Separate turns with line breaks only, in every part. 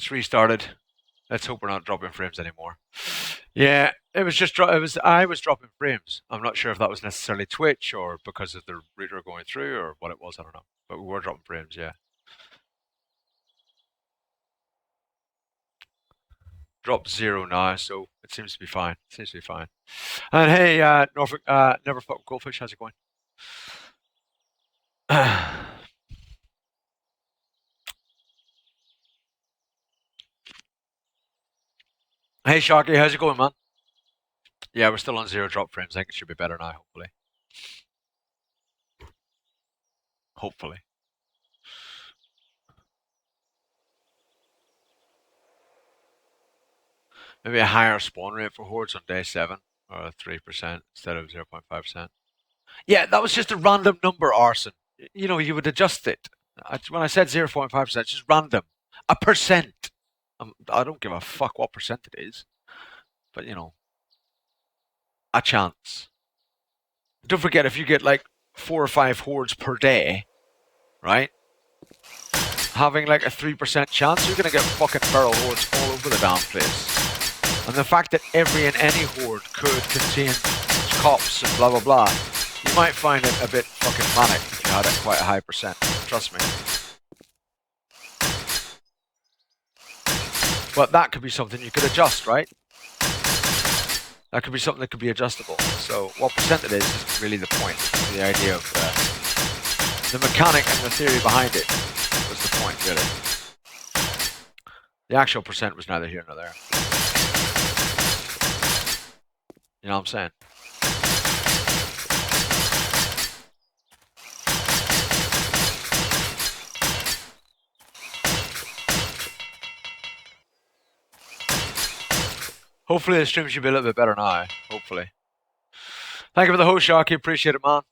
It's restarted. Let's hope we're not dropping frames anymore. Yeah, it was just I was dropping frames. I'm not sure if that was necessarily Twitch or because of the router going through or what it was. I don't know, but we were dropping frames. Yeah, dropped 0 now, so it seems to be fine. It seems to be fine. And hey, Norfolk, never fuck with goldfish. How's it going? Hey, Sharky, how's it going, man? Yeah, we're still on 0 drop frames. I think it should be better now. Hopefully, hopefully. Maybe a higher spawn rate for hordes on day 7, or 3% instead of 0.5%. Yeah, that was just a random number, Arson. You know, you would adjust it. When I said 0.5%, it's just random. A percent. I don't give a fuck what percent it is. But, you know, a chance. Don't forget, if you get like 4 or 5 hordes per day, right? Having like a 3% chance, you're going to get fucking feral hordes all over the damn place. And the fact that every and any horde could contain cops and blah blah blah, you might find it a bit fucking manic if you had it quite a high percent. Trust me. But that could be something you could adjust, right? That could be something that could be adjustable. So what percent it is really the point. The idea of the mechanic and the theory behind it was the point, really. The actual percent was neither here nor there. You know what I'm saying? Hopefully the stream should be a little bit better now. Hopefully. Thank you for the host, Sharky. Appreciate it, man.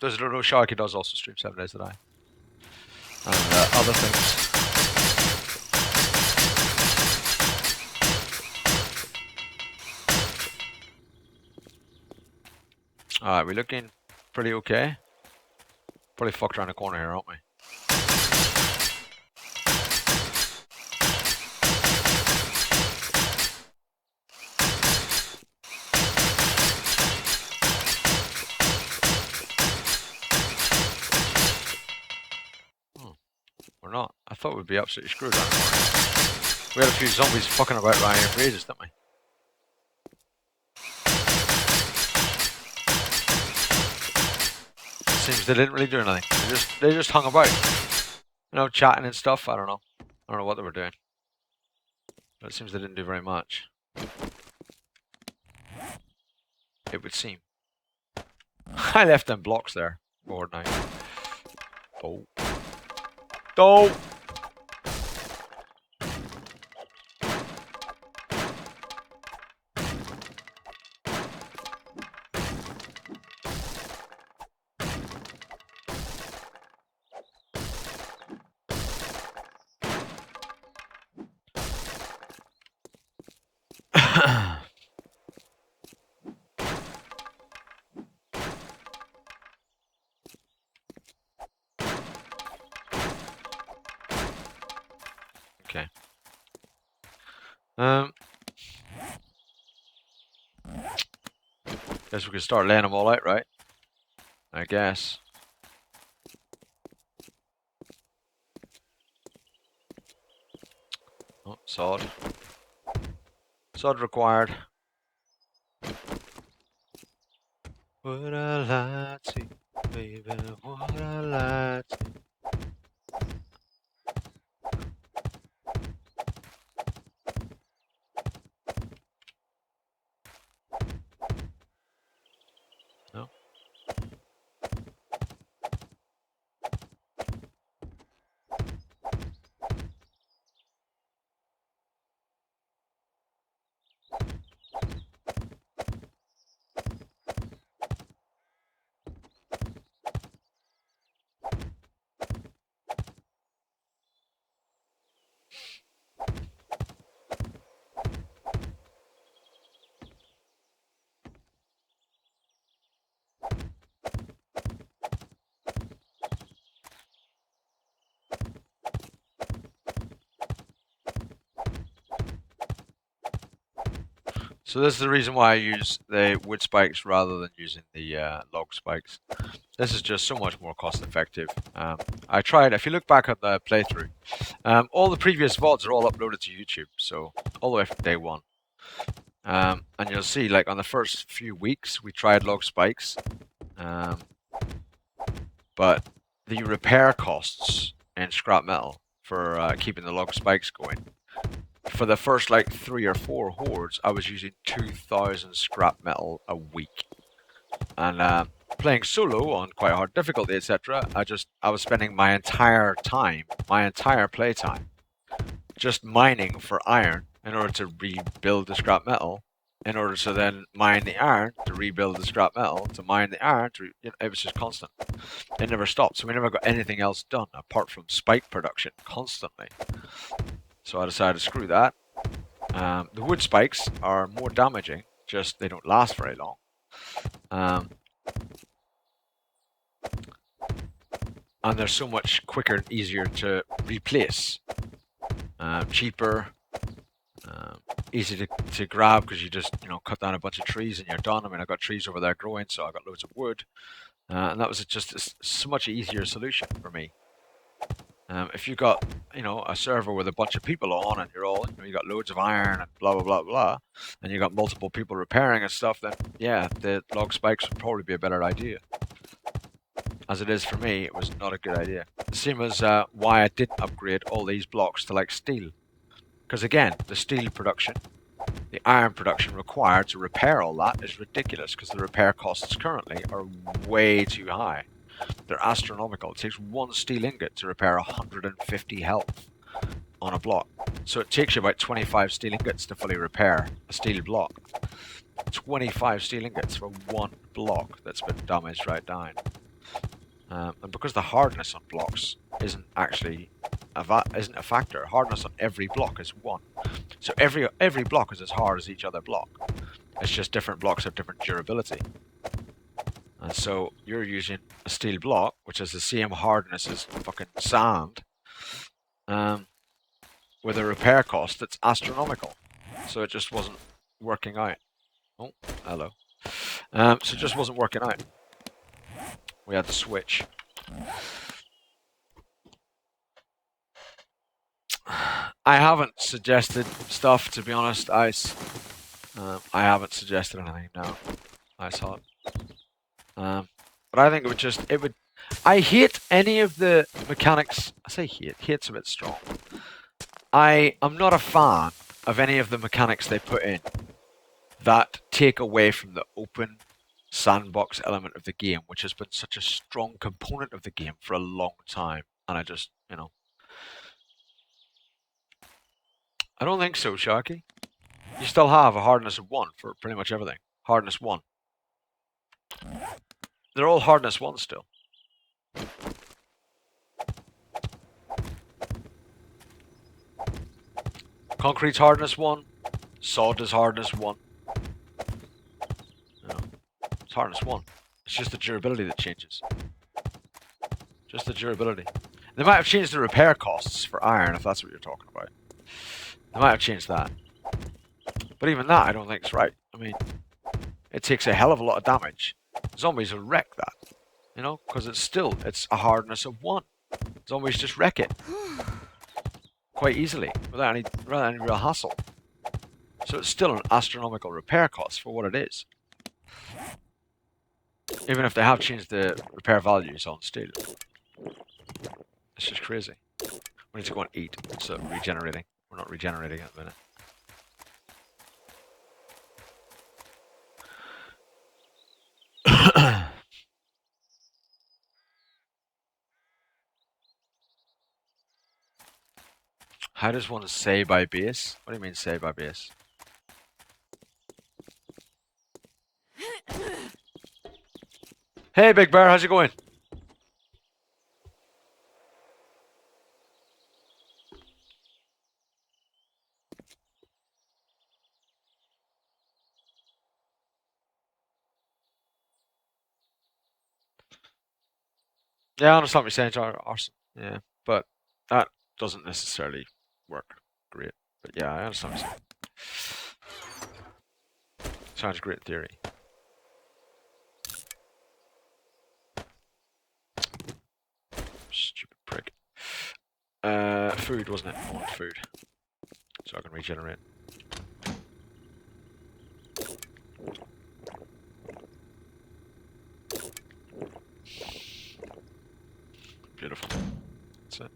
Those who don't know, Sharky does also stream 7 days a day. And other things. Alright, we're looking pretty okay. Probably fucked around the corner here, aren't we? We're not. I thought we'd be absolutely screwed around the corner. We had a few zombies fucking about around here for ages, didn't we? It seems they didn't really do anything. They just hung about. You know, chatting and stuff. I don't know. I don't know what they were doing. But it seems they didn't do very much. It would seem. I left them blocks there. Forward now. Oh. Oh! Okay. Guess we can start laying them all out, right? I guess. Oh, sod. Sod required. Would I lie to you, baby? Would I lie to you? No? So this is the reason why I use the wood spikes rather than using the log spikes. This is just so much more cost effective. I tried, if you look back at the playthrough, all the previous VODs are all uploaded to YouTube, so all the way from day one. And you'll see, like on the first few weeks, we tried log spikes, but the repair costs in scrap metal for keeping the log spikes going, for the first like 3 or 4 hordes, I was using 2,000 scrap metal a week. And playing solo on quite hard difficulty, etc., I was spending my entire play time, just mining for iron in order to rebuild the scrap metal, in order to then mine the iron to rebuild the scrap metal, to mine the iron to, it was just constant. It never stopped, so we never got anything else done apart from spike production constantly. So I decided to screw that. The wood spikes are more damaging, just they don't last very long. And they're so much quicker and easier to replace. Cheaper, easy to grab because you just cut down a bunch of trees and you're done. I mean, I got trees over there growing, so I got loads of wood, and that was just so much easier solution for me. If you got a server with a bunch of people on and you're all you got loads of iron and blah blah blah blah, and you got multiple people repairing and stuff, then yeah, the log spikes would probably be a better idea. As it is for me, it was not a good idea. The same as why I didn't upgrade all these blocks to like steel, because again, the steel production, the iron production required to repair all that is ridiculous, because the repair costs currently are way too high. They're astronomical. It takes 1 steel ingot to repair 150 health on a block. So it takes you about 25 steel ingots to fully repair a steel block. 25 steel ingots for 1 block that's been damaged right down. And because the hardness on blocks isn't actually isn't a factor, hardness on every block is 1. So every block is as hard as each other block. It's just different blocks have different durability. And so you're using a steel block, which has the same hardness as fucking sand, with a repair cost that's astronomical. So it just wasn't working out. Oh, hello. So it just wasn't working out. We had to switch. I haven't suggested stuff, to be honest, Ice. I haven't suggested anything, no. I saw it. But I think it would, I hate any of the mechanics. I say hate's a bit strong. I am not a fan of any of the mechanics they put in that take away from the open sandbox element of the game, which has been such a strong component of the game for a long time. And I just, I don't think so, Sharky. You still have a hardness of 1 for pretty much everything. Hardness 1. They're all hardness 1 still. Concrete's hardness 1. Sod is hardness 1. It's hardness 1. It's just the durability that changes. Just the durability. They might have changed the repair costs for iron, if that's what you're talking about. They might have changed that. But even that, I don't think is right. I mean, it takes a hell of a lot of damage. Zombies will wreck that. Because it's a hardness of 1. Zombies just wreck it. Quite easily, without any real hassle. So it's still an astronomical repair cost for what it is. Even if they have changed the repair values on steel. It's just crazy. We need to go and eat, so regenerating. We're not regenerating at the minute. How does one say by base? What do you mean say by base? Hey Big Bear, how's it going? Yeah, I understand what you're saying, Arson. Yeah, but that doesn't necessarily work great. But yeah, I understand what you're saying. Sounds great theory. Stupid prick. Food, wasn't it? I want food. So I can regenerate. Beautiful. That's it.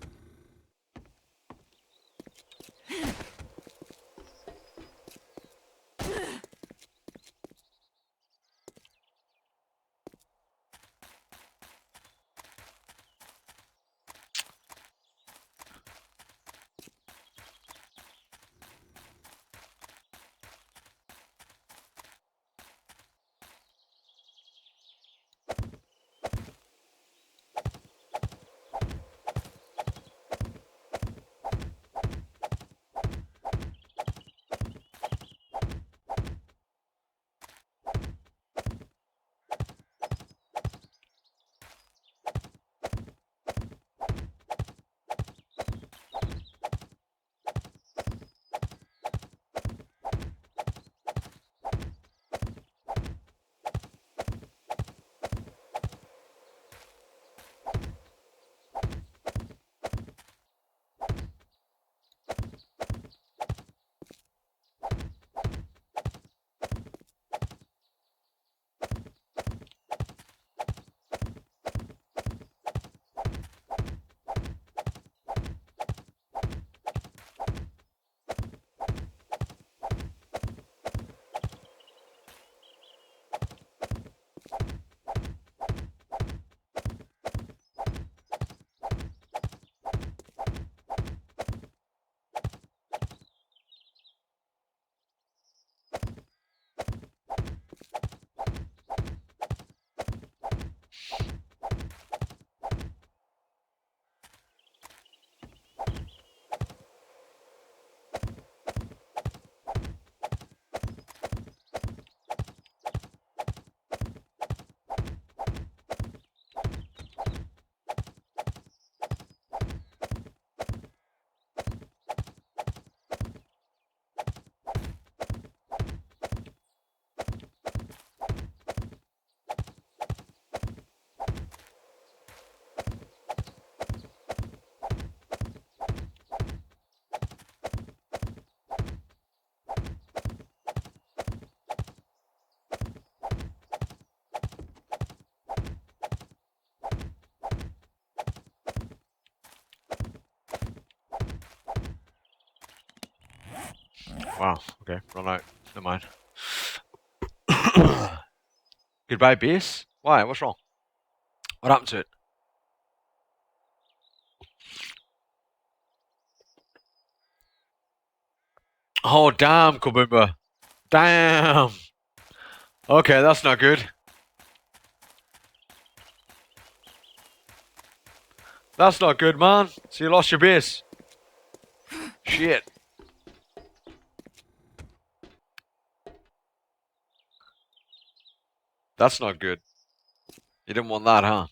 Wow, okay, run out. Never mind. Goodbye, base? Why? What's wrong? What happened to it? Oh, damn, Kabumba. Damn. Okay, that's not good. That's not good, man. So you lost your base. Shit. That's not good. You didn't want that, huh?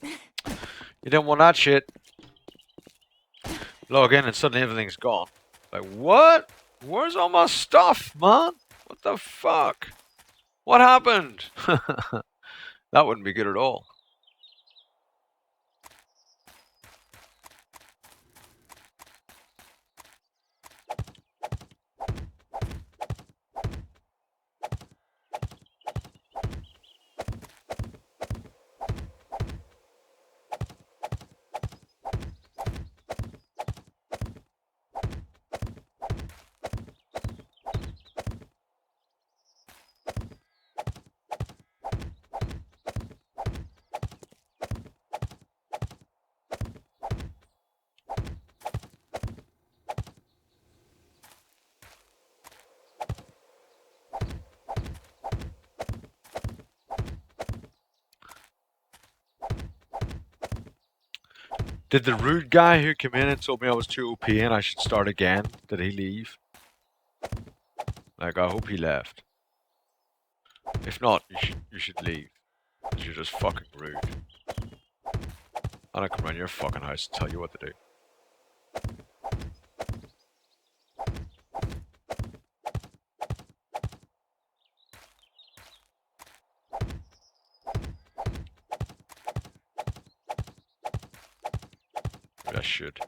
You didn't want that shit. Log in and suddenly everything's gone. Like, what? Where's all my stuff, man? What the fuck? What happened? That wouldn't be good at all. Did the rude guy who came in and told me I was too OP and I should start again, did he leave? Like, I hope he left. If not, you should leave. Because you're just fucking rude. I don't come around your fucking house and tell you what to do. I should.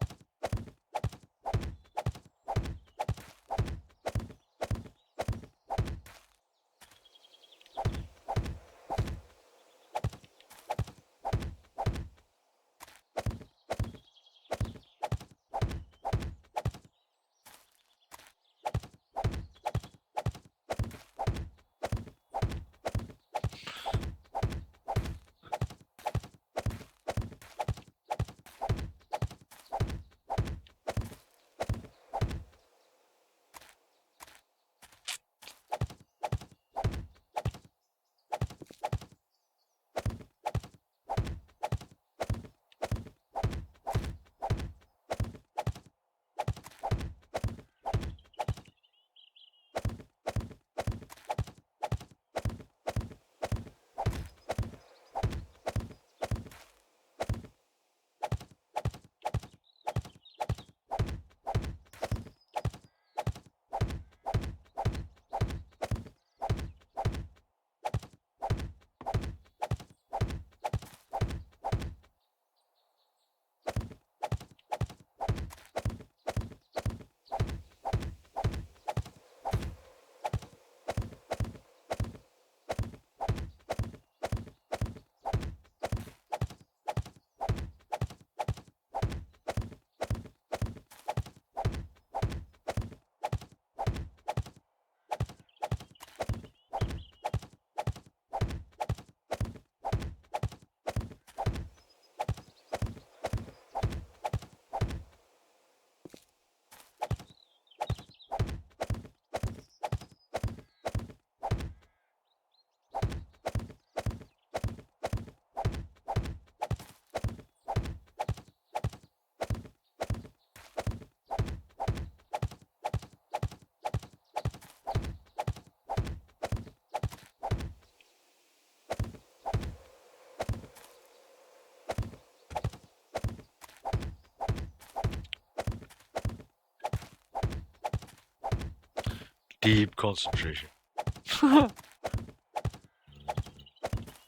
Deep concentration.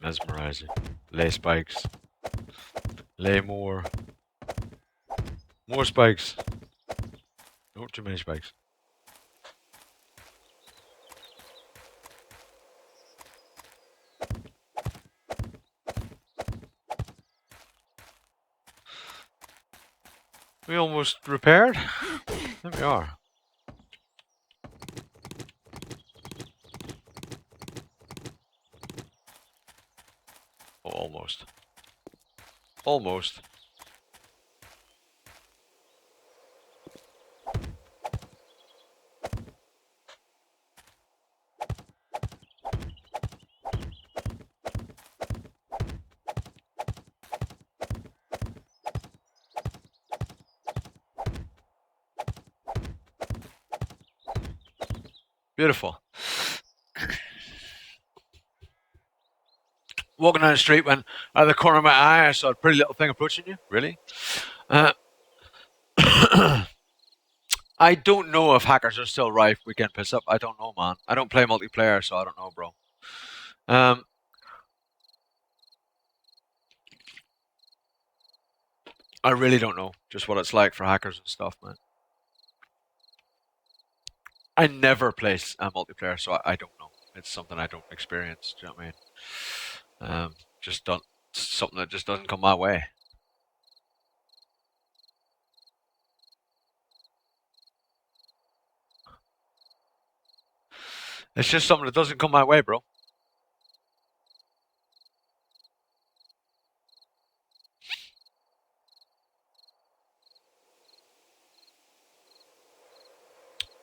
Mesmerizing. Lay spikes. Lay more. More spikes. Not too many spikes. We almost repaired. There we are. Oh, almost. Almost. Beautiful. Walking down the street when out of the corner of my eye I saw a pretty little thing approaching you. Really? Uh, I don't know if hackers are still rife. Weekend piss up. I don't know, man. I don't play multiplayer, so I don't know, bro. I really don't know just what it's like for hackers and stuff, man. I never play multiplayer, so I don't know. It's something I don't experience. Do you know what I mean? Just don't something that just doesn't come my way. It's just something that doesn't come my way, bro.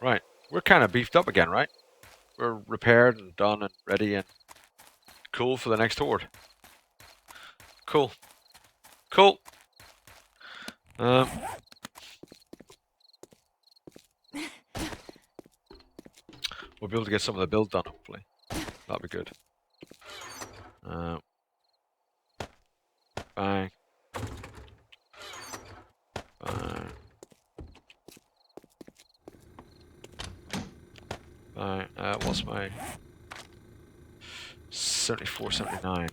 Right. We're kind of beefed up again, right? We're repaired and done and ready and cool for the next horde. Cool. Cool. We'll be able to get some of the build done, hopefully. That'll be good. Bang. Bang. Bang. What's my 74, 79?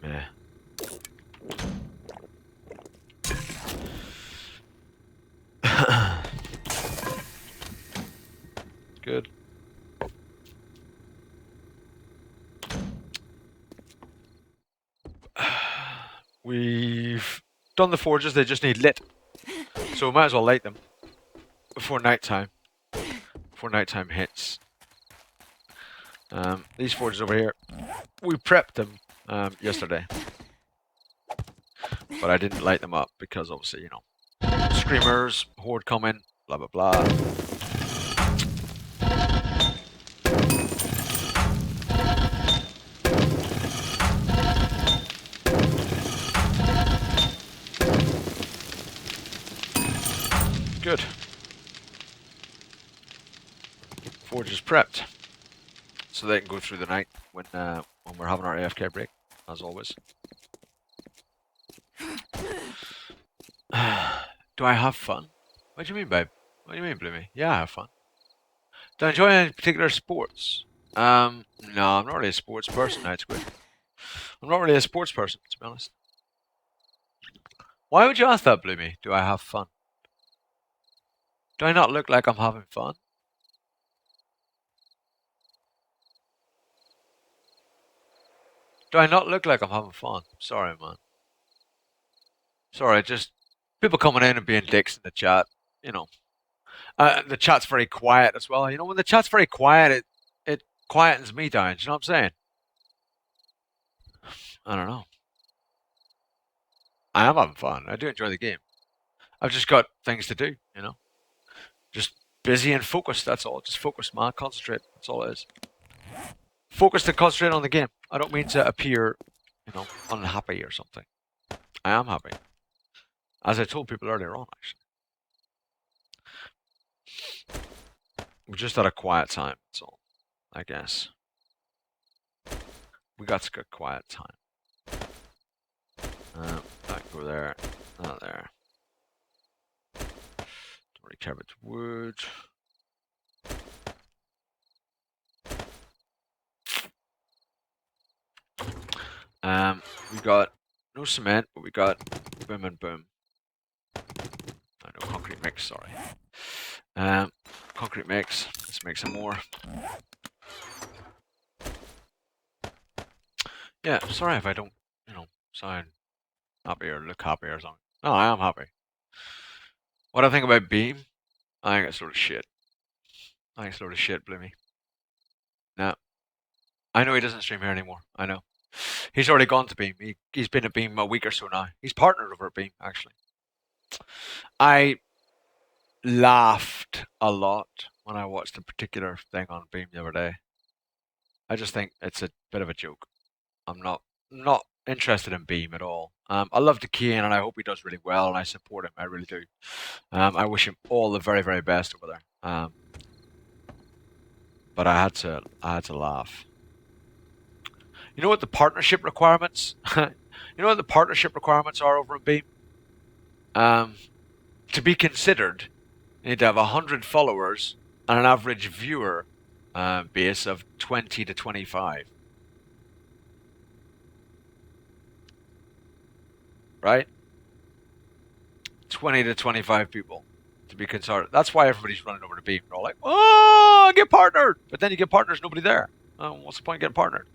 Yeah. We've done the forges, they just need lit. So we might as well light them before nighttime. Before nighttime hits. These forges over here, we prepped them yesterday. But I didn't light them up because obviously, you know, screamers, horde coming, blah blah blah. Good. Forge is prepped, so they can go through the night when we're having our AFK break, as always. Do I have fun? What do you mean, babe? What do you mean, Bloomy? Yeah, I have fun. Do I enjoy any particular sports? No, I'm not really a sports person, Night Squid. I'm not really a sports person, to be honest. Why would you ask that, Bloomy? Do I have fun? Do I not look like I'm having fun? Do I not look like I'm having fun? Sorry, man. Sorry, just people coming in and being dicks in the chat. You know, the chat's very quiet as well. You know, when the chat's very quiet, it quietens me down. Do you know what I'm saying? I don't know. I am having fun. I do enjoy the game. I've just got things to do. You know, just busy and focused. That's all. Just focus, man. Concentrate. That's all it is. Focus and concentrate on the game. I don't mean to appear, you know, unhappy or something. I am happy. As I told people earlier on, actually. We just had a quiet time, that's all, I guess. We got a good quiet time. That go there, that there. Don't really care about the wood. We got no cement, but we got boom and boom. No concrete mix, sorry. Concrete mix. Let's make some more. Yeah, sorry if I don't, you know, sound happy or look happy or something. No, I am happy. What I think about Beam? I think it's sort of shit. I think it's sort of shit, Bloomy. No. I know he doesn't stream here anymore. I know. He's already gone to Beam. He's been at Beam a week or so now. He's partnered over at Beam, actually. I laughed a lot when I watched a particular thing on Beam the other day. I just think it's a bit of a joke. I'm not interested in Beam at all. I love the Kane and I hope he does really well and I support him. I really do. I wish him all the very, very best over there. But I had to laugh. You know what the partnership requirements? You know what the partnership requirements are over in Beam? To be considered, you need to have 100 followers and an average viewer base of 20 to 25. Right? 20 to 25 people to be considered. That's why everybody's running over to Beam. They're all like, oh, get partnered. But then you get partners, nobody there. What's the point of getting partnered?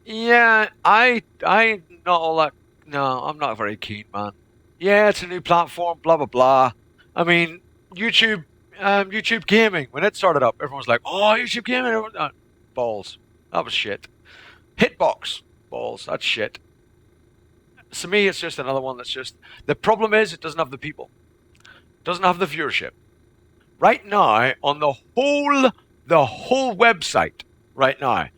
Yeah, I not all that. No, I'm not very keen, man. Yeah, it's a new platform, blah blah blah. I mean, YouTube gaming when it started up, everyone was like, "Oh, YouTube gaming." Balls. That was shit. Hitbox. Balls. That's shit. To me, it's just another one that's just. The problem is, it doesn't have the people. It doesn't have the viewership. Right now, on the whole website, right now,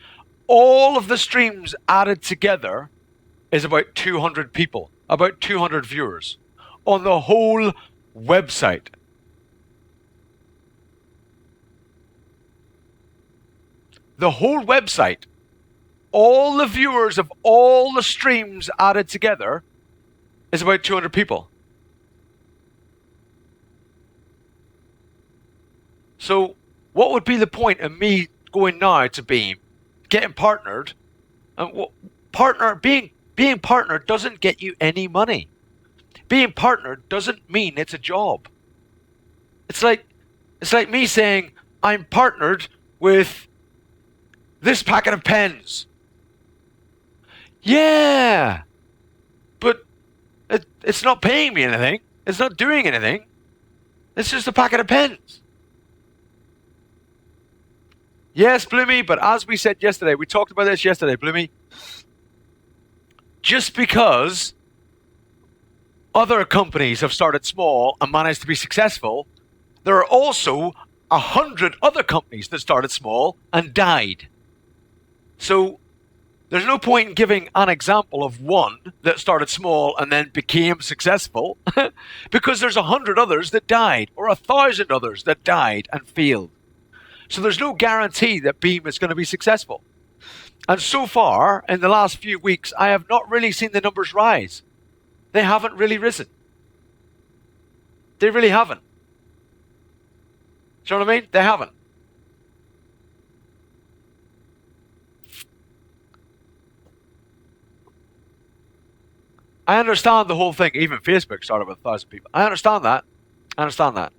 all of the streams added together is about 200 people, about 200 viewers on the whole website. The whole website, all the viewers of all the streams added together is about 200 people. So what would be the point of me going now to Beam, getting partnered, and being partnered doesn't get you any money. Being partnered doesn't mean it's a job. It's like It's like me saying, I'm partnered with this packet of pens. Yeah, but it's not paying me anything. It's not doing anything. It's just a packet of pens. Yes, Bloomy, but as we said yesterday, we talked about this yesterday, Bloomy. Just because other companies have started small and managed to be successful, there are also 100 other companies that started small and died. So there's no point in giving an example of one that started small and then became successful because there's 100 others that died or 1,000 others that died and failed. So there's no guarantee that Beam is going to be successful. And so far, in the last few weeks, I have not really seen the numbers rise. They haven't really risen. They really haven't. Do you know what I mean? They haven't. I understand the whole thing. Even Facebook started with 1,000 people. I understand that.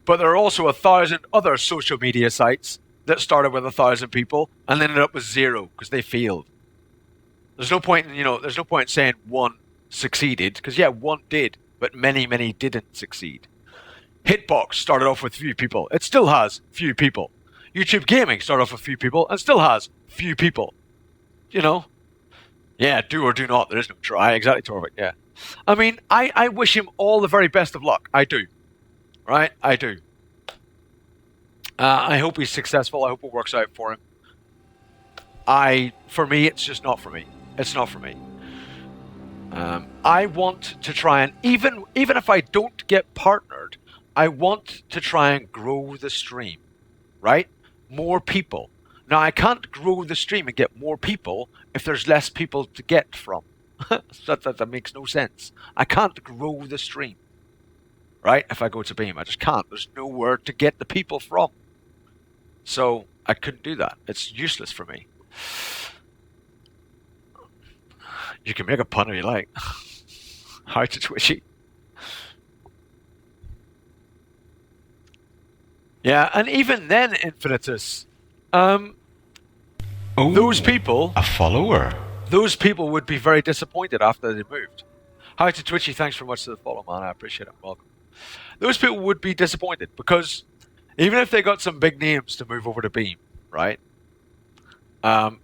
But there are also 1,000 other social media sites that started with 1,000 people and ended up with 0 because they failed. There's no point in saying one succeeded because one did, but many didn't succeed. Hitbox started off with few people. It still has few people. YouTube Gaming started off with few people and still has few people. Yeah, do or do not. There is no try. Exactly, Torvik. Yeah. I mean, I wish him all the very best of luck. I do. Right? I do. I hope he's successful. I hope it works out for him. For me, it's just not for me. It's not for me. I want to try and, even if I don't get partnered, I want to try and grow the stream. Right? More people. Now, I can't grow the stream and get more people if there's less people to get from. that makes no sense. I can't grow the stream. Right? If I go to Beam, I just can't. There's nowhere to get the people from. So I couldn't do that. It's useless for me. You can make a pun if you like. How to Twitchy. Yeah, and even then, Infinitus, those people...
A follower.
Those people would be very disappointed after they moved. Hi to Twitchy, thanks very much for the follow, man. I appreciate it. Welcome. Those people would be disappointed because even if they got some big names to move over to Beam, right,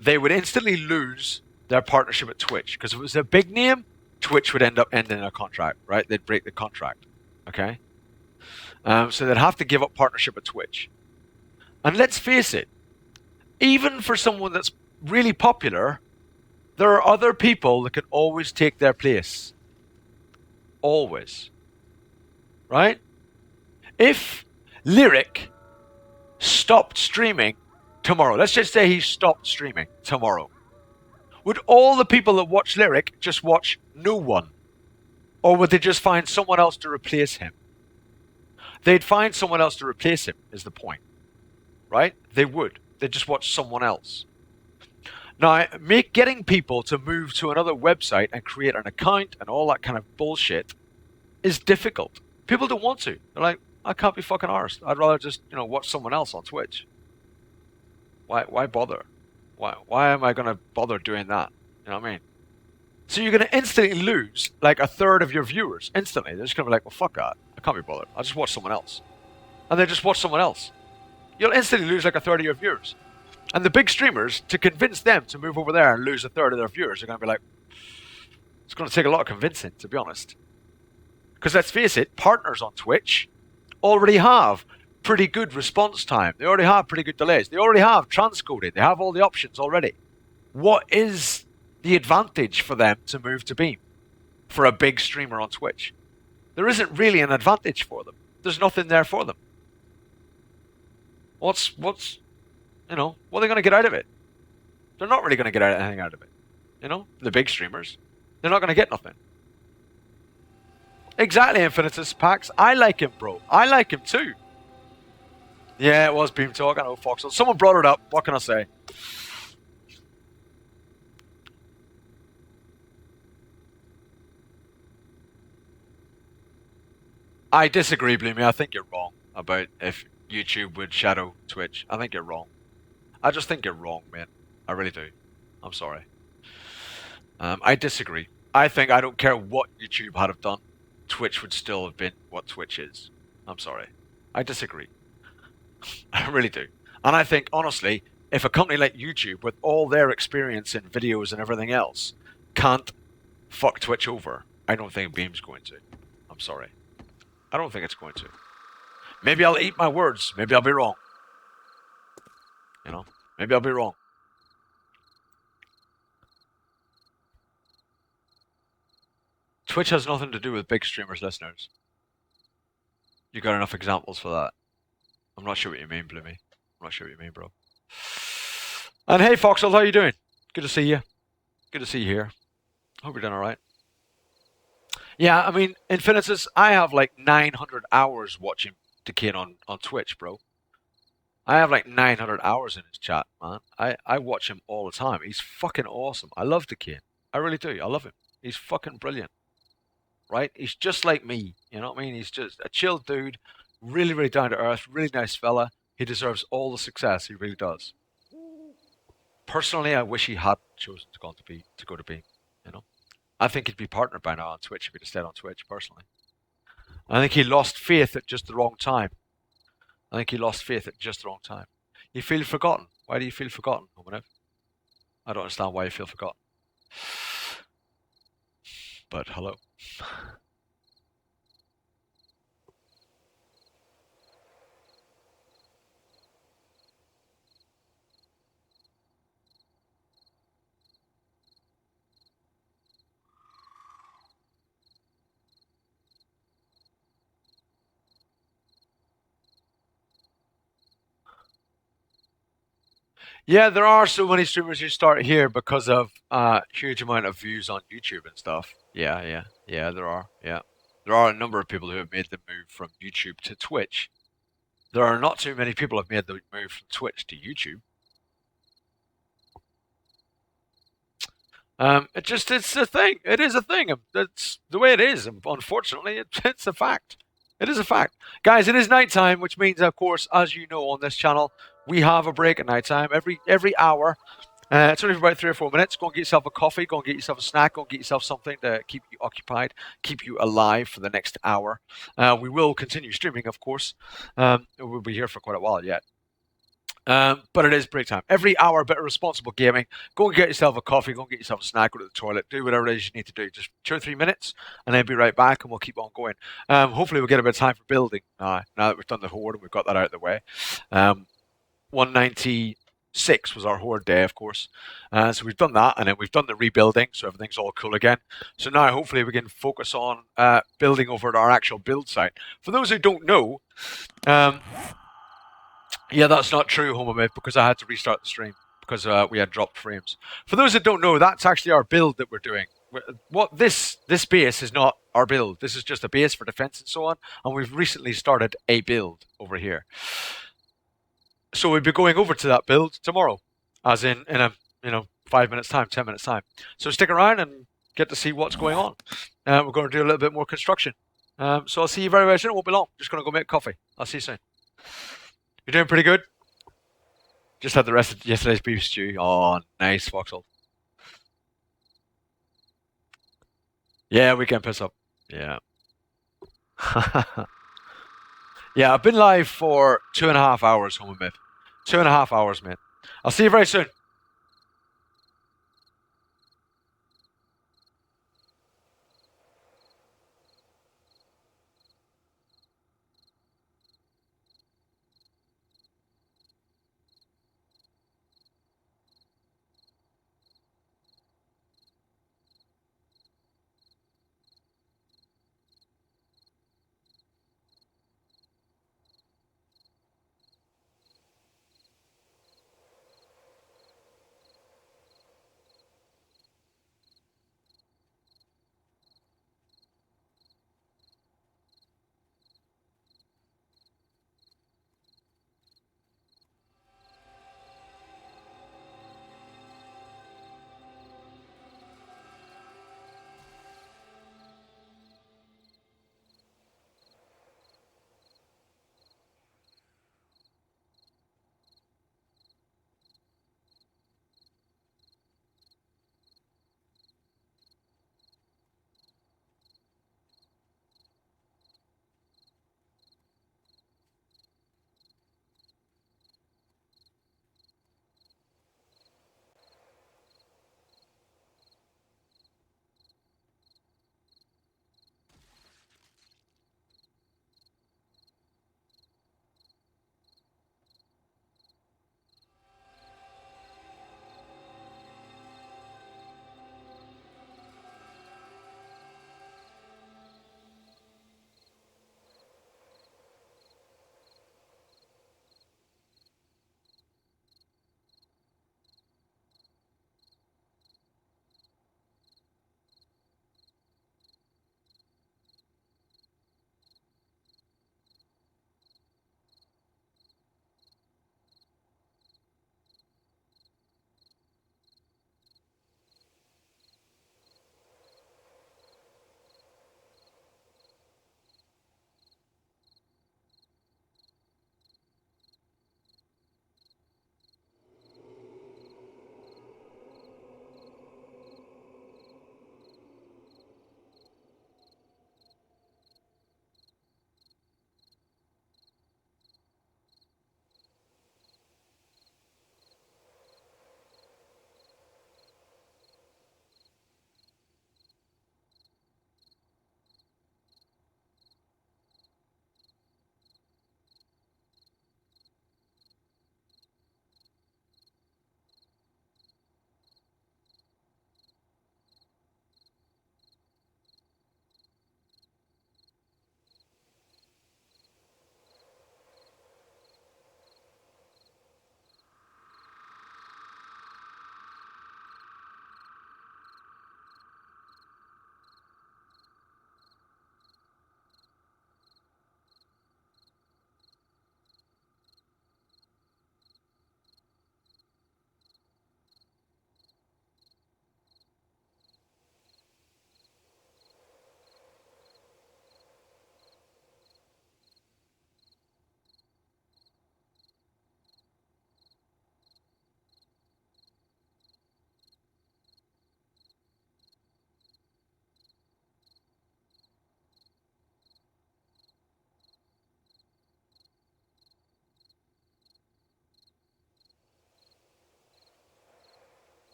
they would instantly lose their partnership at Twitch. Because if it was a big name, Twitch would end up ending a contract, right? They'd break the contract, okay? So they'd have to give up partnership at Twitch. And let's face it, even for someone that's really popular, there are other people that can always take their place. Always. Right? If Lyric stopped streaming tomorrow, let's just say he stopped streaming tomorrow, would all the people that watch Lyric just watch no one? Or would they just find someone else to replace him? They'd find someone else to replace him, is the point. Right? They would. They'd just watch someone else. Now, getting people to move to another website and create an account and all that kind of bullshit is difficult. People don't want to. They're like, I can't be fucking arsed. I'd rather just, watch someone else on Twitch. Why bother? Why am I going to bother doing that? You know what I mean? So you're going to instantly lose like a third of your viewers. Instantly. They're just going to be like, well, fuck that. I can't be bothered. I'll just watch someone else. And they just watch someone else. You'll instantly lose like a third of your viewers. And the big streamers, to convince them to move over there and lose a third of their viewers, are going to be like, it's going to take a lot of convincing, to be honest. Because let's face it, partners on Twitch already have pretty good response time. They already have pretty good delays. They already have transcoding. They have all the options already. What is the advantage for them to move to Beam for a big streamer on Twitch? There isn't really an advantage for them. There's nothing there for them. What are they going to get out of it? They're not really going to get anything out of it. The big streamers. They're not going to get nothing. Exactly, Infinitus Pax. I like him, bro. I like him too. Yeah, it was Beam Talk. I know, Foxhole. Someone brought it up. What can I say? I disagree, Bloomy. I think you're wrong about if YouTube would shadow Twitch. I think you're wrong. I just think you're wrong, man. I really do. I'm sorry. I disagree. I think I don't care what YouTube had have done, Twitch would still have been what Twitch is. I'm sorry. I disagree. I really do. And I think, honestly, if a company like YouTube, with all their experience in videos and everything else, can't fuck Twitch over, I don't think Beam's going to. I'm sorry. I don't think it's going to. Maybe I'll eat my words. Maybe I'll be wrong. You know? Maybe I'll be wrong. Twitch has nothing to do with big streamers, listeners. You got enough examples for that. I'm not sure what you mean, Bloomy. I'm not sure what you mean, bro. And hey, Foxel, how you doing? Good to see you. Good to see you here. Hope you're doing all right. Yeah, I mean, Infinitus, I have like 900 hours watching Decane on Twitch, bro. I have like 900 hours in his chat, man. I watch him all the time. He's fucking awesome. I love Decane. I really do. I love him. He's fucking brilliant. Right? He's just like me. You know what I mean? He's just a chill dude, really, really down to earth, really nice fella. He deserves all the success. He really does. Personally, I wish he had chosen to go to Beam. You know, I think he'd be partnered by now on Twitch if he'd stayed on Twitch. Personally, I think he lost faith at just the wrong time. I think he lost faith at just the wrong time. You feel forgotten. Why do you feel forgotten, Homonev? I don't understand why you feel forgotten. But hello. Yeah, there are so many streamers who start here because of huge amount of views on YouTube and stuff. Yeah, there are. Yeah. There are a number of people who have made the move from YouTube to Twitch. There are not too many people who have made the move from Twitch to YouTube. It's a thing. It is a thing. It's the way it is. Unfortunately, it's a fact. It is a fact. Guys, it is nighttime, which means, of course, as you know on this channel, we have a break at nighttime every hour. It's only for about 3 or 4 minutes. Go and get yourself a coffee. Go and get yourself a snack. Go and get yourself something to keep you occupied, keep you alive for the next hour. We will continue streaming, of course. We'll be here for quite a while yet. But it is break time. Every hour, a bit of responsible gaming. Go and get yourself a coffee. Go and get yourself a snack. Go to the toilet. Do whatever it is you need to do. Just 2 or 3 minutes, and then be right back, and we'll keep on going. Hopefully, we'll get a bit of time for building now that we've done the horde and we've got that out of the way. 196 was our horde day, of course. So we've done that, and then we've done the rebuilding, so everything's all cool again. So now, hopefully, we can focus on building over at our actual build site. For those who don't know, yeah, that's not true, Homomate, because I had to restart the stream because we had dropped frames. For those that don't know, that's actually our build that we're doing. What this base is not our build. This is just a base for defense and so on, and we've recently started a build over here. So we'll be going over to that build tomorrow, as in a 5 minutes time, 10 minutes time. So stick around and get to see what's going on. We're going to do a little bit more construction. So I'll see you very, very soon. It won't be long. Just going to go make coffee. I'll see you soon. You're doing pretty good. Just had the rest of yesterday's beef stew. Oh, nice, Foxhole. Yeah, we can piss up. Yeah. Yeah, I've been live for 2.5 hours, Homo Myth. 2.5 hours, mate. I'll see you very soon.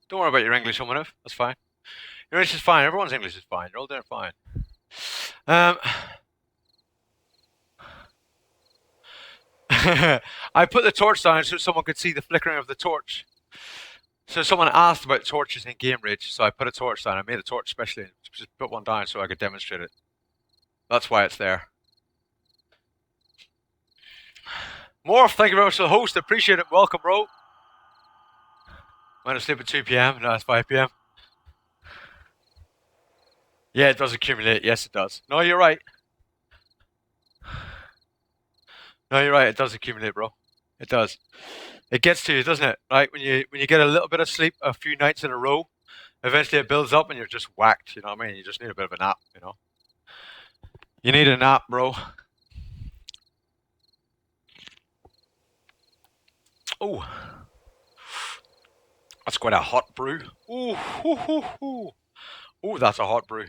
Don't worry about your English, Hominov. That's fine. Your English is fine. Everyone's English is fine. You're all doing fine. I put the torch down so someone could see the flickering of the torch. So someone asked about torches in Game Rage, so I put a torch down. I made a torch specially, just put one down so I could demonstrate it. That's why it's there. Morph, thank you very much for the host. Appreciate it. Welcome, bro. Went to sleep at 2 p.m. Now it's 5 p.m. Yeah, it does accumulate. Yes, it does. No, you're right. No, you're right. It does accumulate, bro. It does. It gets to you, doesn't it? Right? When you get a little bit of sleep a few nights in a row, eventually it builds up and you're just whacked. You know what I mean? You just need a bit of a nap. You know. You need a nap, bro. Oh, that's quite a hot brew. Ooh, hoo, hoo, hoo. Ooh, that's a hot brew.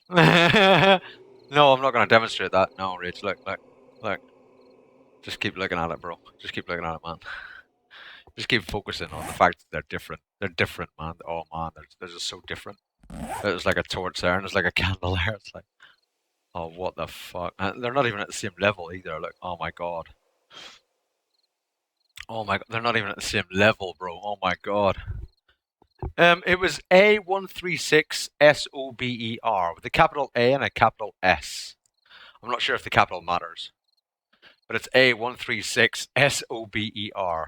No, I'm not going to demonstrate that. No, Rich. Look. Just keep looking at it, bro. Just keep looking at it, man. Just keep focusing on the fact that they're different. They're different, man. Oh, man, they're just so different. There's like a torch there, and there's like a candle there. It's like, oh, what the fuck? And they're not even at the same level either. Like, oh my god. Oh my god, they're not even at the same level, bro. Oh my god. It was A136SOBER with a capital A and a capital S. I'm not sure if the capital matters, but it's A136SOBER.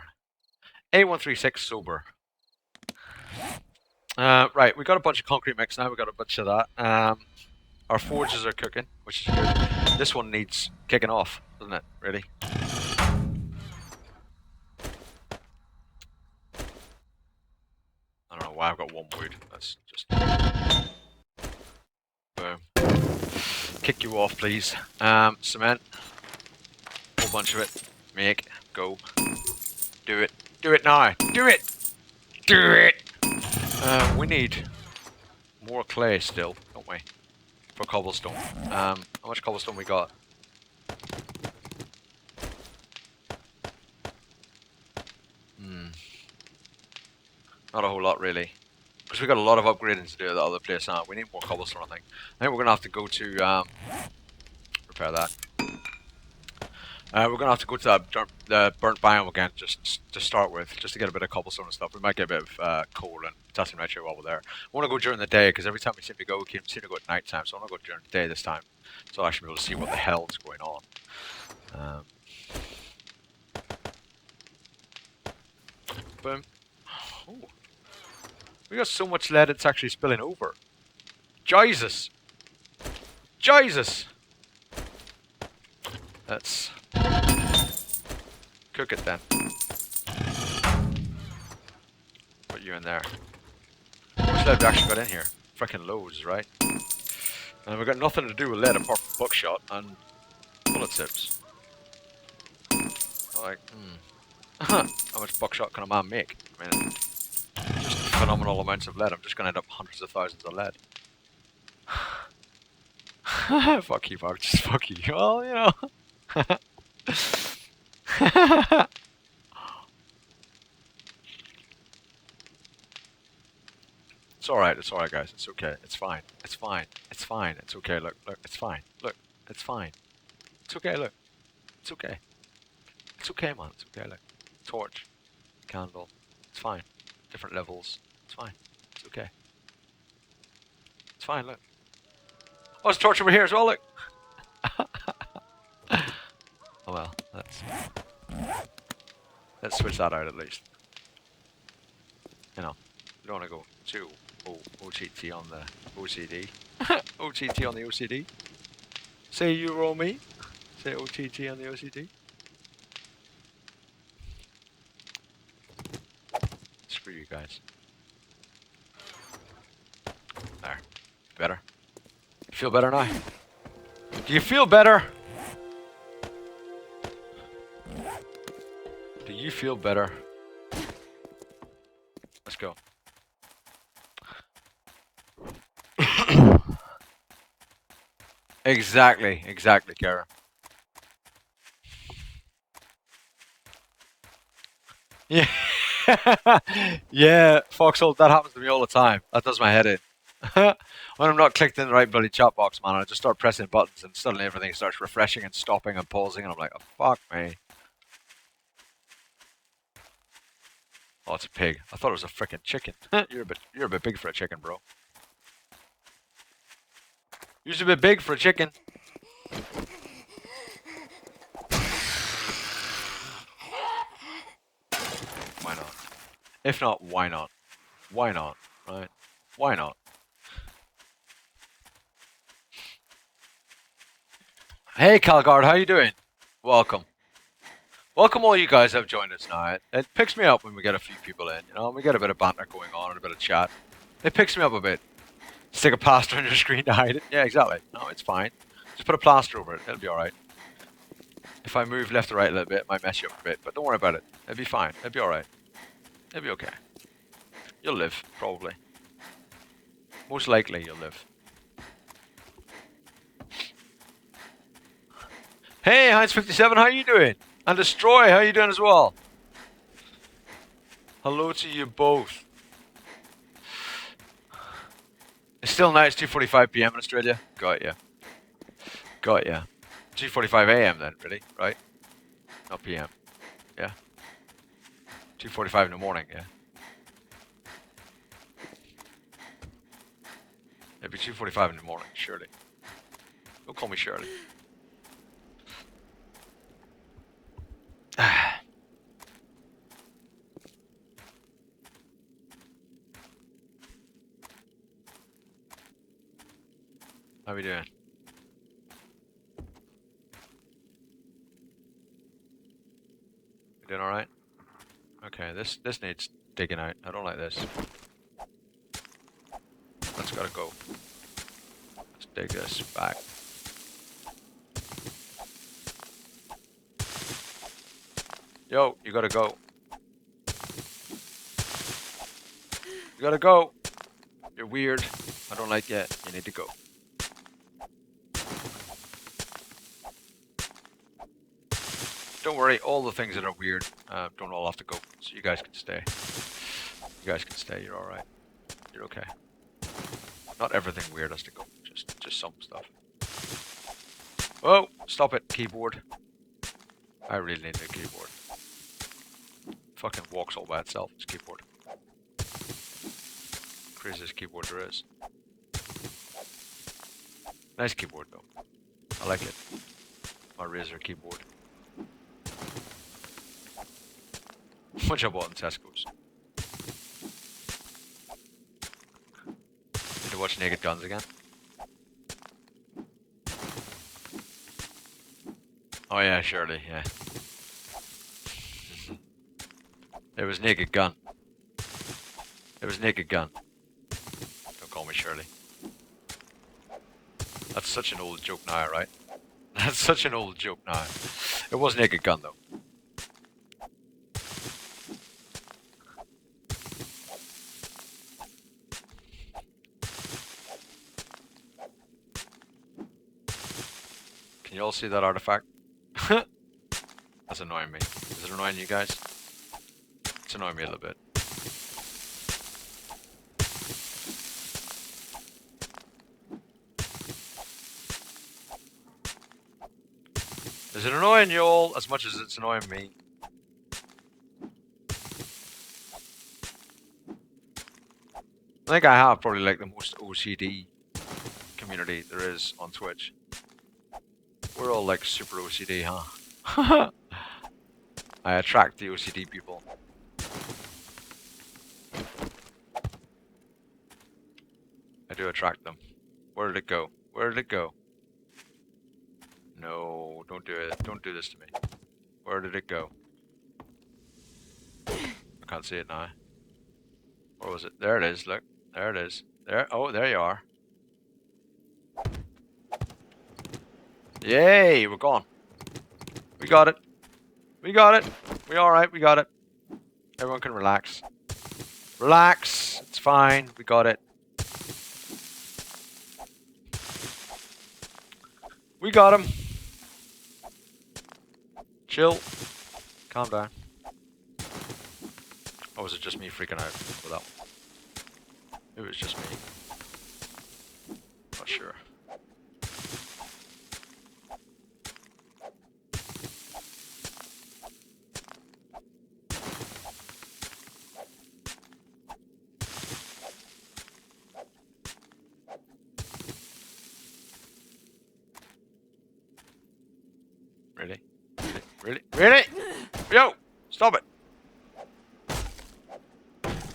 A136 sober. Right, we got a bunch of concrete mix now. We got a bunch of that. Our forges are cooking, which is good. This one needs kicking off, doesn't it? Really? I don't know why I've got one wood. That's just boom. Kick you off, please. Cement. Whole bunch of it. Make. Go. Do it. Do it now. Do it. Do it. We need more clay still, don't we? For cobblestone. How much cobblestone we got? Not a whole lot, really. Because we got a lot of upgrading to do at the other place now. We need more cobblestone, I think. I think we're going to have to go to... repair that. We're going to have to go to the burnt biome again, just to start with, just to get a bit of cobblestone and stuff. We might get a bit of coal and potassium nitrate while we're there. I want to go during the day, because every time we seem to go, we seem to go at night time, so I want to go during the day this time, so I'll actually be able to see what the hell is going on. Boom. Oh. We got so much lead it's actually spilling over. Jesus! Jesus! Let's cook it then. Put you in there. How much lead we actually got in here? Freaking loads, right? And we've got nothing to do with lead apart from buckshot and bullet tips. Like, how much buckshot can a man make? I mean, just phenomenal amounts of lead. I'm just going to end up hundreds of thousands of lead. Fuck you, Bob. Just fuck you. Well, you know. It's alright, guys. It's okay. It's fine. It's fine. It's fine. It's okay. Look, it's fine. Look, it's fine. It's okay, look. It's okay. It's okay, man. It's okay, look. Torch. Candle. It's fine. Different levels. It's fine. It's okay. It's fine, look. Oh, there's a torch over here as well, look. Oh well. Let's switch that out at least. You know, you don't want to go too OTT on the OCD. OTT on the OCD. Say you roll me. Say OTT on the OCD. Screw you guys. There. Better. You feel better now? Do you feel better? Do you feel better? Let's go. Exactly, Kara. Yeah. Yeah, Foxhole, that happens to me all the time. That does my head in. When I'm not clicked in the right bloody chat box, man, I just start pressing buttons and suddenly everything starts refreshing and stopping and pausing and I'm like, oh, fuck me. Oh, it's a pig. I thought it was a freaking chicken. You're a bit big for a chicken, bro. You're a bit big for a chicken. Why not? If not, why not? Why not? Right? Why not? Hey, Calgard, how you doing? Welcome. Welcome all you guys who have joined us now. It picks me up when we get a few people in, you know, and we get a bit of banter going on and a bit of chat. It picks me up a bit. Stick a plaster on your screen to hide it. Yeah, exactly. No, it's fine. Just put a plaster over it. It'll be alright. If I move left or right a little bit, it might mess you up a bit, but don't worry about it. It'll be fine. It'll be alright. It'll be okay. You'll live, probably. Most likely you'll live. Hey, Heinz57, how you doing? And Destroy, how you doing as well? Hello to you both. It's still night, it's 2:45 PM in Australia. Got ya. Got ya. 2:45 AM then, really, right? Not PM. Yeah. 2:45 in the morning, yeah. It'd be 2:45 in the morning, Shirley. Don't call me Shirley. How we doing? We doing alright? Okay, this needs digging out. I don't like this. That's gotta go. Let's dig this back. Yo, you gotta go. You gotta go. You're weird. I don't like it. You need to go. Don't worry, all the things that are weird don't all have to go, so you guys can stay. You guys can stay, you're alright. You're okay. Not everything weird has to go, just some stuff. Oh, stop it, keyboard. I really need a keyboard. Fucking walks all by itself, this keyboard. Craziest keyboard there is. Nice keyboard though. I like it. My Razer keyboard. Which I bought in Tesco's. Need to watch Naked Guns again? Oh yeah, surely, yeah. It was Naked Gun. It was Naked Gun. Don't call me Shirley. That's such an old joke now, right? That's such an old joke now. It was Naked Gun though. Can you all see that artifact? That's annoying me. Is it annoying you guys? It's annoying me a little bit. Is it annoying you all as much as it's annoying me? I think I have probably like the most OCD community there is on Twitch. We're all like super OCD, huh? I attract the OCD people. I do attract them. Where did it go? Where did it go? No, don't do it. Don't do this to me. Where did it go? I can't see it now. Where was it? There it is, look. There it is. There. Oh, there you are. Yay, we're gone. We got it. We got it. We alright, we got it. Everyone can relax. Relax. It's fine. We got it. We got him. Chill. Calm down. Or was it just me freaking out with that one? It was just me. Not sure. Really? Really? Really? Really? Yo! Stop it!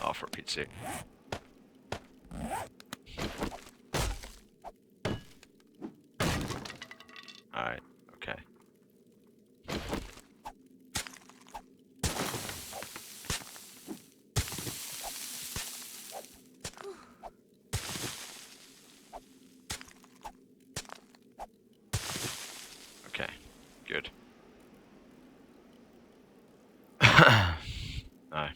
Oh, for Pete's sake. Alright, okay. Okay, good. Alright.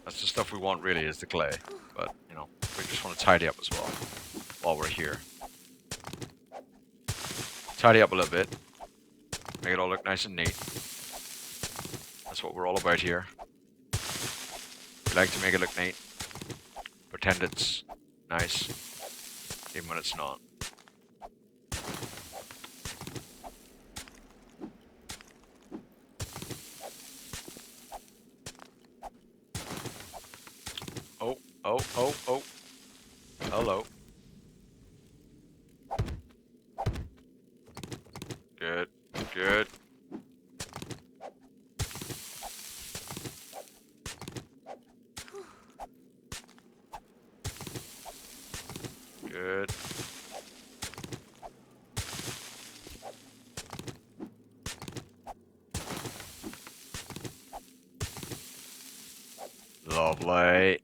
That's the stuff we want really, is the clay. But, you know, we just want to tidy up as well while we're here. Tidy up a little bit. Make it all look nice and neat. That's what we're all about here. We like to make it look neat. Pretend it's nice, even when it's not. Oh, oh, oh, oh. Hello. Good, good. Good. Lovely.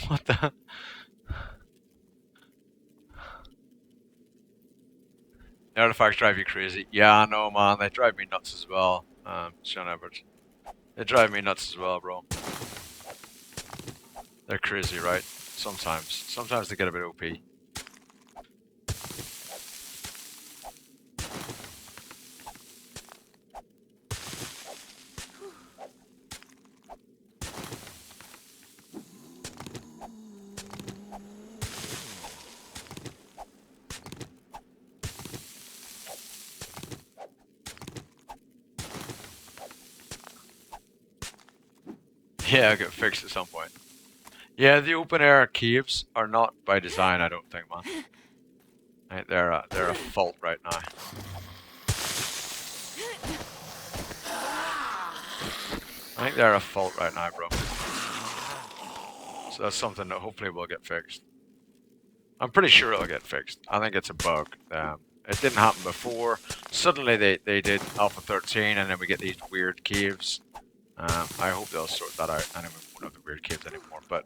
What the? The artifacts drive you crazy. Yeah, I know, man. They drive me nuts as well. Sean Everett. They drive me nuts as well, bro. They're crazy, right? Sometimes. Sometimes they get a bit OP. Yeah, I'll get fixed at some point. Yeah, the open air caves are not by design, I don't think, man. Right, they're a fault right now. I think they're a fault right now, bro. So that's something that hopefully will get fixed. I'm pretty sure it'll get fixed. I think it's a bug. It didn't happen before. Suddenly they did Alpha 13 and then we get these weird caves. I hope they'll sort that out and then we won't have the weird caves anymore. But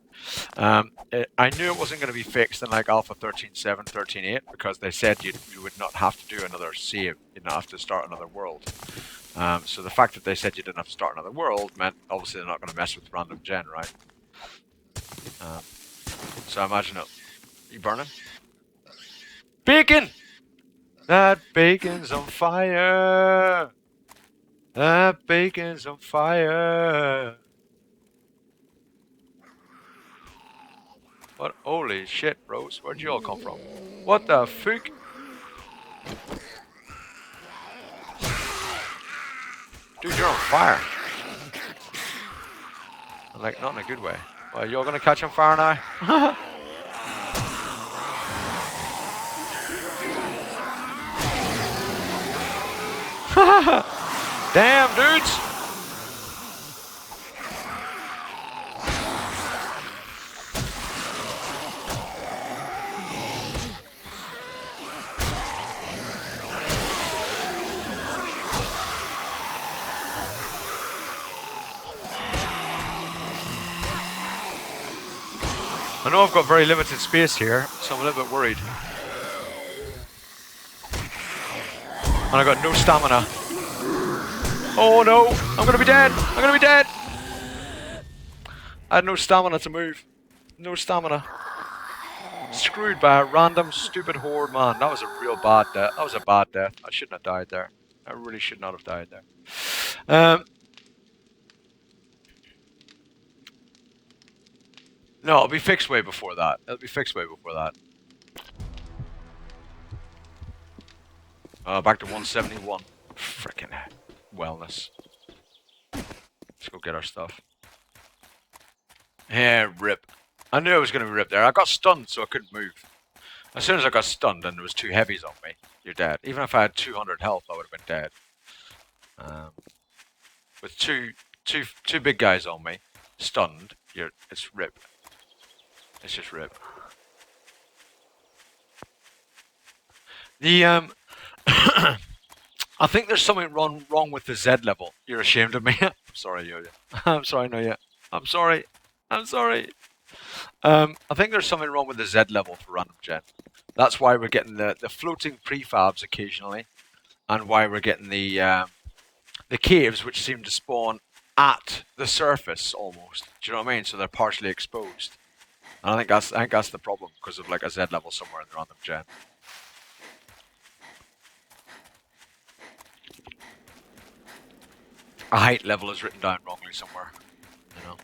I knew it wasn't going to be fixed in like Alpha 13.7, 13.8 because they said you would not have to do another save. You'd not have to start another world. So the fact that they said you didn't have to start another world meant obviously they're not going to mess with random gen, right? So I imagine it. You burning? Bacon! That bacon's on fire! That bacon's on fire! What? Holy shit, bros. Where'd you all come from? What the fuck? Dude, you're on fire. Like, not in a good way. Well, you're gonna catch on fire now? Damn, dudes! I know I've got very limited space here, so I'm a little bit worried. And I got no stamina. Oh no! I'm gonna be dead! I'm gonna be dead! I had no stamina to move. No stamina. Screwed by a random stupid horde, man. That was a real bad death. That was a bad death. I shouldn't have died there. I really should not have died there. No, it'll be fixed way before that. It'll be fixed way before that. Back to 171. Frickin' wellness. Let's go get our stuff. Yeah, rip. I knew I was going to be ripped there. I got stunned, so I couldn't move. As soon as I got stunned and there was two heavies on me, you're dead. Even if I had 200 health, I would have been dead. With two big guys on me, stunned, it's rip. It's just rip. The I think there's something wrong with the Z level. You're ashamed of me. I'm sorry, Yo-Yo. I'm sorry, no, yeah. I'm sorry. I'm sorry. I think there's something wrong with the Z level for random gen. That's why we're getting the floating prefabs occasionally, and why we're getting the caves which seem to spawn at the surface almost. Do you know what I mean? So they're partially exposed. And I think that's the problem because of like a Z level somewhere in the random gen. A height level is written down wrongly somewhere, you know.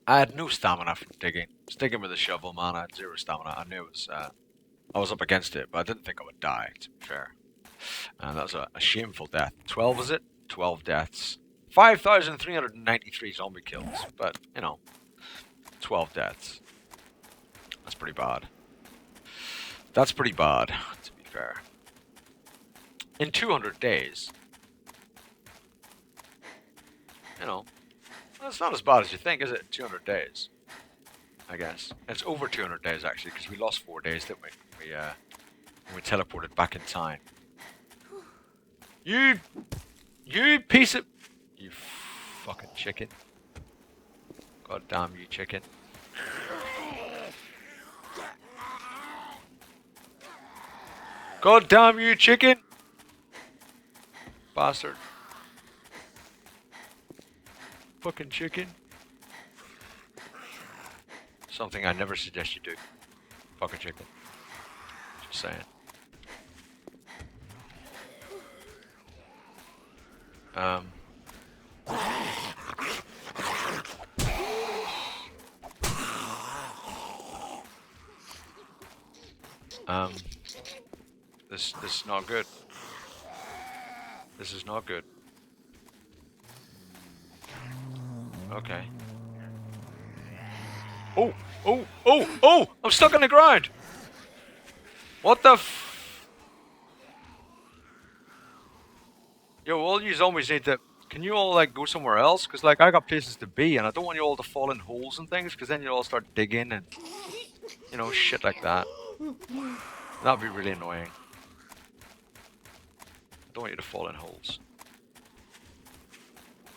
I had no stamina from digging. I was digging with a shovel, man. I had zero stamina. I knew it was, I was up against it, but I didn't think I would die, to be fair. And that was a shameful death. 12 is it? 12 deaths. 5,393 zombie kills, but, you know, 12 deaths. That's pretty bad. That's pretty bad, to be fair. In 200 days, you know, it's not as bad as you think, is it? 200 days, I guess. It's over 200 days, actually, because we lost 4 days, didn't we? We teleported back in time. You piece of... You fucking chicken. God damn you, chicken. God damn you, chicken! Bastard. Fucking chicken. Something I never suggest you do. Fucking chicken. Just saying. This is not good. This is not good. Okay. Oh! I'm stuck on the ground! What the f... Yo, all you zombies need to... Can you all, like, go somewhere else? Because, like, I got places to be, and I don't want you all to fall in holes and things, because then you'll all start digging and... You know, shit like that. That'd be really annoying. I don't want you to fall in holes.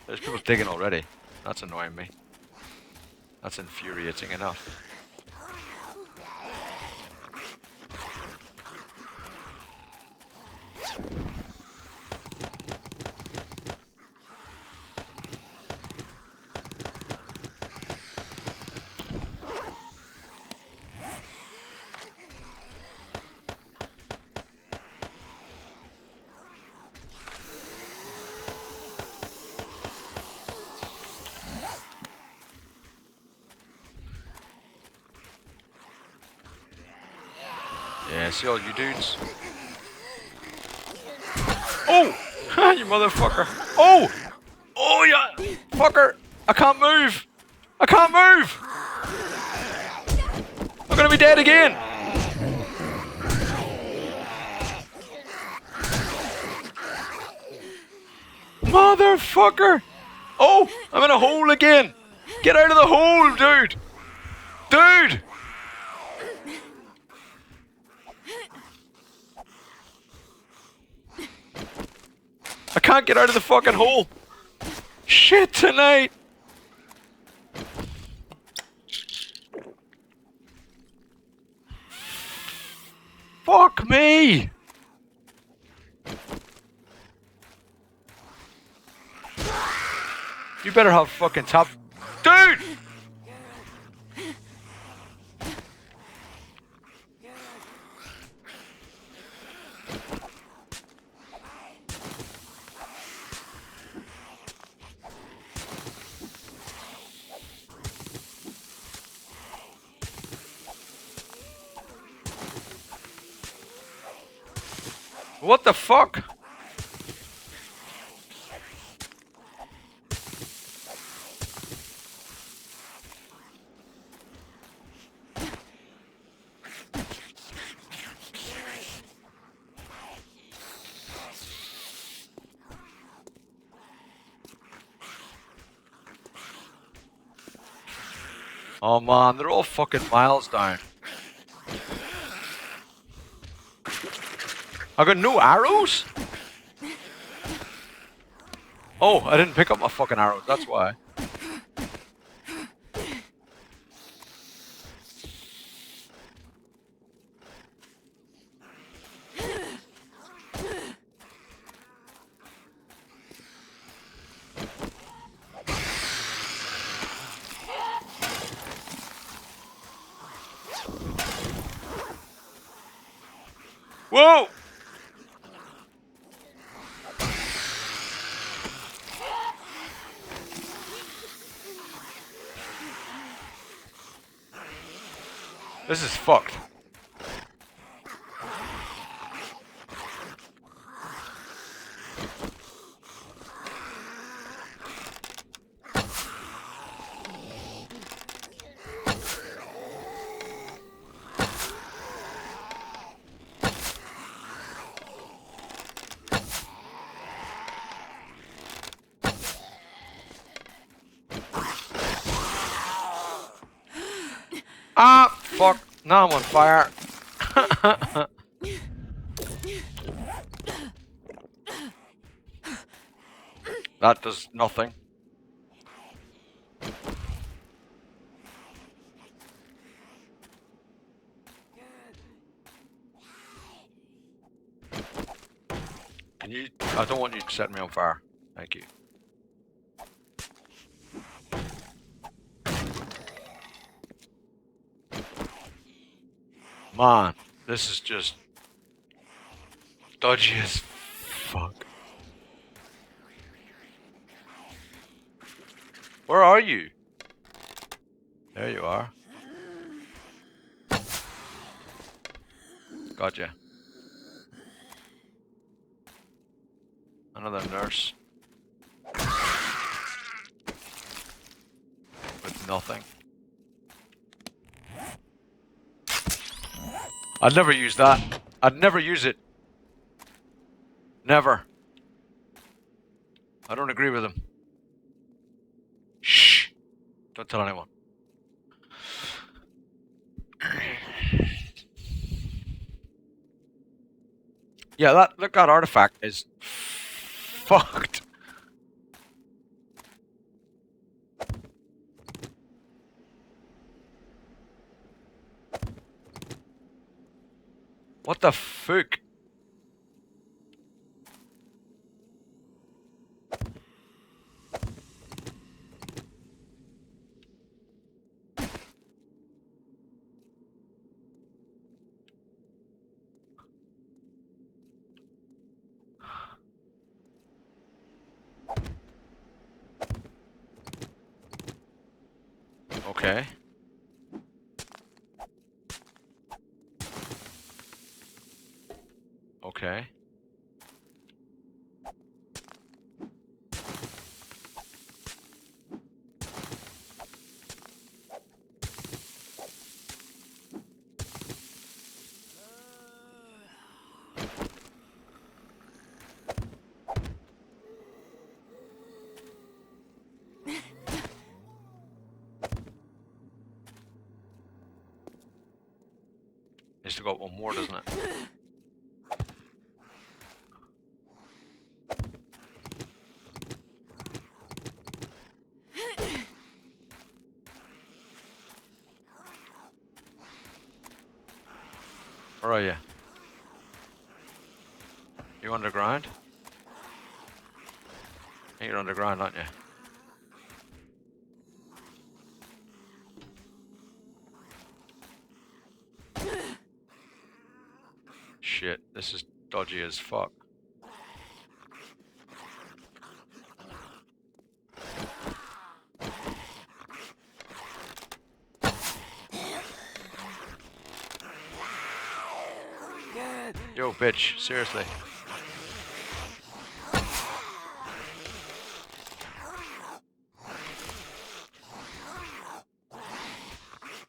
There's people digging already. That's annoying me. That's infuriating enough. Yeah, see all you dudes? Oh! You motherfucker! Oh! Oh, yeah! Fucker! I can't move! I can't move! I'm gonna be dead again! Motherfucker! Oh! I'm in a hole again! Get out of the hole, dude! Dude! I can't get out of the fucking hole! Shit tonight! Fuck me! You better have fucking top... Dude! What the fuck? Oh man, they're all fucking miles down. I got no arrows? Oh, I didn't pick up my fucking arrows, that's why. Whoa! This is fucked. Ah, fuck. Now I'm on fire. That does nothing. Can you... I don't want you to set me on fire. Thank you. Man, this is just... dodgy as fuck. Where are you? There you are. Gotcha. Another nurse. With nothing. I'd never use that. I'd never use it. Never. I don't agree with him. Shh. Don't tell anyone. Yeah, that artifact is fucked. What the fuck? Okay. Okay. Needs to go up one more, doesn't it? Where are you? You underground? I think you're underground, aren't you? Shit, this is dodgy as fuck. Yo, bitch, seriously.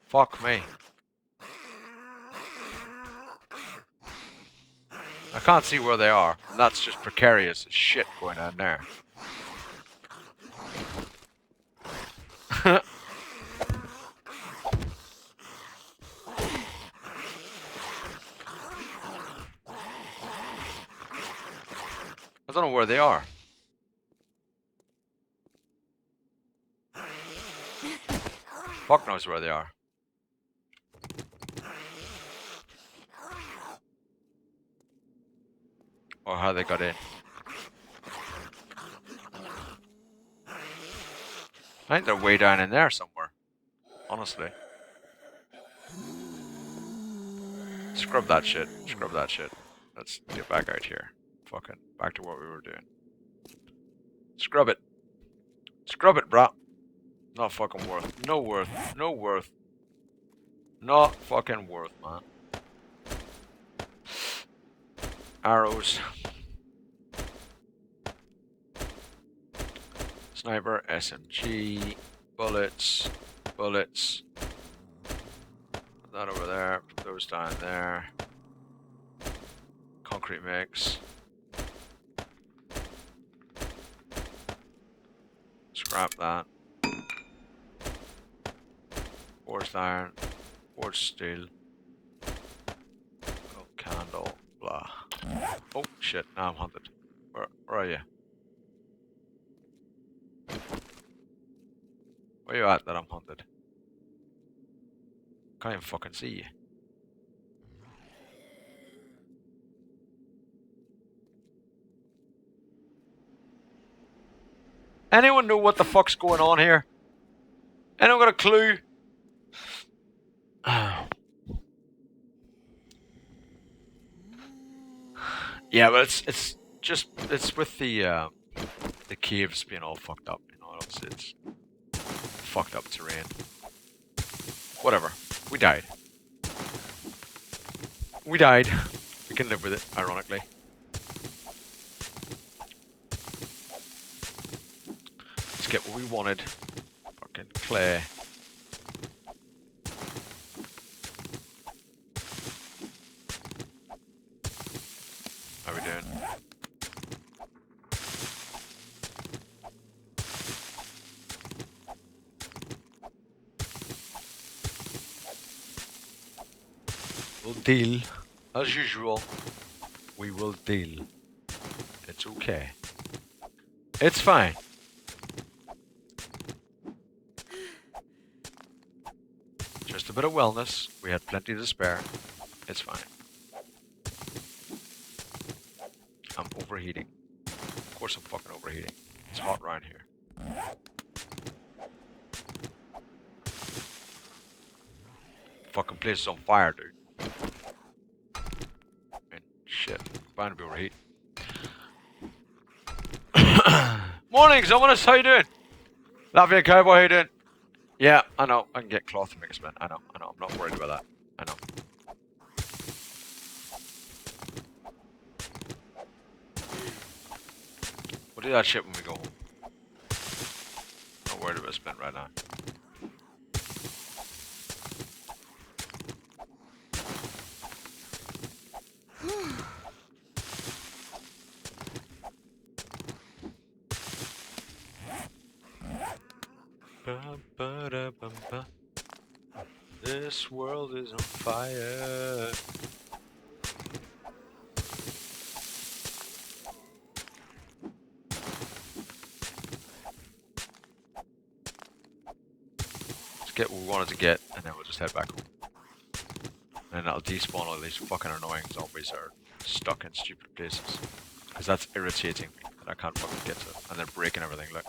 Fuck me. I can't see where they are. And that's just precarious as shit going on there. I don't know where they are. Fuck knows where they are. Or how they got in. I think they're way down in there somewhere. Honestly. Scrub that shit. Scrub that shit. Let's get back out here. Fucking back to what we were doing. Scrub it. Scrub it, brah. Not fucking worth. No worth. No worth. Not fucking worth, man. Arrows. Sniper, SMG, bullets, bullets. Put that over there, put those down there. Concrete mix. Scrap that. Forged iron, forged steel. Oh, candle, blah. Oh shit, now I'm hunted. Where are you? Where you at that I'm hunted? Can't even fucking see you. Anyone know what the fuck's going on here? Anyone got a clue? Yeah, but it's with the caves being all fucked up, you know, it's fucked up terrain. Whatever. We died. We died. We can live with it, ironically. Let's get what we wanted. Fucking clay. How we doing? We'll deal. As usual, we will deal. It's okay. It's fine. Just a bit of wellness. We had plenty to spare. It's fine. I'm overheating. Of course I'm fucking overheating. It's hot around here. Fucking place is on fire, dude. And shit. Bound to be overheating. Morning, Zominus, how you doing? Latvian Cowboy, how you doing? Yeah, I know. I can get cloth to make a spin. I know. I'm not worried about that. I know. We'll do that shit when we go home. Not worried about a spin right now. This world is on fire. Let's get what we wanted to get, and then we'll just head back home. And that'll despawn all these fucking annoying zombies that are stuck in stupid places. Because that's irritating me, that I can't fucking get to. And they're breaking everything, look.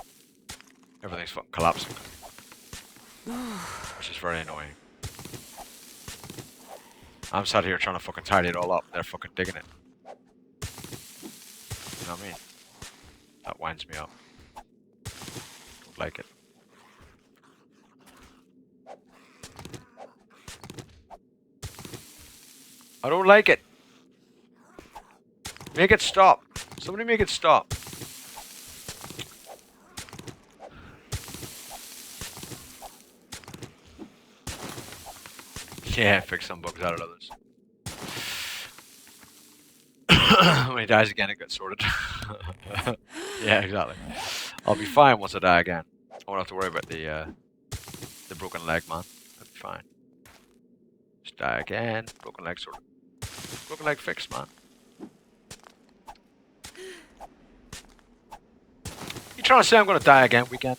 Everything's fucking collapsing. Which is very annoying. I'm sat here trying to fucking tidy it all up. They're fucking digging it. You know what I mean? That winds me up. Don't like it. I don't like it. Make it stop. Somebody make it stop. Yeah, fix some bugs out of others. When he dies again, it gets sorted. Yeah, exactly. I'll be fine once I die again. I won't have to worry about the broken leg, man. I'll be fine. Just die again. Broken leg sorted. Broken leg fixed, man. You trying to say I'm gonna die again, weekend?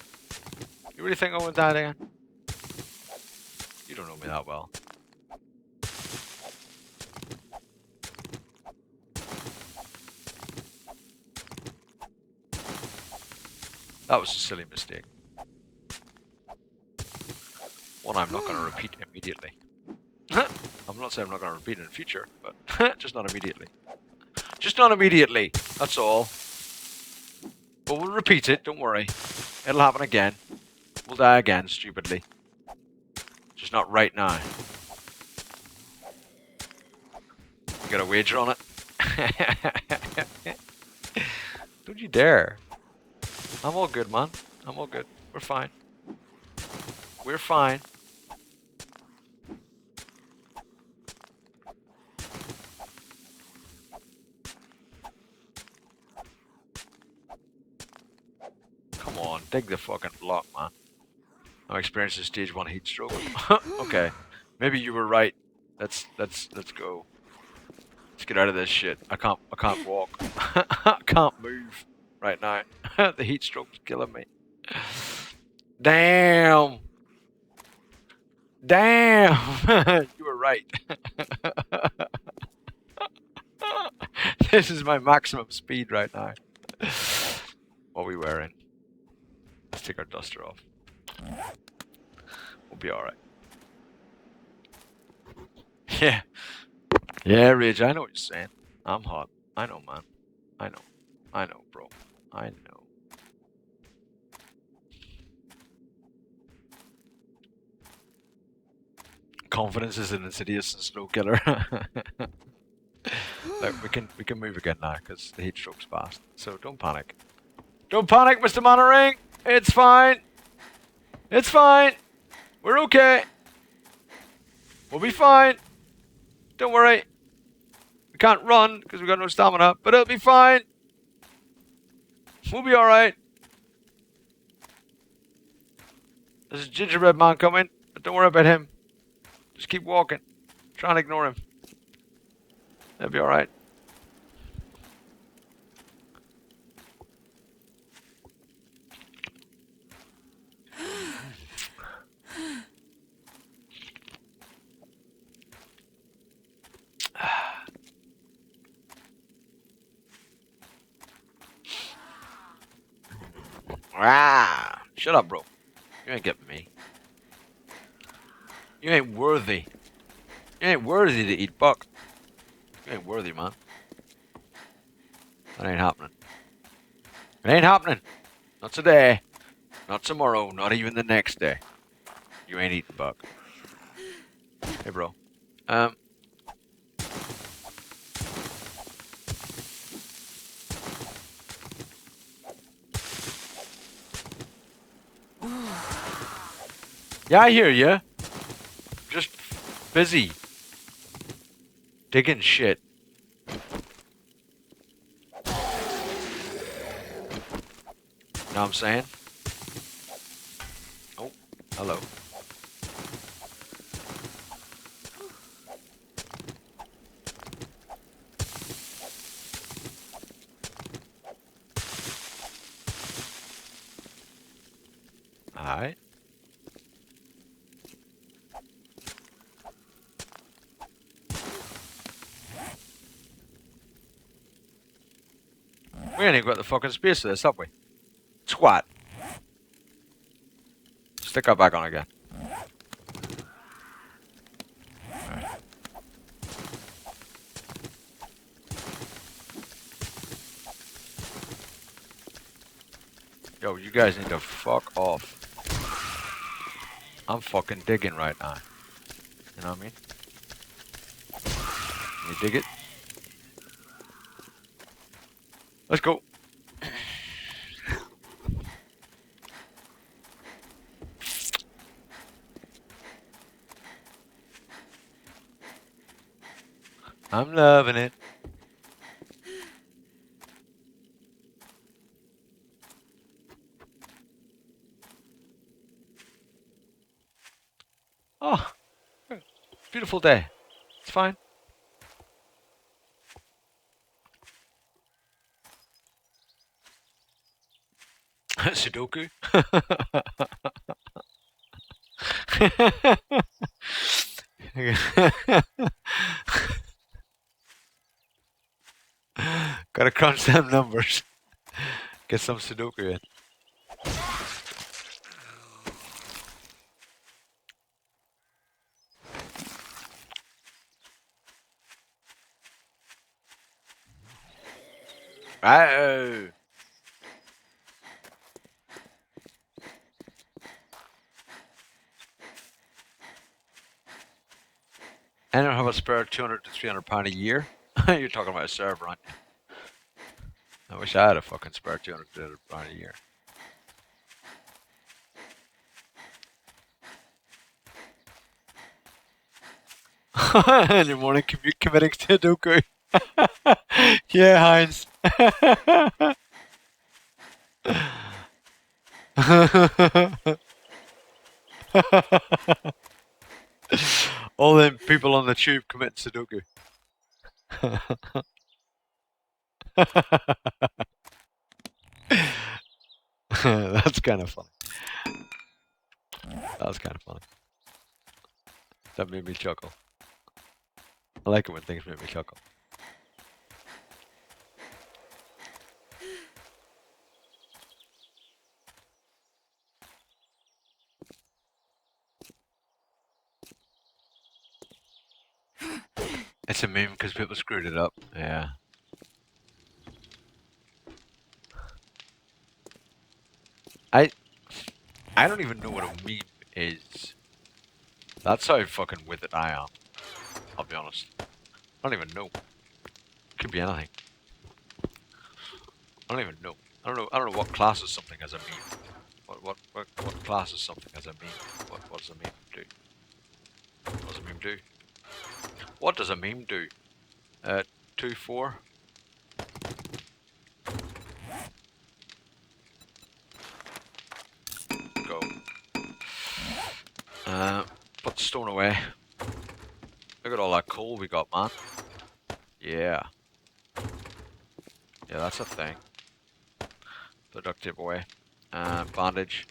You really think I'm gonna die again? You don't know me that well. That was a silly mistake. One I'm not going to repeat immediately. I'm not saying I'm not going to repeat it in the future, but just not immediately. Just not immediately, that's all. But we'll repeat it, don't worry. It'll happen again. We'll die again, stupidly. Just not right now. You got a wager on it? Don't you dare. I'm all good, man. I'm all good. We're fine. We're fine. Come on, dig the fucking block, man. I'm experiencing stage 1 heat stroke. Okay. Maybe you were right. Let's go. Let's get out of this shit. I can't walk. I can't move right now. The heat stroke's killing me. Damn. Damn. You were right. This is my maximum speed right now. What are we wearing? Let's take our duster off. We'll be alright. Yeah. Yeah, Rage, I know what you're saying. I'm hot. I know, man. I know, bro. I know. Confidence is an insidious and slow killer. Look, we can move again now because the heat stroke's fast. So don't panic. Don't panic, Mr. Mannering. It's fine. It's fine. We're okay. We'll be fine. Don't worry. We can't run because we got no stamina, but it'll be fine. We'll be alright. There's a gingerbread man coming, but don't worry about him. Just keep walking. Try and ignore him. It'll be alright. Ah, shut up, bro. You ain't getting me. You ain't worthy. You ain't worthy to eat buck. You ain't worthy, man. That ain't happening. It ain't happening. Not today. Not tomorrow. Not even the next day. You ain't eating buck. Hey, bro. Yeah, I hear you. Just busy. Digging shit. Know what I'm saying? Oh, hello. Alright. We ain't even got the fucking space for this, have we? Squat. Stick her back on again. Yo, you guys need to fuck off. I'm fucking digging right now. You know what I mean? You dig it? Let's go. I'm loving it. Oh, beautiful day. It's fine. Sudoku. Gotta crunch them numbers. Get some Sudoku in. Right. I don't have a spare 200 to 300 pound a year. You're talking about a server, aren't you? I wish I had a fucking spare 200 to 300 pound a year. In the morning, committing Sudoku. Yeah, Heinz. All them people on the tube committing Sudoku. That's kind of funny. That's kind of funny. That made me chuckle. I like it when things make me chuckle. It's a meme because people screwed it up. Yeah. I I don't even know what a meme is. That's how fucking with it I am. I'll be honest. I don't even know. Could be anything. I don't even know. I don't know what classes something as a meme. What classes something as a meme? What does a meme do? What does a meme do? What does a meme do? 2-4. Go. Put the stone away. Look at all that coal we got, man. Yeah. Yeah, that's a thing. Put duct tape away. Bandage.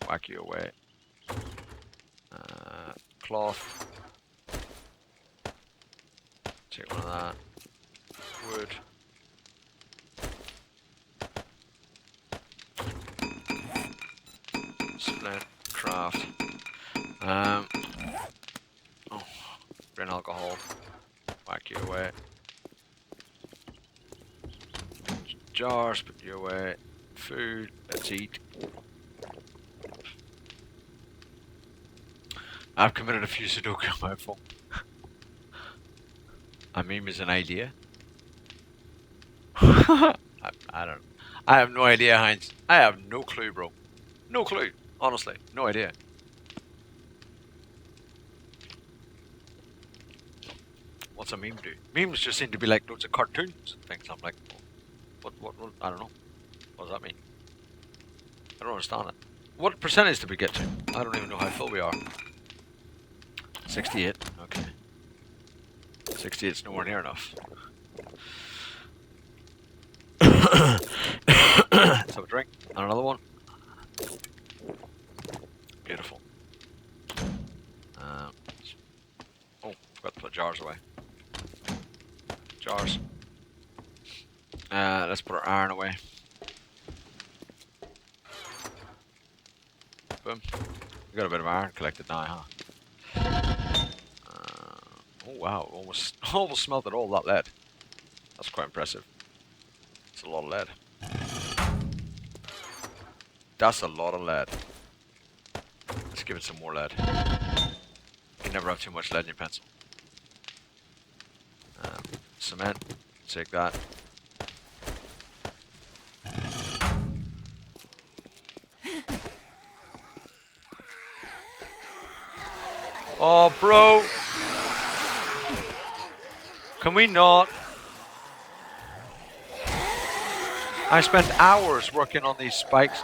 Whack you away. Cloth. Take one of that. Wood. jars, put you away. Food, let's eat. I've committed a few Sudoku on my phone. A meme is an idea. I don't. I have no idea, Heinz. I have no clue, bro. No clue. Honestly, no idea. What's a meme do? Memes just seem to be like loads of cartoons and things. I'm like, what, I don't know. What does that mean? I don't understand it. What percentage did we get to? I don't even know how full we are. 68. Okay. 68's nowhere near enough. Let's have a drink. And another one. Beautiful. Oh, forgot to put jars away. Jars. Let's put our iron away. Boom. We got a bit of iron collected now, huh? Oh wow, almost smelted all that lead. That's quite impressive. That's a lot of lead. That's a lot of lead. Let's give it some more lead. You can never have too much lead in your pencil. Cement. Take that. Oh, bro. Can we not? I spent hours working on these spikes.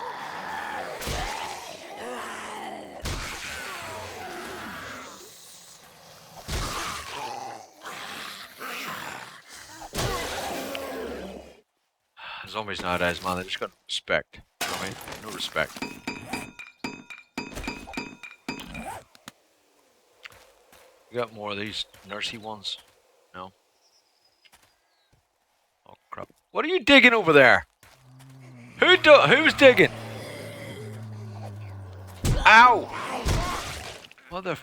Zombies nowadays, man, they just got no respect. You know what I mean? No respect. You got more of these nursey ones? No? Oh crap. What are you digging over there? Who's digging? Ow! Mother...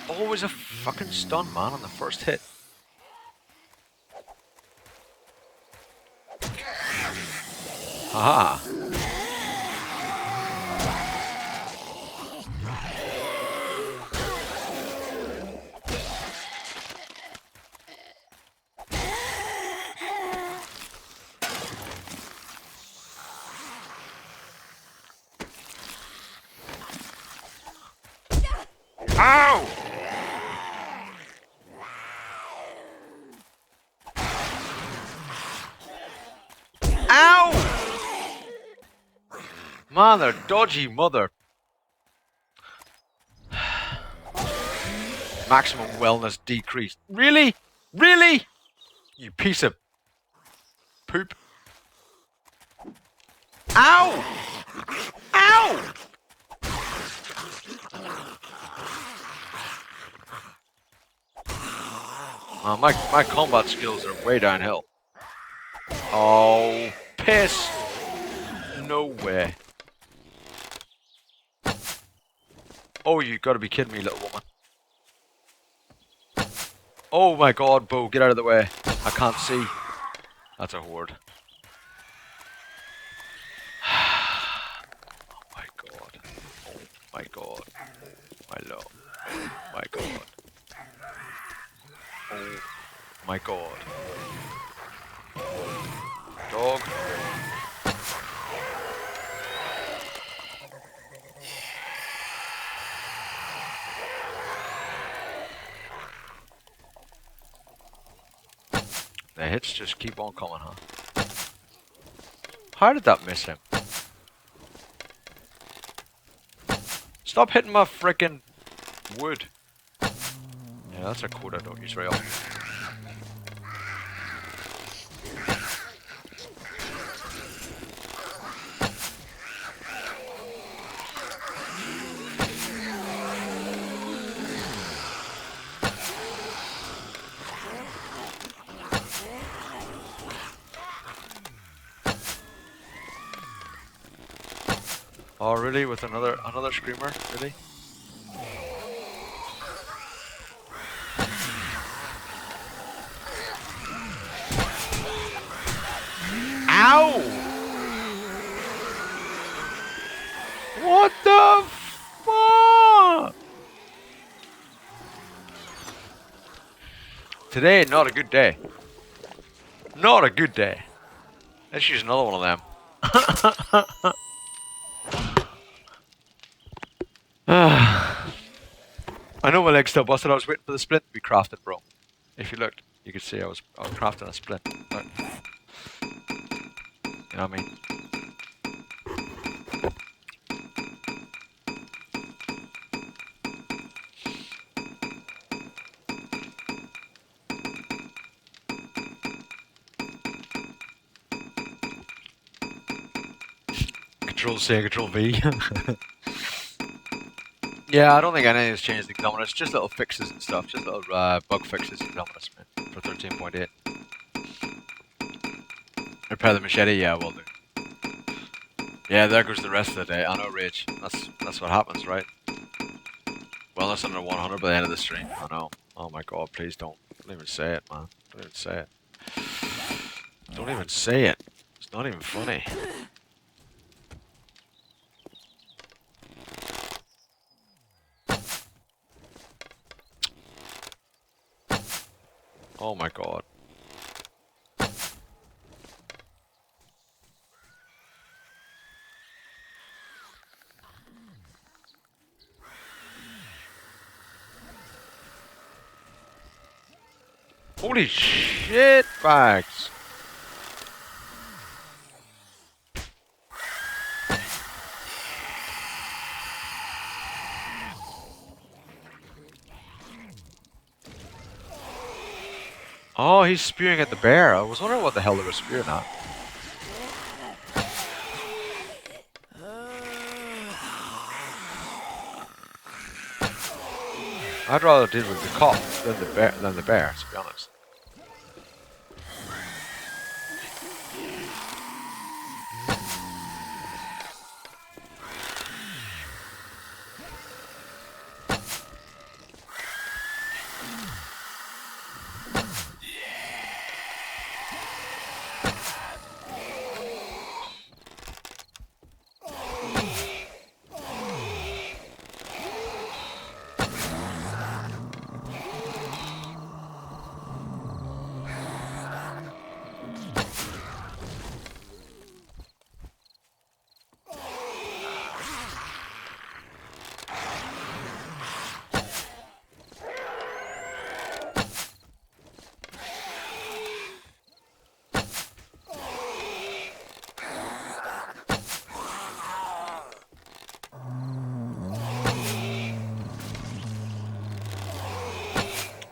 Always a fucking stun, man, on the first hit. Haha. Ow! Ow! Mother, dodgy mother. Maximum wellness decreased. Really? Really? You piece of poop. Ow! Ow! My combat skills are way downhill. Oh, piss. No way. Oh, you gotta be kidding me, little woman. Oh my god, Bo, get out of the way. I can't see. That's a horde. Oh my god. Oh my god. My love. Oh my god. Oh my god. Dog. The hits just keep on coming, huh? How did that miss him? Stop hitting my frickin' wood. Yeah, that's a code I don't use very often. Oh really? With another screamer? Really? Ow! What the fuck? Today, not a good day. Not a good day. Let's use another one of them. I know my leg's still busted. I was waiting for the splint to be crafted, bro. If you looked, you could see I was crafting a splint. Look. You know what I mean? Control C, Control V. Yeah, I don't think anything's changed in Dominus. Just little fixes and stuff. Just little bug fixes in Dominus, man. For 13.8. Repair the machete? Yeah, will do. Yeah, there goes the rest of the day. I know, Rage. That's what happens, right? Wellness under 100 by the end of the stream. I know. Oh my god, please don't. Don't even say it, man. Don't even say it. Don't even say it. It's not even funny. Oh my god. Holy shit bags! Oh, he's spewing at the bear. I was wondering what the hell they were spewing at. I'd rather deal with the cop than the bear, to be honest.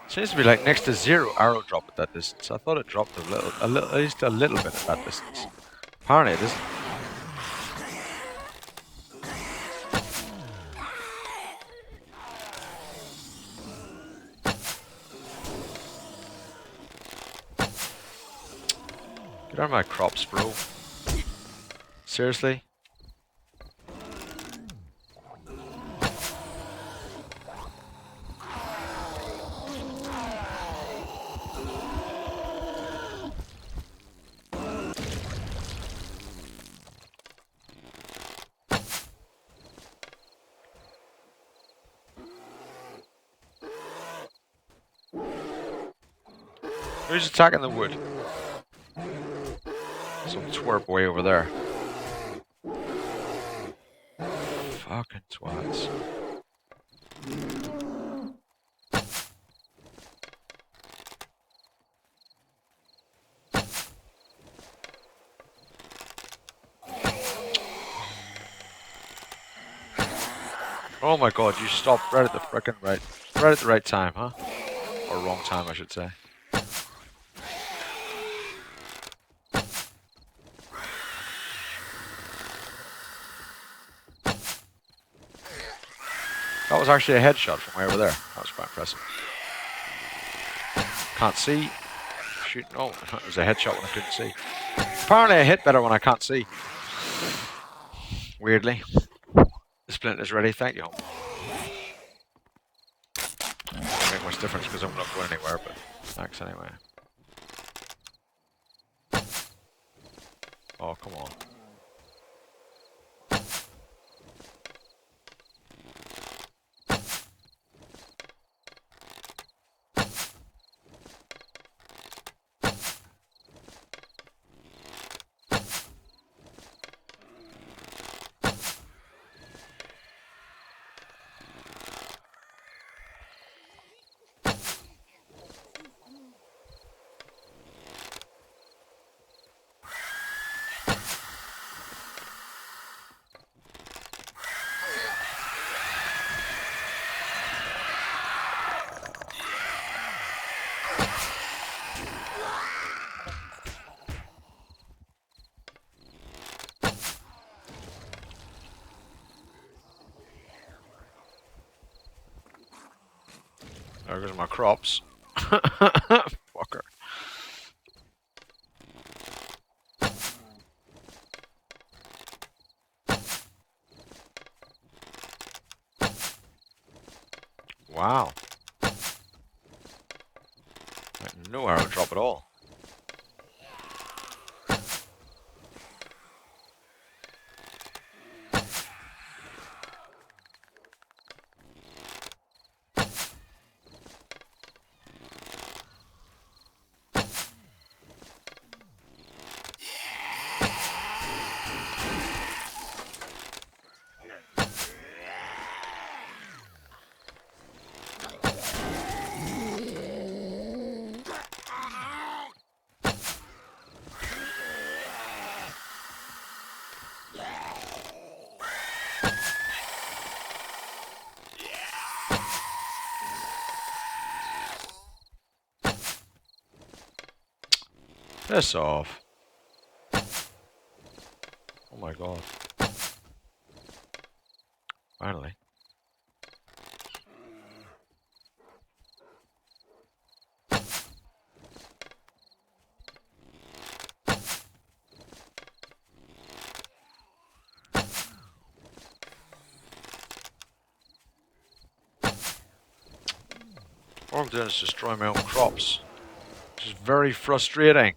Seems to be like next to zero arrow drop at that distance. I thought it dropped at least a little bit at that distance. Apparently it isn't. Get out of my crops, bro. Seriously? Who's attacking the wood? Some twerp way over there. Fucking twats. Oh my god, you stopped right at the frickin' right at the right time, huh? Or wrong time, I should say. That was actually a headshot from way over there. That was quite impressive. Can't see. Shoot, no, it was a headshot when I couldn't see. Apparently I hit better when I can't see. Weirdly. The splint is ready, thank you. Doesn't make much difference because I'm not going anywhere, but thanks anyway. Oh, come on. There goes my crops. Fucker. Wow. No arrow drop at all. Piss off. Oh my god. Finally. All I'm doing is destroying my own crops. Which is very frustrating.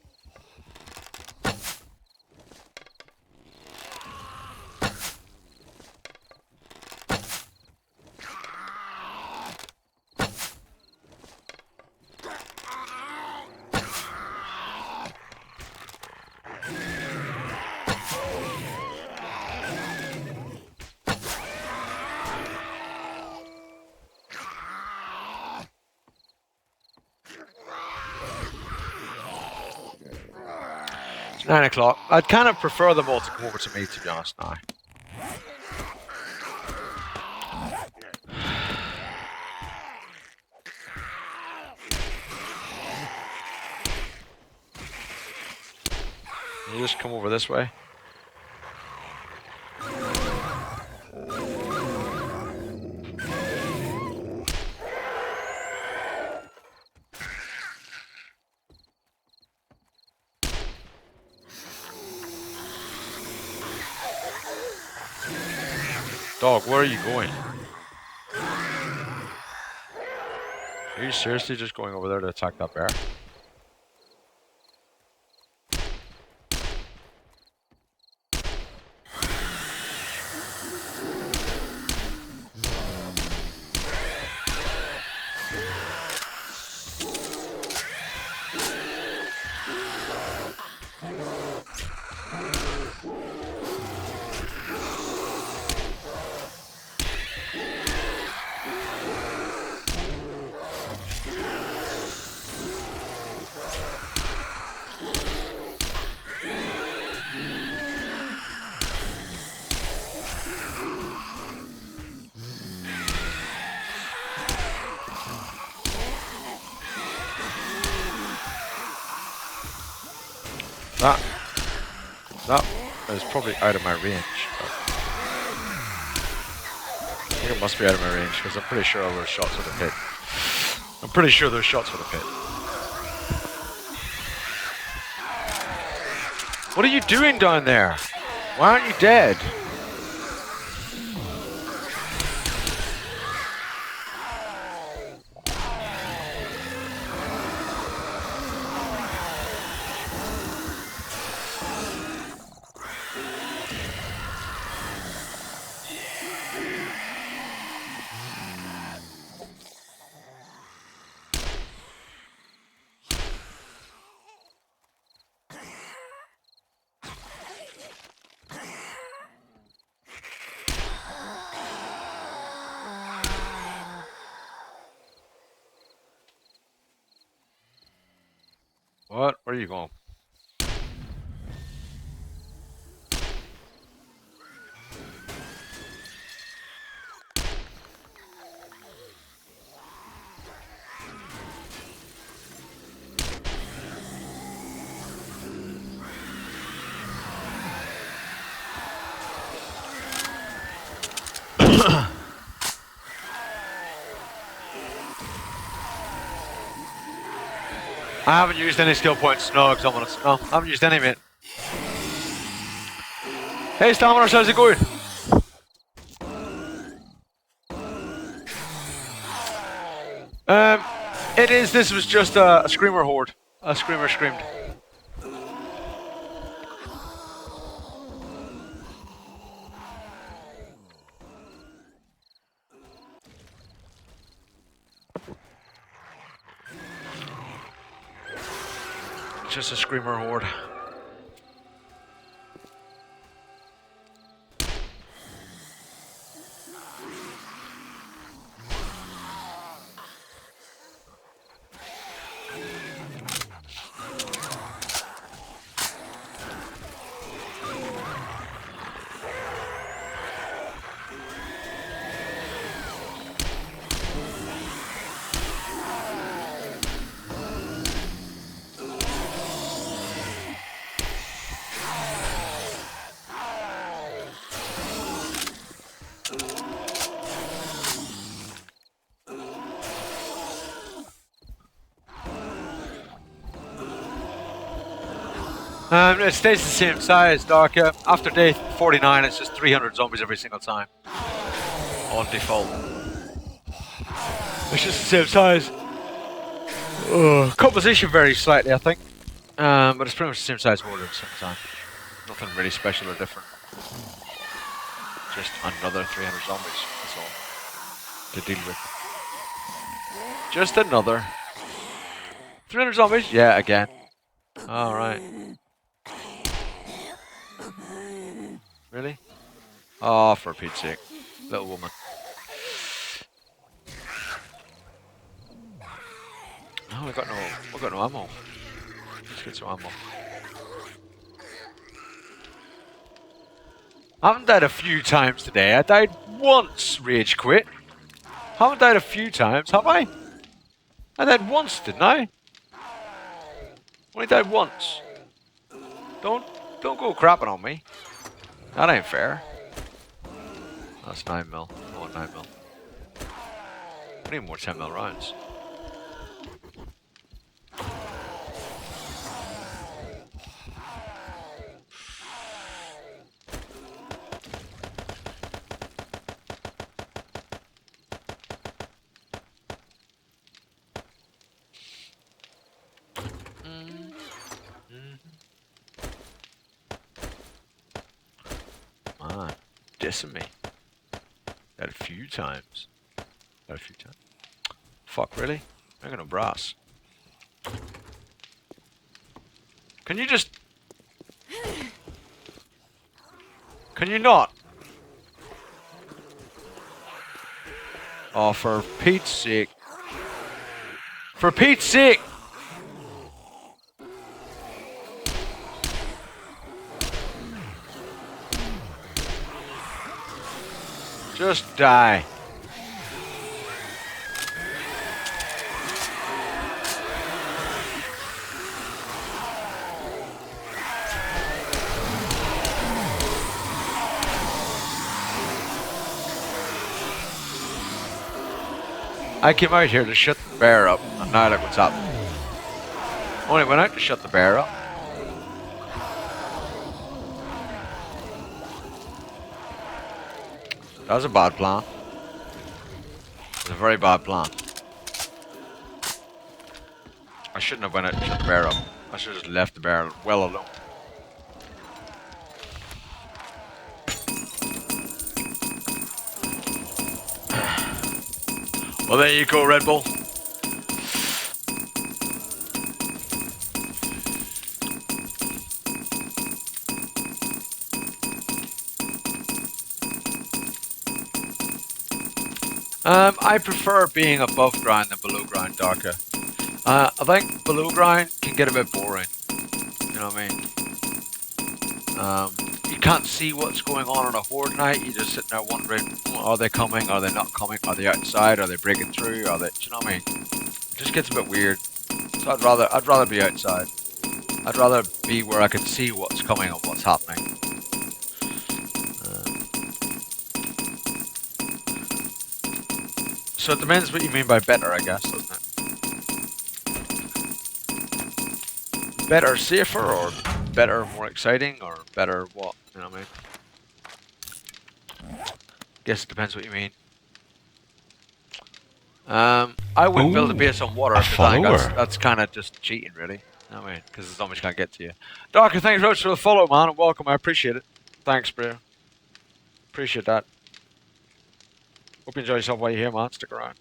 It's 9 o'clock. I'd kind of prefer them all to come over to me, to be honest, now. You just come over this way. Dog, where are you going? Are you seriously just going over there to attack that bear? That is probably out of my range. I think it must be out of my range because I'm pretty sure all those shots would have hit. I'm pretty sure those shots would have hit. What are you doing down there? Why aren't you dead? What? Where are you going? I haven't used any skill points. No, because I'm on it. No, I haven't used any, mate. Hey, Stamina, how's it going? It is. This was just a screamer horde. A screamer screamed. Just a screamer horde. It stays the same size, Doc. After day 49, it's just 300 zombies every single time. On default. It's just the same size. Composition varies slightly, I think. But it's pretty much the same size horde at the same time. Nothing really special or different. Just another 300 zombies, that's all. To deal with. Just another 300 zombies? Yeah, again. Alright. Really? Oh, for Pete's sake. Little woman. Oh, we got no ammo. Let's get some ammo. I haven't died a few times today. I died once, rage quit. Haven't died a few times, have I? I died once, didn't I? Only died once. Don't go crapping on me. That ain't fair. That's 9 mil. I want 9 mil. I need more 10 mil rounds. Man, dissing me. That a few times. Fuck, really? I got no brass. Can you just... Can you not? Oh, for Pete's sake. For Pete's sake! Just die. I came out here to shut the bear up, and now look what's happened. Only went out to shut the bear up. That was a bad plan. It was a very bad plan. I shouldn't have went out and shut the bear up. I should have just left the bear well alone. Well, there you go, Red Bull. I prefer being above ground than below ground, Darka. I think below ground can get a bit boring. You know what I mean? You can't see what's going on a horde night. You just sit there wondering, are they coming? Are they not coming? Are they outside? Are they breaking through? Are they? Do you know what I mean? It just gets a bit weird. So I'd rather be outside. I'd rather be where I can see what's coming and what's happening. So it depends what you mean by better, I guess, doesn't it? Better, safer, or better, more exciting, or better what? You know what I mean? Guess it depends what you mean. I wouldn't build a base on water because I think that's kind of just cheating, really. You know what I mean? Because the zombies can't get to you. Darker, thanks very much for the follow, man, and welcome. I appreciate it. Thanks, bro. Appreciate that. Hope you enjoy yourself while you're here, man. Stick around.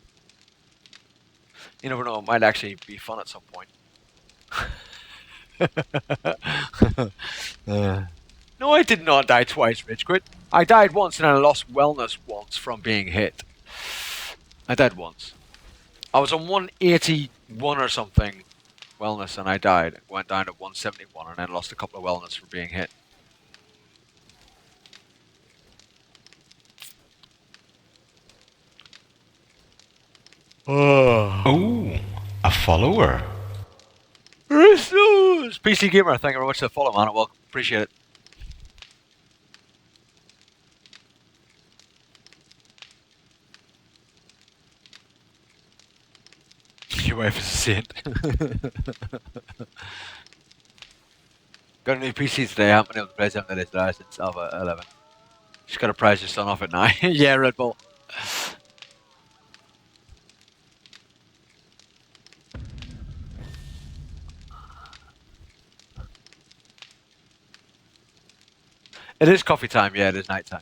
You never know, it might actually be fun at some point. No, I did not die twice, Rich Quit. I died once and I lost wellness once from being hit. I died once. I was on 181 or something wellness and I died. Went down to 171 and then lost a couple of wellness for being hit.
Oh, a follower.
PC Gamer, thank you very much for the follow, man. Welcome. Appreciate it. Your wife is a saint. Got a new PC today. I haven't been able to play something that is there since Alpha 11. Just got to prize your son off at 9. Yeah, Red Bull. It is coffee time. Yeah, it is night time.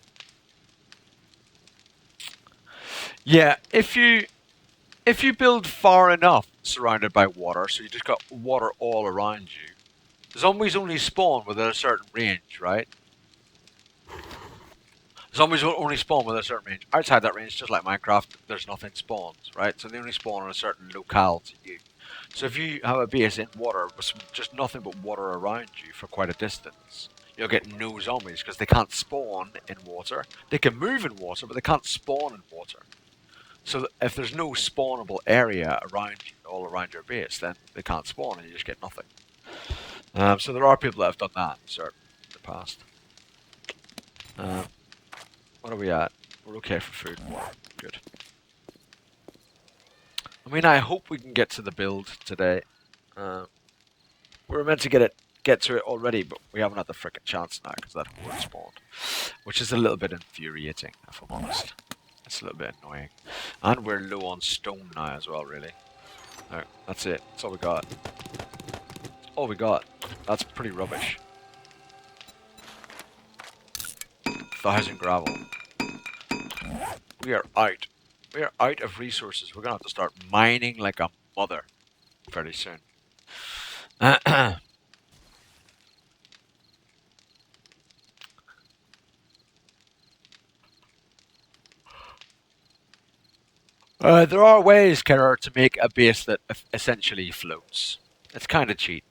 Yeah, if you build far enough surrounded by water, so you just got water all around you, zombies only spawn within a certain range, right? Zombies will only spawn within a certain range. Outside that range, just like Minecraft, there's nothing spawns, right? So they only spawn on a certain locale to you. So if you have a base in water with just nothing but water around you for quite a distance, you'll get no zombies because they can't spawn in water. They can move in water, but they can't spawn in water. So if there's no spawnable area around you, all around your base, then they can't spawn and you just get nothing. So there are people that have done that in the past. What are we at? We're okay for food. Good. I mean, I hope we can get to the build today. We were meant to get to it already, but we haven't had the frickin' chance now because that horde spawned, which is a little bit infuriating, if I'm honest. It's a little bit annoying. And we're low on stone now as well, really. Alright, that's it. That's all we got. All we got. That's pretty rubbish. 1,000 gravel. We are out. We are out of resources. We're gonna have to start mining like a mother very soon. There are ways, Kerr, to make a base that essentially floats. It's kind of cheap,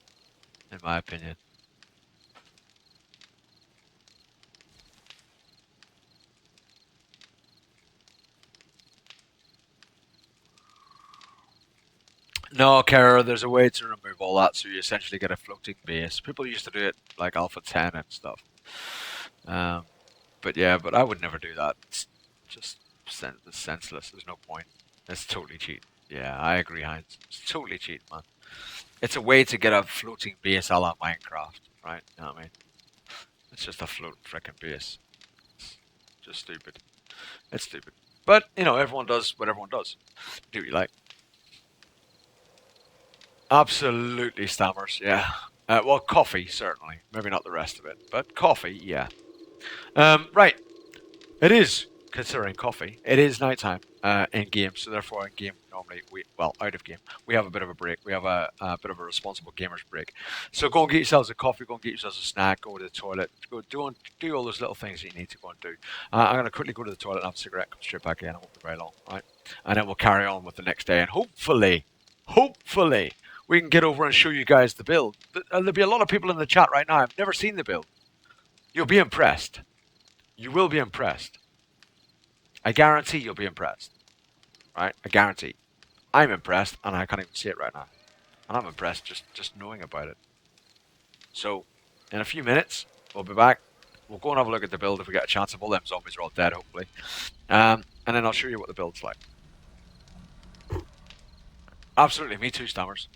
in my opinion. No, Kerr, there's a way to remove all that, so you essentially get a floating base. People used to do it like Alpha 10 and stuff. But yeah, but I would never do that. It's just senseless. There's no point. It's totally cheap. Yeah, I agree, Heinz. It's totally cheap, man. It's a way to get a floating base a la Minecraft, right? You know what I mean? It's just a floating frickin' base. It's just stupid. It's stupid. But, you know, everyone does what everyone does. Do what you like. Absolutely stammers, yeah. Well, coffee, certainly. Maybe not the rest of it. But coffee, yeah. Right. It is, considering coffee, it is nighttime in game, so therefore in game normally, out of game, we have a bit of a break. We have a bit of a responsible gamers break. So go and get yourselves a coffee, go and get yourselves a snack, go to the toilet, go do all those little things that you need to go and do. I'm going to quickly go to the toilet and have a cigarette, come straight back in, I won't be very long, right? And then we'll carry on with the next day, and hopefully, we can get over and show you guys the build. There'll be a lot of people in the chat right now. I've never seen the build. You'll be impressed. You will be impressed. I guarantee you'll be impressed. Right? I guarantee. I'm impressed, and I can't even see it right now. And I'm impressed just knowing about it. So, in a few minutes, we'll be back. We'll go and have a look at the build if we get a chance. If all them zombies are all dead, hopefully. And then I'll show you what the build's like. Absolutely, me too, Stammers.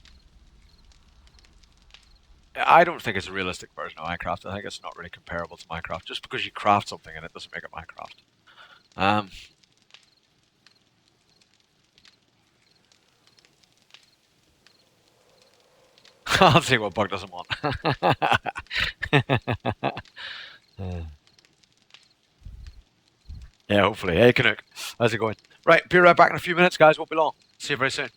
I don't think it's a realistic version of Minecraft. I think it's not really comparable to Minecraft. Just because you craft something in it doesn't make it Minecraft. I'll see what Bug doesn't want. Yeah, hopefully. Hey, Canuck. How's it going? Right, be right back in a few minutes, guys. Won't be long. See you very soon.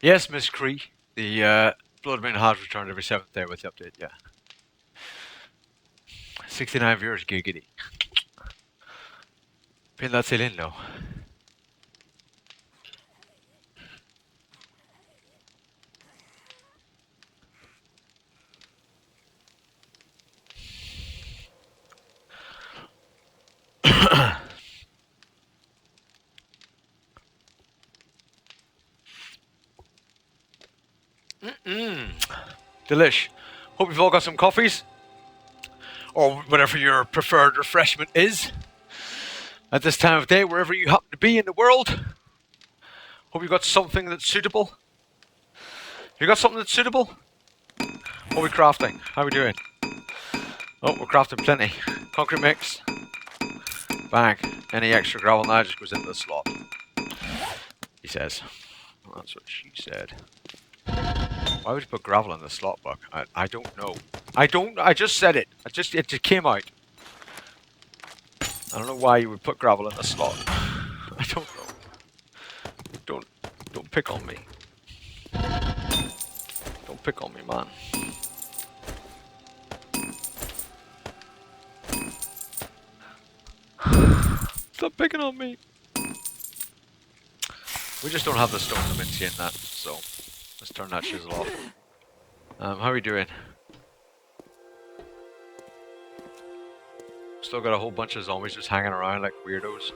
Yes, Miss Cree. The Blood Moon has returned every 7th day with the update, yeah. 69 viewers, giggity. Pin that in though. Delish. Hope you've all got some coffees. Or whatever your preferred refreshment is. At this time of day, wherever you happen to be in the world. Hope you've got something that's suitable. You got something that's suitable? What are we crafting? How are we doing? Oh, we're crafting plenty. Concrete mix. Bang. Any extra gravel now just goes into the slot. He says. Well, that's what she said. Why would you put gravel in the slot, Buck? I don't know. I just said it. It just came out. I don't know why you would put gravel in the slot. I don't know. Don't pick on me. Don't pick on me, man. Stop picking on me. We just don't have the stone to maintain that, so let's turn that chisel off. How are we doing? Still got a whole bunch of zombies just hanging around like weirdos.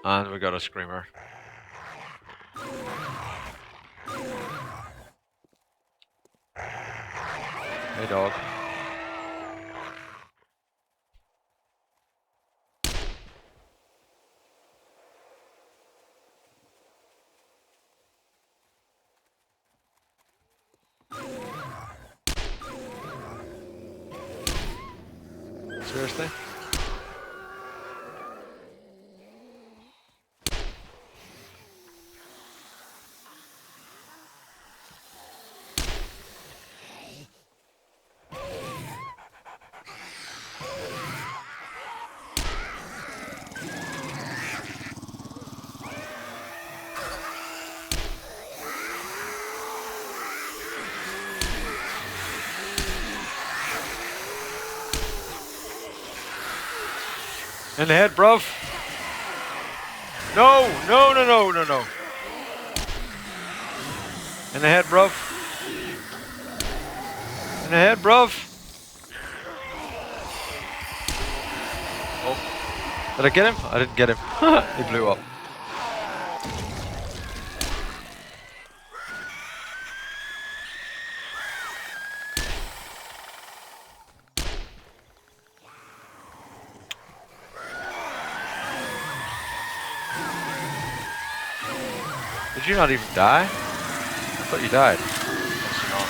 And we got a screamer. Hey dog. Seriously? In the head, bruv. No. In the head, bruv. In the head, bruv. Oh. Did I get him? I didn't get him. He blew up. Did you not even die? I thought you died. Obviously not.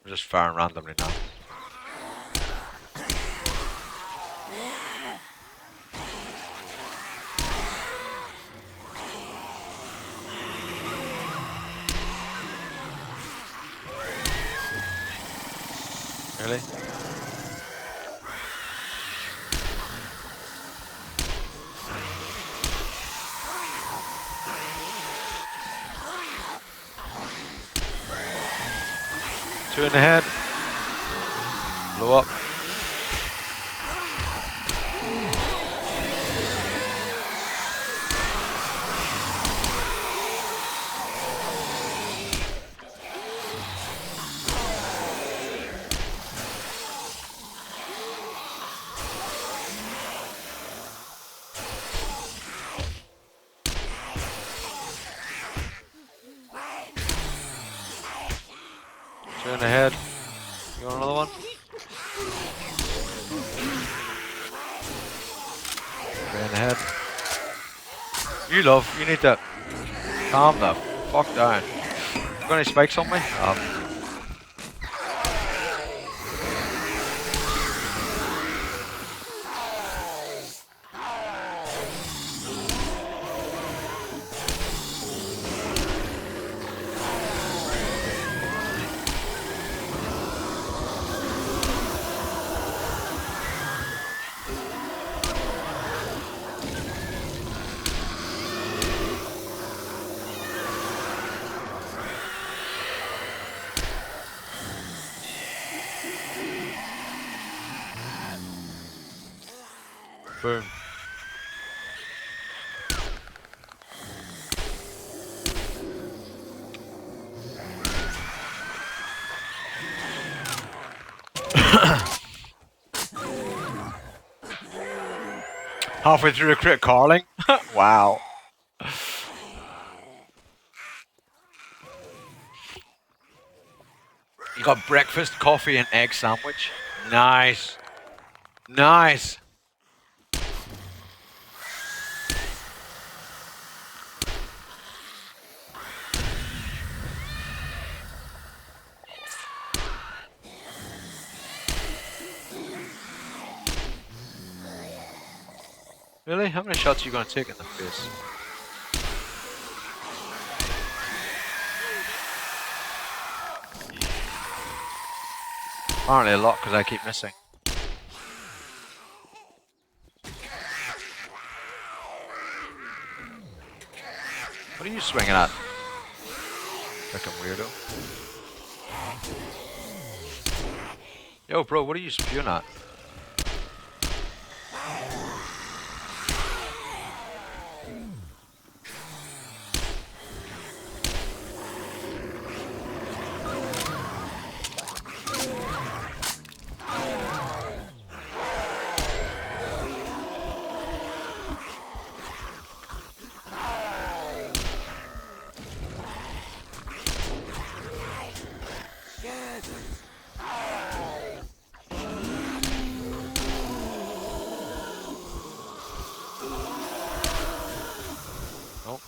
We're just firing randomly now. Really? Two in the head. Blow up. Two in the head. You want another one? Three in the head. You need that. Calm the fuck down. You got any spikes on me? Boom. Halfway through a crit carling? Wow. You got breakfast, coffee, and egg sandwich. Nice. Nice. Really? How many shots are you going to take in the face? Apparently a lot, because I keep missing. What are you swinging at? Fucking weirdo. Yo, bro, what are you spewing at? Nope.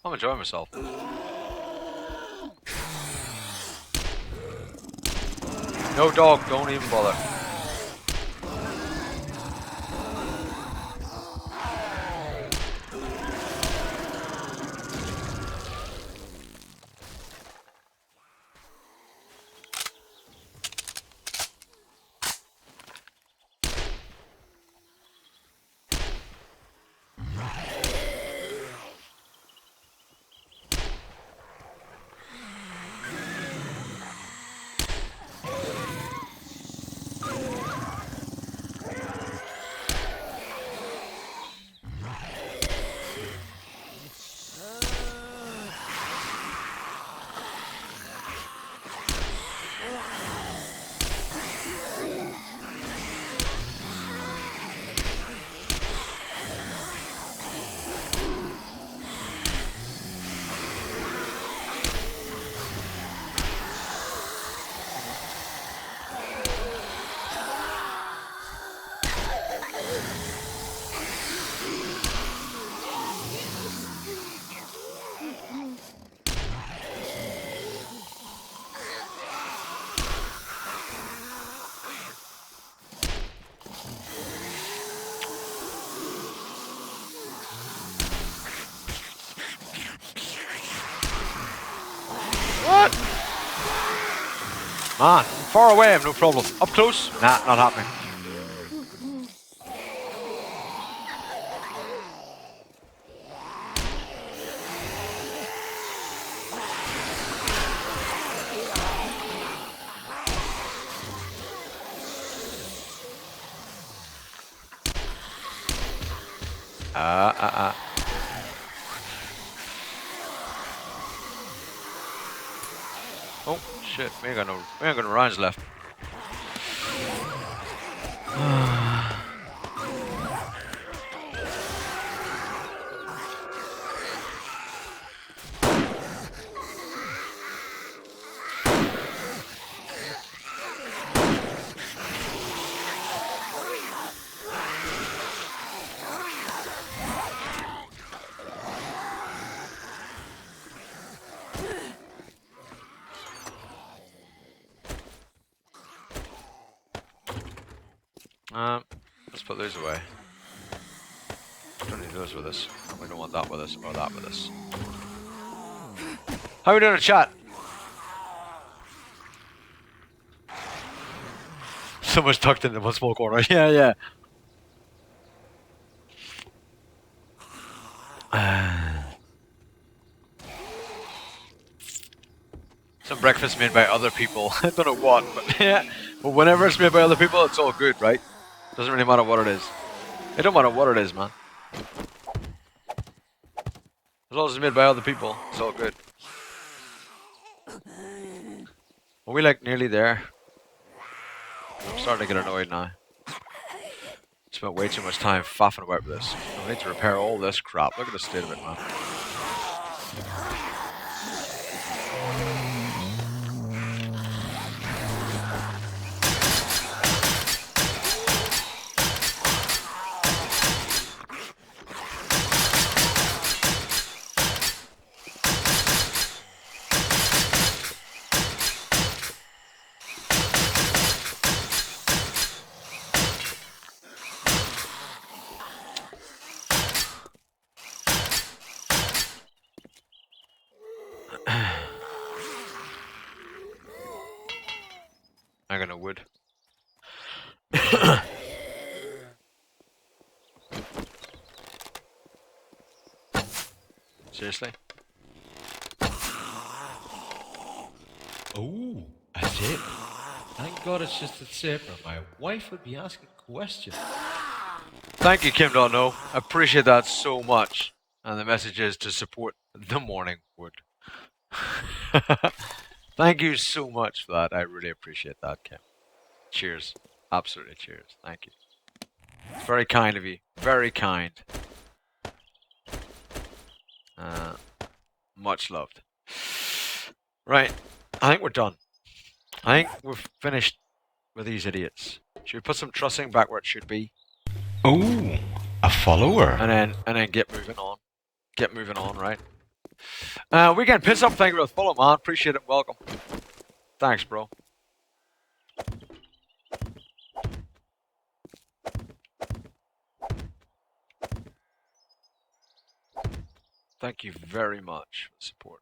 I'm enjoying myself. No dog, don't even bother. What? Man, far away, I have no problem. Up close? Nah, not happening. Oh shit, we ain't got no rounds left. Let's put those away. Don't need those with us. And we don't want that with us or that with us. How are we doing in chat? Someone's tucked into one small corner. Yeah. Some breakfast made by other people. I don't know what, but yeah. But whenever it's made by other people, it's all good, right? Doesn't really matter what it is. It don't matter what it is, man. As long as it's made by other people, it's all good. Are we like nearly there? I'm starting to get annoyed now. Spent way too much time faffing about with this. I need to repair all this crap. Look at the state of it, man. I got no wood. Seriously?
Oh, a zip. Thank God it's just a zip, or my wife would be asking questions.
Thank you, Kim Don't Know. I appreciate that so much. And the message is to support the morning wood. Thank you so much for that. I really appreciate that, Kim. Cheers. Absolutely cheers. Thank you. It's very kind of you. Very kind. Much loved. Right. I think we're done. I think we've finished with these idiots. Should we put some trussing back where it should be?
Oh, a follower.
And then get moving on. Get moving on, right? Weekend Piss Up, thank you for the follow, man. Appreciate it. Welcome. Thanks, bro. Thank you very much for the support.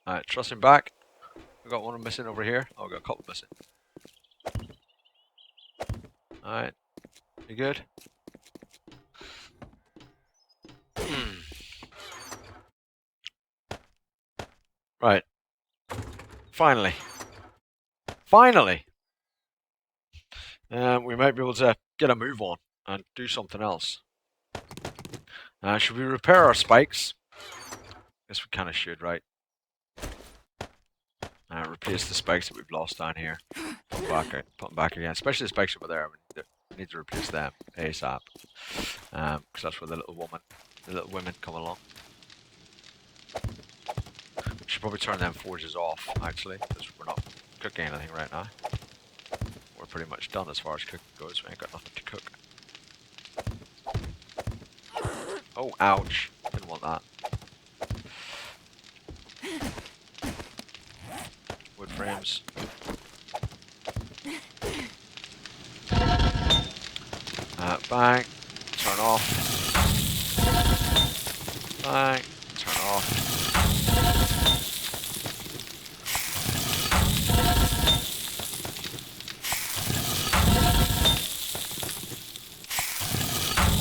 Alright, trussing back. We got one missing over here. Oh, we got a couple missing. Alright. You good? Right. Finally. Finally! We might be able to get a move on and do something else. Should we repair our spikes? Guess we kind of should, right? Replace the spikes that we've lost down here. Put them back again. Especially the spikes over there. We need to replace them ASAP. Because that's where the little women come along. We should probably turn them forges off, actually, because we're not cooking anything right now. We're pretty much done as far as cooking goes. We ain't got nothing to cook. Oh, ouch. Didn't want that. Wood frames. Bang. Turn off. Bang. Turn off.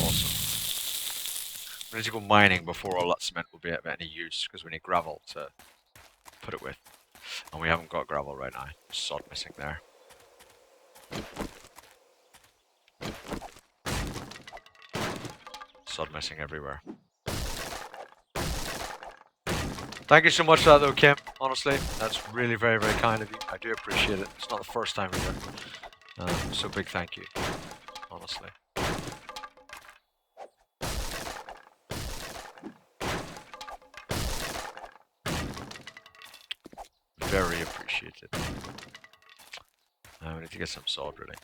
Awesome. We need to go mining before all that cement will be of any use, because we need gravel to put it with. And we haven't got gravel right now. Sod missing there. Sod missing everywhere. Thank you so much for that though, Kim. Honestly, that's really very, very kind of you. I do appreciate it. It's not the first time either. So big thank you. Honestly. Very appreciated. We need to get some sod, really.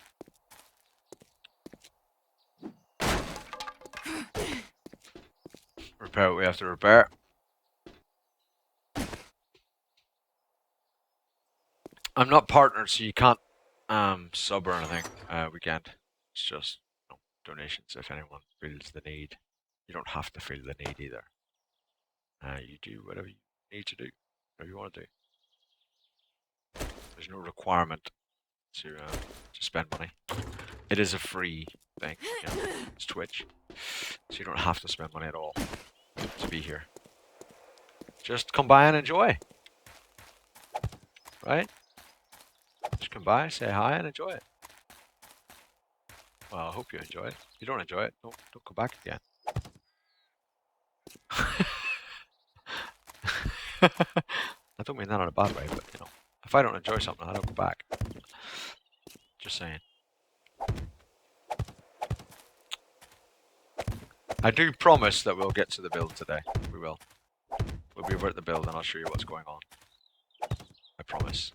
Repair what we have to repair. I'm not partnered, so you can't sub or anything weekend. It's just donations if anyone feels the need. You don't have to feel the need either. You do whatever you need to do, whatever you want to do. There's no requirement to spend money. It is a free thing. It's Twitch, so you don't have to spend money at all to be here. Just come by and enjoy, right? Just come by, say hi, and enjoy it. Well, I hope you enjoy it. If you don't enjoy it, don't come back again. I don't mean that in a bad way, but if I don't enjoy something, I don't go back. Just saying. I do promise that we'll get to the build today. We will. We'll be over at the build and I'll show you what's going on. I promise.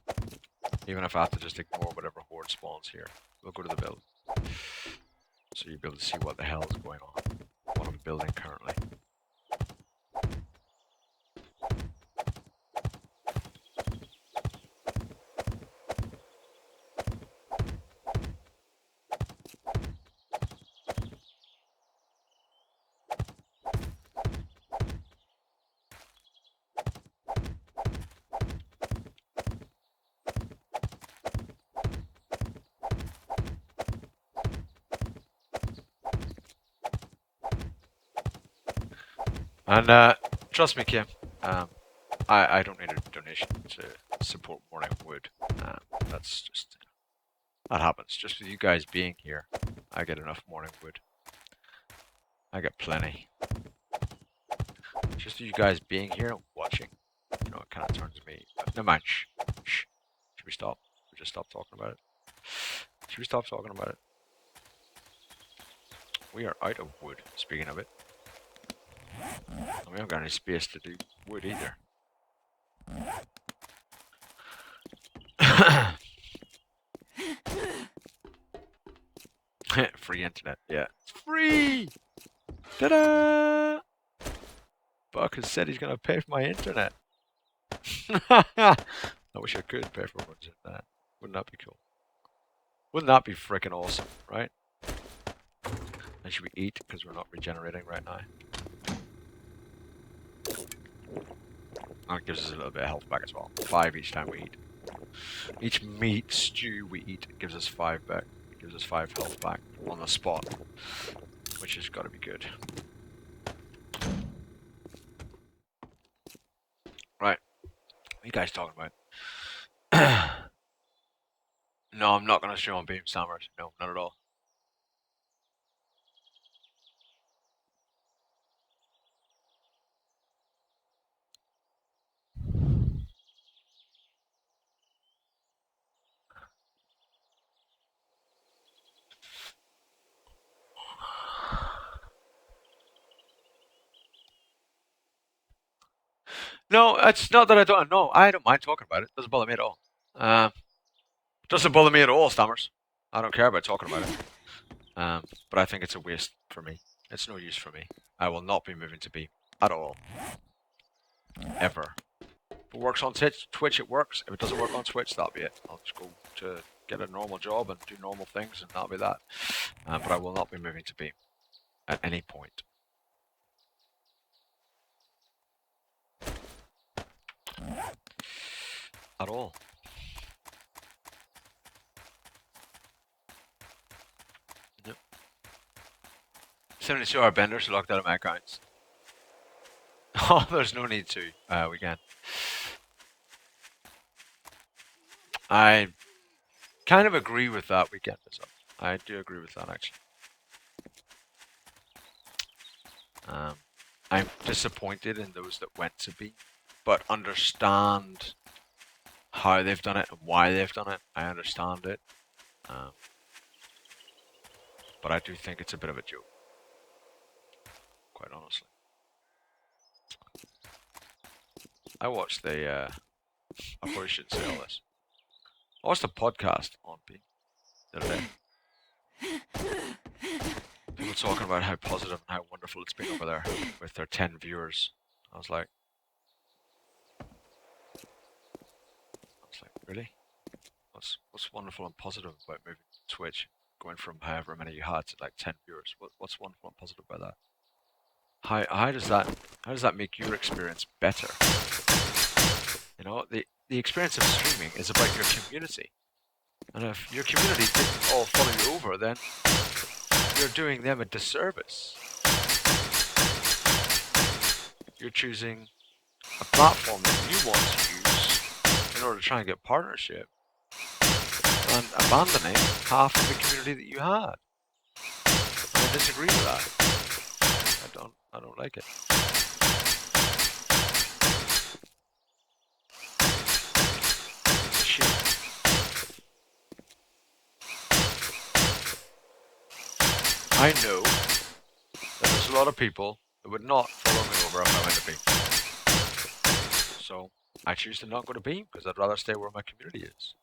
Even if I have to just ignore whatever horde spawns here. We'll go to the build. So you'll be able to see what the hell is going on. What I'm building currently. And trust me, Kim, I don't need a donation to support Morning Wood. That's just, that happens. Just with you guys being here, I get enough Morning Wood. I get plenty. Just with you guys being here and watching, it kind of turns me. No man, shh. Should we stop? We just stop talking about it. Should we stop talking about it? We are out of wood. Speaking of it. And we haven't got any space to do wood either. Free internet, yeah. It's free! Ta-da! Buck has said he's going to pay for my internet. I wish I could pay for everyone's internet. Wouldn't that be cool? Wouldn't that be freaking awesome, right? And should we eat because we're not regenerating right now? That gives us a little bit of health back as well. 5 each time we eat. Each meat stew we eat gives us 5 back. It gives us 5 health back on the spot, which has got to be good. Right. What are you guys talking about? No, I'm not going to show on Beam Summers. No, not at all. No, it's not that I don't. No, I don't mind talking about it. It doesn't bother me at all. Doesn't bother me at all, Stammers. I don't care about talking about it. But I think it's a waste for me. It's no use for me. I will not be moving to Beam at all. Ever. If it works on Twitch, it works. If it doesn't work on Twitch, that'll be it. I'll just go to get a normal job and do normal things, and that'll be that. But I will not be moving to Beam at any point. At all. 72-hour benders are locked out of my accounts. Oh, there's no need to. We can. I kind of agree with that weekend as well. I do agree with that, actually. I'm disappointed in those that went to be, but understand how they've done it and why they've done it. I understand it. But I do think it's a bit of a joke. Quite honestly. I watched the, I probably shouldn't say all this. I watched a podcast on Beam the other day. People talking about how positive and how wonderful it's been over there with their 10 viewers. I was like, really? What's wonderful and positive about moving to Twitch, going from however many you had to like 10 viewers? What's wonderful and positive about that? How does that make your experience better? You know, the experience of streaming is about your community. And if your community didn't all follow you over, then you're doing them a disservice. You're choosing a platform that you want to use in order to try and get partnership and abandoning half of the community that you had. And I disagree with that. I don't like it. It's a shame. I know that there's a lot of people that would not follow me over if I went to Beam. So I choose to not go to Beam because I'd rather stay where my community is,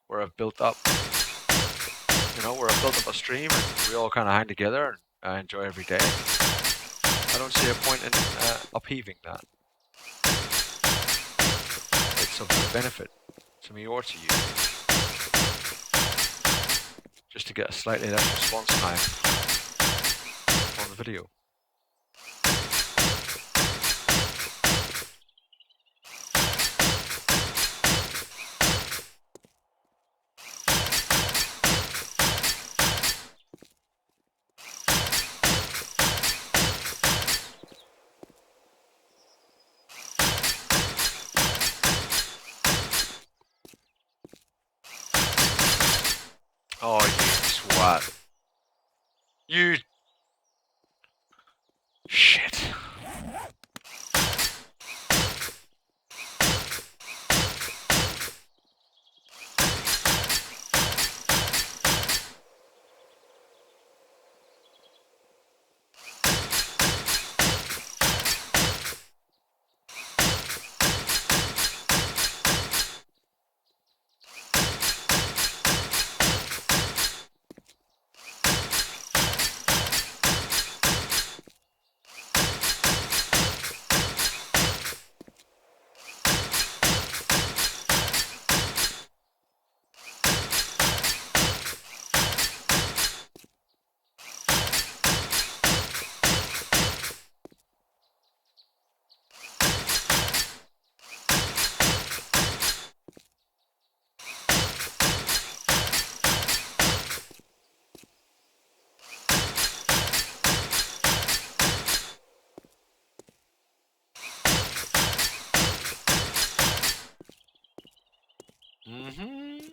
where I've built up, where I've built up a stream and we all kind of hang together and I enjoy every day. I don't see a point in upheaving that. It's of no benefit to me or to you. Just to get a slightly less response time on the video. Oh, you swat. You... Shit. Mm-hmm.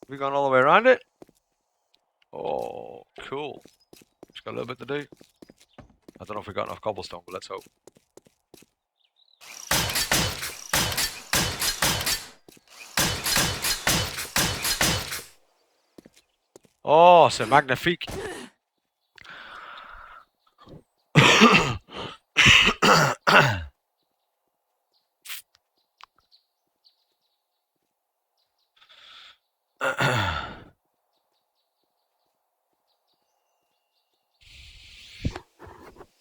We gone all the way around it? Oh, cool. Just got a little bit to do. I don't know if we got enough cobblestone, but let's hope. Oh, c'est magnifique.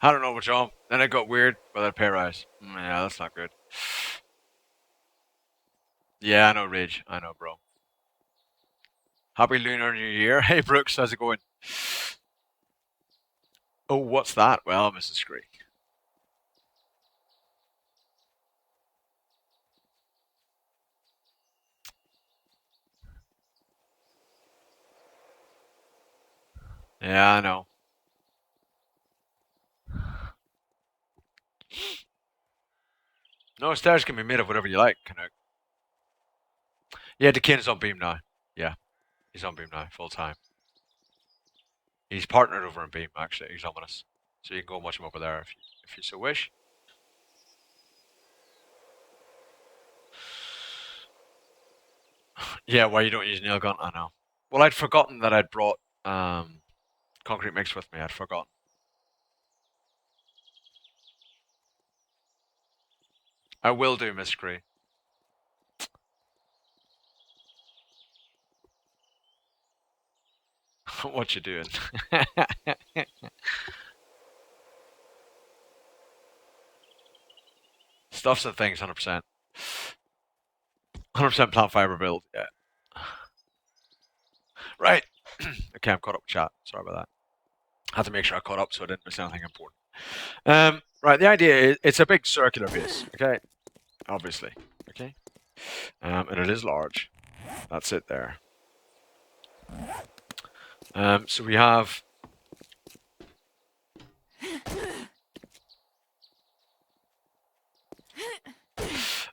I don't know what's wrong. Then it got weird with that pay rise. Yeah, that's not good. Yeah, I know, Rage. I know, bro. Happy Lunar New Year. Hey, Brooks, how's it going? Oh, what's that? Well, Mrs. Creek. Yeah, I know. No, stairs can be made of whatever you like, Canuck. Yeah, Decane's on beam now. Yeah, he's on beam now, full time. He's partnered over in beam, actually. He's ominous. So you can go watch him over there if you so wish. Yeah, why you don't use nail gun? I know. Well, I'd forgotten that I'd brought concrete mix with me. I'd forgotten. I will do, Miss Cree. What you doing? Stuffs and things, 100%. 100% plant fiber build, yeah. Right. Okay, I'm caught up with chat. Sorry about that. I had to make sure I caught up so I didn't miss anything important. Right, the idea is it's a big circular base, okay? Obviously, okay? And it is large. That's it there. So we have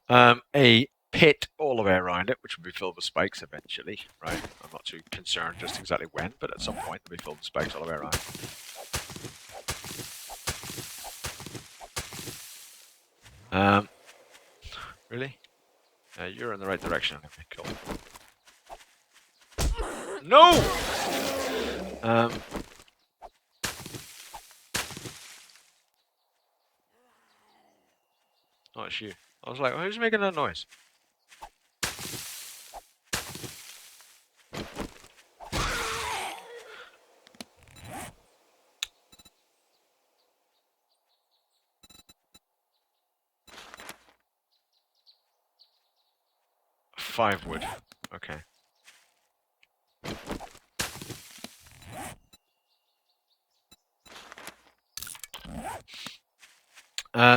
a pit all the way around it, which will be filled with spikes eventually, right? I'm not too concerned just exactly when, but at some point it'll be filled with spikes all the way around. Really? You're in the right direction. Okay, cool. No! Oh, it's you. I was like, who's making that noise? Five wood. Okay.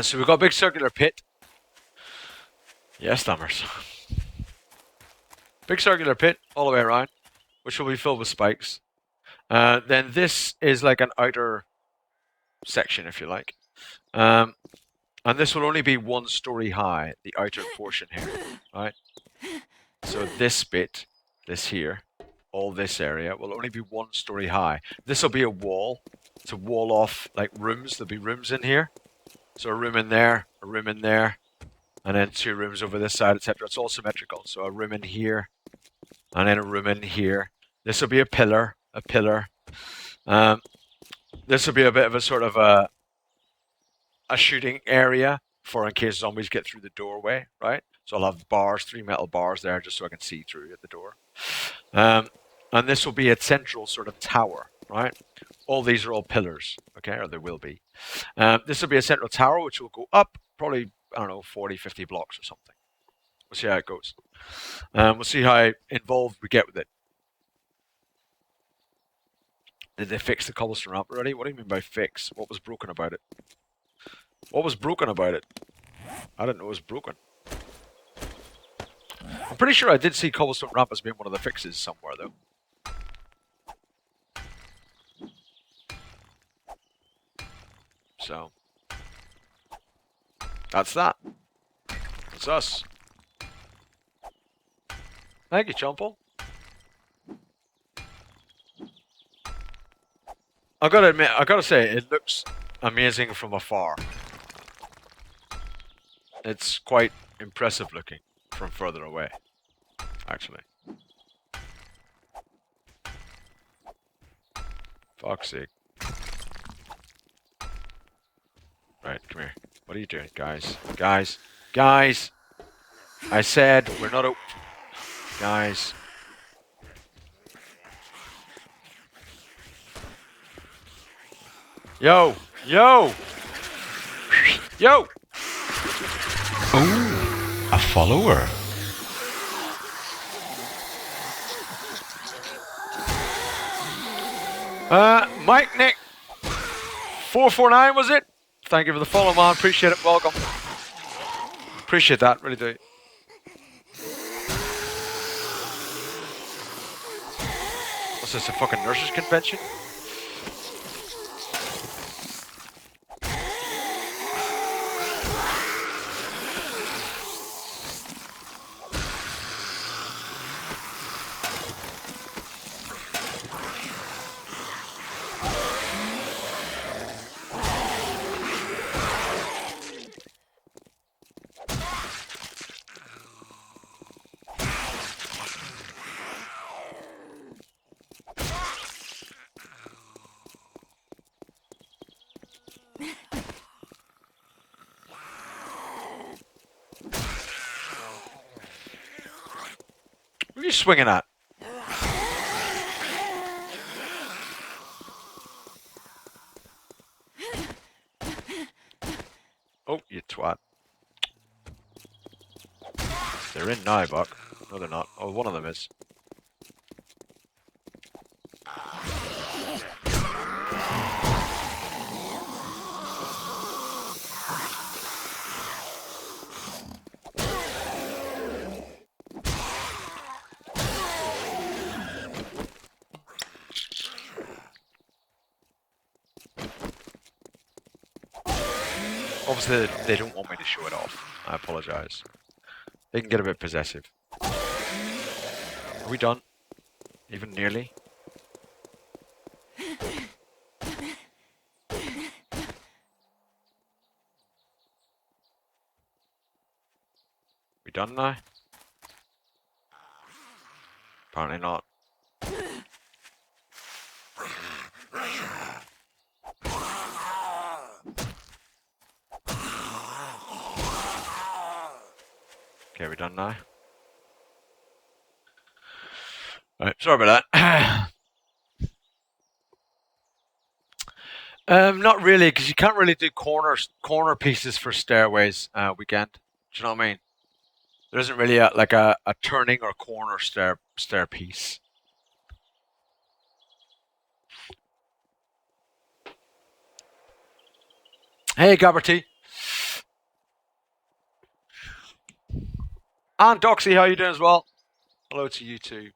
So we've got a big circular pit. Yes, Stammers. Big circular pit all the way around, which will be filled with spikes. Then this is like an outer section, if you like. And this will only be 1 story high, the outer portion here, right? So this bit, this here, all this area will only be 1 story high. This will be a wall to wall off like rooms. There'll be rooms in here. So a room in there, a room in there, and then 2 rooms over this side, etc. It's all symmetrical. So a room in here, and then a room in here. This will be a pillar, a pillar. This will be a bit of a sort of a shooting area for in case zombies get through the doorway, right? So I'll have bars, 3 metal bars there, just so I can see through at the door. And this will be a central sort of tower, right? All these are all pillars, okay, or there will be. This will be a central tower, which will go up probably, I don't know, 40, 50 blocks or something. We'll see how it goes. We'll see how involved we get with it. Did they fix the cobblestone ramp already? What do you mean by fix? What was broken about it? What was broken about it? I didn't know it was broken. I'm pretty sure I did see cobblestone ramp as being one of the fixes somewhere, though. So, that's that. That's us. Thank you, Chomple. I gotta admit, I gotta say, it looks amazing from afar. It's quite impressive looking from further away, actually. Fuck's sake. Right, come here. What are you doing, guys? Guys! Guys! I said we're not guys. Yo! Yo! Yo!
Oh, a follower.
Mike Nick 449 was it? Thank you for the follow, man. Appreciate it. Welcome. Appreciate that. Really do. What's this? A fucking nurses convention? What are you swinging at? Oh, you twat. They're in now, Buck. No, they're not. Oh, one of them is. Obviously, they don't want me to show it off. I apologise. They can get a bit possessive. Are we done? Even nearly? We done now? Apparently not. Okay, we done now? Right, sorry about that. Not really, because you can't really do corner pieces for stairways weekend. Do you know what I mean? There isn't really a turning or corner stair piece. Hey, Gabberty. And Doxy, how you doing as well? Hello to you too.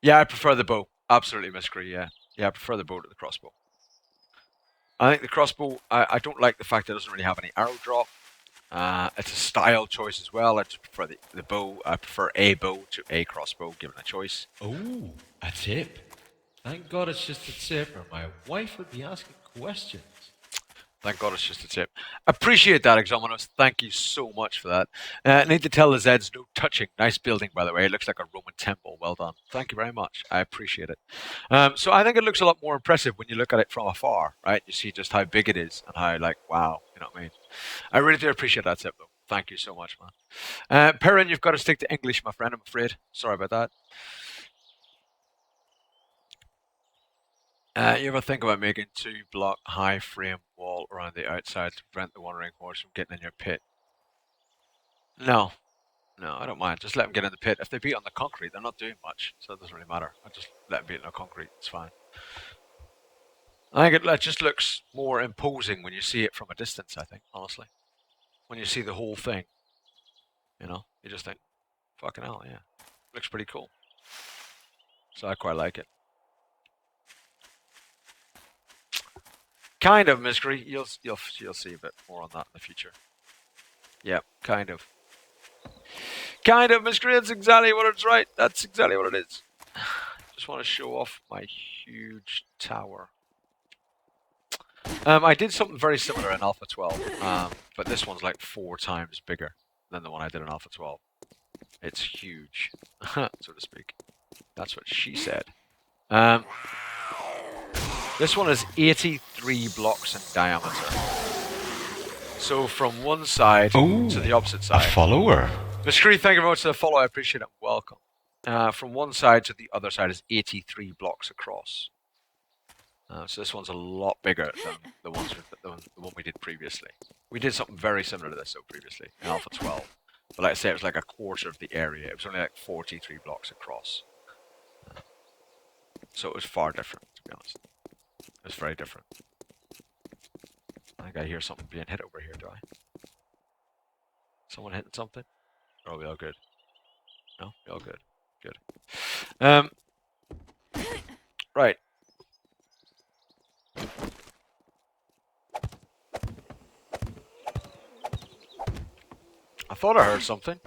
Yeah, I prefer the bow. Absolutely, Miss Cree, yeah. Yeah, I prefer the bow to the crossbow. I think the crossbow, I don't like the fact that it doesn't really have any arrow drop. It's a style choice as well. I just prefer the bow. I prefer a bow to a crossbow, given a choice.
Oh, a tip. Thank God it's just a tip, or my wife would be asking questions.
Thank God it's just a tip. Appreciate that, Exominus. Thank you so much for that. Need to tell the Zeds, no touching. Nice building, by the way. It looks like a Roman temple. Well done. Thank you very much. I appreciate it. So I think it looks a lot more impressive when you look at it from afar, right? You see just how big it is and how, like, wow, you know what I mean? I really do appreciate that tip, though. Thank you so much, man. Perrin, you've got to stick to English, my friend, I'm afraid. Sorry about that. You ever think about making 2-block high frame wall around the outside to prevent the wandering horse from getting in your pit? No, no, I don't mind. Just let them get in the pit. If they beat on the concrete, they're not doing much, so it doesn't really matter. I just let them beat on the concrete. It's fine. I think it just looks more imposing when you see it from a distance. I think, honestly, when you see the whole thing, you just think, "Fucking hell, yeah, looks pretty cool." So I quite like it. Kind of, Mystery. You'll see a bit more on that in the future. Yeah, kind of. Kind of, Mystery. That's exactly what it's right. That's exactly what it is. Just want to show off my huge tower. I did something very similar in Alpha 12, but this one's like 4 times bigger than the one I did in Alpha 12. It's huge, so to speak. That's what she said. This one is 83 blocks in diameter. So from one side to the opposite side.
A follower.
Miss Cree, thank you very much for the follow. I appreciate it. Welcome. From one side to the other side is 83 blocks across. So this one's a lot bigger than the one we did previously. We did something very similar to this previously in Alpha 12. But like I say, it was like a quarter of the area. It was only like 43 blocks across. So it was far different, to be honest. It was very different. I think I hear something being hit over here, do I? Someone hitting something? Or are we all good? No? We all good. Good. Right. I thought I heard something.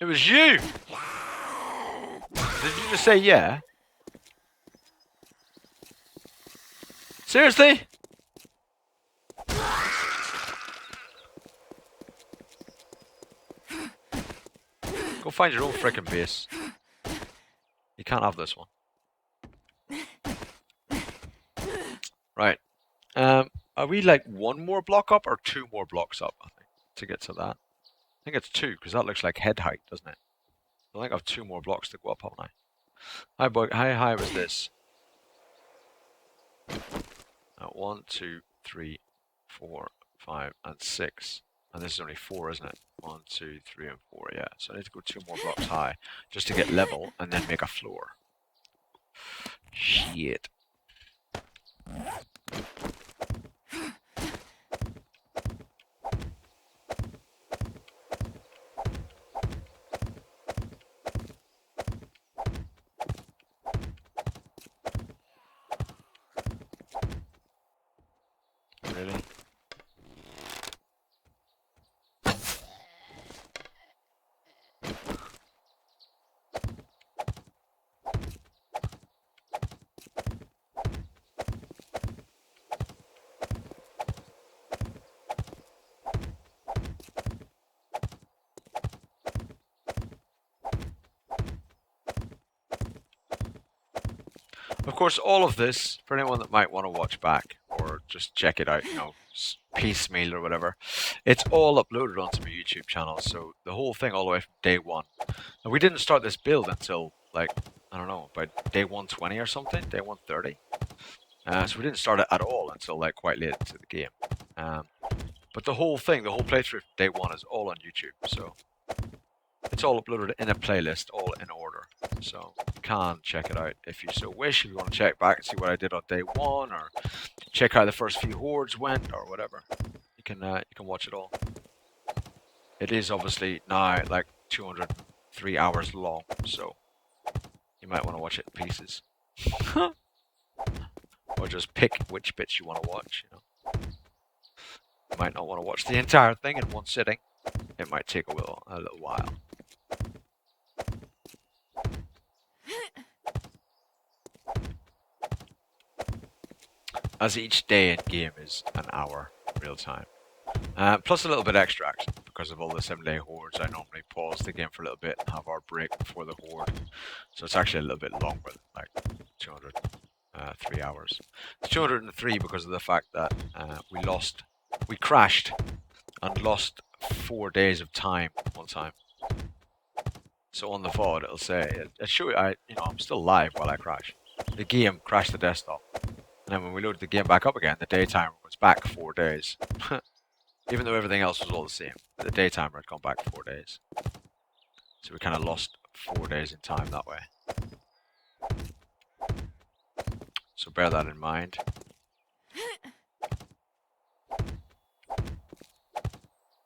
It was you! Did you just say yeah? Seriously? Go find your own frickin' base. You can't have this one. Right. Are we like one more block up or two more blocks up, I think, to get to that? I think it's two, because that looks like head height, doesn't it? I think I have two more blocks to go up, haven't I? How high was this? 1, 2, 3, 4, 5, and 6. And this is only 4, isn't it? 1, 2, 3, and 4, yeah. So I need to go 2 more blocks high just to get level and then make a floor. Shit. Really? Of course, all of this, for anyone that might want to watch back or just check it out, piecemeal or whatever, it's all uploaded onto my YouTube channel. So the whole thing, all the way from day one. And we didn't start this build until, like, I don't know, about day 120 or something, day 130. So we didn't start it at all until, like, quite late into the game. But the whole thing, the whole playthrough from day one is all on YouTube. So it's all uploaded in a playlist, all in order. So you can check it out if you so wish. If you want to check back and see what I did on day one, or check how the first few hordes went, or whatever, you can watch it all. It is obviously now like 203 hours long, so you might want to watch it in pieces, or just pick which bits you want to watch. You might not want to watch the entire thing in one sitting. It might take a little while. As each day in game is an hour real time. Plus a little bit extra action because of all the 7-day hordes. I normally pause the game for a little bit and have our break before the horde. So it's actually a little bit longer than like 203 hours. It's 203 because of the fact that we crashed and lost 4 days of time one time. So on the VOD it'll say, I'm still alive while I crash. The game crashed the desktop. And then when we loaded the game back up again, the day timer was back 4 days. Even though everything else was all the same. But the day timer had gone back 4 days. So we kind of lost 4 days in time that way. So bear that in mind.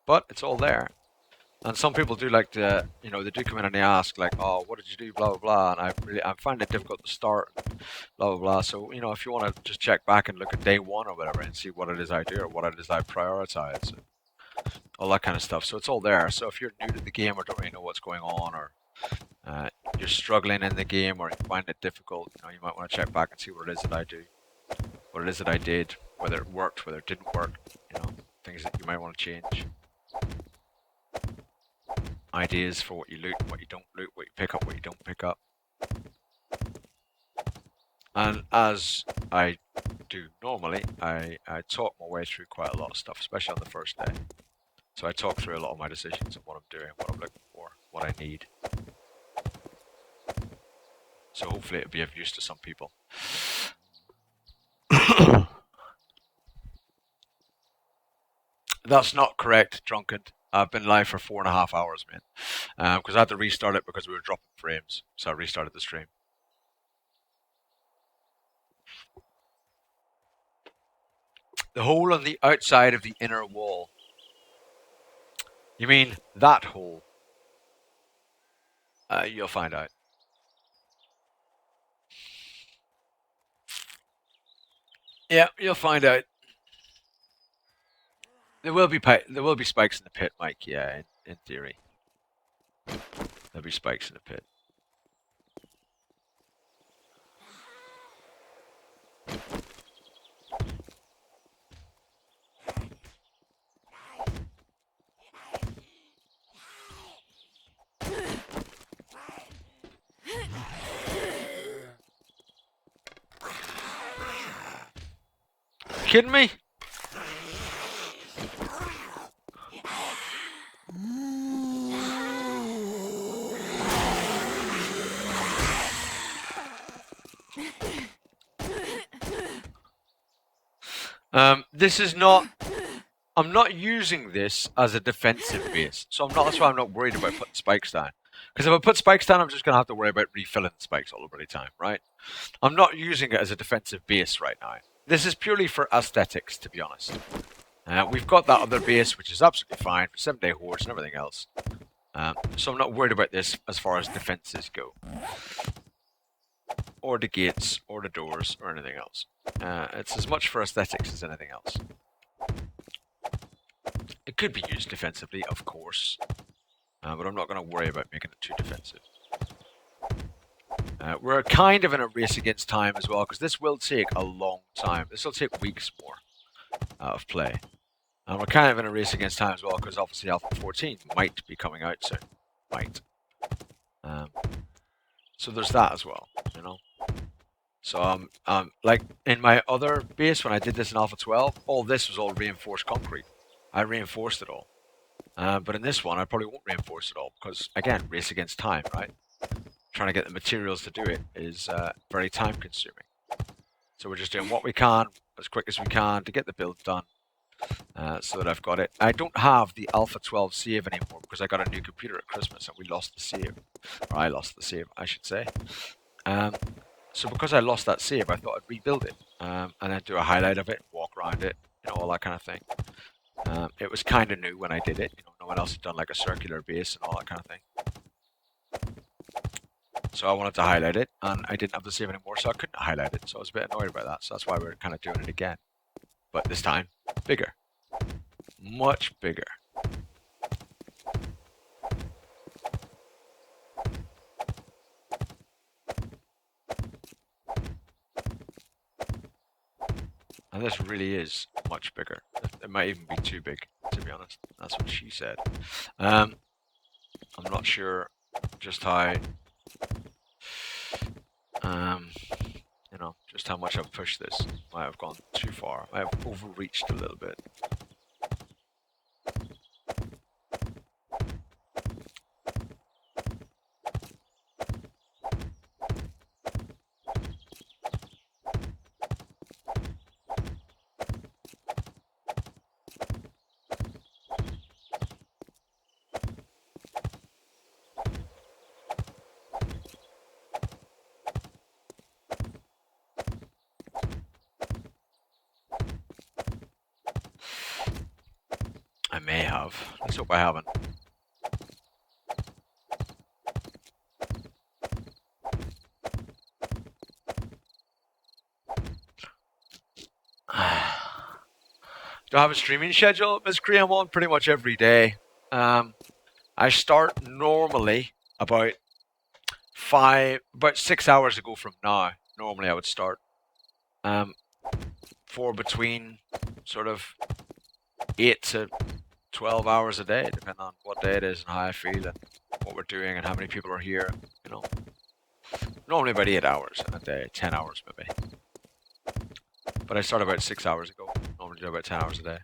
But it's all there. And some people do like to, they do come in and they ask, like, oh, what did you do, blah, blah, blah. And I find it difficult to start, blah, blah, blah. So, if you want to just check back and look at day one or whatever and see what it is I do or what it is I prioritize, and all that kind of stuff. So it's all there. So if you're new to the game or don't really know what's going on, or you're struggling in the game or you find it difficult, you might want to check back and see what it is that I do, what it is that I did, whether it worked, whether it didn't work, things that you might want to change. Ideas for what you loot, what you don't loot, what you pick up, what you don't pick up. And as I do normally, I talk my way through quite a lot of stuff, especially on the first day. So I talk through a lot of my decisions and what I'm doing, what I'm looking for, what I need. So hopefully it'll be of use to some people. That's not correct, Drunken. I've been live for 4.5 hours, man. Because I had to restart it because we were dropping frames. So I restarted the stream. The hole on the outside of the inner wall. You mean that hole? You'll find out. Yeah, you'll find out. There will be spikes in the pit, Mike. Yeah, in theory, there'll be spikes in the pit. Kidding me? This is not. I'm not using this as a defensive base, so that's why I'm not worried about putting spikes down. Because if I put spikes down, I'm just gonna have to worry about refilling the spikes all the bloody time, right? I'm not using it as a defensive base right now. This is purely for aesthetics, to be honest. We've got that other base, which is absolutely fine for 7-day hordes and everything else. So I'm not worried about this as far as defenses go. Or the gates, or the doors, or anything else. It's as much for aesthetics as anything else. It could be used defensively, of course. But I'm not going to worry about making it too defensive. We're kind of in a race against time as well, because this will take a long time. This will take weeks more of play. And we're kind of in a race against time as well, because obviously Alpha 14 might be coming out soon. Might. So there's that as well, you know. So like in my other base when I did this in Alpha 12, all this was all reinforced concrete. I reinforced it all. But in this one, I probably won't reinforce it all because, again, race against time, right? Trying to get the materials to do it is very time-consuming. So we're just doing what we can as quick as we can to get the build done, so that I've got it. I don't have the Alpha 12 save anymore because I got a new computer at Christmas and we lost the save. Or I lost the save, I should say. So because I lost that save, I thought I'd rebuild it and then do a highlight of it, walk around it, you know, all that kind of thing. It was kind of new when I did it. You know, no one else had done like a circular base and all that kind of thing. So I wanted to highlight it, and I didn't have the save anymore, so I couldn't highlight it. So I was a bit annoyed about that. So that's why we're kind of doing it again. But this time, bigger. Much bigger. And this really is much bigger. It might even be too big, to be honest. That's what she said. I'm not sure just how, you know, just how much I've pushed this. I have gone too far. I have overreached a little bit. I may have. Let's hope I haven't. Do I have a streaming schedule, Miss Cree? I'm on pretty much every day. I start normally about 6 hours ago from now. Normally I would start. For between sort of 8 to 12 hours a day, depending on what day it is and how I feel and what we're doing and how many people are here, you know. Normally about 8 hours in a day, 10 hours maybe. But I start about 6 hours ago. Normally do about 10 hours a day.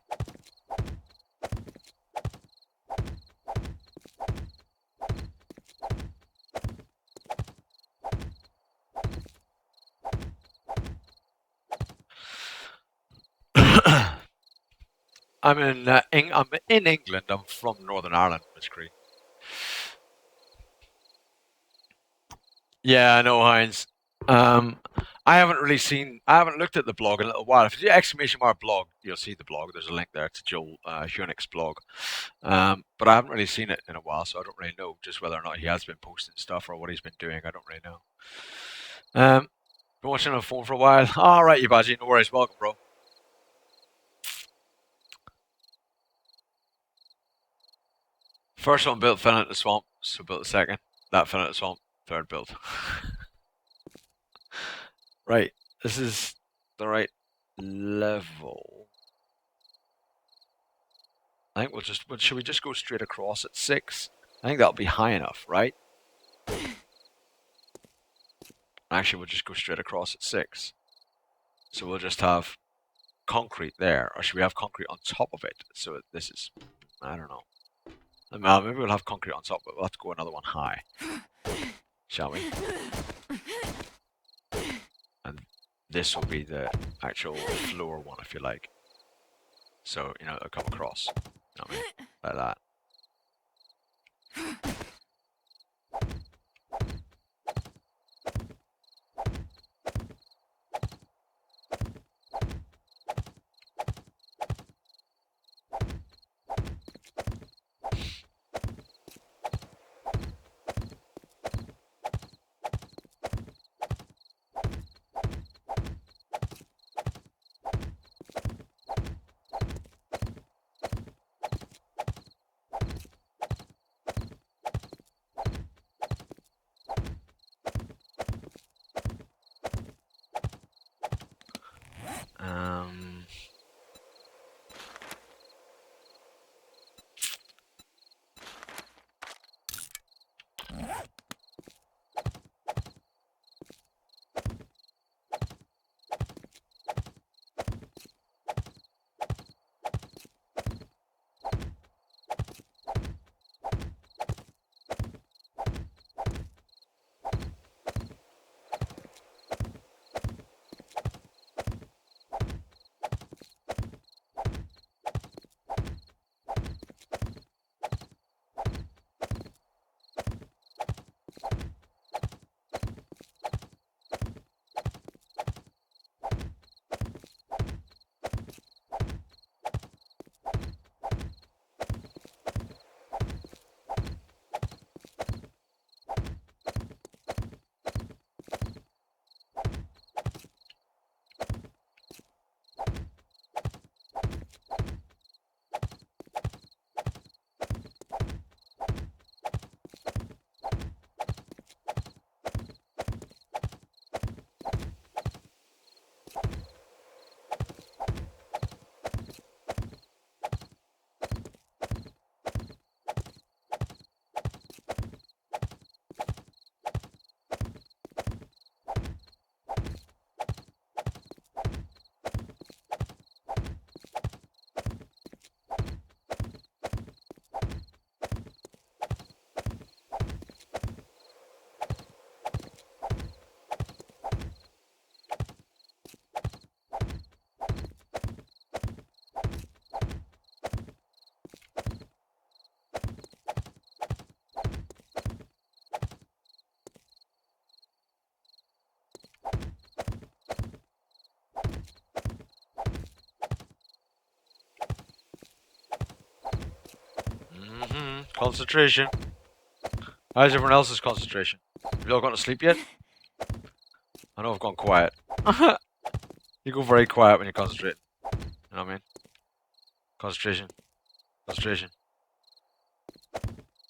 I'm in England. I'm from Northern Ireland, Miss Cree. Yeah, I know, Heinz. I haven't really seen. I haven't looked at the blog in a little while. If you do exclamation mark blog, you'll see the blog. There's a link there to Joel Hunick's blog. But I haven't really seen it in a while, so I don't really know just whether or not he has been posting stuff or what he's been doing. I don't really know. Been watching on the phone for a while. All right, you Baji, no worries. Welcome, bro. First one built, fell into the swamp, so built the second. That fell into the swamp, third build. Right, this is the right level. I think we'll just, should we just go straight across at 6? I think that'll be high enough, right? Actually, we'll just go straight across at 6. So we'll just have concrete there, or should we have concrete on top of it? So this is, I don't know. Maybe we'll have concrete on top, but we'll have to go another one high. Shall we? And this will be the actual floor one, if you like. So, you know, it'll come across. You know what I mean? Like that. Um, concentration. How's everyone else's concentration? Have you all gone to sleep yet? I know I've gone quiet. You go very quiet when you concentrate. You know what I mean? Concentration. Concentration.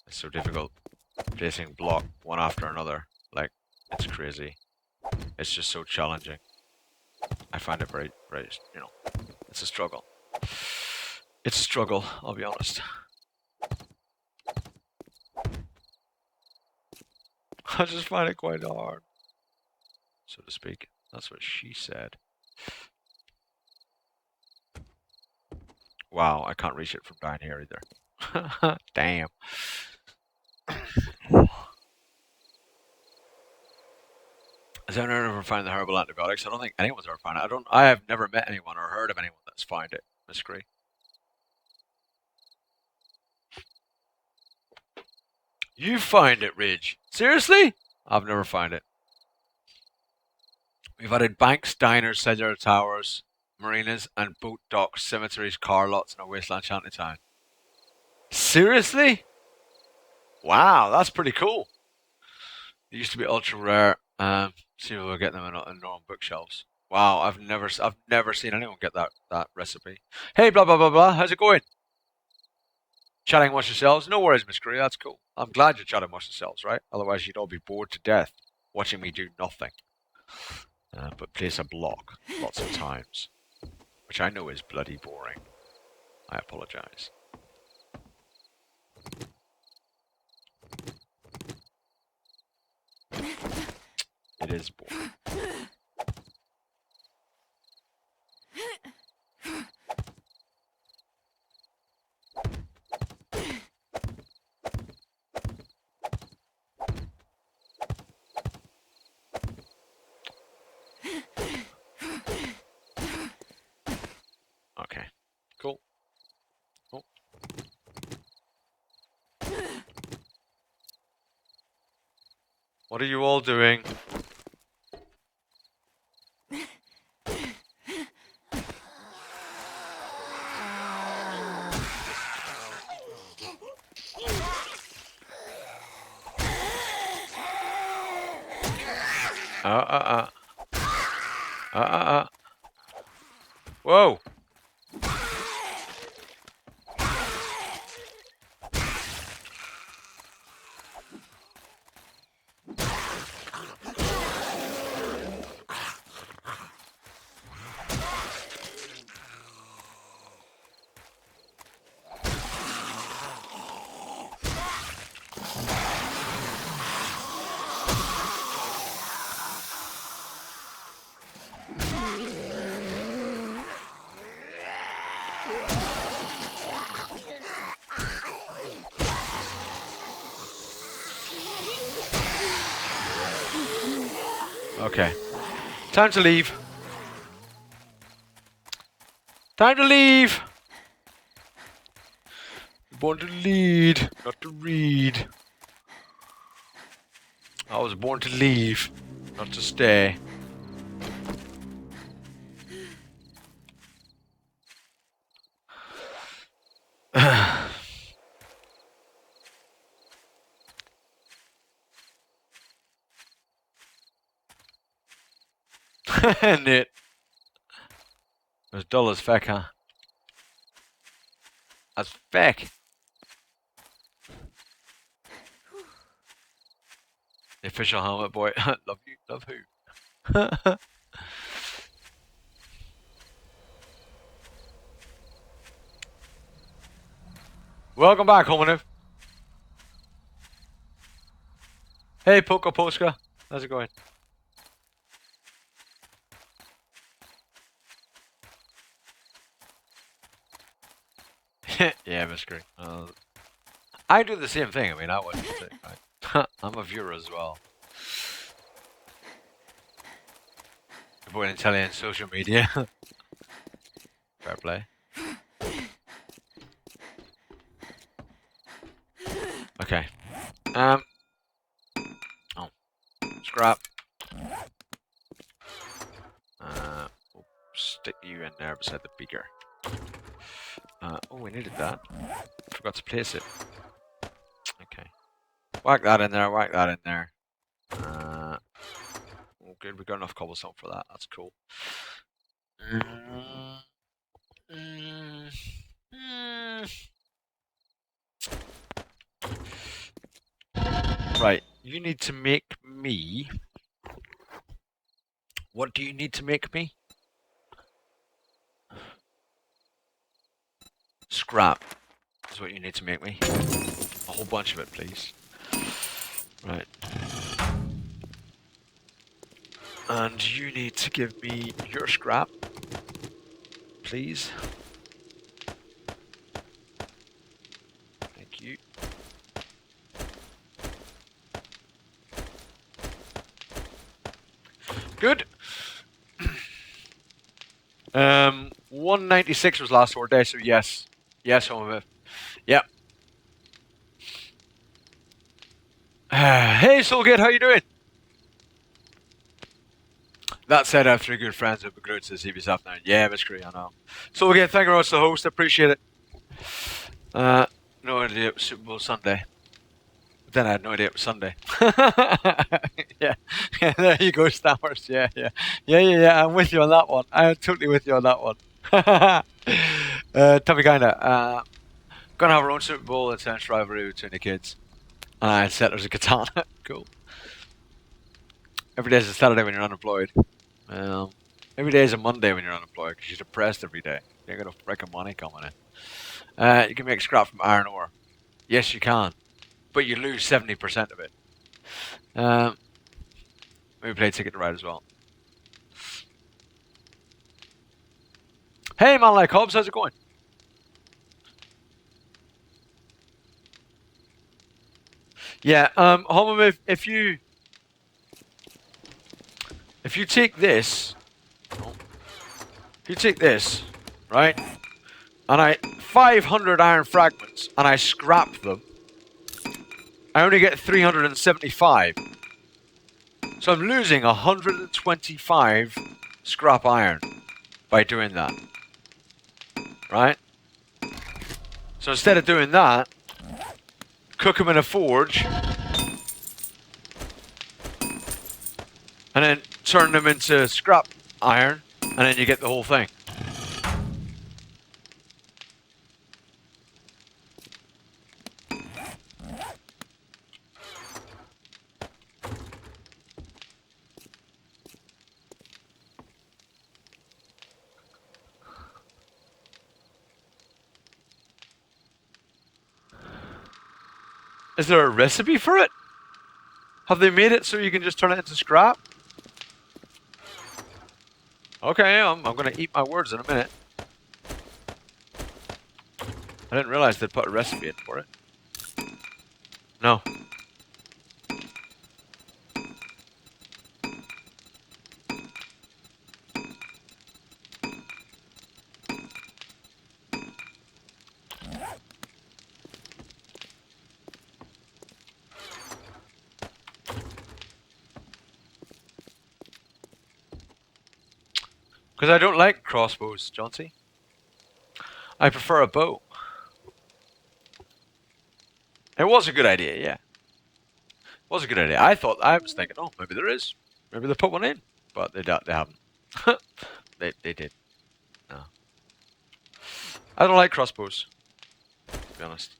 It's so difficult. Placing block one after another. Like, it's crazy. It's just so challenging. I find it very, very, you know, it's a struggle. It's a struggle, I'll be honest. I just find it quite hard, so to speak. That's what she said. Wow, I can't reach it from down here either. Damn. Has anyone ever found the herbal antibiotics? I don't think anyone's ever found it. I have never met anyone or heard of anyone that's found it, Miss Gray. You find it, Ridge. Seriously? I've never found it. We've added banks, diners, cellular towers, marinas, and boat docks, cemeteries, car lots, and a wasteland shantytown. Seriously? Wow, that's pretty cool. It used to be ultra rare. See if we'll get them in normal bookshelves. Wow, I've never seen anyone get that recipe. Hey, blah blah blah blah. How's it going? Chatting amongst yourselves? No worries, Miss Curry. That's cool. I'm glad you're chatting amongst yourselves, right? Otherwise, you'd all be bored to death watching me do nothing. But place a block lots of times, which I know is bloody boring. I apologize. It is boring. What are you all doing? Uh. Whoa. Okay. Time to leave. Time to leave. You're born to lead, not to read. I was born to leave, not to stay. And it was dull as feck, huh? As feck. The official helmet boy. Love you, love who? Welcome back, Homonym. Hey, Poco Posca. How's it going? Yeah, Miss Green. I do the same thing. I mean, I wouldn't say, I'm a viewer as well. Avoid Italian social media. Fair play. Okay. Oh. Scrap. We'll stick you in there beside the beaker. Oh, we needed that. Forgot to place it. Okay. Whack that in there, whack that in there. Oh, good, we got enough cobblestone for that. That's cool. Right, you need to make me... What do you need to make me? Scrap is what you need to make me. A whole bunch of it, please. Right. And you need to give me your scrap, please. Thank you. Good. 196 was last word day, so yes. Yes, home of it. Yep. Hey, Soulgate, how you doing? That said, I have 3 good friends who have agreed to see this afternoon. Yeah, Miss Cree, I know. Soulgate, thank you very much for the host. I appreciate it. No idea it was Super Bowl Sunday. But then I had no idea it was Sunday. Yeah. Yeah, there you go, Stammers. Yeah. I'm with you on that one. I'm totally with you on that one. Tommy Kinda. Gonna have our own Super Bowl intense rivalry between the kids. And I had Settlers of Katana. Cool. Every day is a Saturday when you're unemployed. Every day is a Monday when you're unemployed because you're depressed every day. You ain't got no freaking money coming in. You can make scrap from iron ore. Yes, you can. But you lose 70% of it. Maybe play Ticket to Ride as well. Hey, man like Hobbs, how's it going? Yeah, Homo, if you take this, right, and 500 iron fragments, and I scrap them, I only get 375. So I'm losing 125 scrap iron by doing that. Right? So instead of doing that, cook them in a forge, and then turn them into scrap iron, and then you get the whole thing. Is there a recipe for it? Have they made it so you can just turn it into scrap? Okay, I'm going to eat my words in a minute. I didn't realize they'd put a recipe in for it. No. Because I don't like crossbows, Johnsy. I prefer a bow. It was a good idea, yeah. It was a good idea. I was thinking, oh, maybe there is. Maybe they put one in. But they haven't. They did. No. I don't like crossbows, to be honest.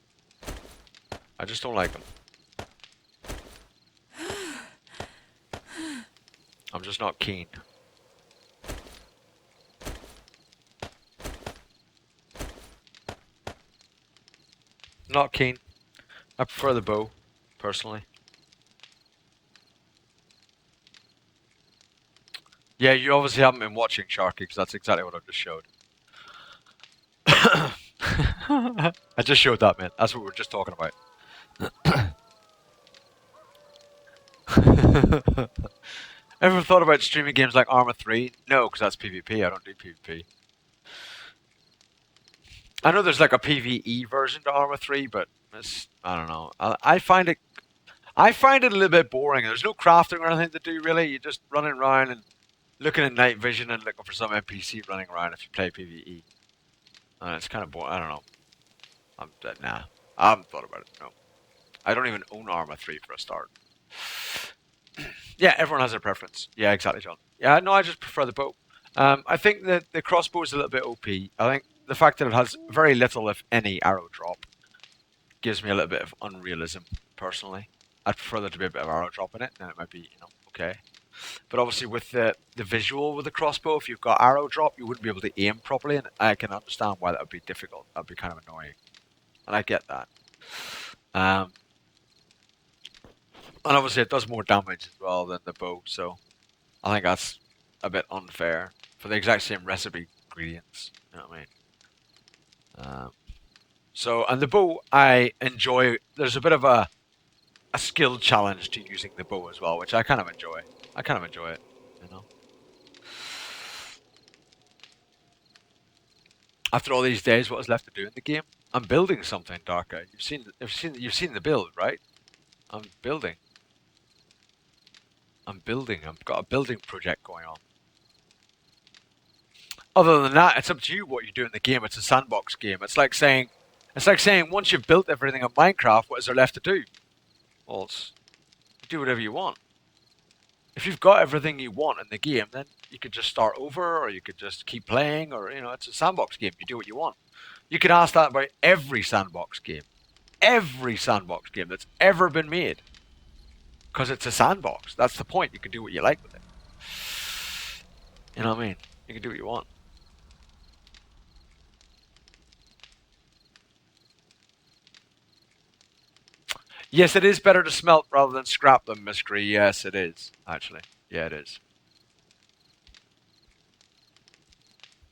I just don't like them. I'm just not keen. Not keen. I prefer the bow, personally. Yeah, you obviously haven't been watching Sharky, because that's exactly what I just showed. I just showed that, man. That's what we were just talking about. Ever thought about streaming games like Arma 3? No, because that's PvP. I don't do PvP. I know there's like a PvE version to Arma 3, but I don't know. I find it a little bit boring. There's no crafting or anything to do really. You're just running around and looking at night vision and looking for some NPC running around if you play PvE. And it's kind of boring. I don't know. Nah. I haven't thought about it. No. I don't even own Arma 3 for a start. Yeah, everyone has their preference. Yeah, exactly, John. Yeah, no, I just prefer the bow. I think that the crossbow is a little bit OP. I think the fact that it has very little, if any, arrow drop gives me a little bit of unrealism, personally. I'd prefer there to be a bit of arrow drop in it, then it might be, okay. But obviously with the visual with the crossbow, if you've got arrow drop, you wouldn't be able to aim properly, and I can understand why that would be difficult. That would be kind of annoying. And I get that. And obviously it does more damage as well than the bow, so I think that's a bit unfair for the exact same recipe ingredients. You know what I mean? And the bow, I enjoy. There's a bit of a skill challenge to using the bow as well, which I kind of enjoy. I kind of enjoy it, you know. After all these days, what is left to do in the game? I'm building something, Darka. You've seen the build, right? I'm building. I've got a building project going on. Other than that, it's up to you what you do in the game. It's a sandbox game. It's like saying once you've built everything in Minecraft, what is there left to do? Well, you do whatever you want. If you've got everything you want in the game, then you could just start over, or you could just keep playing, or it's a sandbox game. You do what you want. You can ask that about every sandbox game that's ever been made, because it's a sandbox. That's the point. You can do what you like with it. You know what I mean? You can do what you want. Yes, it is better to smelt rather than scrap them, Miss Gree. Yes, it is, actually. Yeah, it is.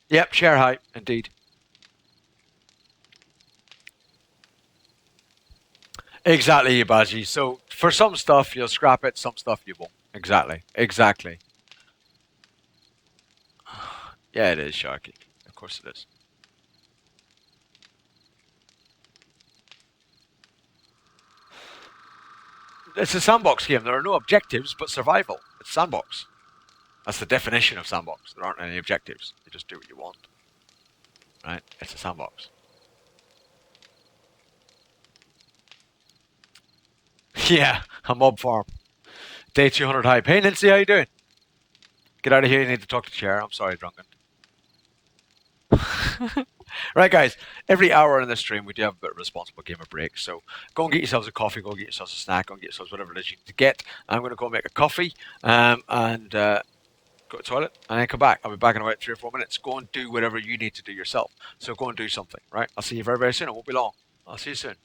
Yep, share height, indeed. Exactly, Ibaji. So, for some stuff, you'll scrap it, some stuff you won't. Exactly. Exactly. Yeah, it is, Sharky. Of course it is. It's a sandbox game. There are no objectives but survival. It's sandbox. That's the definition of sandbox. There aren't any objectives. You just do what you want. Right? It's a sandbox. Yeah, a mob farm. Day 200 hype. Hey, Nancy, how you doing? Get out of here. You need to talk to Chair. I'm sorry, drunken. Right, guys. Every hour in this stream, we do have a bit of a responsible gamer break. So go and get yourselves a coffee. Go and get yourselves a snack. Go and get yourselves whatever it is you need to get. I'm going to go make a coffee and go to the toilet and then come back. I'll be back in about 3 or 4 minutes. Go and do whatever you need to do yourself. So go and do something, right? I'll see you very, very soon. It won't be long. I'll see you soon.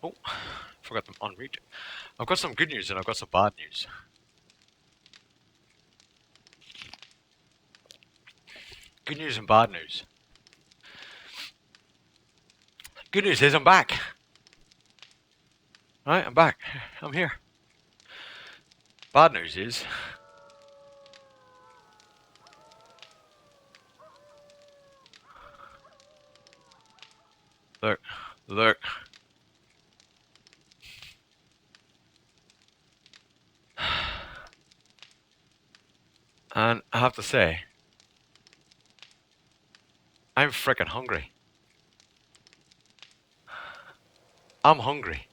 Oh, forgot to unmute. I've got some good news and I've got some bad news. Good news and bad news. Good news is I'm back. Right, I'm back. I'm here. Bad news is look, look. And I have to say, I'm freaking hungry. I'm hungry.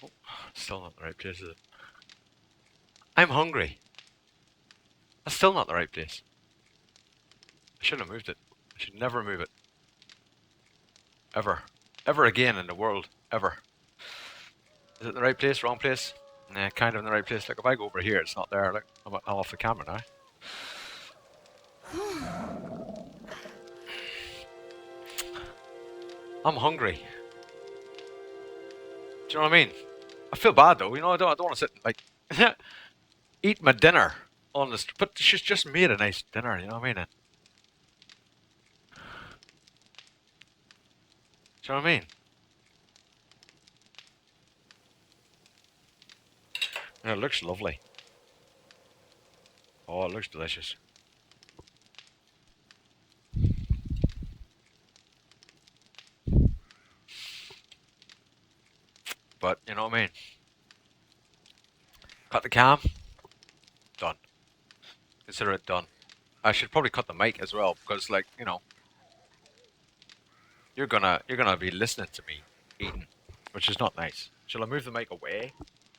Oh, still not the right place, is it? I'm hungry. That's still not the right place. I shouldn't have moved it. I should never move it. Ever. Ever again in the world. Ever. Is it in the right place? Wrong place? Nah, kind of in the right place. Like if I go over here, it's not there. Look, I'm off the camera now. I'm hungry. Do you know what I mean? I feel bad though. You know, I don't want to sit like eat my dinner on this. But she's just made a nice dinner. You know what I mean? Do you know what I mean? And it looks lovely. Oh, it looks delicious. But you know what I mean? Cut the cam. Done. Consider it done. I should probably cut the mic as well because, like, you know, you're gonna be listening to me eating, which is not nice. Shall I move the mic away?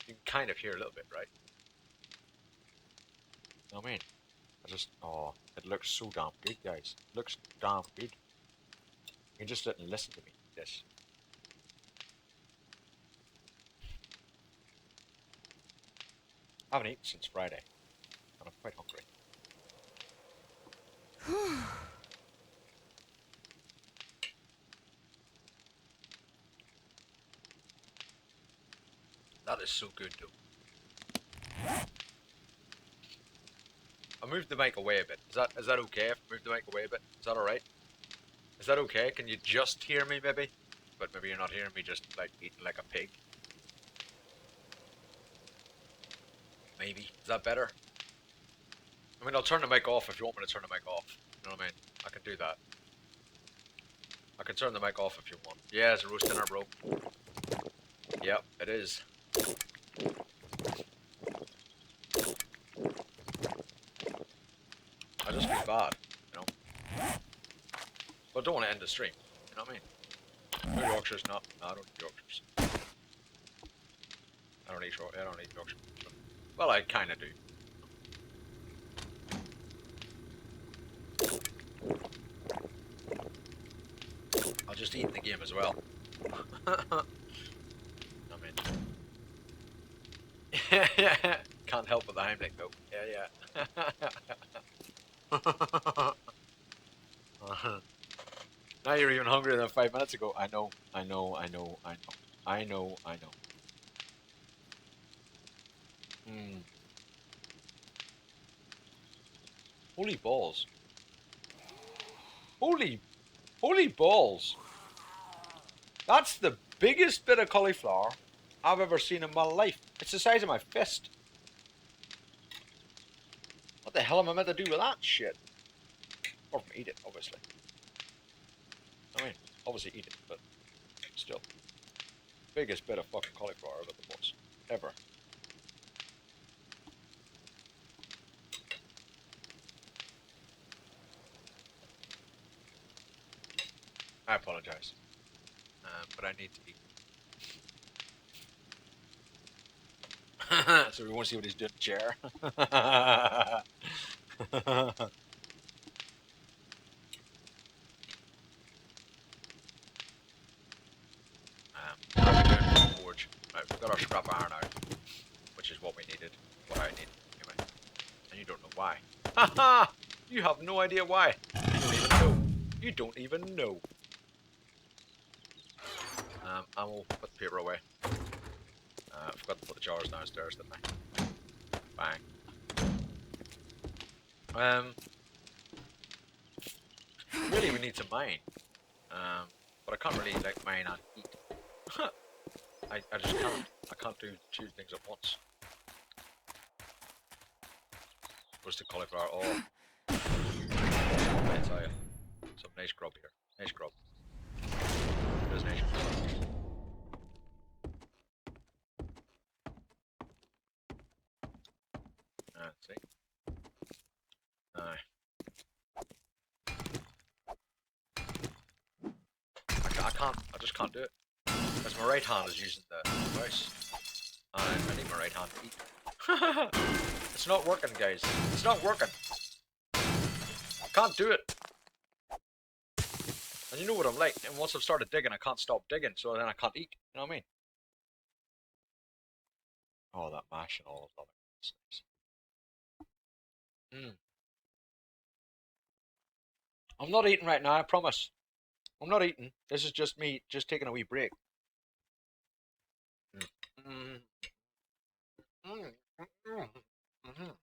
You can kind of hear a little bit, right? You know what I mean? Oh, it looks so damn good, guys. It looks damn good. You can just sit and listen to me. Yes. I haven't eaten since Friday, and I'm quite hungry. That is so good, though. I moved the mic away a bit. Is that okay if I move the mic away a bit? Is that alright? Is that okay? Can you just hear me, maybe? But maybe you're not hearing me just, like, eating like a pig. Maybe. Is that better? I mean, I'll turn the mic off if you want me to turn the mic off. You know what I mean? I can do that. I can turn the mic off if you want. Yeah, it's a roast dinner, bro. Yep, it is. I just feel bad, you know? But I don't want to end the stream. You know what I mean? No Yorkshires, no, I don't eat Yorkshires. I don't eat Yorkshire. Well, I kind of do. I'll just eat in the game as well. I mean, yeah, can't help but the Heimlich though. Yeah. Now you're even hungrier than 5 minutes ago. I know. Mm. Holy balls. Holy balls. That's the biggest bit of cauliflower I've ever seen in my life. It's the size of my fist. What the hell am I meant to do with that shit? Apart from eat it, obviously. I mean, obviously eat it, but still. Biggest bit of fucking cauliflower I've ever bought. Ever. I apologize. But I need to eat. So we want to see what he's doing in the chair. What are we doing for the forge? Right, we've got our scrap iron out, which is what we needed. What I need, anyway. And you don't know why. Haha! You have no idea why. You don't even know. You don't even know. I will put the paper away. I forgot to put the jars downstairs, didn't I? Bang. Really, we need to mine. But I can't really like mine and eat. I just can't. I can't do two things at once. Roasted cauliflower. Oh, I tell you, some nice grub here. Nice grub. There's nice grub. See. I can't. I just can't do it. Because my right hand is using the mouse. And I need my right hand to eat. It's not working, guys. It's not working. I can't do it. And you know what I'm like. And once I've started digging, I can't stop digging. So then I can't eat. You know what I mean? Oh, that mash and all of that. It's nice. I'm not eating right now, I promise. I'm not eating. This is just me just taking a wee break. Mm. Mm. Mm. Mm.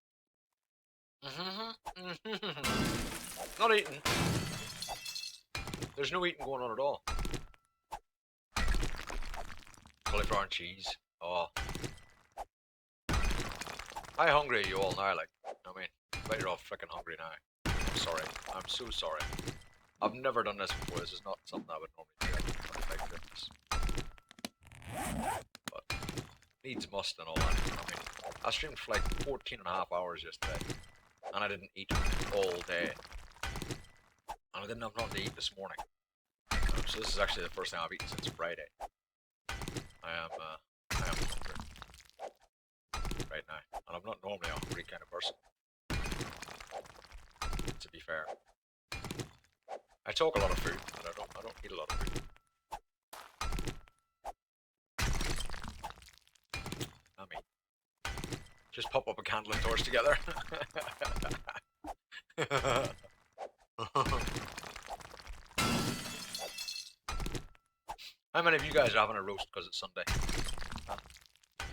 Not eating. There's no eating going on at all. Cauliflower and cheese. Oh. How hungry are you all now, like? I mean, I bet you're all freaking hungry now. I'm sorry. I'm so sorry. I've never done this before. This is not something I would normally do. Like goodness. But needs must and all that. I mean, I streamed for like 14 and a half hours yesterday. And I didn't eat all day. And I didn't have nothing to eat this morning. So this is actually the first thing I've eaten since Friday. I am hungry right now, and I'm not normally a hungry kind of person. To be fair, I talk a lot of food, but I don't eat a lot of food. I mean, just pop up a candle and torch together. How many of you guys are having a roast because it's Sunday? Huh?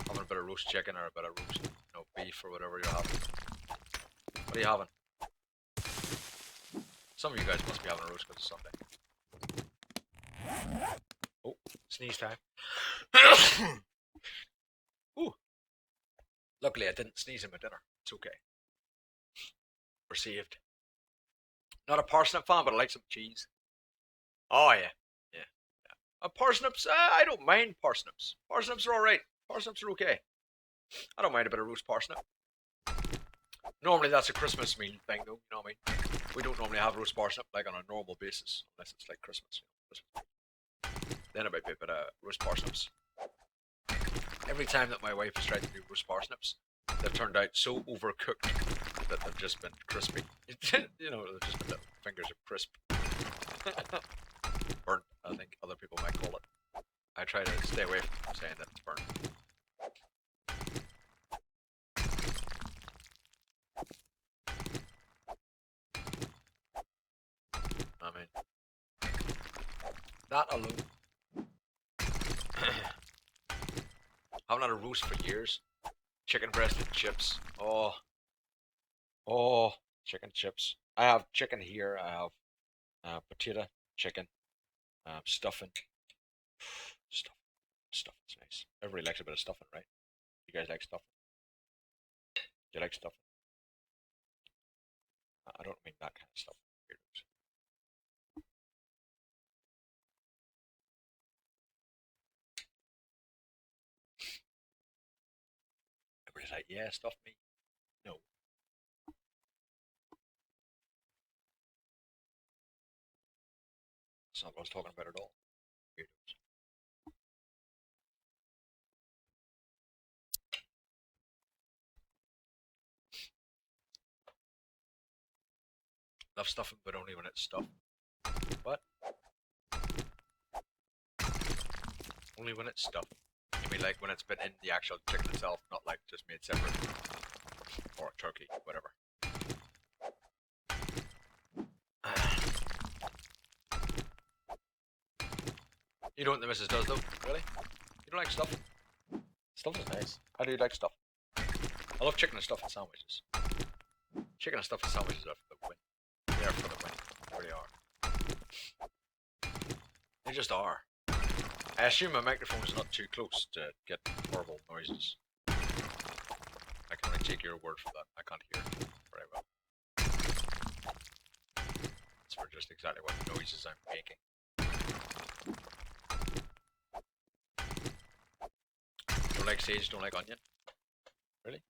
Having a bit of roast chicken or a bit of roast, beef or whatever you're having. What are you having? Some of you guys must be having a roast because it's Sunday. Oh, sneeze time. Ooh. Luckily, I didn't sneeze in my dinner. It's okay. We're saved. Not a parsnip fan, but I like some cheese. Oh, yeah. Yeah. Parsnips, I don't mind parsnips. Parsnips are alright. Parsnips are okay. I don't mind a bit of roast parsnip. Normally that's a Christmas meal thing though, you know what I mean? We don't normally have roast parsnip like on a normal basis, unless it's like Christmas. Then I might be a bit of roast parsnips. Every time that my wife has tried to do roast parsnips, they've turned out so overcooked that they've just been crispy. They've just been little fingers of crisp. Burnt, I think other people might call it. I try to stay away from saying that it's burnt. I mean, that alone. Haven't had a roast for years. Chicken breast and chips. Oh, chicken chips. I have chicken here. I have potato, chicken, stuffing. Stuffing's nice. Everybody likes a bit of stuffing, right? You guys like stuffing? Do you like stuffing? I don't mean that kind of stuff. Everybody's like, yeah, stuff me. No. That's not what I was talking about at all. Weirdos. Love stuffing, but only when it's stuffed. What? Only when it's stuffed. You mean like when it's been in the actual chicken itself, not like just made separate? Or turkey, whatever. You know what the missus does though? Really? You don't like stuff? Stuff is nice. How do you like stuff? I love chicken and stuff and sandwiches. Chicken and stuff and sandwiches are for the win. They're for the win. They really are. They just are. I assume my microphone is not too close to get horrible noises. I can only take your word for that. I can't hear very well. It's for just exactly what noises I'm making. Don't like sage, don't like onion? Really?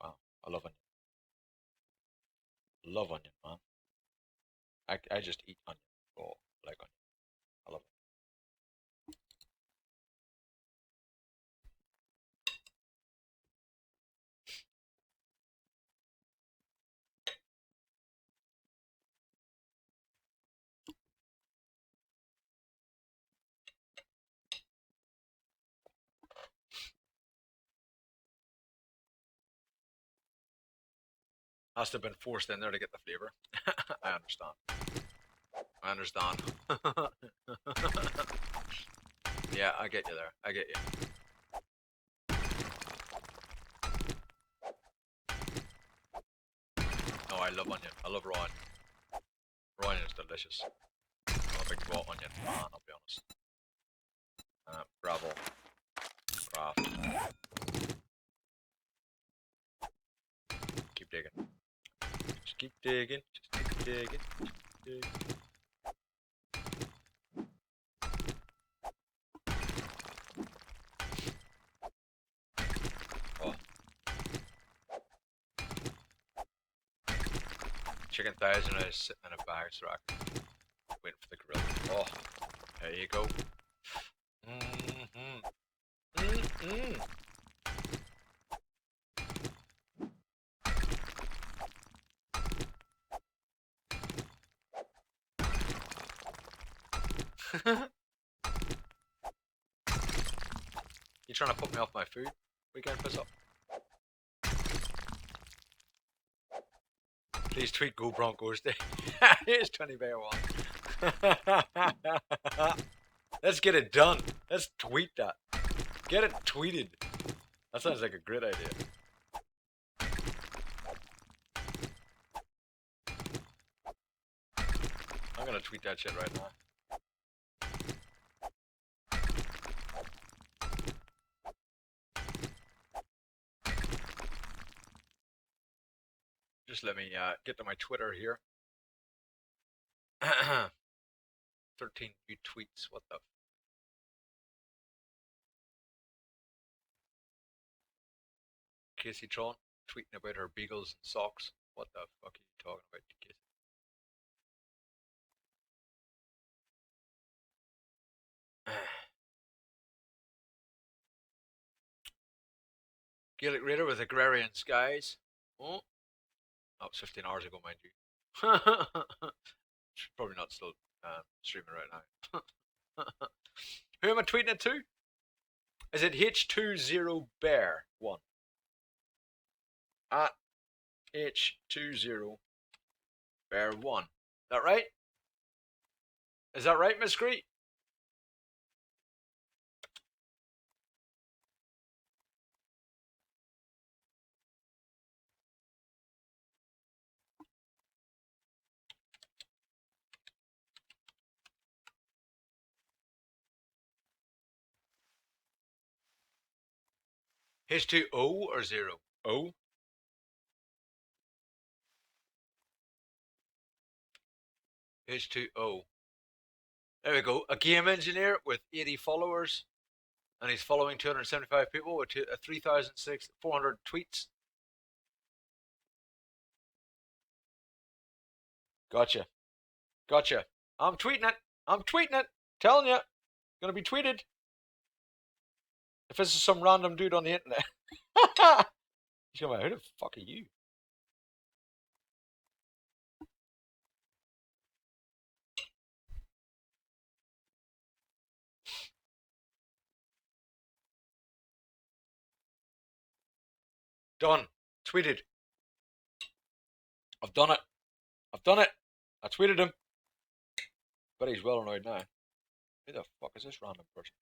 Wow, I love onion. Love onion, man. I just eat onion. Oh, I like onion. I love it. Has to have been forced in there to get the flavour. I understand. I understand. Yeah, I get you there. I get you. Oh, I love onion. I love raw onion. Raw onion is delicious. I'm a big raw onion fan, I'll be honest. Bravo. Craft. Keep digging. Just keep digging. Just keep digging. Just keep digging. Oh. Chicken thighs and I sitting in a bag rack. Waiting for the grill. Oh. There you go. Mm-hmm. Mm-hmm. You trying to put me off my food? Weekend piss up. Please tweet Go Broncos Day. Here's 20 Bear 1. Let's get it done. Let's tweet that. Get it tweeted. That sounds like a great idea. I'm gonna tweet that shit right now. Just let me get to my Twitter here. 13 new tweets. What the? Casey Tron tweeting about her beagles and socks. What the fuck are you talking about, Casey? Gaelic Raider with agrarian skies. Oh, that was 15 hours ago, mind you. Probably not still streaming right now. Who am I tweeting it to? Is it H20Bear1? At H20Bear1. That right? Is that right, Miss Gree? H2O or 0? O? H2O. There we go. A game engineer with 80 followers. And he's following 275 people with 3,400 tweets. Gotcha. Gotcha. I'm tweeting it. I'm tweeting it. Telling you. Gonna be tweeted. If this is some random dude on the internet. He's going, who the fuck are you? Done. Tweeted. I've done it. I've done it. I tweeted him. But he's well annoyed now. Who the fuck is this random person?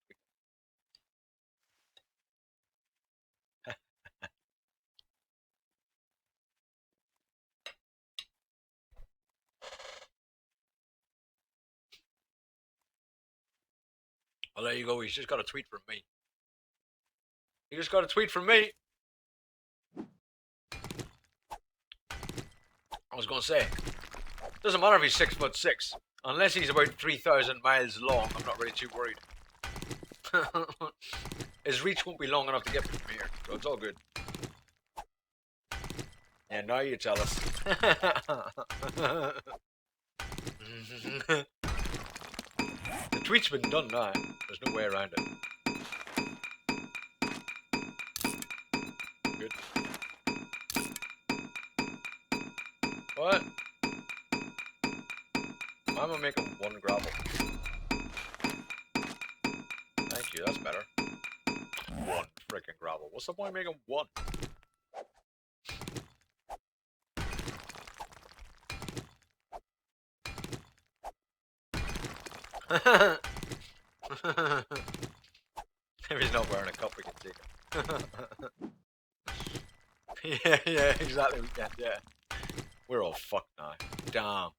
Well, there you go. He's just got a tweet from me. He just got a tweet from me. I was going to say, doesn't matter if he's 6'6", unless he's about 3,000 miles long. I'm not really too worried. His reach won't be long enough to get me from here, so it's all good. Yeah, now you tell us. The tweet's been done now. There's no way around it. Good. What? Why am I making one gravel? Thank you, that's better. One freaking gravel. What's the point of making one? If he's not wearing a cup, we can take it. yeah, exactly. We can, yeah. We're all fucked now. Damn.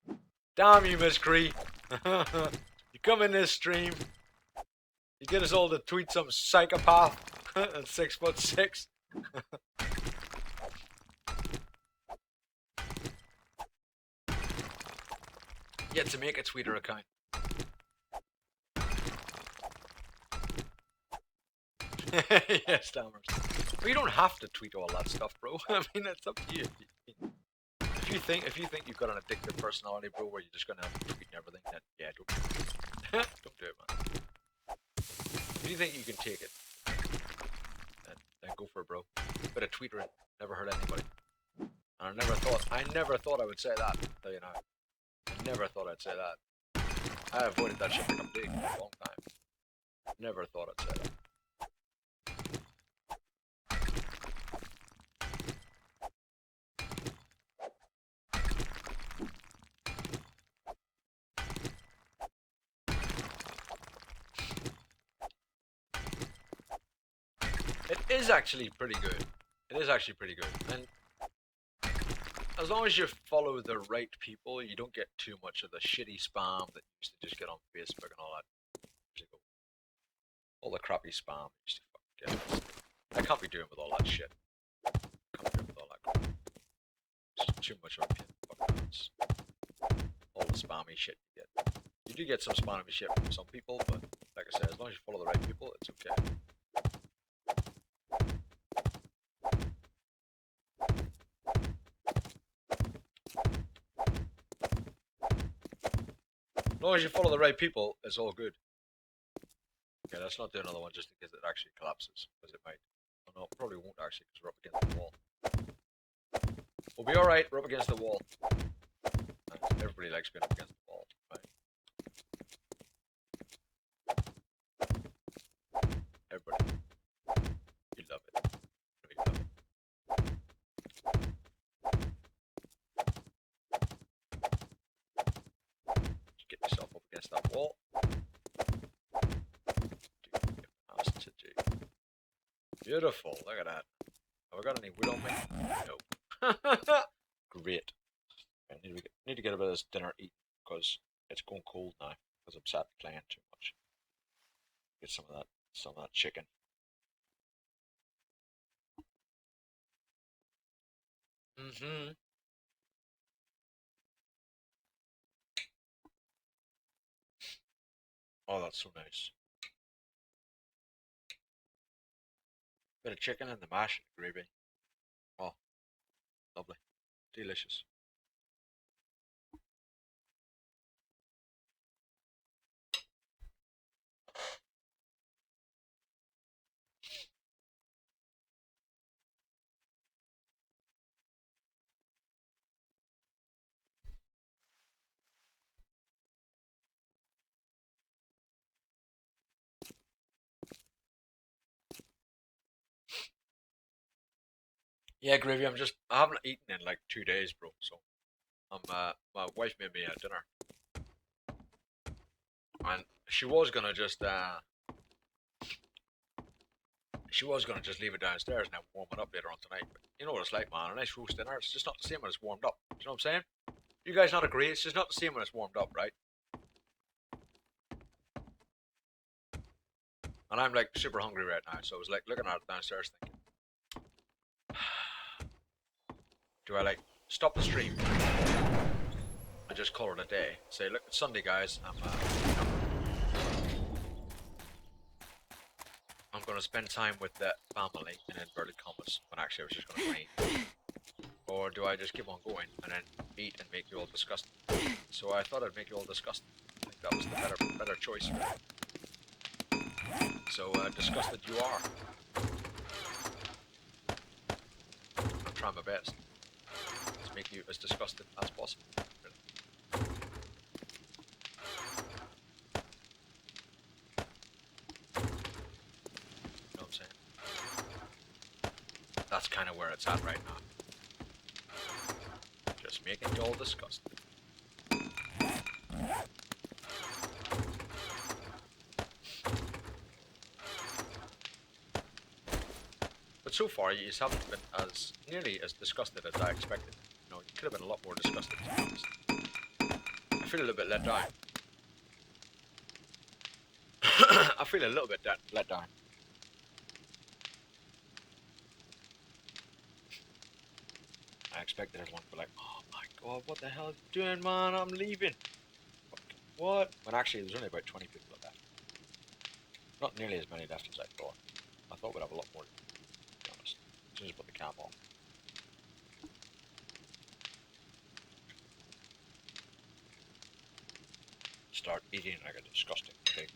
Damn you, Miss Cree. You come in this stream, you get us all to tweet some psychopath at 6'6". Yet to make a Twitter account. Yeah, stammers. But you don't have to tweet all that stuff, bro. I mean, it's up to you. If you think you've got an addictive personality, bro, where you're just gonna have to tweet and everything, then yeah, don't do it. Don't do it, man. If you think you can take it, then go for it, bro. But a tweeter never hurt anybody. And I never thought I would say that. Tell you now, I never thought I'd say that. I avoided that shit like a pig for a long time. Never thought I'd say that. It is actually pretty good. It is actually pretty good. And as long as you follow the right people, you don't get too much of the shitty spam that you used to just get on Facebook and all that. All the crappy spam you used to fucking get. I can't be doing with all that shit. Can't be doing with all that crap. It's too much of a pain in the fucking ass. All the spammy shit you get. You do get some spammy shit from some people, but like I said, as long as you follow the right people, it's okay. As long as you follow the right people, it's all good. Okay, let's not do another one just in case it actually collapses, because it might. Oh no, it probably won't actually, because we're up against the wall. We'll be alright, we're up against the wall. Everybody likes being up against the wall, right? Everybody. You love it. You love it. Just get yourself up against that wall. Beautiful, look at that. Have I got any wood on me? No. Great. I need to get a bit of this dinner eaten because it's going cold now because I'm sat playing too much. Get some of that chicken. Mm-hmm. Oh, that's so nice. Bit of chicken and the mash and the gravy. Oh, lovely. Delicious. Yeah, gravy. I haven't eaten in like 2 days, bro. So my wife made me a dinner, and she was gonna just leave it downstairs and then warm it up later on tonight. But you know what it's like, man. A nice roast dinner, it's just not the same when it's warmed up. Do you know what I'm saying? You guys not agree? It's just not the same when it's warmed up, right? And I'm like super hungry right now, so I was like looking at it downstairs thinking, do I like stop the stream and just call it a day? Say, look, it's Sunday, guys. I'm going to spend time with the family in inverted commas when actually I was just going to clean. Or do I just keep on going and then eat and make you all disgusted? So I thought I'd make you all disgusted. I think that was the better choice. So disgusted you are. I'm trying my best to make you as disgusted as possible. Really. You know what I'm saying? That's kind of where it's at right now. Just making you all disgusted. But so far, you haven't been as nearly as disgusted as I expected. You know, you could have been a lot more disgusted, to be honest. I feel a little bit let down. I feel a little bit let down. I expected everyone to be like, oh my god, what the hell are you doing, man? I'm leaving. What? When actually there's only about 20 people left. Not nearly as many left as I thought. I thought we'd have a lot more, to be honest. As soon as I put the cam on. Start eating like a disgusting pig.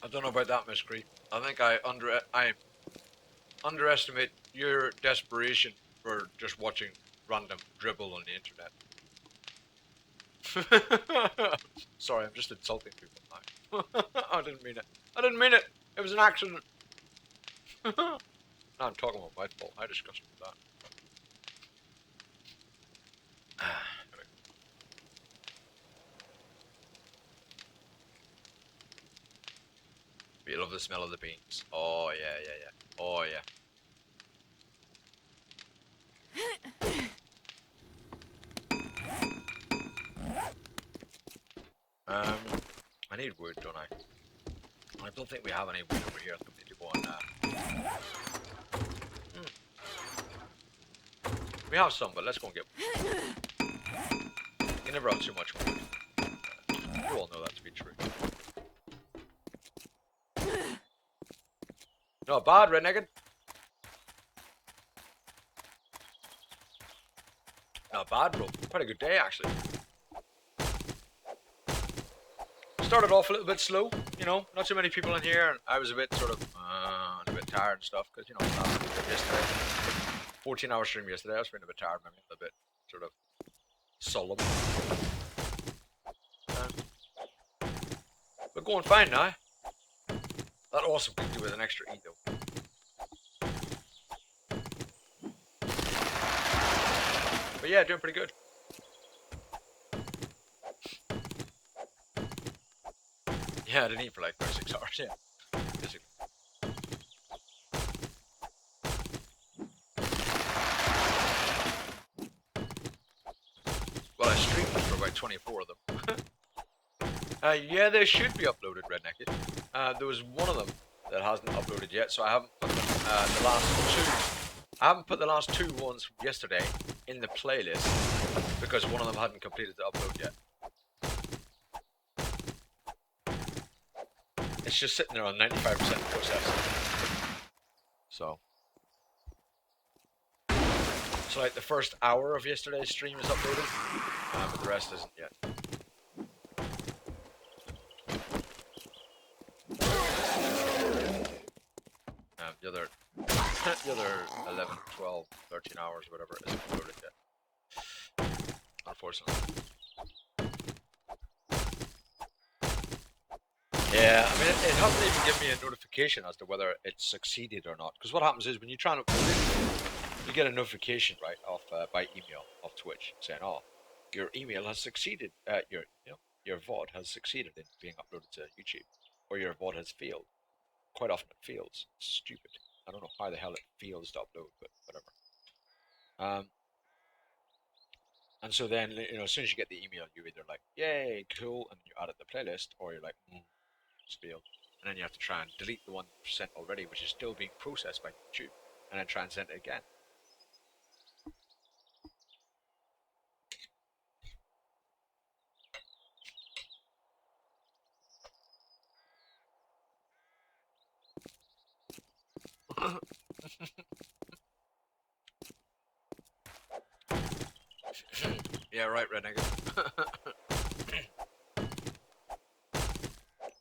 I don't know about that, Miss Cree. I think I underestimate your desperation for just watching random dribble on the internet. Sorry, I'm just insulting people now. I didn't mean it. I didn't mean it. It was an accident. Now I'm talking about my fault. I discussed that. But you love the smell of the beans. Oh yeah, yeah, yeah. Oh yeah. I need wood, don't I? I don't think we have any wood over here. I think we need to go on We have some, but let's go and get one. You never have too much wood. You all know that to be true. Not bad, Red-Naked. Not bad, bro. Quite a good day, actually. Started off a little bit slow, you know, not too many people in here, and I was a bit sort of, a bit tired and stuff, because, you know, yesterday, 14-hour stream yesterday, I was feeling a bit tired, maybe a bit, sort of, solemn. But going fine now. That also could do with an extra E, though. But yeah, doing pretty good. Yeah, I didn't eat for like 36 hours, yeah. Basically. Well, I streamed for about 24 of them. Yeah, they should be uploaded, Red-Naked. There was one of them that hasn't uploaded yet, so I haven't put them, the last two. I haven't put the last two ones from yesterday in the playlist because one of them hadn't completed the upload yet. It's just sitting there on 95% process. So like the first hour of yesterday's stream is uploaded, but the rest isn't yet. other the other 11, 12, 13 hours, whatever, isn't uploaded yet. Unfortunately. Yeah, I mean, it hasn't even given me a notification as to whether it's succeeded or not. Because what happens is when you try and upload it, you get a notification, right, off by email off Twitch saying, "Oh, your email has succeeded. Your VOD has succeeded in being uploaded to YouTube, or your VOD has failed." Quite often it fails. It's stupid. I don't know how the hell it fails to upload, but whatever. And so then, as soon as you get the email, you're either like, "Yay, cool," and you add it to the playlist, or you're like, it's failed. And then you have to try and delete the one sent already, which is still being processed by YouTube, and then try and send it again. Yeah, right, Renegade.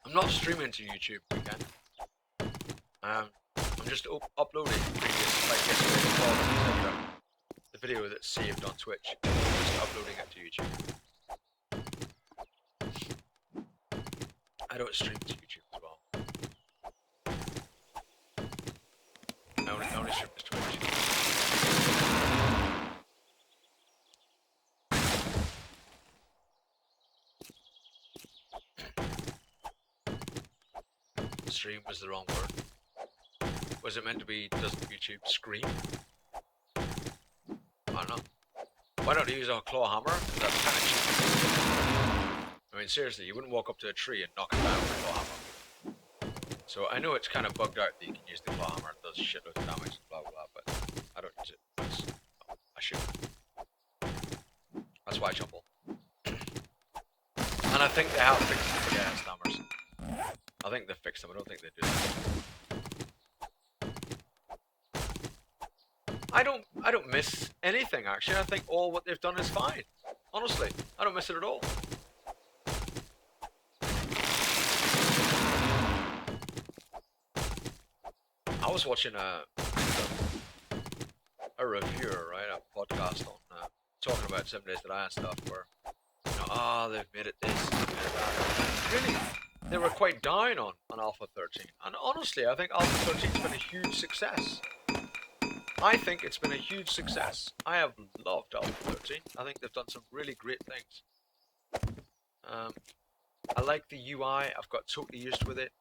I'm not streaming to YouTube again. I'm just uploading previous, like yesterday's vlog, etc. The video that's saved on Twitch, just uploading it to YouTube. I don't stream to YouTube as well. I only stream to Twitch. Stream was the wrong word. Was it meant to be, doesn't YouTube scream? I don't know. Why don't you use a claw hammer? That's kind of cheap. I mean, seriously, you wouldn't walk up to a tree and knock it down with a claw hammer. So I know it's kind of bugged out that you can use the claw hammer. It does shitloads of damage and blah blah blah, but I don't use it. I should. That's why I jumble. And I think they have fixed the gas hammers. I think they fixed them. I don't think they do that. I don't miss anything actually. I think all what they've done is fine. Honestly, I don't miss it at all. I was watching a reviewer, right, a podcast on talking about 7 Days to Die and stuff, where they've made it this, they've made it that. Really, they were quite down on Alpha 13, and honestly, I think Alpha 13's been a huge success. I think it's been a huge success. I have loved Alpha 13. I think they've done some really great things. I like the UI. I've got totally used with it.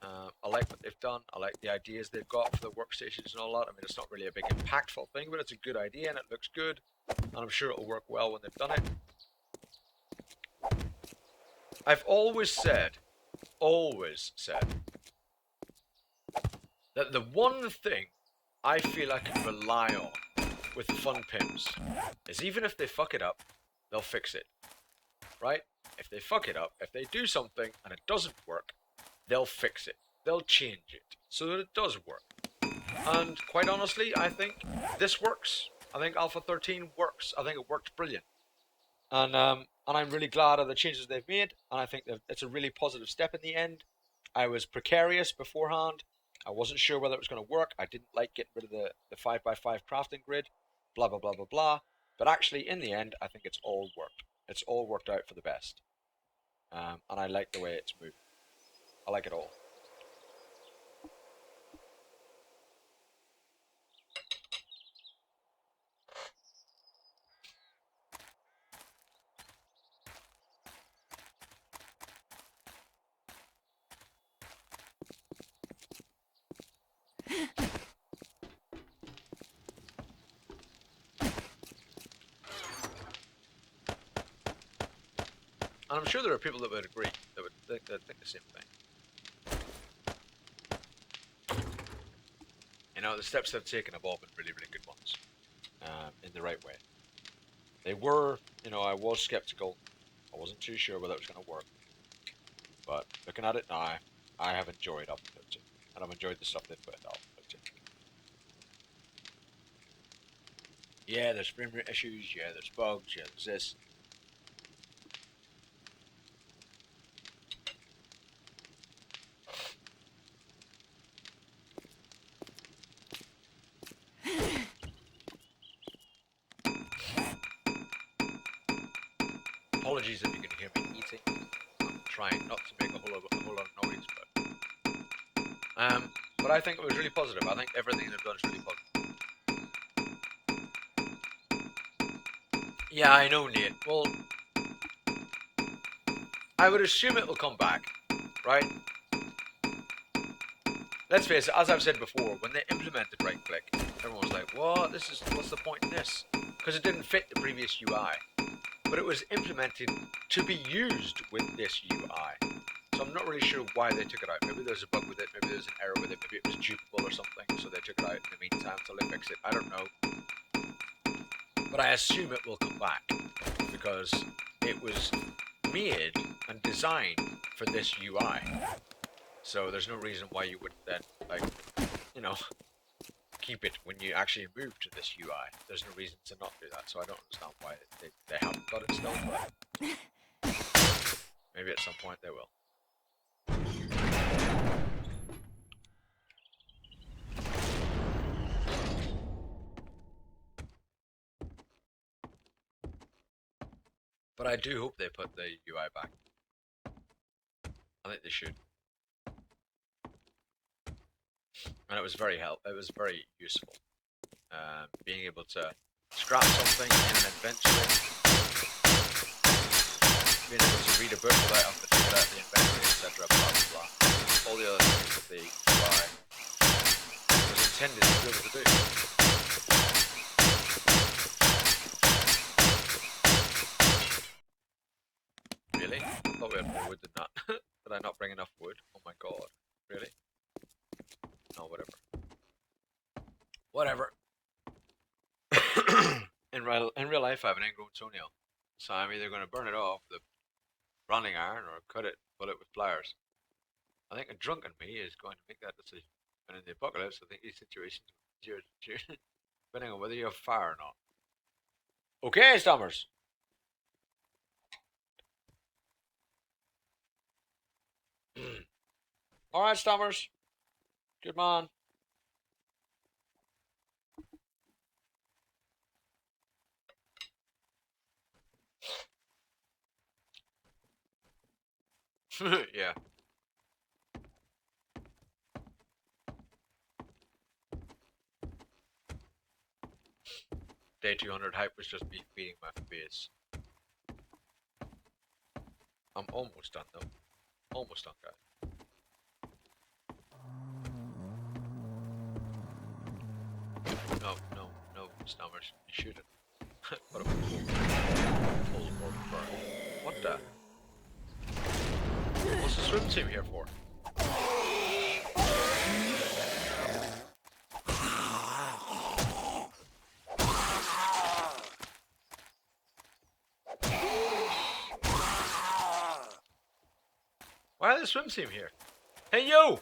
I like what they've done. I like the ideas they've got for the workstations and all that. I mean, it's not really a big impactful thing, but it's a good idea and it looks good. And I'm sure it'll work well when they've done it. I've always said, that the one thing I feel I can rely on with Fun Pimps is even if they fuck it up, they'll fix it. Right? If they fuck it up, if they do something and it doesn't work, they'll fix it. They'll change it so that it does work. And quite honestly, I think this works. I think Alpha 13 works. I think it worked brilliant. And I'm really glad of the changes they've made. And I think that it's a really positive step in the end. I was precarious beforehand. I wasn't sure whether it was going to work. I didn't like getting rid of the 5x5 crafting grid. Blah, blah, blah, blah, blah. But actually, in the end, I think it's all worked. It's all worked out for the best. And I like the way it's moving. I like it all. And I'm sure there are people that would agree, that would think the same thing. The steps they've taken have all been really, really good ones, in the right way. They were, I was skeptical. I wasn't too sure whether it was going to work. But looking at it now, I have enjoyed Alpha 13. And I've enjoyed the stuff they've put into Alpha 13. Yeah, there's frame rate issues, yeah, there's bugs, yeah, there's this. apologies if you can hear me eating. I'm trying not to make a whole lot of noise, but I think it was really positive. I think everything they've done is really positive. Yeah, I know, Nate. Well, I would assume it will come back, right? Let's face it, as I've said before, when they implemented right click, everyone was like, what? What's the point in this? Because it didn't fit the previous UI. But it was implemented to be used with this UI. So I'm not really sure why they took it out. Maybe there's a bug with it, maybe there's an error with it, maybe it was dupable or something, so they took it out in the meantime until they fix it. I don't know. But I assume it will come back because it was made and designed for this UI. So there's no reason why you wouldn't then, like, you know, keep it when you actually move to this UI. There's no reason to not do that, so I don't understand why they haven't got it still, but maybe at some point they will. But I do hope they put the UI back. I think they should. And it was very useful. Being able to scrap something in an inventory, being able to read a book without having to take it out of the inventory, etc. Blah blah blah. All the other things that the UI was intended to be able to do. Really? I thought we had more wood than that. Did I not bring enough wood? Oh my god. Really? No, whatever. Whatever. in real life, I have an ingrown toenail, so I'm either going to burn it off with a branding iron or cut it with pliers. I think a drunken me is going to make that decision. And in the apocalypse, I think these situations are depending on whether you have fire or not. Okay, Stammers. All right, Stammers. Good man. Yeah. Day 200 hype was just me feeding my face. I'm almost done though. Almost done, guys. No, Stammers. You shouldn't. Put him full board burn. What the? What's the swim team here for? Why are the swim team here? Hey, yo!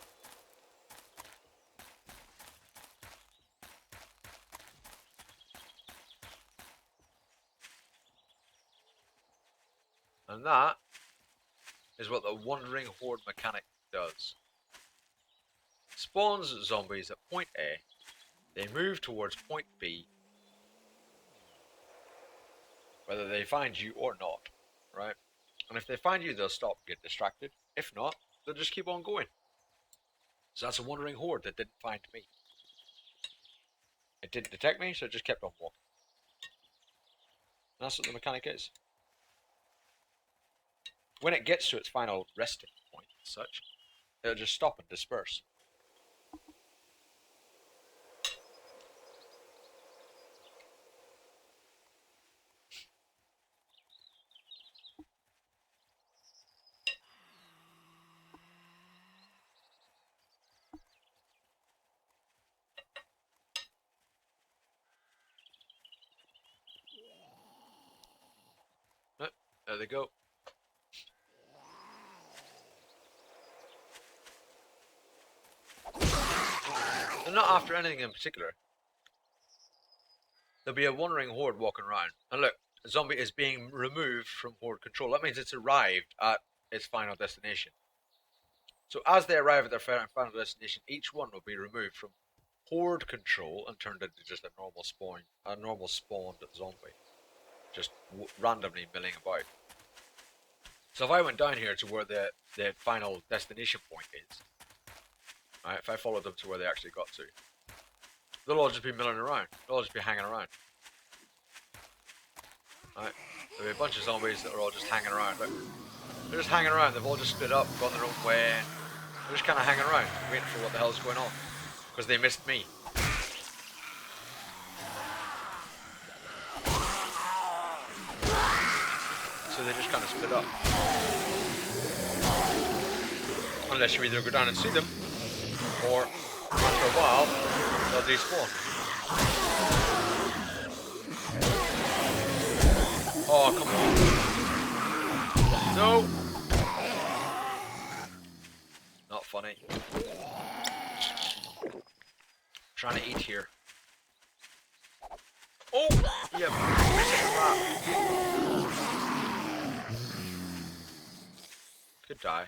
And that is what the Wandering Horde mechanic does. Spawns zombies at point A, they move towards point B, whether they find you or not, right? And if they find you, they'll stop and get distracted. If not, they'll just keep on going. So that's a Wandering Horde that didn't find me. It didn't detect me, so it just kept on walking. And that's what the mechanic is. When it gets to its final resting point, as such, it'll just stop and disperse. There they go. They're not after anything in particular. There'll be a wandering horde walking around. And look, a zombie is being removed from horde control. That means it's arrived at its final destination. So as they arrive at their final destination, each one will be removed from horde control and turned into just a normal spawned zombie, just randomly milling about. So if I went down here to where the final destination point is, right, if I followed them to where they actually got to, they'll all just be milling around. They'll all just be hanging around. Right? There'll be a bunch of zombies that are all just hanging around. Look, they're just hanging around. They've all just split up, gone their own way. They're just kind of hanging around, waiting for what the hell's going on. Because they missed me. So they just kind of split up. Unless you either go down and see them, or after a while, they'll despawn. Oh, come on. No! Not funny. Trying to eat here. Oh! Yeah, could die.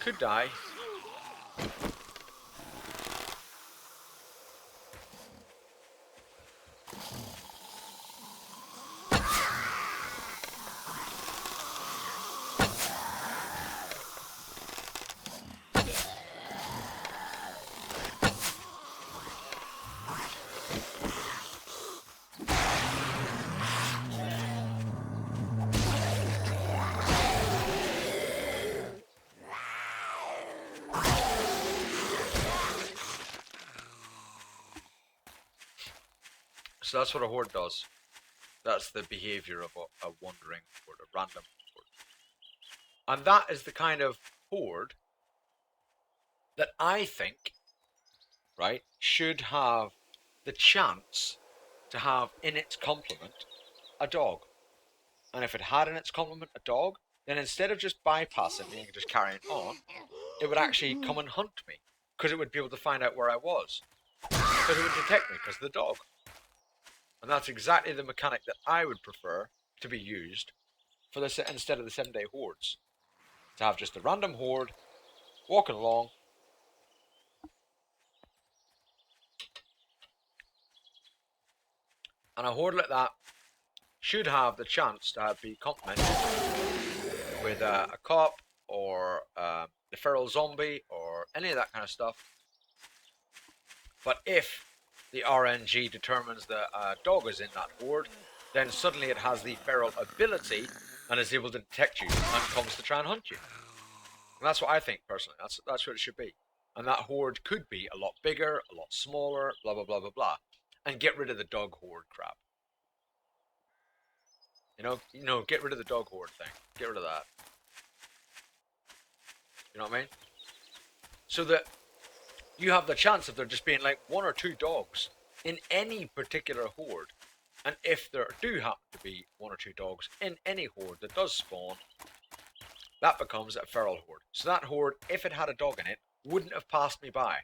Could die. So that's what a horde does. That's the behavior of a wandering horde, a random horde. And that is the kind of horde that I think, right, should have the chance to have in its complement a dog. And if it had in its complement a dog, then instead of just bypassing me and just carrying on, it would actually come and hunt me. Because it would be able to find out where I was. Because it would detect me because of the dog. And that's exactly the mechanic that I would prefer to be used for this instead of the 7-day hordes. To have just a random horde walking along. And a horde like that should have the chance to be complemented with a cop or the feral zombie or any of that kind of stuff. But if the RNG determines that a dog is in that horde, then suddenly it has the feral ability and is able to detect you and comes to try and hunt you. And that's what I think personally. That's what it should be. And that horde could be a lot bigger, a lot smaller, blah blah blah blah blah, and get rid of the dog horde crap. You know, get rid of the dog horde thing. Get rid of that. You know what I mean? So that you have the chance of there just being like 1 or 2 dogs in any particular horde. And if there do happen to be 1 or 2 dogs in any horde that does spawn, that becomes a feral horde. So that horde, if it had a dog in it, wouldn't have passed me by.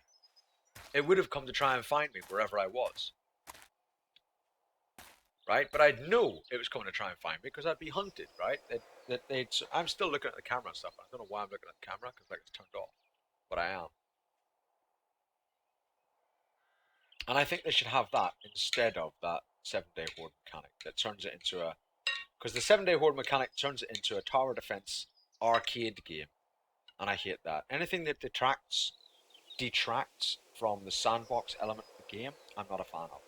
It would have come to try and find me wherever I was. Right? But I'd know it was coming to try and find me because I'd be hunted, right? I'm still looking at the camera and stuff. I don't know why I'm looking at the camera because like it's turned off. But I am. And I think they should have that instead of that 7-day horde mechanic that turns it into a... Because the 7-day horde mechanic turns it into a tower defense arcade game. And I hate that. Anything that detracts from the sandbox element of the game, I'm not a fan of.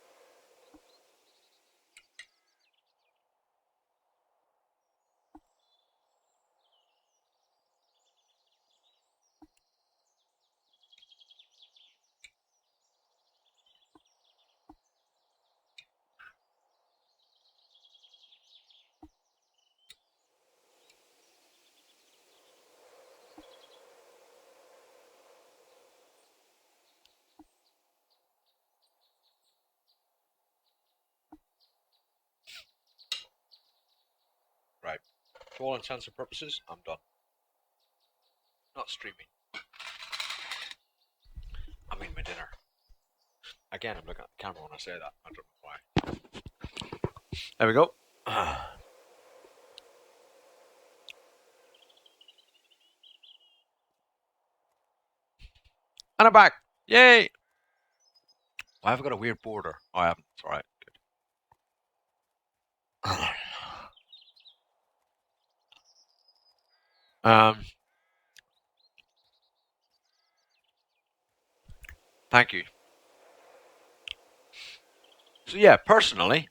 Right. To all intents and purposes, I'm done. Not streaming. I mean my dinner. Again, I'm looking at the camera when I say that. I don't know why. There we go. And I'm back. Yay! Why have I got a weird border? Oh, I haven't. It's alright. Good. Um, thank you. So yeah, personally,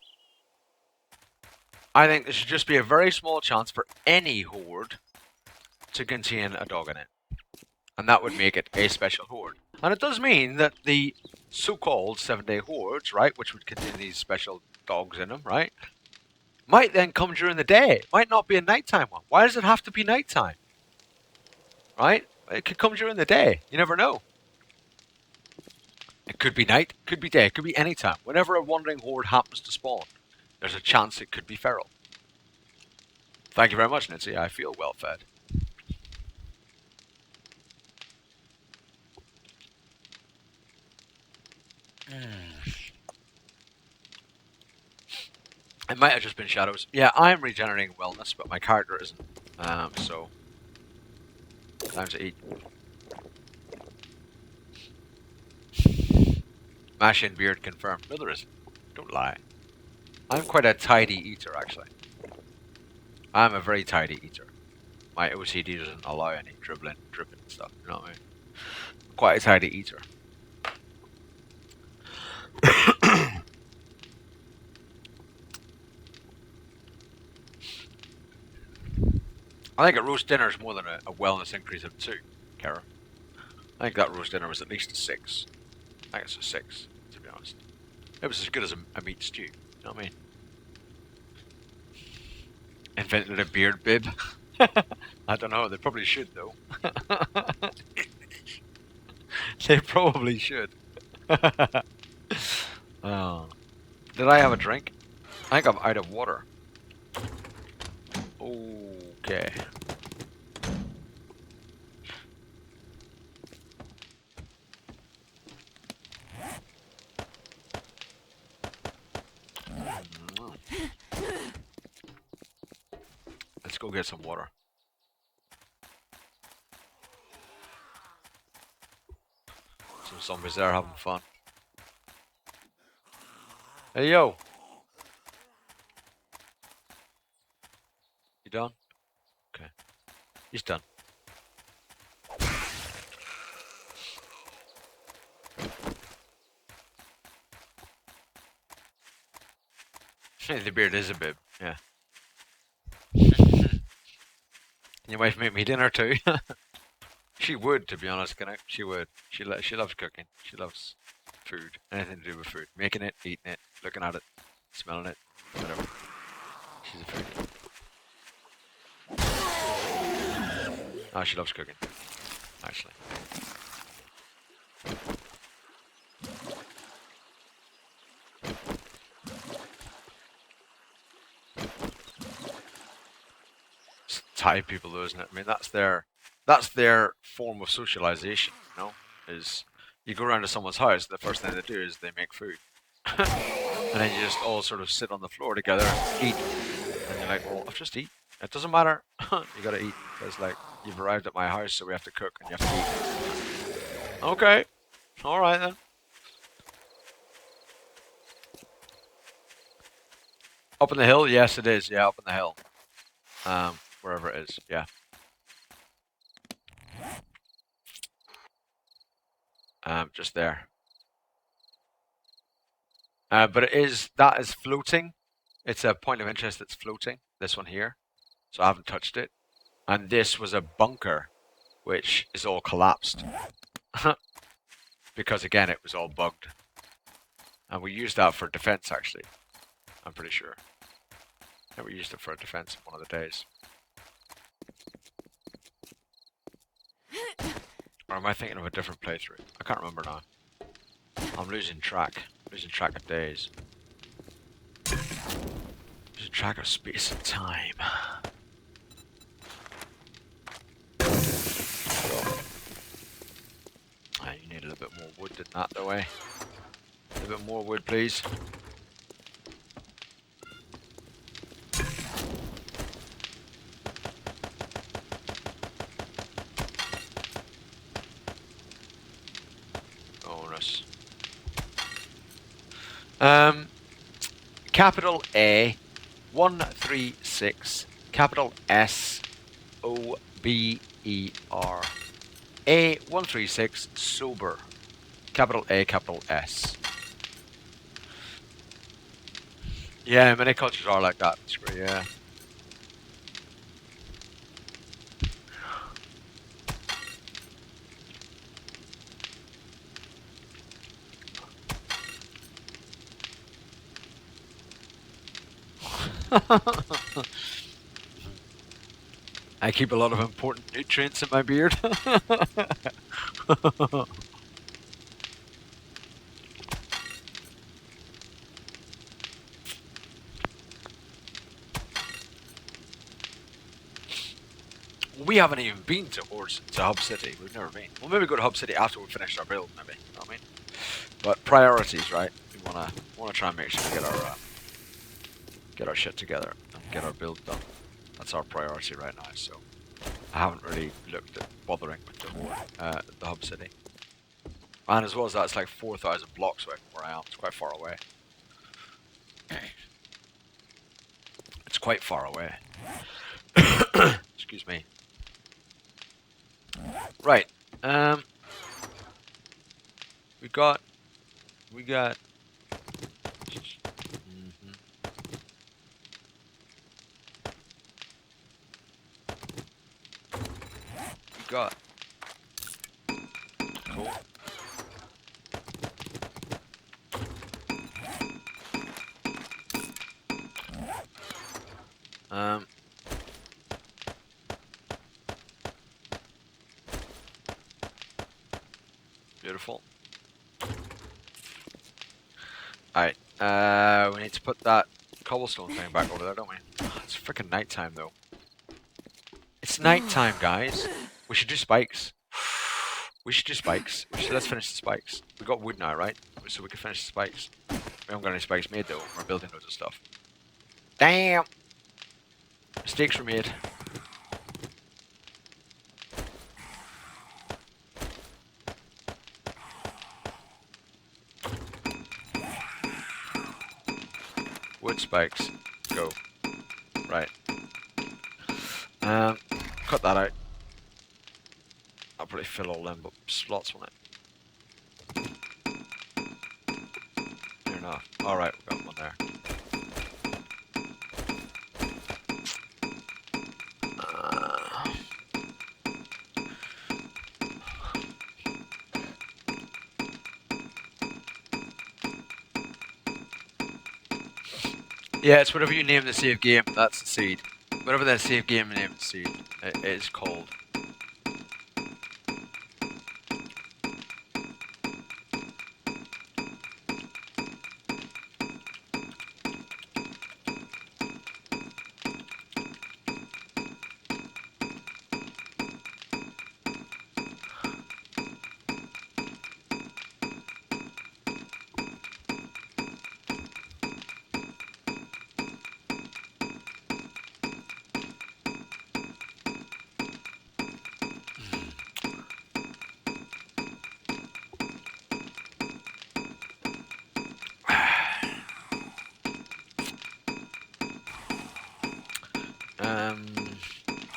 I think there should just be a very small chance for any horde to contain a dog in it. And that would make it a special horde. And it does mean that the so-called 7-day hordes, right, which would contain these special dogs in them, right, might then come during the day. It might not be a nighttime one. Why does it have to be nighttime? Right? It could come during the day. You never know. It could be night, could be day, it could be any time. Whenever a wandering horde happens to spawn, there's a chance it could be feral. Thank you very much, Nancy. I feel well fed. It might have just been shadows. Yeah, I'm regenerating wellness, but my character isn't. So time to eat. Mash in beard confirmed. No, there isn't. Don't lie. I'm quite a tidy eater, actually. I'm a very tidy eater. My OCD doesn't allow any dribbling and stuff. You know what I mean? Quite a tidy eater. I think a roast dinner is more than a wellness increase of 2, Kara. I think that roast dinner was at least a 6. I think it's a 6, to be honest. It was as good as a meat stew. You know what I mean? Invented a beard bib. I don't know. They probably should, though. They probably should. Oh. Did I have a drink? I think I'm out of water. Okay. Let's go get some water. Some zombies there having fun. Hey, yo. You done? Okay. He's done. The beard is a bib, yeah. Your wife make me dinner too. She would, to be honest, Connect. She would. She loves cooking. She loves food. Anything to do with food. Making it, eating it, looking at it, smelling it, whatever. She's a foodie. Oh, she loves cooking, actually. It's Thai people, though, isn't it? I mean, that's their form of socialization. You know, is you go around to someone's house, the first thing they do is they make food, and then you just all sort of sit on the floor together and eat. And you're like, well, I'll just eat. It doesn't matter. You gotta eat. It's like you've arrived at my house, so we have to cook and you have to eat. Okay, all right then. Up in the hill, yes, it is. Yeah, up in the hill. Wherever it is. Yeah. Just there. But that is floating. It's a point of interest that's floating. This one here. So I haven't touched it. And this was a bunker, which is all collapsed. Because again, it was all bugged. And we used that for defense, actually. I'm pretty sure. Yeah, we used it for defense one of the days. Or am I thinking of a different playthrough? I can't remember now. I'm losing track. Losing track of days. Losing track of space and time. You need a little bit more wood than that, though, eh? A little bit more wood, please. Bonus. Capital A 136, capital S BER. A136 sober. Capital A, capital S. Yeah, many cultures are like that. Yeah. I keep a lot of important nutrients in my beard. We haven't even been to Hub City. We've never been. We'll maybe go to Hub City after we finish our build, maybe. You know what I mean? But priorities, right? We wanna try and make sure we get our shit together and get our build done. That's our priority right now. So I haven't really looked at bothering with the Hub City. And as well as that, it's like 4,000 blocks away from where I am. It's quite far away. It's quite far away. Excuse me. Right. Um. We got. Mhm. We got. Cool. Um. Beautiful. Alright. We need to put that cobblestone thing back over there, don't we? It's freaking nighttime though. It's nighttime, guys. We should do spikes. We should do spikes. Let's finish the spikes. We got wood now, right? So we can finish the spikes. We haven't got any spikes made though. We're building loads of stuff. Damn! Mistakes were made. Wood spikes. Go. Right. Cut that out. I'll probably fill all them slots on it. Fair enough. Alright, we got one there. Yeah, it's whatever you name the save game, that's the seed. Whatever that save game name the seed, it is called.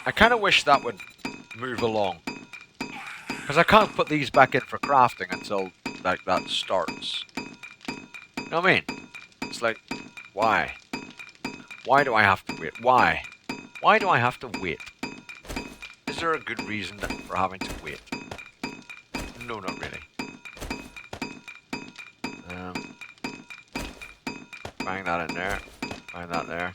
I kind of wish that would move along. Because I can't put these back in for crafting until like that starts. You know what I mean? It's like, why? Why do I have to wait? Why? Why do I have to wait? Is there a good reason for having to wait? No, not really. Bang that in there. Bang that there.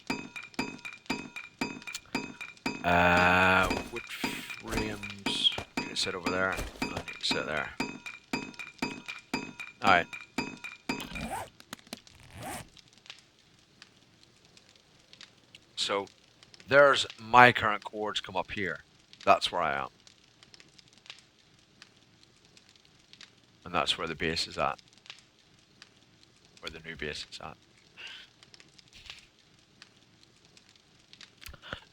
Wood frames. You can sit over there. And you can sit there. Alright. So, there's my current coords come up here. That's where I am. And that's where the base is at. Where the new base is at.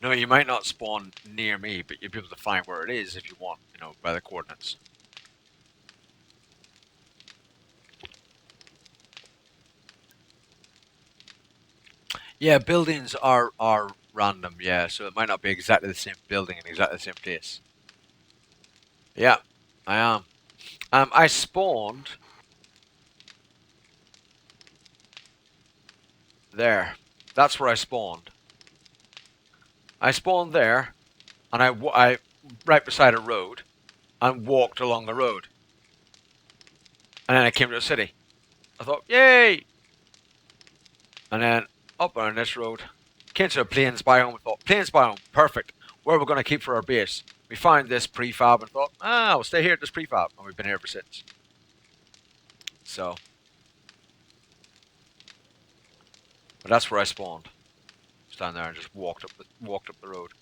No, you might not spawn near me, but you'll be able to find where it is if you want, you know, by the coordinates. Yeah, buildings are random, yeah. So it might not be exactly the same building in exactly the same place. Yeah, I am. I spawned there. That's where I spawned. I spawned there, and I right beside a road, and walked along the road, and then I came to a city. I thought, yay! And then up on this road, came to a plains biome. I thought, plains biome, perfect. Where we're going to keep for our base. We found this prefab and thought, we'll stay here at this prefab, and we've been here ever since. So, but that's where I spawned. Stand there and just walked up the road.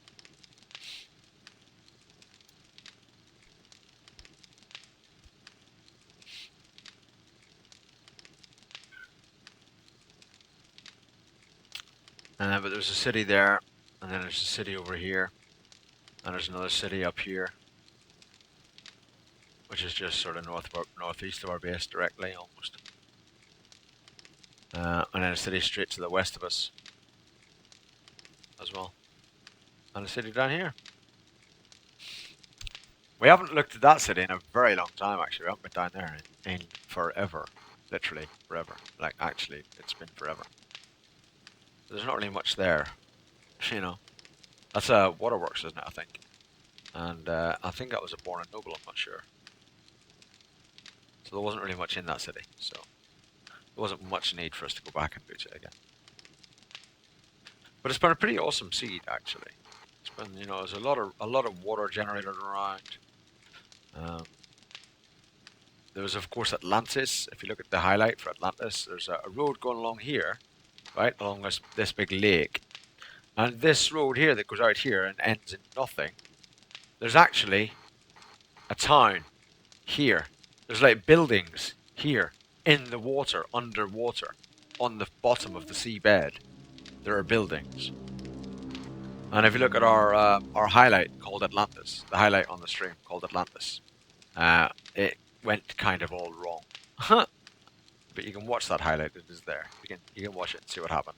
And then, but there's a city there, and then there's a city over here, and there's another city up here, which is just sort of northeast of our base directly, almost. And then a city straight to the west of us as well, and a city down here. We haven't looked at that city in a very long time, actually. We haven't been down there in forever, literally forever. Like actually, it's been forever. There's not really much there, you know. That's a waterworks, isn't it? I think, and I think that was a Born and Noble. I'm not sure. So there wasn't really much in that city. So there wasn't much need for us to go back and boot it again. But it's been a pretty awesome seed, actually. It's been, there's a lot of water generated around. Um, there was, of course, Atlantis. If you look at the highlight for Atlantis, there's a road going along here, right, along this big lake. And this road here that goes out here and ends in nothing, there's actually a town here. There's like buildings here in the water, underwater, on the bottom of the seabed. There are buildings. And if you look at our highlight called Atlantis, the highlight on the stream called Atlantis, it went kind of all wrong. But you can watch that highlight; it is there. You can watch it and see what happened.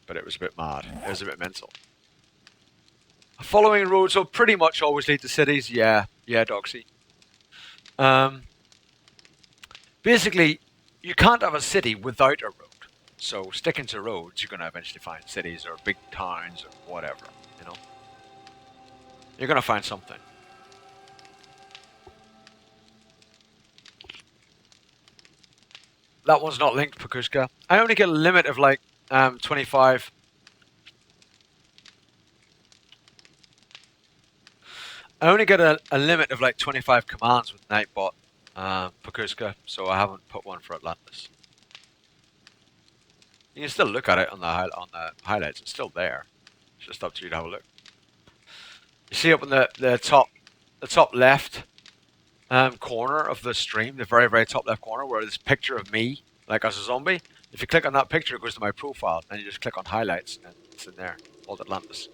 But it was a bit mad. It was a bit mental. Following roads will pretty much always lead to cities. Yeah, Doxy. Basically, you can't have a city without a road. So sticking to roads, you're going to eventually find cities or big towns or whatever. You're going to find something. That one's not linked, Pakushka. I only get a limit of like 25. I only get a limit of like 25 commands with Nightbot, Pakushka, so I haven't put one for Atlantis. You can still look at it on the highlights. It's still there. It's just up to you to have a look. You see up in the top left corner of the stream, the very, very top left corner, where this picture of me, like as a zombie. If you click on that picture, it goes to my profile, and you just click on highlights, and it's in there, called Atlantis.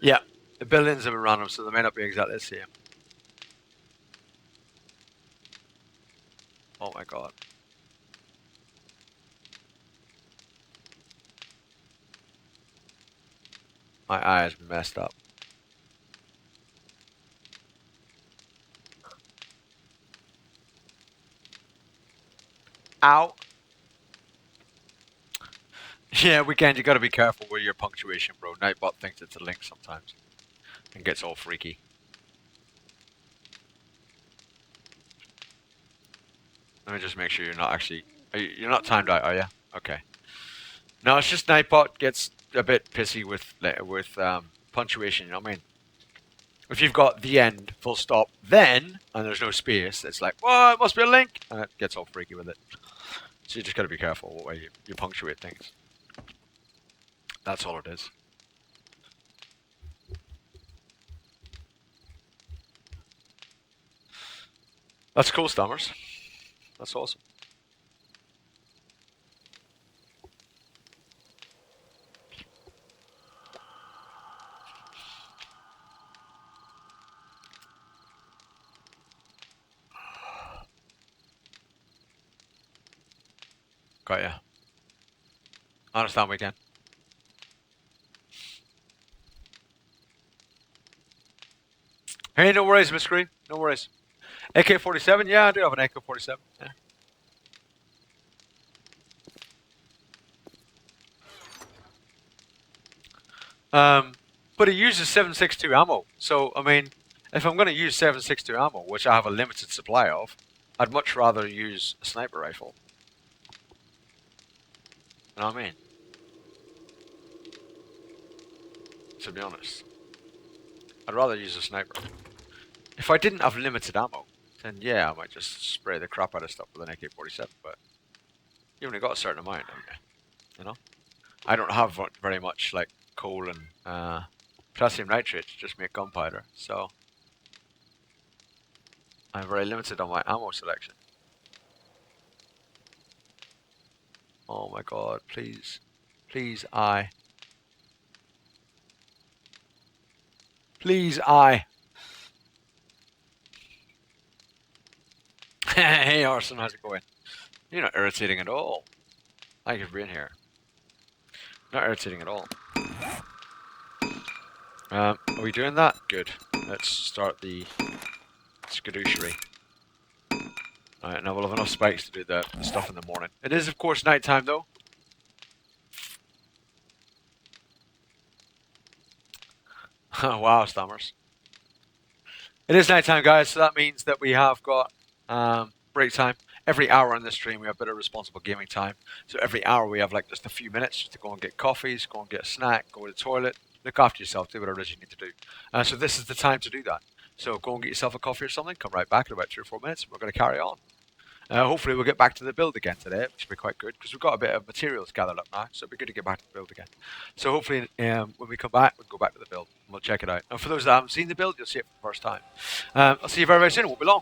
Yeah, the buildings have been random, so they may not be exactly the same. Oh my god. My eyes messed up. Ow. Yeah, weekend, you gotta be careful with your punctuation, bro. Nightbot thinks it's a link sometimes and gets all freaky. Let me just make sure you're not actually. You're not timed out, are you? Okay. No, it's just Nightbot gets a bit pissy with punctuation. You know what I mean? If you've got the end, full stop, then, and there's no space, it's like, well, it must be a link, and it gets all freaky with it. So you just gotta be careful what way you punctuate things. That's all it is. That's cool, Stammers. That's awesome. Got ya. I understand weekend. Hey, no worries, Miss Green. No worries. AK-47? Yeah, I do have an AK-47. Yeah. But it uses 7.62 ammo. So, I mean, if I'm going to use 7.62 ammo, which I have a limited supply of, I'd much rather use a sniper rifle. You know what I mean? To be honest. I'd rather use a sniper. If I didn't have limited ammo, then yeah, I might just spray the crap out of stuff with an AK-47, but you only got a certain amount, don't you? You know? I don't have very much, like, coal and potassium nitrate to just make gunpowder, so I'm very limited on my ammo selection. Oh my god, please. Please, I. Please, I. Hey, Arson, how's it going? You're not irritating at all. Thank you for being here. Not irritating at all. Are we doing that? Good. Let's start the skadoochery. Alright, now we'll have enough spikes to do the stuff in the morning. It is, of course, nighttime, though. Wow, Stammers. It is nighttime, guys, so that means that we have got break time. Every hour on the stream, we have a bit of responsible gaming time. So every hour, we have like just a few minutes to go and get coffees, go and get a snack, go to the toilet, look after yourself, do whatever it is you need to do. So this is the time to do that. So go and get yourself a coffee or something, come right back in about 3 or 4 minutes, and we're going to carry on. Hopefully we'll get back to the build again today, which will be quite good, because we've got a bit of materials gathered up now, so it'll be good to get back to the build again. So hopefully when we come back, we'll go back to the build, and we'll check it out. And for those that haven't seen the build, you'll see it for the first time. I'll see you very, very soon. It won't be long.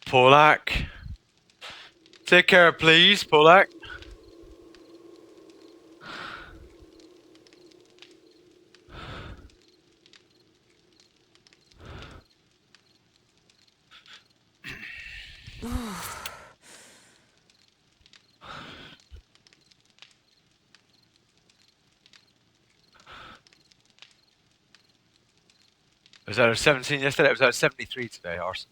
Polak. Take care, please, Polak. I was out of 17 yesterday. I was out of 73 today, Arson.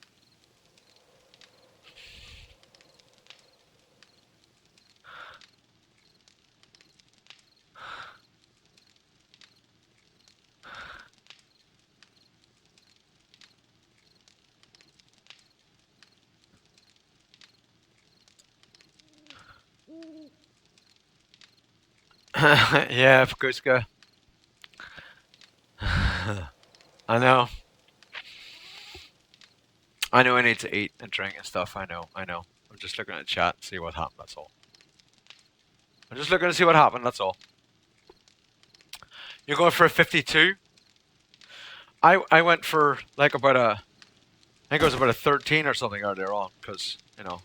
Yeah, Fukuska. I know. I know I need to eat and drink and stuff. I know. I'm just looking at the chat and see what happened, that's all. I'm just looking to see what happened, that's all. You're going for a 52? I went for like about a, I think it was about a 13 or something earlier on, because, you know,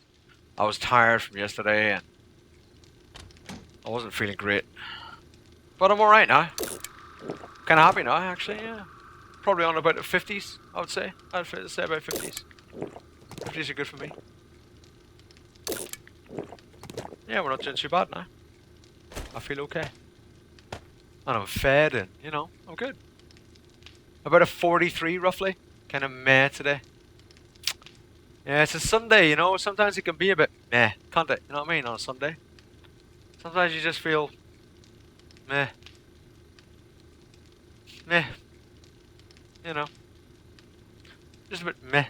I was tired from yesterday and I wasn't feeling great. But I'm alright now. Kind of happy now, actually, yeah. Probably on about the 50s, I would say. I'd say about 50s. 50s are good for me. Yeah, we're not doing too bad now. I feel okay. And I'm fed and, you know, I'm good. About a 43 roughly. Kind of meh today. Yeah, it's a Sunday, you know. Sometimes it can be a bit meh, can't it? You know what I mean? On a Sunday. Sometimes you just feel meh. Meh. You know. Just a bit meh.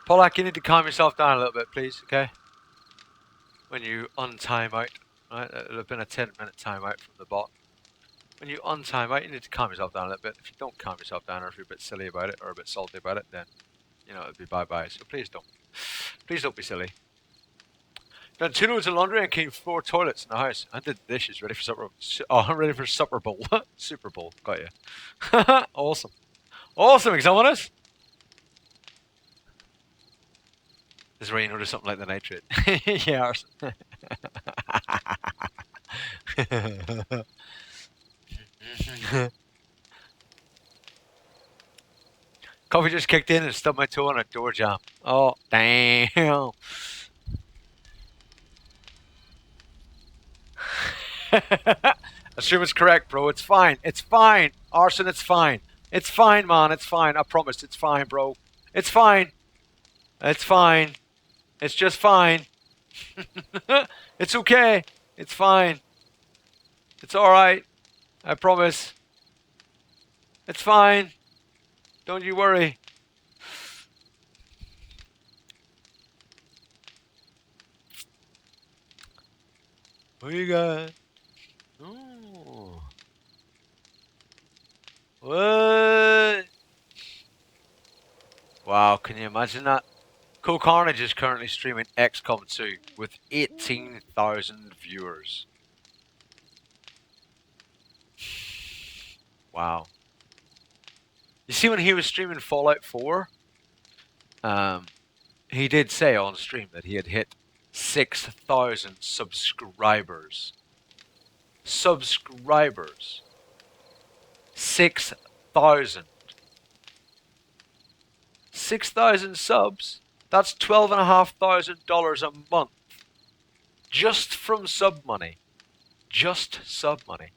Polak, you need to calm yourself down a little bit, please, okay? When you untime out, right? It'll have been a 10-minute timeout from the bot. When you untime out, you need to calm yourself down a little bit. If you don't calm yourself down, or if you're a bit silly about it, or a bit salty about it, then, you know, it'll be bye-bye. So please don't. Please don't be silly. Done 2 loads of laundry and cleaned 4 toilets in the house. I did the dishes, ready for supper. Oh, I'm ready for Super Bowl. Super Bowl, got you. Awesome. Awesome, Exominus! This is where you notice something like the nitrate. Yeah, Arson. Coffee just kicked in and stubbed my toe on a door jamb. Oh, damn. Assume it's correct, bro. It's fine. It's fine. Arson, it's fine. It's fine, man. It's fine. I promise. It's fine, bro. It's fine. It's fine. It's just fine. It's okay. It's fine. It's alright. I promise. It's fine. Don't you worry. What you got? Ooh. What? Wow, can you imagine that? Cool Carnage is currently streaming XCOM 2 with 18,000 viewers. Wow. You see, when he was streaming Fallout 4, he did say on stream that he had hit 6,000 subscribers. Subscribers. 6,000. 6,000 subs. That's $12,500 a month. Just from sub money. Just sub money.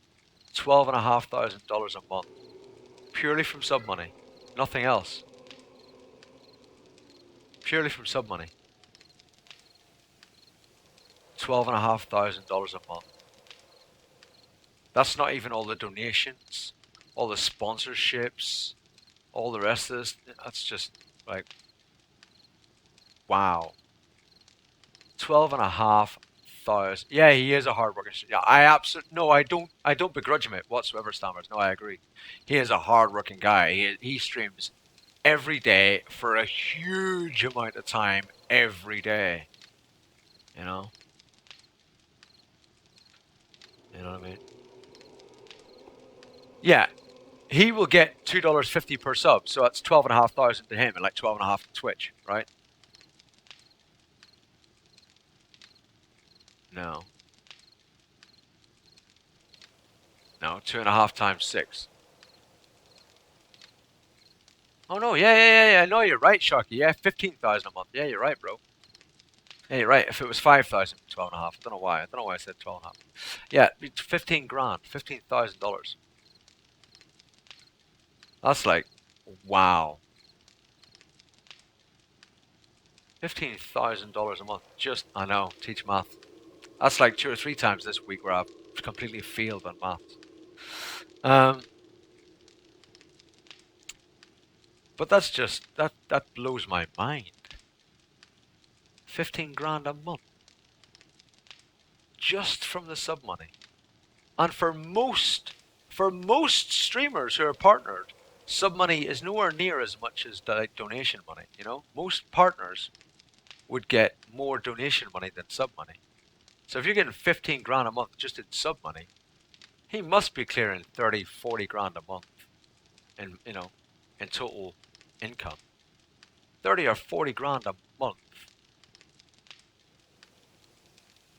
$12,500 a month. Purely from sub money. Nothing else. Purely from sub money. $12,500 a month. That's not even all the donations, all the sponsorships, all the rest of this. That's just like, wow. 12,500. Yeah, he is a hardworking. Yeah, I absolutely no. I don't begrudge him it whatsoever. Stammers. No, I agree. He is a hardworking guy. He streams every day for a huge amount of time every day. You know? You know what I mean? Yeah, he will get $2.50 per sub, so that's 12,500 to him and like 12.5 to Twitch, right? No, no, 2.5 times 6. Oh no, yeah. No, you're right, Sharky. Yeah, 15,000 a month. Yeah, you're right, bro. Yeah, you're right. If it was 5,000, 12.5. I don't know why. I don't know why I said 12.5. Yeah, it's 15 grand, $15,000. That's like, wow, $15,000 a month. Just, I know, teach math. That's like 2 or 3 times this week where I've completely failed on maths. Um, but that's just that blows my mind. 15 grand a month just from the sub money. And for most streamers who are partnered, sub money is nowhere near as much as like donation money, you know? Most partners would get more donation money than sub money. So if you're getting 15 grand a month just in sub money, he must be clearing 30, 40 grand a month in, in total income. 30 or 40 grand a month.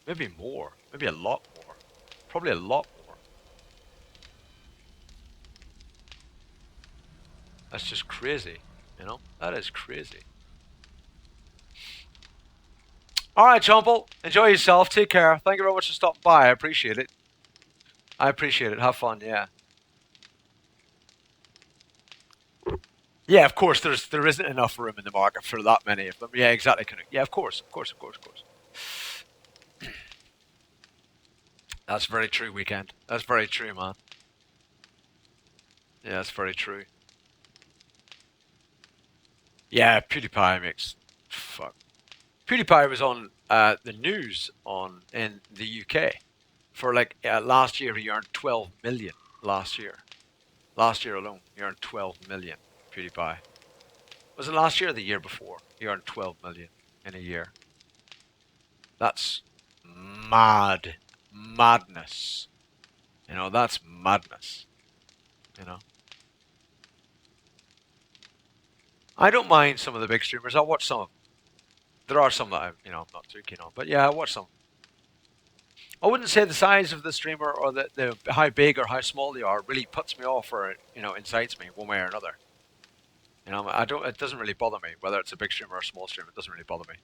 Maybe more. Maybe a lot more. Probably a lot more. That's just crazy. That is crazy. All right, Chomple. Enjoy yourself. Take care. Thank you very much for stopping by. I appreciate it. I appreciate it. Have fun. Yeah. Yeah, of course. There isn't enough room in the market for that many of them. Yeah, exactly. Yeah, of course. Of course. That's very true, Weekend. That's very true, man. Yeah, that's very true. Yeah, PewDiePie makes fuck. PewDiePie was on the news in the UK for like last year. He earned 12 million last year. Last year alone, he earned 12 million. PewDiePie. Was it last year or the year before? He earned 12 million in a year. That's madness. That's madness. You know. I don't mind some of the big streamers. I'll watch some of them. There are some that I'm not too keen on, but yeah, I watch some. I wouldn't say the size of the streamer or the how big or how small they are really puts me off or incites me one way or another. I don't. It doesn't really bother me whether it's a big streamer or a small streamer. It doesn't really bother me.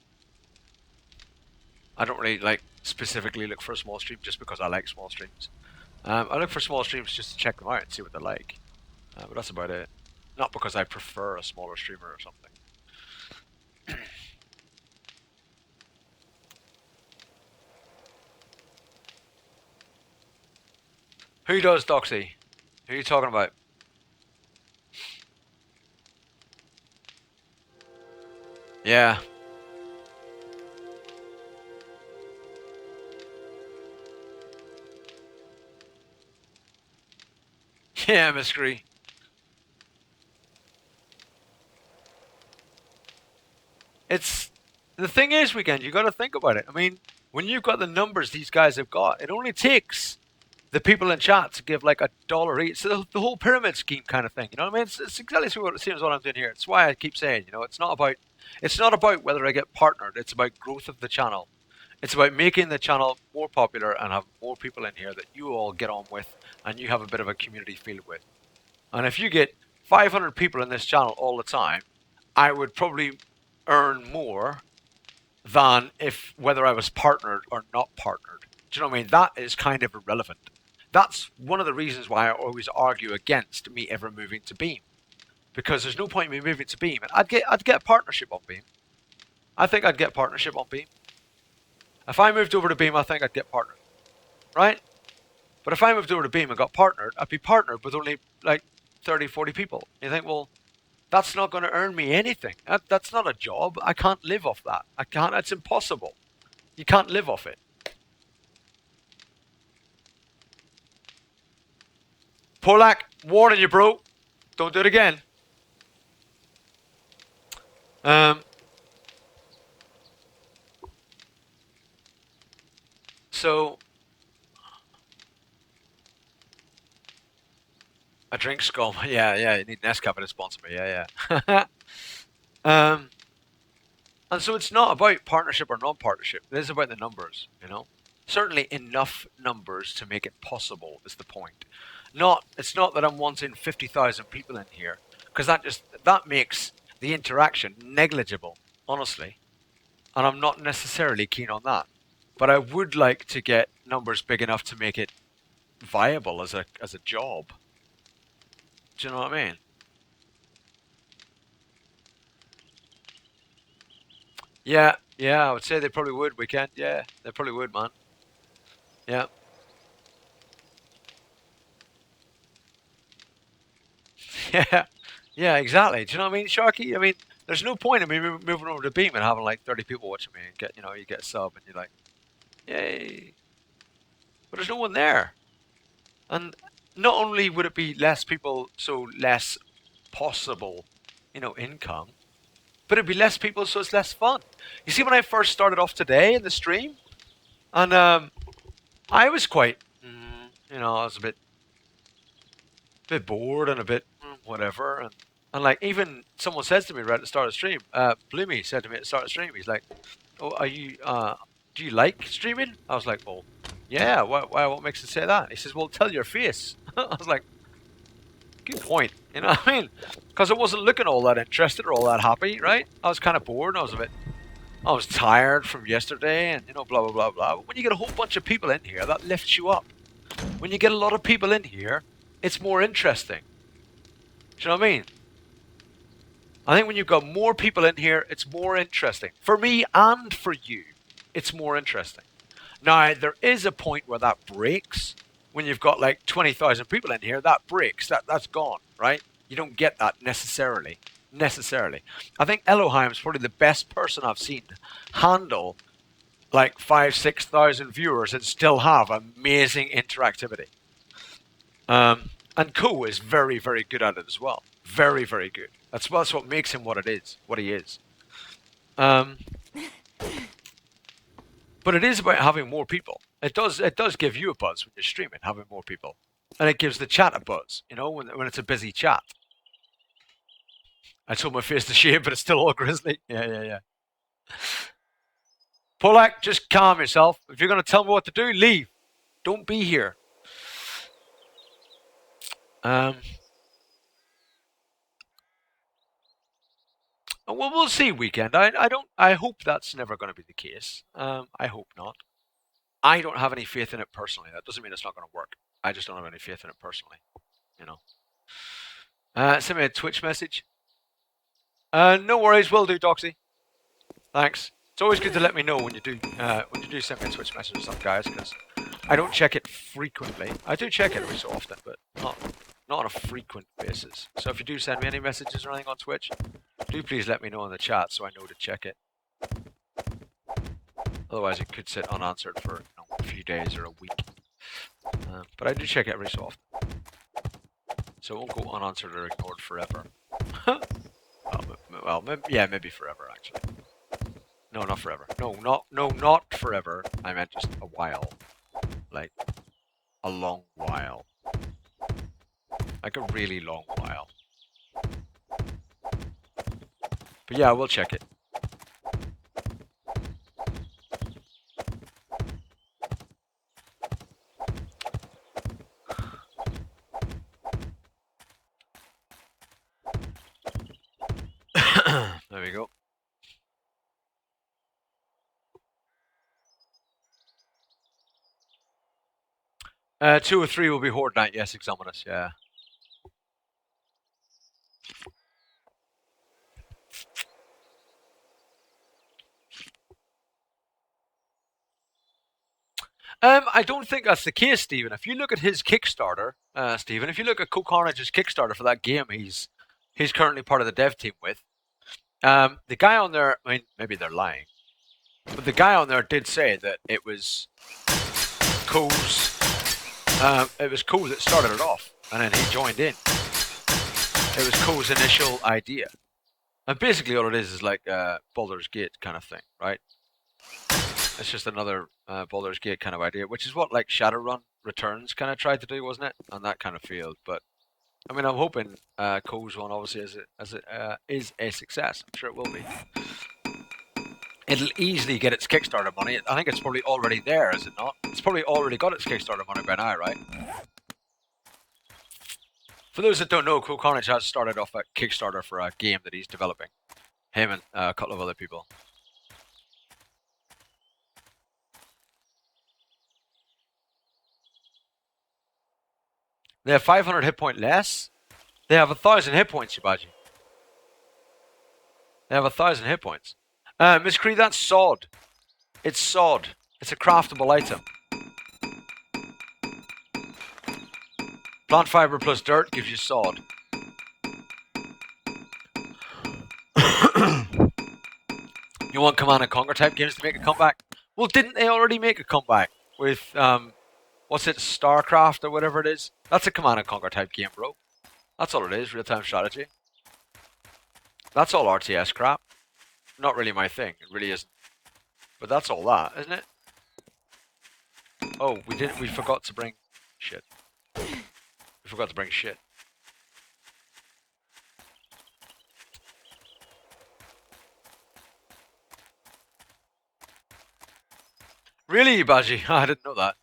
I don't really like specifically look for a small stream just because I like small streams. I look for small streams just to check them out and see what they're like. But that's about it. Not because I prefer a smaller streamer or something. Who does Doxy? Who are you talking about? Yeah. Yeah, Miss Gree. It's the thing is, Weekend. You got to think about it. I mean, when you've got the numbers these guys have got, it only takes the people in chat to give like $1 each. So the whole pyramid scheme kind of thing. You know what I mean? It's exactly the same as what I'm doing here. It's why I keep saying, it's not about whether I get partnered. It's about growth of the channel. It's about making the channel more popular and have more people in here that you all get on with and you have a bit of a community feel with. And if you get 500 people in this channel all the time, I would probably earn more than if whether I was partnered or not partnered. Do you know what I mean? That is kind of irrelevant. That's one of the reasons why I always argue against me ever moving to Beam, because there's no point in me moving to Beam, and I'd get partnership on Beam. I think I'd get partnership on Beam. If I moved over to Beam, I think I'd get partnered, right? But if I moved over to Beam and got partnered, I'd be partnered with only like 30, 40 people. You think, well, that's not going to earn me anything. That's not a job. I can't live off that. I can't. It's impossible. You can't live off it. Polak, warning you, bro. Don't do it again. Um, so a drink skull. Yeah, yeah. You need Nescafe to sponsor me. Yeah, yeah. um, and so it's not about partnership or non-partnership. It is about the numbers. You know, certainly enough numbers to make it possible is the point. Not. It's not that I'm wanting 50,000 people in here because that makes the interaction negligible. Honestly, and I'm not necessarily keen on that. But I would like to get numbers big enough to make it viable as a job. Do you know what I mean? Yeah, yeah, I would say they probably would. Weekend, yeah, they probably would, man. Yeah, yeah, yeah, exactly. Do you know what I mean, Sharky? I mean, there's no point in me moving over to Beam and having like 30 people watching me and you get a sub and you're like, yay, but there's no one there. And not only would it be less people, so less possible, income, but it'd be less people, so it's less fun. You see, when I first started off today in the stream, and I was quite, I was a bit bored and a bit whatever, and like even someone says to me right at the start of the stream, Bloomy said to me at the start of the stream, he's like, "Oh, do you like streaming?" I was like, "Well, yeah. Why? What makes it say that?" He says, "Well, tell your face." I was like, "Good point." You know what I mean? Because I wasn't looking all that interested or all that happy, right? I was kind of bored. And I was tired from yesterday, and blah blah blah blah. But when you get a whole bunch of people in here, that lifts you up. When you get a lot of people in here, it's more interesting. Do you know what I mean? I think when you've got more people in here, it's more interesting. For me and for you, it's more interesting. Now, there is a point where that breaks. When you've got like 20,000 people in here, that breaks. That's gone, right? You don't get that necessarily. Necessarily. I think Elohim's probably the best person I've seen handle like 5,000-6,000 viewers and still have amazing interactivity. And Co is very, very good at it as well. Very, very good. That's what makes him what he is. Um, but it is about having more people. It does give you a buzz when you're streaming, having more people, and it gives the chat a buzz. When it's a busy chat. I told my face to shave, but it's still all grizzly. Yeah, yeah, yeah. Polak, just calm yourself. If you're going to tell me what to do, leave. Don't be here. Um, well, we'll see. Weekend. I don't. I hope that's never going to be the case. I hope not. I don't have any faith in it personally. That doesn't mean it's not going to work. I just don't have any faith in it personally. You know. Send me a Twitch message. No worries. Will do, Doxy. Thanks. It's always good to let me know when you do send me a Twitch message or something, guys, because I don't check it frequently. I do check it every so often, but not on a frequent basis. So if you do send me any messages or anything on Twitch, do please let me know in the chat so I know to check it. Otherwise, it could sit unanswered for a few days or a week. But I do check it every so often, so it won't go unanswered or ignored forever. well, maybe forever actually. No, not forever. Not forever. I meant just a while, like a long while, like a really long while. But yeah, we'll check it. There we go. 2 or 3 will be Horde Night. Yes, Exominus. Yeah. I don't think that's the case, Stephen. If you look at his Kickstarter, Stephen, if you look at CoCarnage's Kickstarter for that game, he's currently part of the dev team with. The guy on there, I mean, maybe they're lying, but the guy on there did say that it was Co's. It was Co that started it off, and then he joined in. It was Co's initial idea. And basically all it is like Baldur's Gate kind of thing, right? It's just another Baldur's Gate kind of idea, which is what like Shadowrun Returns kind of tried to do, wasn't it? And that kind of failed. But I mean, I'm hoping Cole's one obviously as it is a success. I'm sure it will be. It'll easily get its Kickstarter money. I think it's probably already there, is it not? It's probably already got its Kickstarter money by now, right? For those that don't know, Cool Carnage has started off a Kickstarter for a game that he's developing. Him and a couple of other people. They have 500 hit point less. They have 1,000 hit points, Shibaji. They have 1,000 hit points. Miss Cree, that's sod. It's sod. It's a craftable item. Plant fiber plus dirt gives you sod. You want Command and Conquer type games to make a comeback? Well, didn't they already make a comeback with what's it, StarCraft or whatever it is? That's a Command and Conquer type game, bro. That's all it is, real-time strategy. That's all RTS crap. Not really my thing. It really isn't. But that's all that, isn't it? Oh, we forgot to bring shit. We forgot to bring shit. Really, Baji? I didn't know that.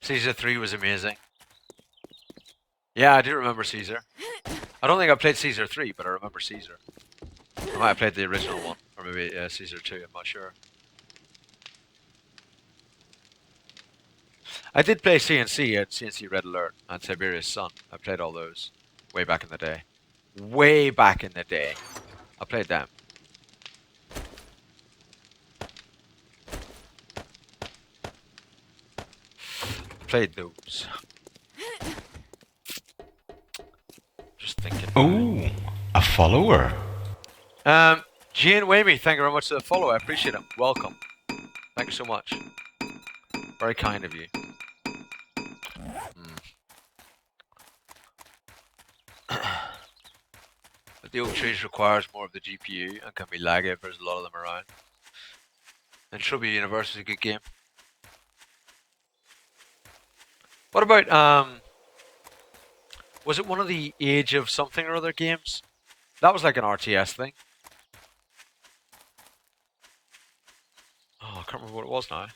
Caesar 3 was amazing. Yeah, I do remember Caesar. I don't think I played Caesar 3, but I remember Caesar. I might have played the original one, or maybe Caesar 2, I'm not sure. I did play CNC at CNC Red Alert and Tiberius Sun. I played all those way back in the day. Way back in the day. I played them. Played those. Just thinking.
Oh, a follower.
Jane Wamey, thank you very much for the follow. I appreciate it. Welcome. Thank you so much. Very kind of you. But the oak trees requires more of the GPU and can be laggy if there's a lot of them around. And Shrubby Universe is a good game. What about was it one of the Age of something or other games? That was like an RTS thing. Oh, I can't remember what it was now.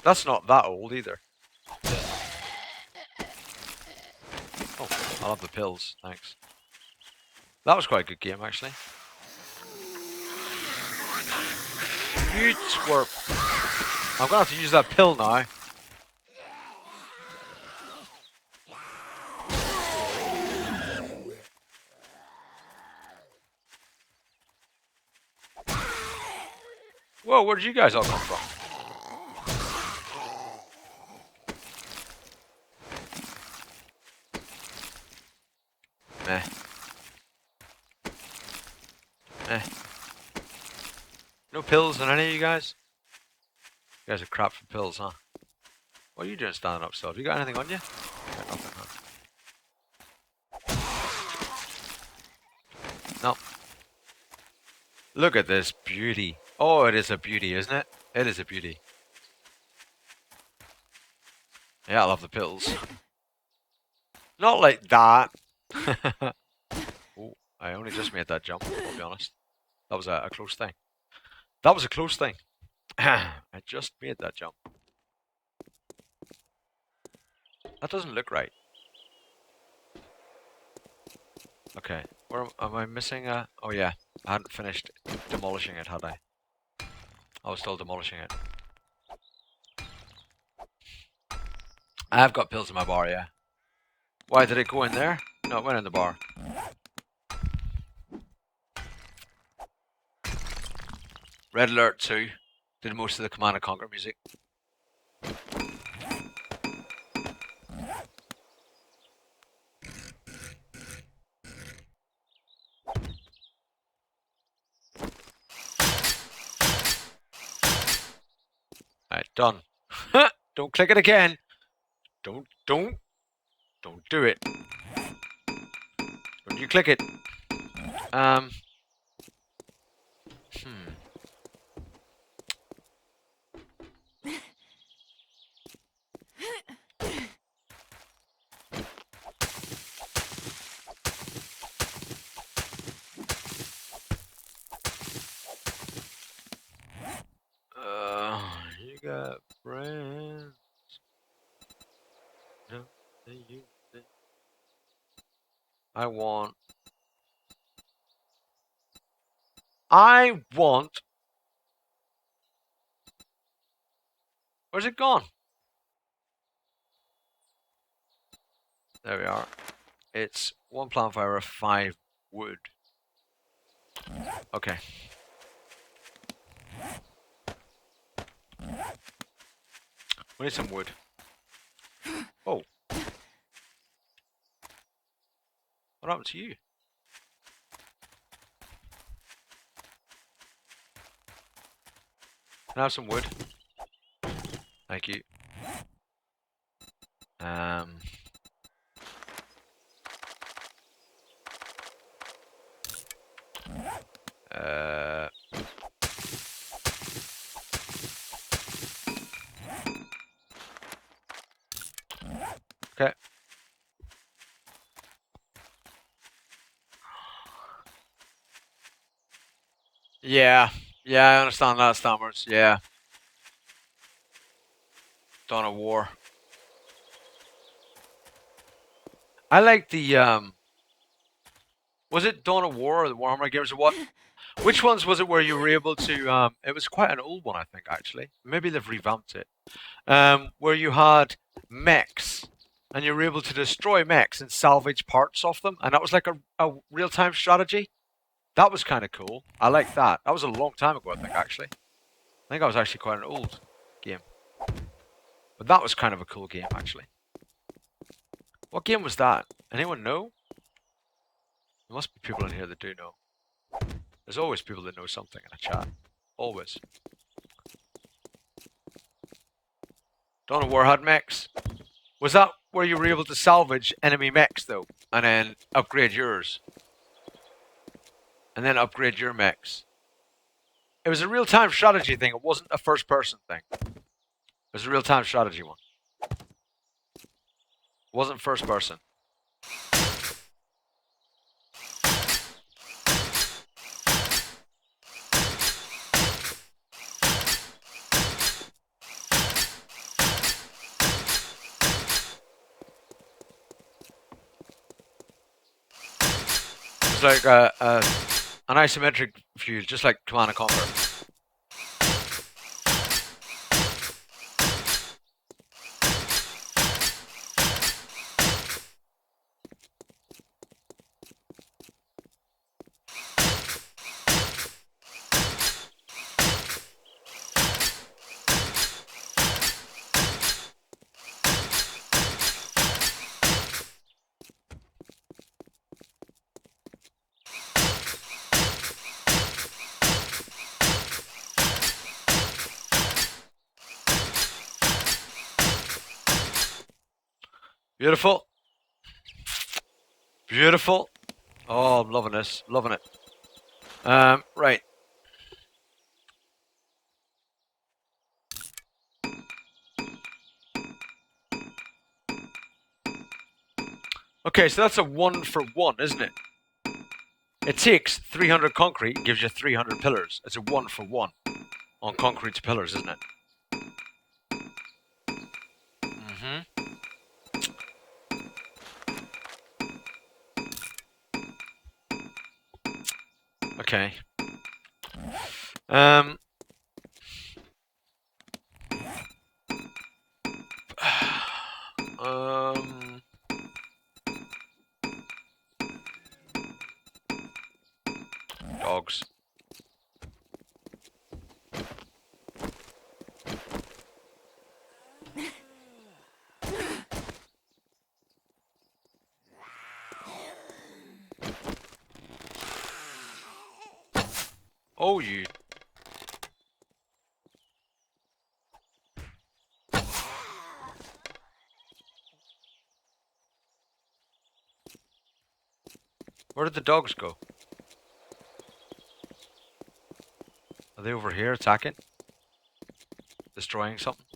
That's not that old either. Oh, I love the pills, thanks. That was quite a good game, actually. Huge swerp. I'm gonna have to use that pill now. Whoa, where did you guys all come from? Meh. Meh. No pills on any of you guys? You guys are crap for pills, huh? What are you doing standing up still? Have you got anything on you? Got nothing, huh? No. Look at this beauty. Oh, it is a beauty, isn't it? It is a beauty. Yeah, I love the pills. Not like that. Oh, I only just made that jump, I'll be honest. That was a close thing. That was a close thing. I just made that jump. That doesn't look right. Okay, where am I missing? Oh yeah, I hadn't finished demolishing it, had I? I was still demolishing it. I have got pills in my bar, yeah. Why did it go in there? No, it went in the bar. Red Alert 2 did most of the Command and Conquer music. Alright, done. Don't click it again. Don't do it. You click it. Hmm. You got friends. No, you think. I want. Where's it gone? There we are. It's 1 plant fiber, 5 wood. Okay. We need some wood. Oh. What happened to you? Can I have some wood? Thank you. Uh, okay. Yeah. Yeah, I understand that, Stammers. Yeah. Dawn of War. I like the, was it Dawn of War or the Warhammer games or what? Which ones was it where you were able to, it was quite an old one, I think, actually. Maybe they've revamped it. Where you had mechs and you were able to destroy mechs and salvage parts of them, and that was like a real-time strategy. That was kind of cool. I like that. That was a long time ago, I think, actually. I think that was actually quite an old game. But that was kind of a cool game, actually. What game was that? Anyone know? There must be people in here that do know. There's always people that know something in a chat. Always. Dawn of War had mechs. Was that where you were able to salvage enemy mechs, though? And then upgrade yours? And then upgrade your mechs? It was a real-time strategy thing. It wasn't a first-person thing. It was a real-time strategy one. It wasn't first-person. It's like an isometric view, just like Command and Conquer. Beautiful. Beautiful. Oh, I'm loving this. Loving it. Right. Okay, so that's a 1-for-1, isn't it? It takes 300 concrete, gives you 300 pillars. It's a 1-for-1 on concrete to pillars, isn't it? Mm-hmm. Okay. Um. um. Dogs. Oh, you. Where did the dogs go? Are they over here attacking? Destroying something?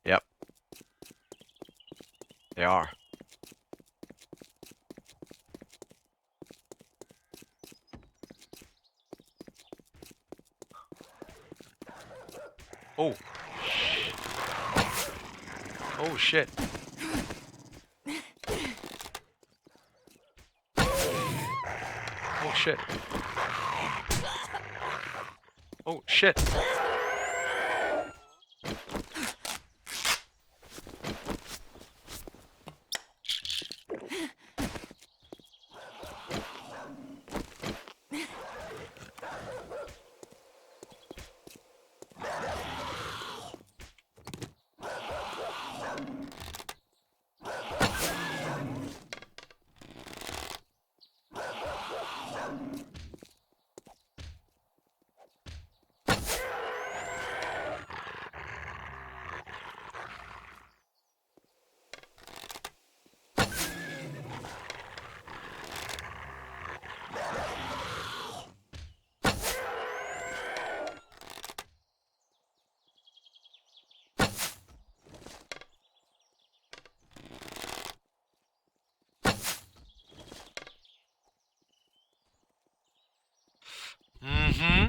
Yep, they are. Oh. Oh shit. Oh shit. Oh shit. Mm-hmm.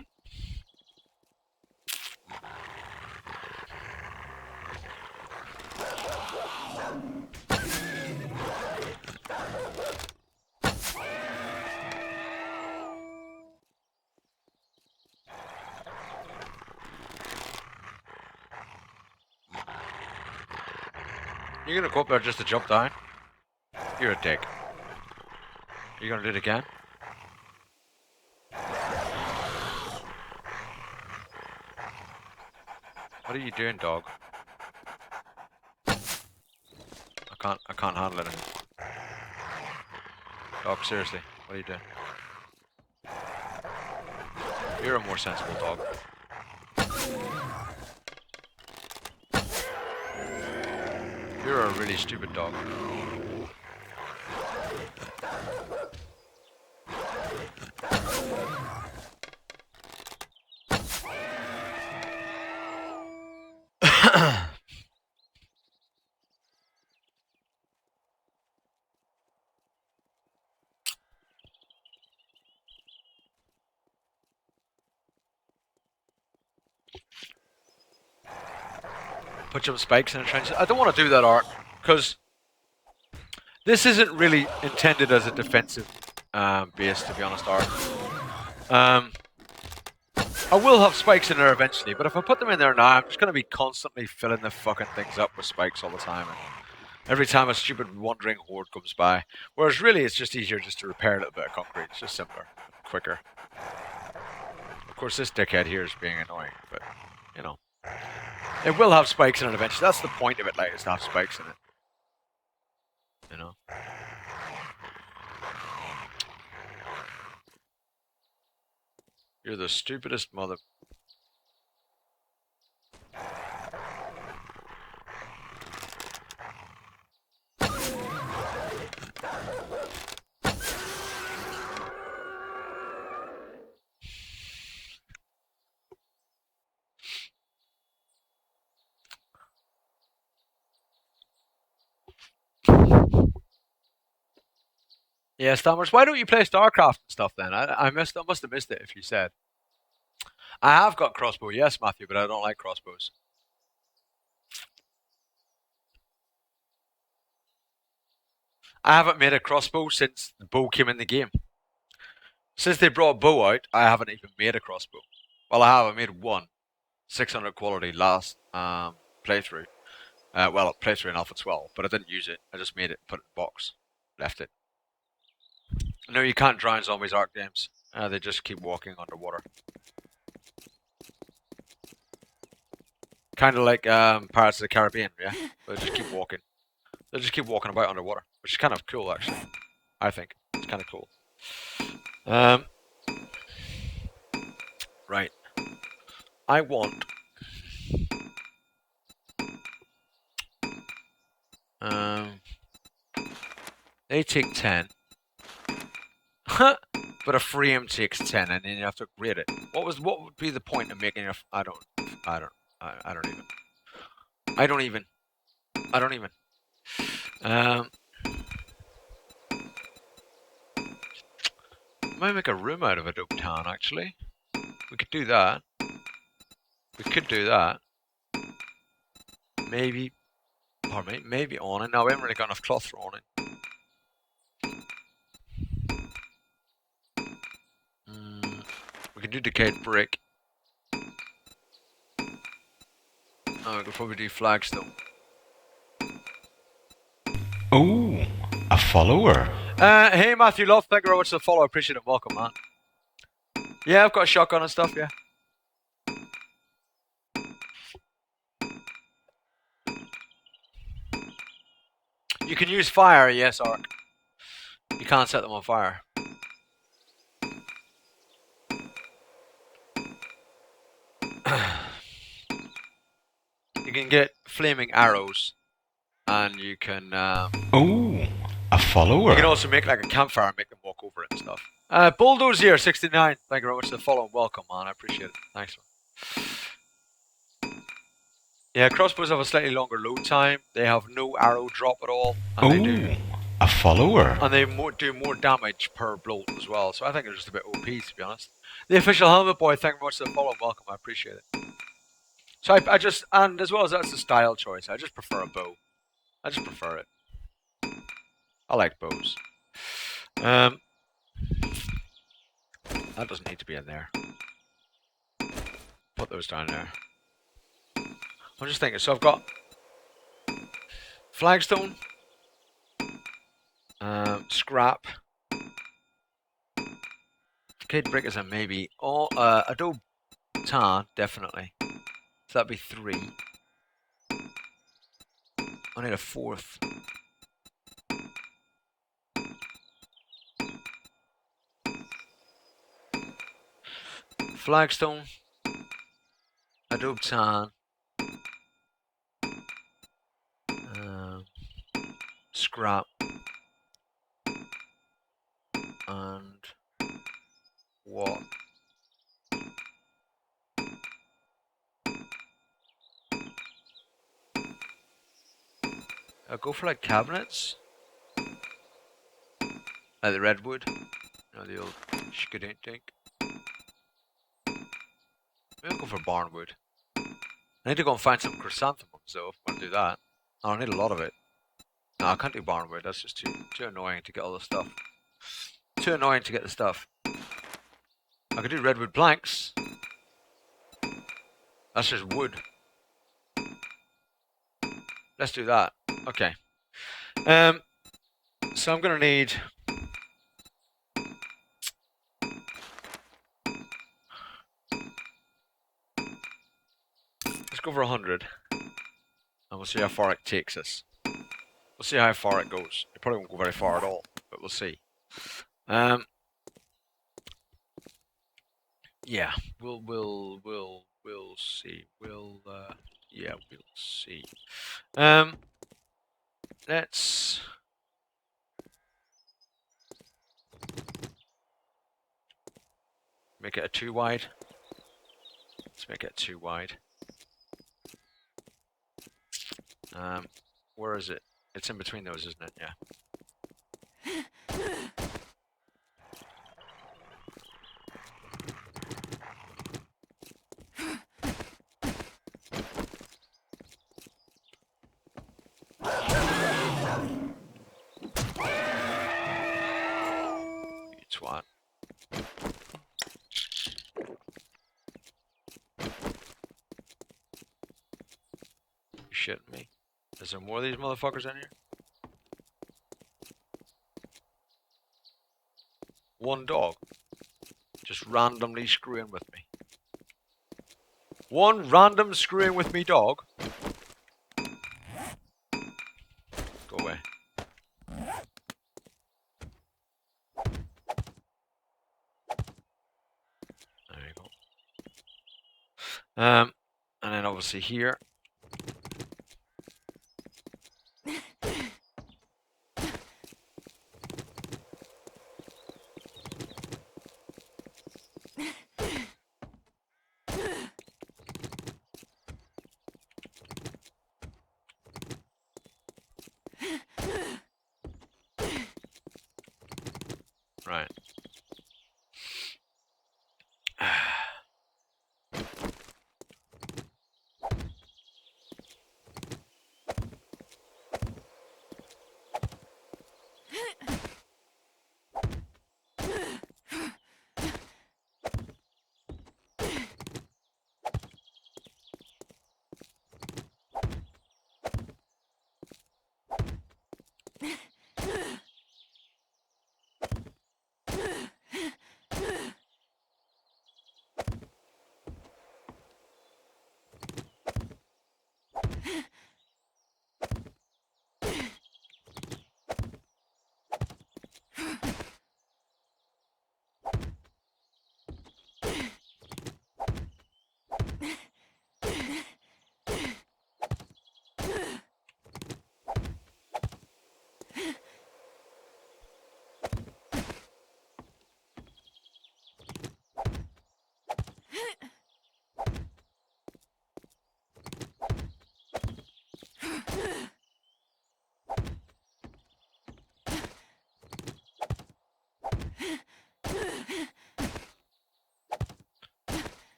You're gonna go up there just to jump down? You're a dick. You gonna do it again? What are you doing, dog? I can't handle it anymore. Dog, seriously, what are you doing? You're a more sensible dog. You're a really stupid dog. Put some spikes in the trenches. I don't want to do that, Art, because this isn't really intended as a defensive base, to be honest, Art. I will have spikes in there eventually, but if I put them in there now, I'm just going to be constantly filling the fucking things up with spikes all the time. And every time a stupid wandering horde comes by. Whereas really, it's just easier just to repair a little bit of concrete. It's just simpler, quicker. Of course, this dickhead here is being annoying, but, you know. It will have spikes in it eventually. That's the point of it, like, is to have spikes in it. You know? You're the stupidest mother... Yeah, Stammers, why don't you play StarCraft and stuff then? I must have missed it if you said. I have got crossbow, yes, Matthew, but I don't like crossbows. I haven't made a crossbow since the bow came in the game. Since they brought a bow out, I haven't even made a crossbow. Well, I have. I made one 600 quality last playthrough. Well, playthrough in Alpha 12, but I didn't use it. I just made it, put it in a box, left it. No, you can't drown zombies, Arc games. They just keep walking underwater. Kind of like Pirates of the Caribbean, yeah? They just keep walking. They just keep walking about underwater, which is kind of cool, actually. I think. It's kind of cool. Right. I want... They take 10. But a frame takes 10, and then you have to grade it. What would be the point of making a? I don't even. Might make a room out of a dope town. Actually, we could do that. Maybe, pardon me, maybe awning. No, we haven't really got enough cloth for awning. We can do decayed brick. Oh, we could probably do flagstone.
Oh, a follower.
Hey Matthew Love, thank you very much for the follow. I appreciate it. Welcome, man. Yeah, I've got a shotgun and stuff. Yeah. You can use fire, yes, Ark. You can't set them on fire. You can get flaming arrows, and you can.
Oh, a follower.
You can also make like a campfire and make them walk over it and stuff. Bulldozer 69. Thank you very much for the follow and welcome, man. I appreciate it. Thanks, man. Yeah, crossbows have a slightly longer load time. They have no arrow drop at all. And
a follower.
And they do more damage per blow as well. So I think it's just a bit OP, to be honest. The official helmet boy, thank you very much for the follow and welcome. I appreciate it. So I just, and as well as that's a style choice, I just prefer a bow. I just prefer it. I like bows. That doesn't need to be in there. Put those down there. I'm just thinking, so I've got flagstone, scrap, decayed brick is a maybe, adobe tan, definitely. So that'd be 3. I need a 4th. Flagstone, adobe tan, scrap, and what? I'll go for like cabinets, like the redwood, the old shkadink. Maybe I'll go for barnwood. I need to go and find some chrysanthemums though if I want to do that. Oh, I need a lot of it. No, I can't do barnwood. That's just too annoying to get all the stuff. Too annoying to get the stuff. I could do redwood planks. That's just wood. Let's do that. Okay. So I'm gonna need. Let's go for 100, and we'll see how far it takes us. We'll see how far it goes. It probably won't go very far at all, but we'll see. Yeah, we'll see. We'll see. Let's make it a 2 wide. Let's make it 2 wide. Where is it? It's in between those, isn't it? Yeah. You twat. You shitting me? Is there more of these motherfuckers in here? One dog. Just randomly screwing with me. One random screwing with me dog. Go away. There you go. And then obviously here. Right.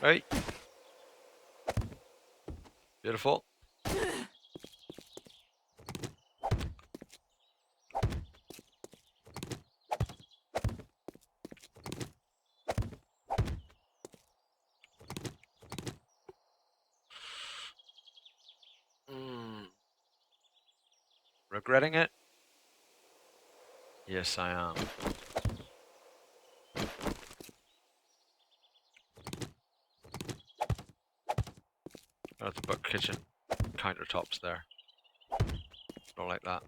Right. Beautiful. Regretting it? Yes, I am. I have to put kitchen countertops there. Don't like that.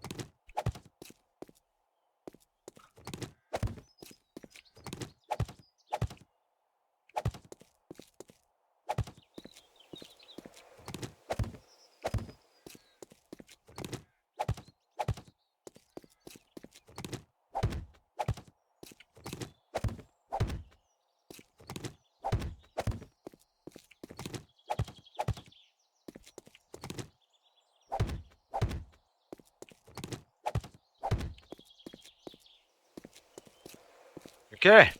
Okay.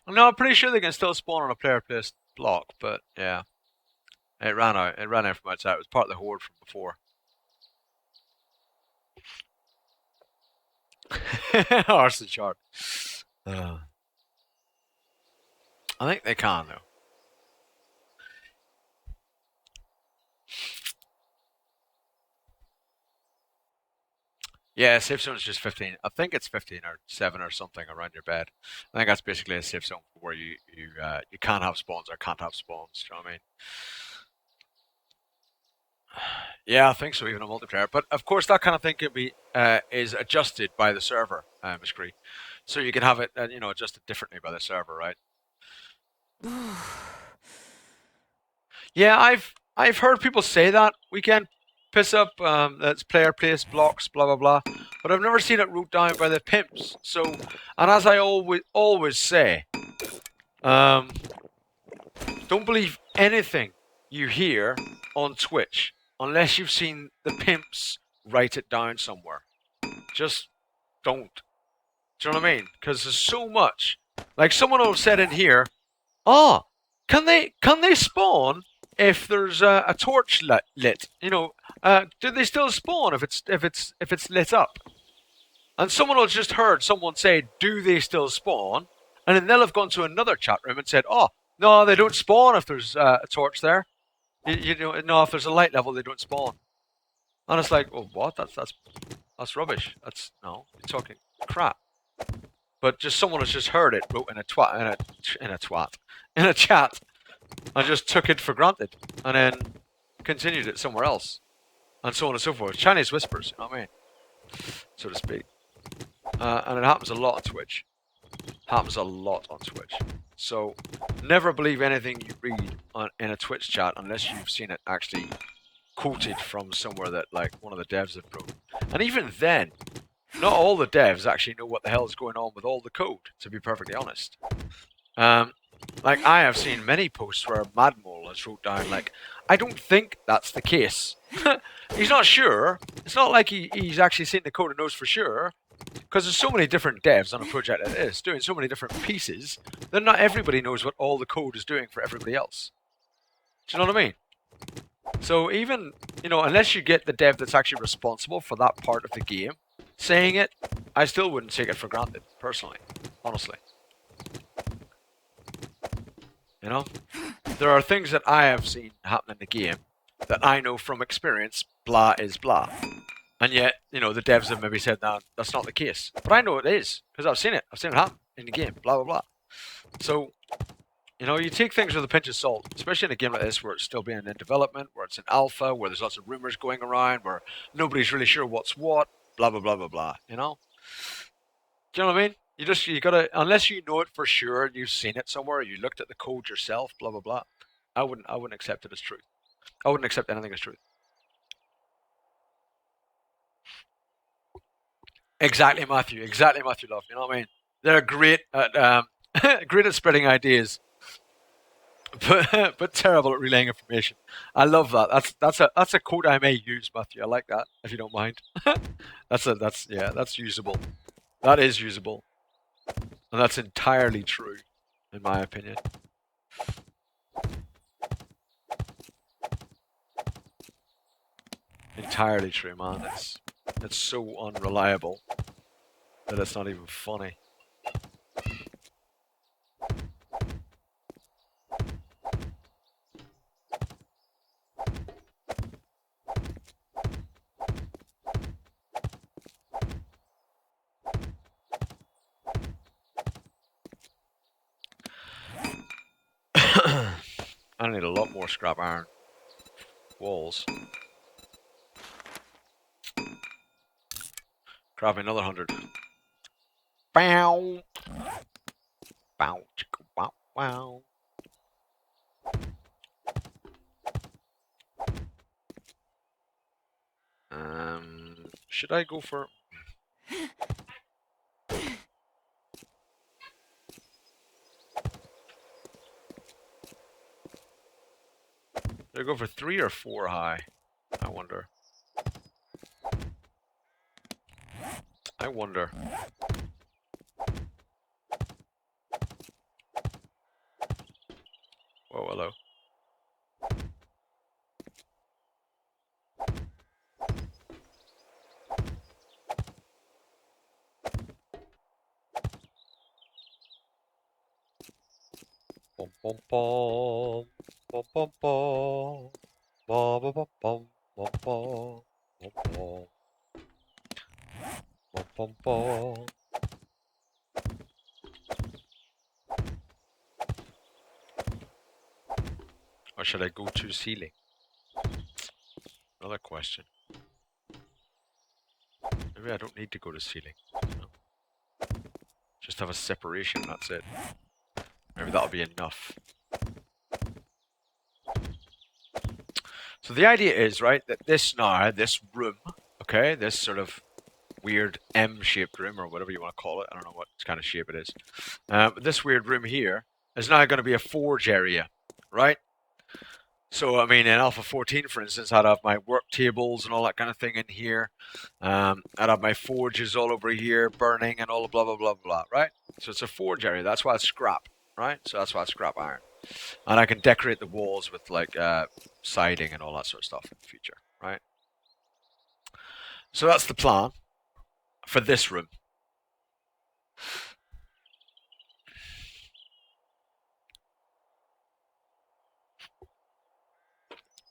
No, I'm pretty sure they can still spawn on a player placed block, but yeah. It ran out. It ran out from outside. It was part of the horde from before. Arson shard. I think they can though. Yeah, safe zone is just 15. I think it's 15 or 7 or something around your bed. I think that's basically a safe zone where you can't have spawns or can't have spawns. Do you know what I mean? Yeah, I think so, even a multiplayer. But of course, that kind of thing can be is adjusted by the server, Miss Cree. So you can have it, adjusted differently by the server, right? Yeah, I've heard people say that we can piss up that's player place blocks, blah blah blah, but I've never seen it wrote down by the pimps. So, and as I always say, don't believe anything you hear on Twitch unless you've seen the pimps write it down somewhere. Just don't. Do you know what I mean? Because there's so much. Like someone will said in here, "Oh, can they spawn if there's a torch lit? Do they still spawn if it's lit up?" And someone will just heard someone say, "Do they still spawn?" And then they'll have gone to another chat room and said, "Oh, no, they don't spawn if there's a torch there. No, if there's a light level, they don't spawn." And it's like, "Well, what? That's rubbish. You're talking crap." But just someone has just heard it, wrote in a chat, and just took it for granted, and then continued it somewhere else, and so on and so forth. Chinese whispers, you know what I mean, so to speak. and it happens a lot on Twitch. Happens a lot on Twitch. So never believe anything you read in a Twitch chat unless you've seen it actually quoted from somewhere that like one of the devs have wrote. And even then, not all the devs actually know what the hell is going on with all the code, to be perfectly honest. Like I have seen many posts where Madmole has wrote down like, I don't think that's the case. He's not sure. It's not like he's actually seen the code and knows for sure. Because there's so many different devs on a project like this, doing so many different pieces, that not everybody knows what all the code is doing for everybody else. Do you know what I mean? So even, unless you get the dev that's actually responsible for that part of the game saying it, I still wouldn't take it for granted, personally. Honestly. There are things that I have seen happen in the game that I know from experience, blah is blah. And yet, the devs have maybe said, no, that's not the case. But I know it is, because I've seen it. I've seen it happen in the game, blah, blah, blah. So, you take things with a pinch of salt, especially in a game like this where it's still being in development, where it's in alpha, where there's lots of rumors going around, where nobody's really sure what's what, blah, blah, blah, blah, blah, Do you know what I mean? You gotta, unless you know it for sure, and you've seen it somewhere, you looked at the code yourself, blah, blah, blah. I wouldn't accept it as truth. I wouldn't accept anything as truth. Exactly, Matthew. Exactly, Matthew Love. You know what I mean? They're great at great at spreading ideas, but terrible at relaying information. I love that. That's a quote I may use, Matthew. I like that. If you don't mind, that's usable. That is usable, and that's entirely true, in my opinion. Entirely true, man. It's so unreliable that it's not even funny. I need a lot more scrap iron walls. Grab another 100. Bow. Bow. Chicka, wow, wow. Should I go for... Should I go for 3 or 4 high? I wonder. Whoa, hello. Bum bum bum. Bum bum bum. Bum bum bum bum. Bum bum. Bum bum. Bum bum bum. Or should I go to ceiling? Another question. Maybe I don't need to go to ceiling. Just have a separation, that's it. Maybe that'll be enough. So the idea is, right, that this room, okay, this sort of weird M-shaped room, or whatever you want to call it, I don't know what kind of shape it is. This weird room here is now going to be a forge area, right? So, I mean, in Alpha 14, for instance, I'd have my work tables and all that kind of thing in here. I'd have my forges all over here, burning and all blah, blah, blah, blah, right? So it's a forge area. That's why it's scrap, right? So that's why it's scrap iron. And I can decorate the walls with, like, siding and all that sort of stuff in the future, right? So that's the plan for this room.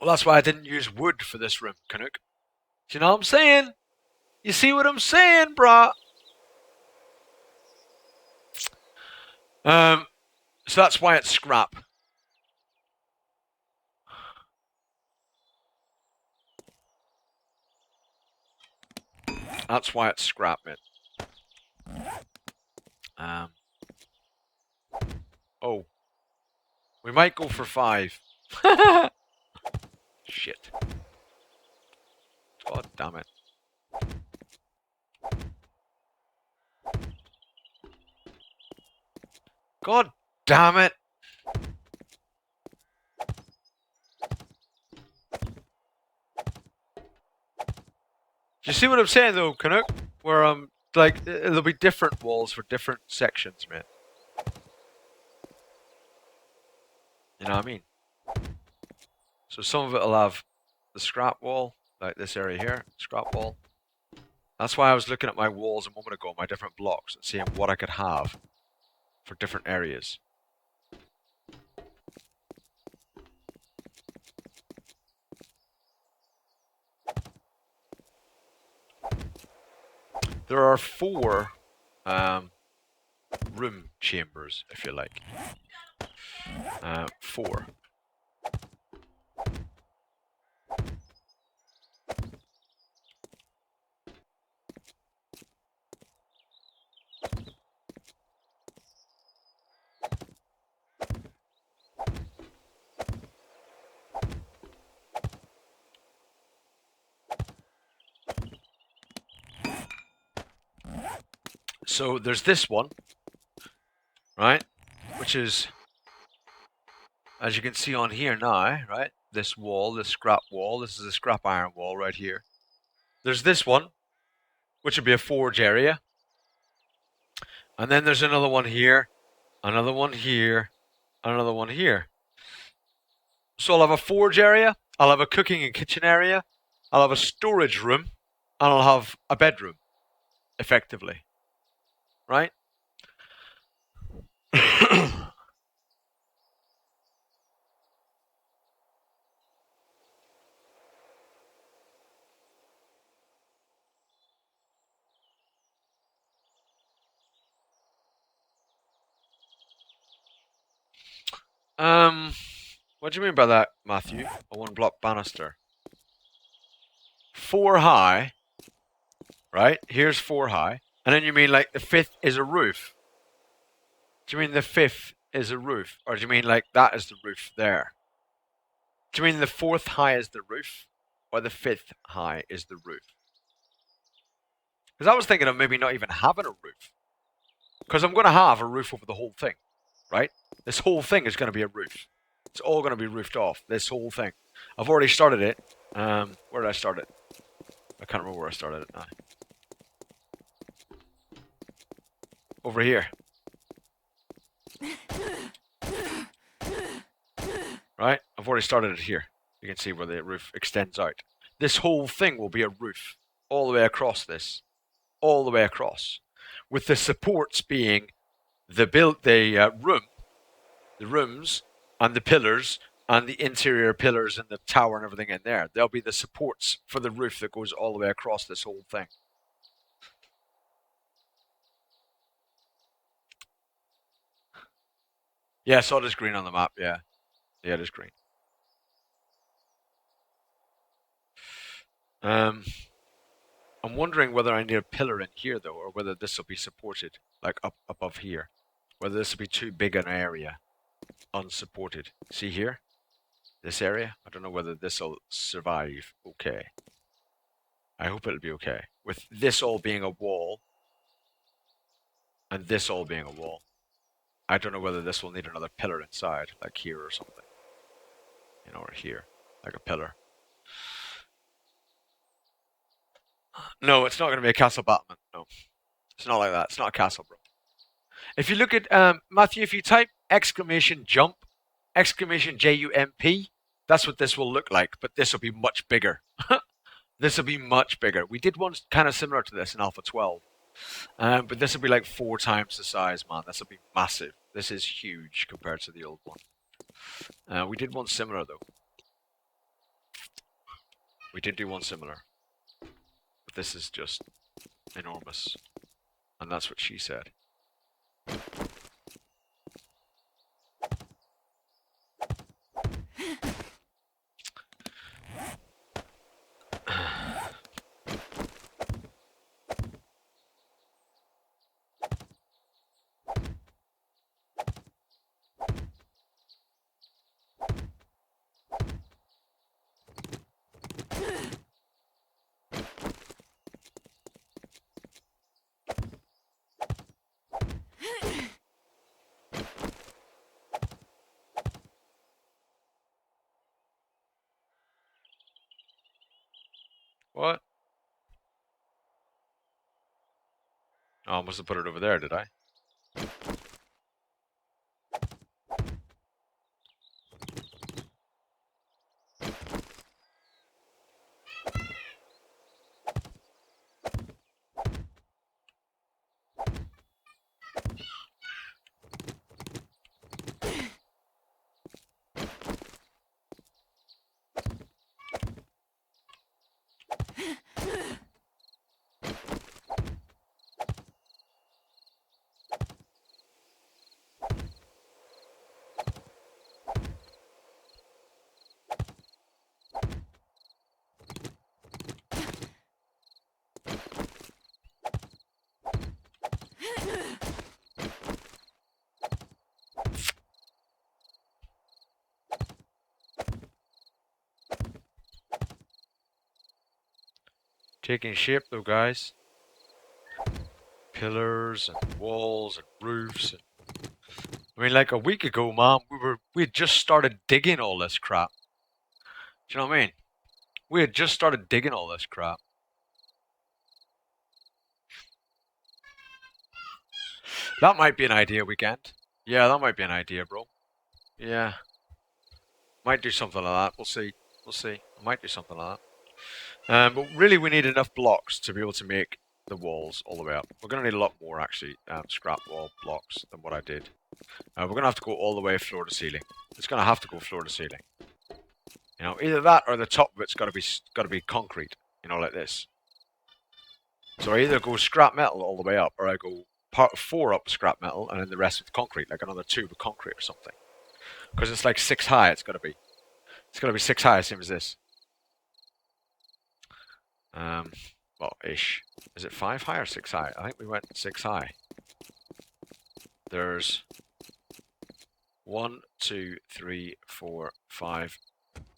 Well, that's why I didn't use wood for this room, Canuck. Do you know what I'm saying? You see what I'm saying, brah? So that's why it's scrap. That's why it's scrap, mate. We might go for 5. Shit. God damn it. God damn it. Do you see what I'm saying though, Canuck? Where like there'll be different walls for different sections, man. You know what I mean? So some of it'll have the scrap wall, like this area here, scrap wall. That's why I was looking at my walls a moment ago, my different blocks, and seeing what I could have for different areas. There are 4 room chambers, if you like. 4. So there's this one, right? Which is, as you can see on here now, right? This wall, this scrap wall, this is a scrap iron wall right here. There's this one, which would be a forge area. And then there's another one here, another one here, another one here. So I'll have a forge area, I'll have a cooking and kitchen area, I'll have a storage room, and I'll have a bedroom, effectively. Right? What do you mean by that, Matthew? A 1-block banister. 4 high, right? Here's 4 high. And then you mean like the 5th is a roof? Do you mean the 5th is a roof? Or do you mean like that is the roof there? Do you mean the 4th high is the roof? Or the 5th high is the roof? Because I was thinking of maybe not even having a roof. Because I'm going to have a roof over the whole thing, right? This whole thing is going to be a roof. It's all going to be roofed off, this whole thing. I've already started it. Where did I start it? I can't remember where I started it now. Over here. Right? I've already started it here. You can see where the roof extends out. This whole thing will be a roof. All the way across this. All the way across. With the supports being the rooms, and the pillars, and the interior pillars and the tower and everything in there. There'll be the supports for the roof that goes all the way across this whole thing. Yeah, I saw this green on the map, yeah. Yeah, it is green. I'm wondering whether I need a pillar in here, though, or whether this will be supported, like up above here. Whether this will be too big an area, unsupported. See here? This area? I don't know whether this will survive okay. I hope it'll be okay. With this all being a wall, and this all being a wall. I don't know whether this will need another pillar inside, like here or something. You know, or here, like a pillar. No, it's not going to be a castle battlement. No, it's not like that. It's not a castle, bro. If you look at Matthew, if you type exclamation jump, exclamation JUMP, that's what this will look like. But this will be much bigger. This will be much bigger. We did one kind of similar to this in Alpha 12. But this will be like 4 times the size, man. This will be massive. This is huge compared to the old one. We did one similar, though. We did do one similar. But this is just enormous. And that's what she said. What? Oh, I must have put it over there, did I? Taking shape though, guys. Pillars and walls and roofs. I mean, like a week ago, man, we had just started digging all this crap. Do you know what I mean? We had just started digging all this crap. That might be an idea, weekend. Yeah, that might be an idea, bro. Yeah. Might do something like that. We'll see. We'll see. I might do something like that. But really, we need enough blocks to be able to make the walls all the way up. We're going to need a lot more, actually, scrap wall blocks than what I did. We're going to have to go all the way floor to ceiling. It's going to have to go floor to ceiling. You know, either that or the top of it's got to be concrete. You know, like this. So I either go scrap metal all the way up, or I go part 4 up scrap metal, and then the rest with concrete, like another 2 with concrete or something. Because it's like 6 high. It's got to be. It's got to be 6 high, same as this. Well, ish. Is it 5 high or 6 high? I think we went 6 high. There's 1, 2, 3, 4, 5,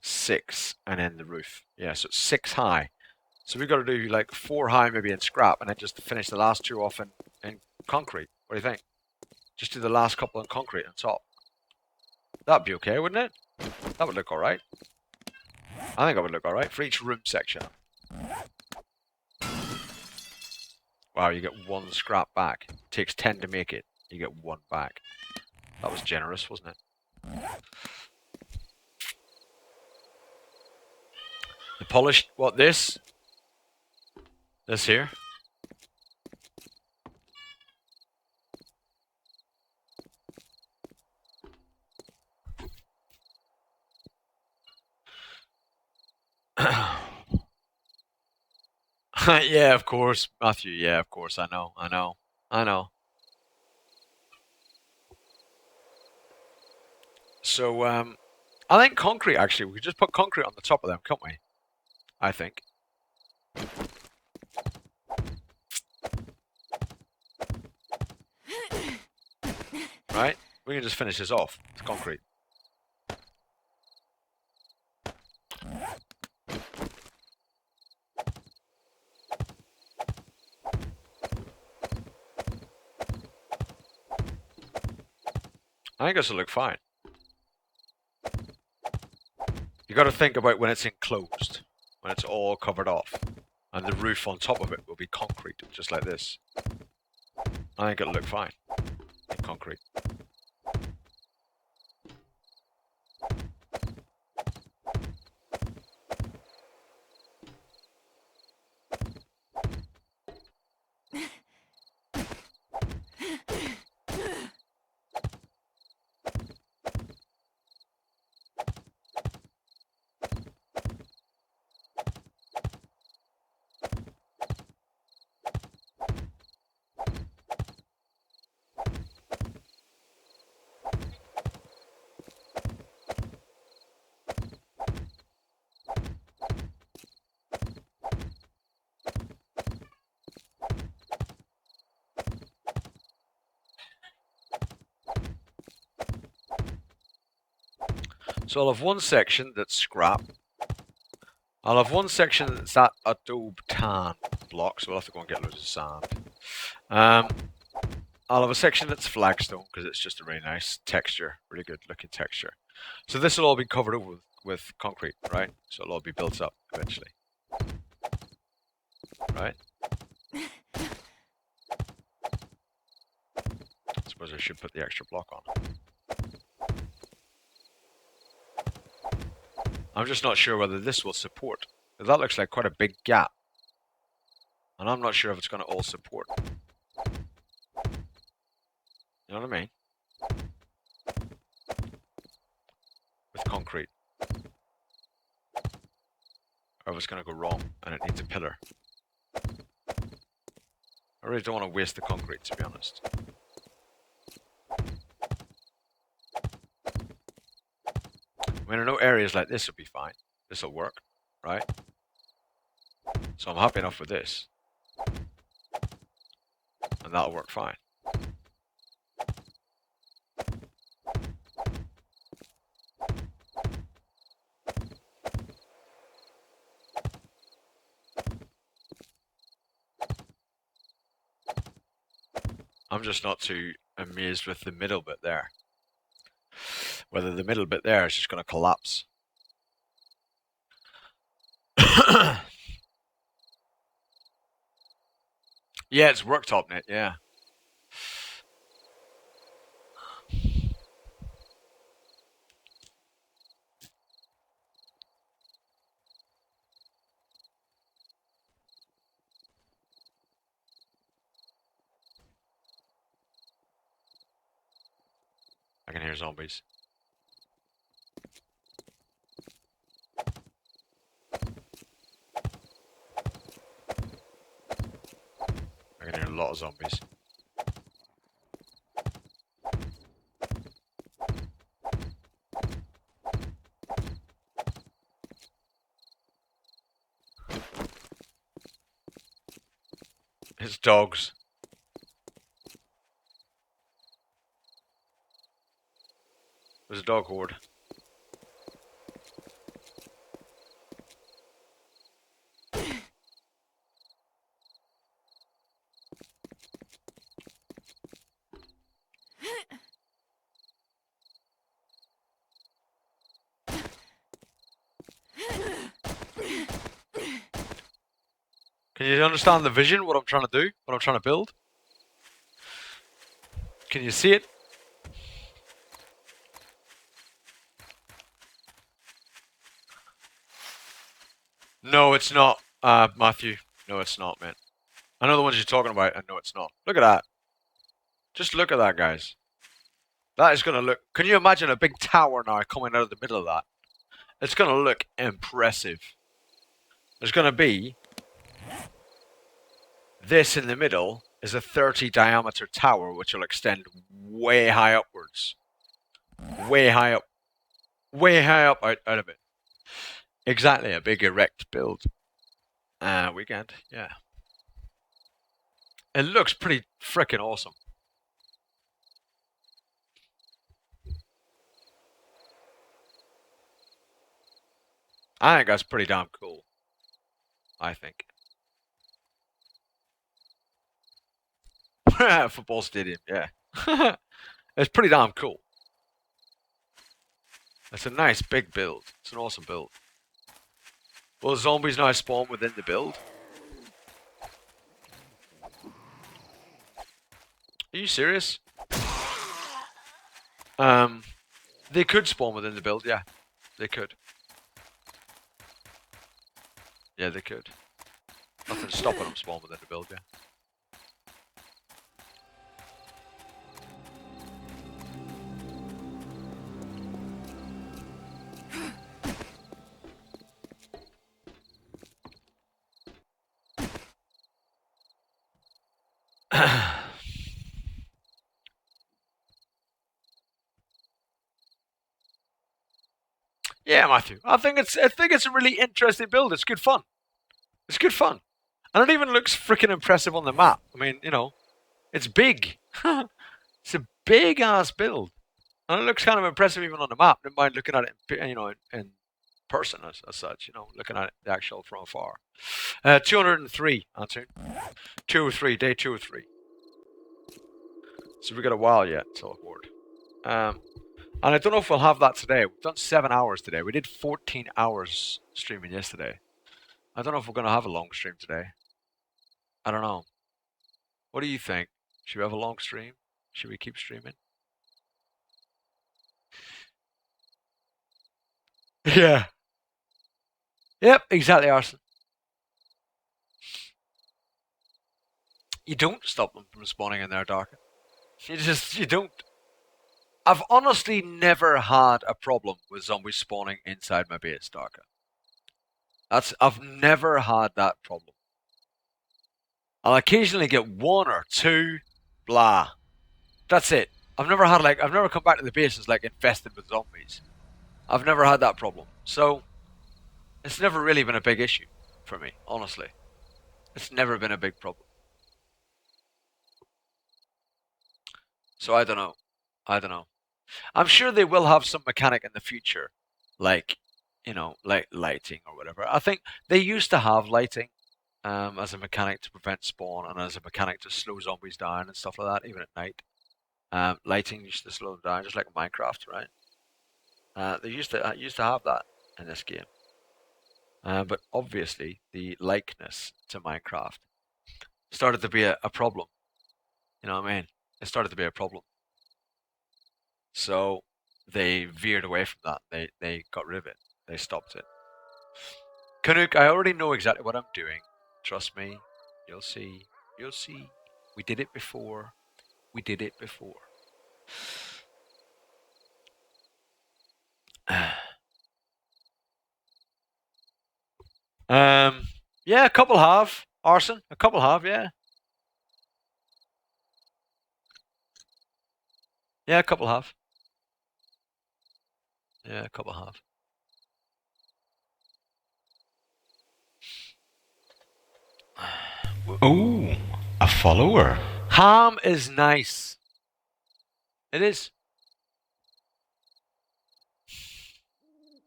6, and then the roof. Yeah, so it's 6 high. So we've got to do like 4 high maybe in scrap, and then just finish the last 2 off in concrete. What do you think? Just do the last couple in concrete on top. That'd be okay, wouldn't it? That would look alright. I think that would look alright for each room section. Wow, you get 1 scrap back. It takes 10 to make it. You get 1 back. That was generous, wasn't it? The polished, what, this? This here? Yeah, of course, Matthew. Yeah, of course. I know. So, I think concrete, actually, we could just put concrete on the top of them, can't we? I think. Right? We can just finish this off with concrete. I think this will look fine. You got to think about when it's enclosed, when it's all covered off, and the roof on top of it will be concrete, just like this. I think it'll look fine in concrete. So I'll have one section that's scrap. I'll have one section that's that adobe tan block, so we'll have to go and get loads of sand. I'll have a section that's flagstone, because it's just a really nice texture, really good looking texture. So this will all be covered over with concrete, right? So it'll all be built up eventually. right? I suppose I should put the extra block on. I'm just not sure whether this will support. That looks like quite a big gap. And I'm not sure if it's going to all support. You know what I mean? With concrete. Or if it's going to go wrong and it needs a pillar. I really don't want to waste the concrete, to be honest. I mean, I know areas like this will be fine. This will work, right? So I'm happy enough with this. And that'll work fine. I'm just not too amazed with the middle bit there. Whether the middle bit there is just going to collapse. Yeah, it's worktop net, yeah. I can hear zombies. I can hear a lot of zombies. It's dogs. There's a dog horde. Can you understand the vision, what I'm trying to do, what I'm trying to build? Can you see it? No, it's not, Matthew. No, it's not, man. I know the ones you're talking about, and no, it's not. Look at that. Just look at that, guys. That is going to look... Can you imagine a big tower now coming out of the middle of that? It's going to look impressive. There's going to be... This in the middle is a 30 diameter tower, which will extend way high upwards. Way high up. Way high up out of it. Exactly, a big erect build. Weekend, yeah. It looks pretty freaking awesome. I think that's pretty damn cool. I think. Football stadium, yeah. It's pretty damn cool. It's a nice big build. It's an awesome build. Will zombies now spawn within the build? Are you serious? They could spawn within the build, yeah. They could. Yeah, they could. Nothing's stopping them spawn within the build, yeah. Yeah, Matthew. I think it's a really interesting build. It's good fun. It's good fun. And it even looks freaking impressive on the map. I mean, you know, it's big. It's a big ass build. And it looks kind of impressive even on the map. Never mind looking at it in, you know, in person as such, you know, looking at it the actual from afar. 203 answer. 203, day 203. So we got a while yet till horde. And I don't know if we'll have that today. We've done 7 hours today. We did 14 hours streaming yesterday. I don't know if we're going to have a long stream today. I don't know. What do you think? Should we have a long stream? Should we keep streaming? Yeah. Yep, exactly, Arson. You don't stop them from spawning in there, Dark. You don't. I've honestly never had a problem with zombies spawning inside my base, Darka. I've never had that problem. I'll occasionally get one or two, blah. That's it. I've never come back to the base as like infested with zombies. I've never had that problem. So it's never really been a big issue for me, honestly. It's never been a big problem. So I don't know. I don't know. I'm sure they will have some mechanic in the future, like, like lighting or whatever. I think they used to have lighting as a mechanic to prevent spawn and as a mechanic to slow zombies down and stuff like that, even at night. Lighting used to slow them down, just like Minecraft, right? They used to have that in this game. But obviously, the likeness to Minecraft started to be a problem. You know what I mean? It started to be a problem. So they veered away from that. They got rid of it. They stopped it. Canuck, I already know exactly what I'm doing. Trust me. You'll see. You'll see. We did it before. We did it before. Yeah, a couple have. Arson, a couple have, yeah. Yeah, a couple have. Yeah, a couple have.
Oh, a follower.
Ham is nice. It is.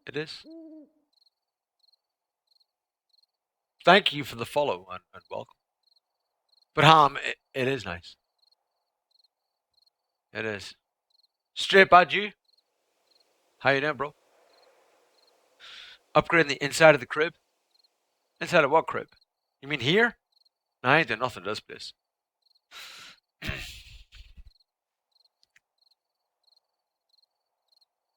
It is. Thank you for the follow and welcome. But Ham, it is nice. It is. Straight bad you. How you doing, bro? Upgrading the inside of the crib? Inside of what crib? You mean here? No, I ain't doing nothing to this place.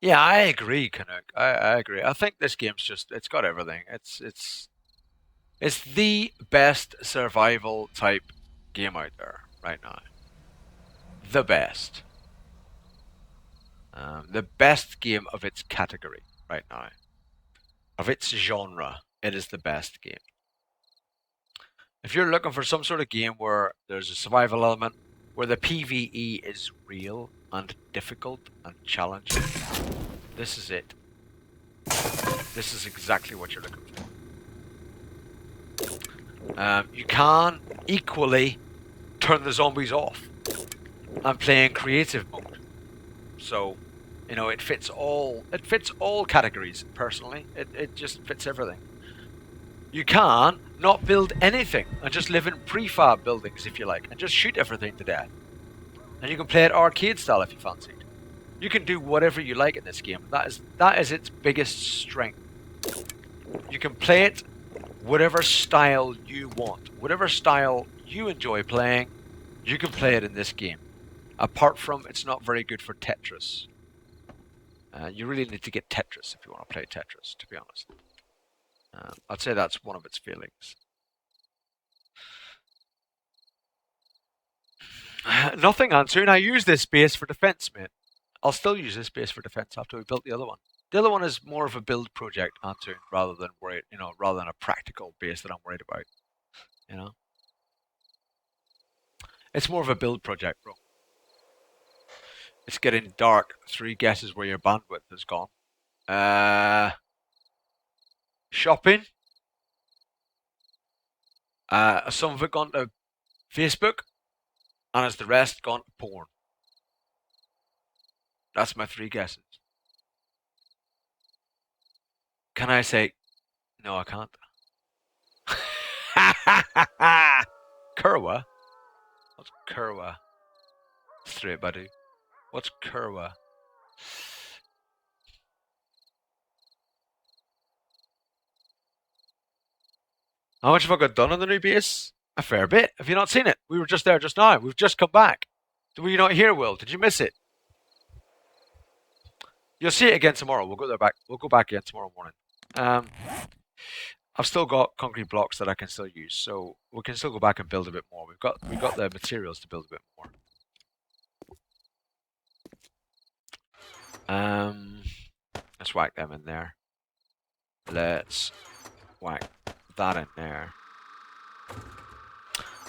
Yeah, I agree, Canuck. I agree. I think this game's it's got everything. It's the best survival type game out there right now. The best. The best game of its category right now. Of its genre, it is the best game. If you're looking for some sort of game where there's a survival element, where the PvE is real and difficult and challenging, this is it. This is exactly what you're looking for. You can equally turn the zombies off and play in creative mode. So, it fits all categories. Personally, it just fits everything. You can not build anything and just live in prefab buildings if you like, and just shoot everything to death. And you can play it arcade style if you fancy. You can do whatever you like in this game. That is its biggest strength. You can play it whatever style you want, whatever style you enjoy playing. You can play it in this game. Apart from, it's not very good for Tetris. You really need to get Tetris if you want to play Tetris, to be honest. I'd say that's one of its failings. Nothing, Antoon. I use this base for defense, mate. I'll still use this base for defense after we built the other one. The other one is more of a build project, Antoon, rather than a practical base that I'm worried about. It's more of a build project, bro. It's getting dark. 3 guesses where your bandwidth has gone. Shopping. Some of it gone to Facebook, and has the rest gone to porn. That's my 3 guesses. Can I say no? I can't. Kerwa? What's Kerwa? Straight buddy. What's Kerwa? How much have I got done on the new base? A fair bit. Have you not seen it? We were just there just now. We've just come back. Were you not here, Will? Did you miss it? You'll see it again tomorrow. We'll go there back. We'll go back again tomorrow morning. I've still got concrete blocks that I can still use, so we can still go back and build a bit more. We've got the materials to build a bit more. Let's whack them in there. Let's whack that in there.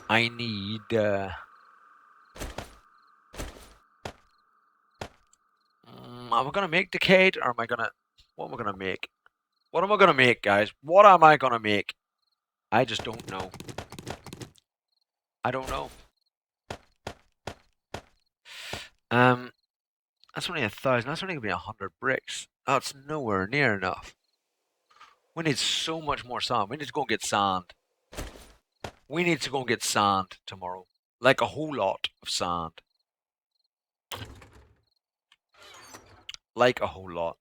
I need. Am I gonna make decayed, or am I gonna? What am I gonna make? What am I gonna make, guys? What am I gonna make? I just don't know. I don't know. That's only 1,000. That's only gonna be 100 bricks. That's nowhere near enough. We need so much more sand. We need to go and get sand. We need to go and get sand tomorrow. Like a whole lot of sand. Like a whole lot.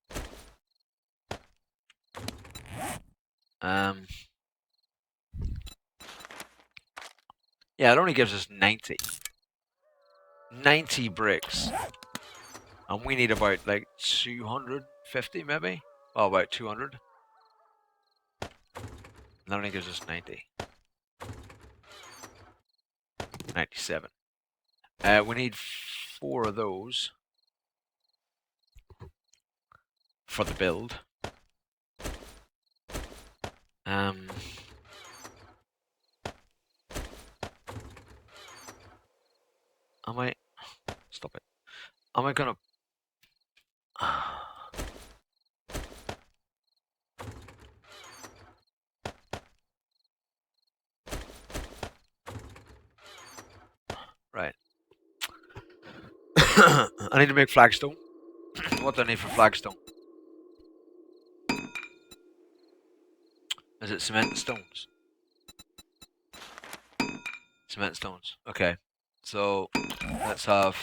Yeah, it only gives us 90. 90 bricks. And we need about like 250 maybe? Well, about 200. And that only gives us 90. 97. We need 4 of those for the build. Am I... Stop it. Am I gonna... Right. I need to make flagstone. What do I need for flagstone? Is it cement and stones? Cement and stones. Okay. So, let's have...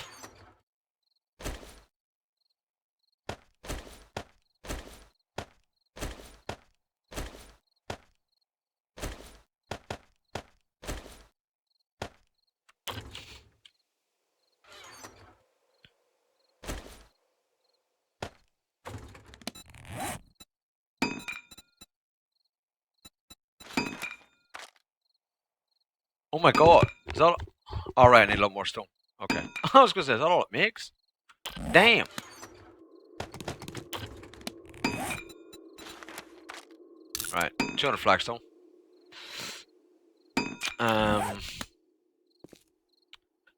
Oh my god. Is that... Alright, I need a lot more stone. Okay. I was gonna say, is that all it makes? Damn. Right, 200 flagstone.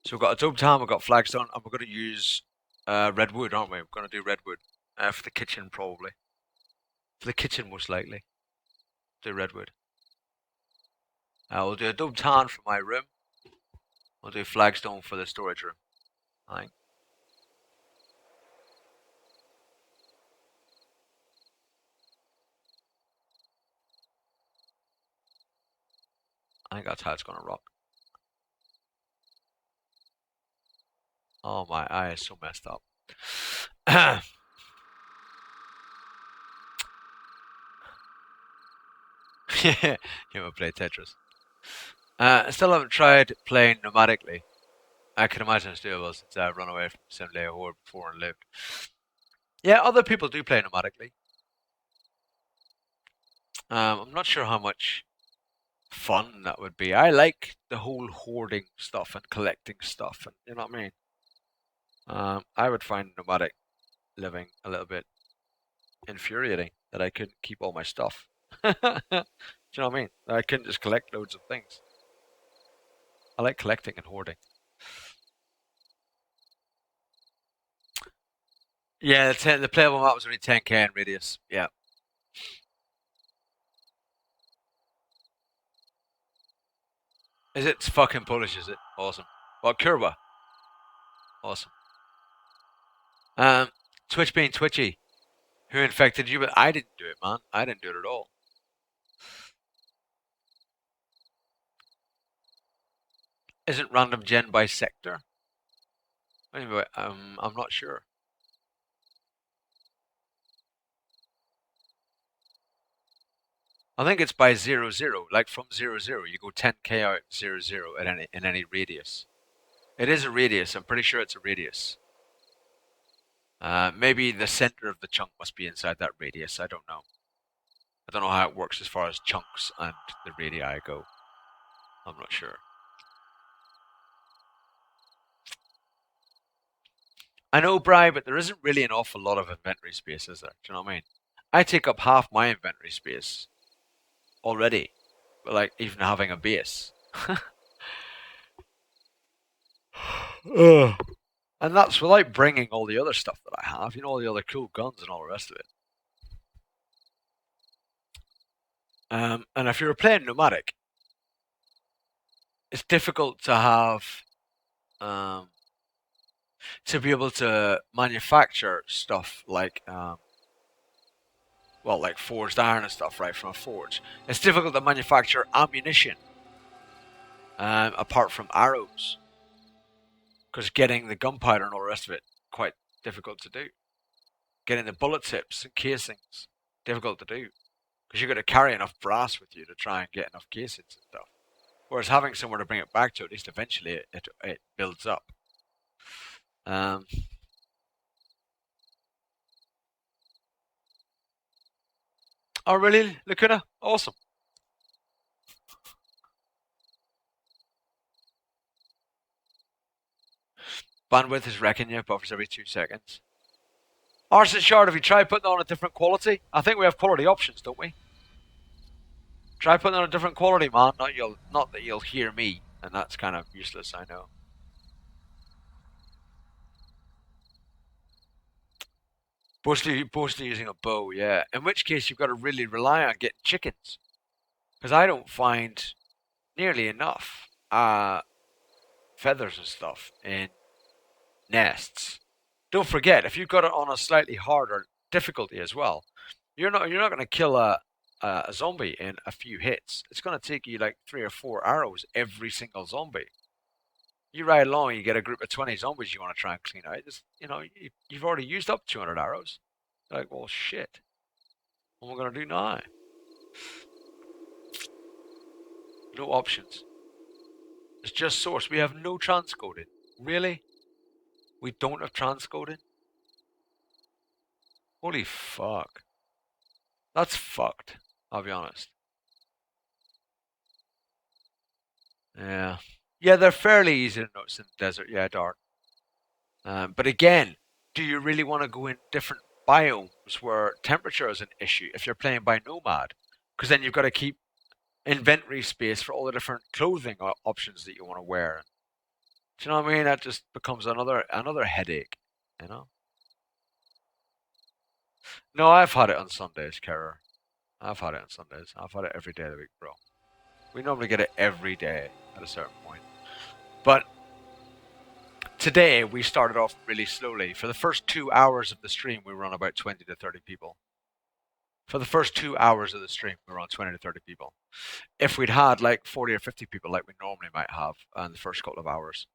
So we've got a dome time, we've got flagstone, and we're going to use redwood, aren't we? We're going to do redwood for the kitchen, probably. For the kitchen, most likely. Do redwood. We'll do a dome tan for my room. We'll do flagstone for the storage room. I think. I think that's how it's going to rock. Oh, my eye is so messed up. Yeah, you want to play Tetris. I still haven't tried playing nomadically. I can imagine it's doable since I've run away from Simulator Horde before and lived. Yeah, other people do play nomadically. I'm not sure how much fun that would be. I like the whole hoarding stuff and collecting stuff, and you know what I mean. I would find nomadic living a little bit infuriating that I couldn't keep all my stuff. Do you know what I mean? I couldn't just collect loads of things. I like collecting and hoarding. Yeah, the playable map was only 10k in radius. Yeah. Is it fucking Polish? Is it awesome? Well, Kurwa. Awesome. Twitch being twitchy. Who infected you? But I didn't do it, man. I didn't do it at all. Isn't random gen by sector? Anyway, I'm not sure. I think it's by 0, 0. Like from 0, 0, you go 10k out 0, 0 at any radius. It is a radius. I'm pretty sure it's a radius. Maybe the center of the chunk must be inside that radius. I don't know. I don't know how it works as far as chunks and the radii go. I'm not sure. I know, Bri, but there isn't really an awful lot of inventory space, is there? Do you know what I mean? I take up half my inventory space already, but like even having a base. Ugh. And that's without bringing all the other stuff that I have, all the other cool guns and all the rest of it. And if you're playing nomadic, it's difficult to have to be able to manufacture stuff like like forged iron and stuff, right, from a forge. It's difficult to manufacture ammunition apart from arrows, because getting the gunpowder and all the rest of it quite difficult to do. Getting the bullet tips and casings difficult to do, because you've got to carry enough brass with you to try and get enough casings and stuff. Whereas having somewhere to bring it back to, at least eventually, it builds up. Oh, really, Lacuna? Awesome. Bandwidth is wrecking you, buffers every 2 seconds. Arson Shard, have you tried putting on a different quality? I think we have quality options, don't we? Try putting on a different quality, man. Not that you'll hear me, and that's kind of useless, I know. Mostly using a bow, yeah. In which case, you've got to really rely on getting chickens, because I don't find nearly enough feathers and stuff in nests. Don't forget, if you've got it on a slightly harder difficulty as well, you're not going to kill a zombie in a few hits. It's going to take you like 3 or 4 arrows every single zombie. You ride along, you get a group of 20 zombies you want to try and clean out. You've already used up 200 arrows. You're like, well, shit. What am I going to do now? No options. It's just source. We have no transcoding. Really? We don't have transcoding? Holy fuck. That's fucked, I'll be honest. Yeah. Yeah, they're fairly easy to notice in the desert. Yeah, dark. But again, do you really want to go in different biomes where temperature is an issue if you're playing by Nomad? Because then you've got to keep inventory space for all the different clothing options that you want to wear. Do you know what I mean? That just becomes another headache, you know? No, I've had it on Sundays, Kerr. I've had it on Sundays. I've had it every day of the week, bro. We normally get it every day at a certain point. But today we started off really slowly. For the first 2 hours of the stream, we were on about 20 to 30 people. For the first 2 hours of the stream, we were on 20 to 30 people. If we'd had like 40 or 50 people like we normally might have in the first couple of hours,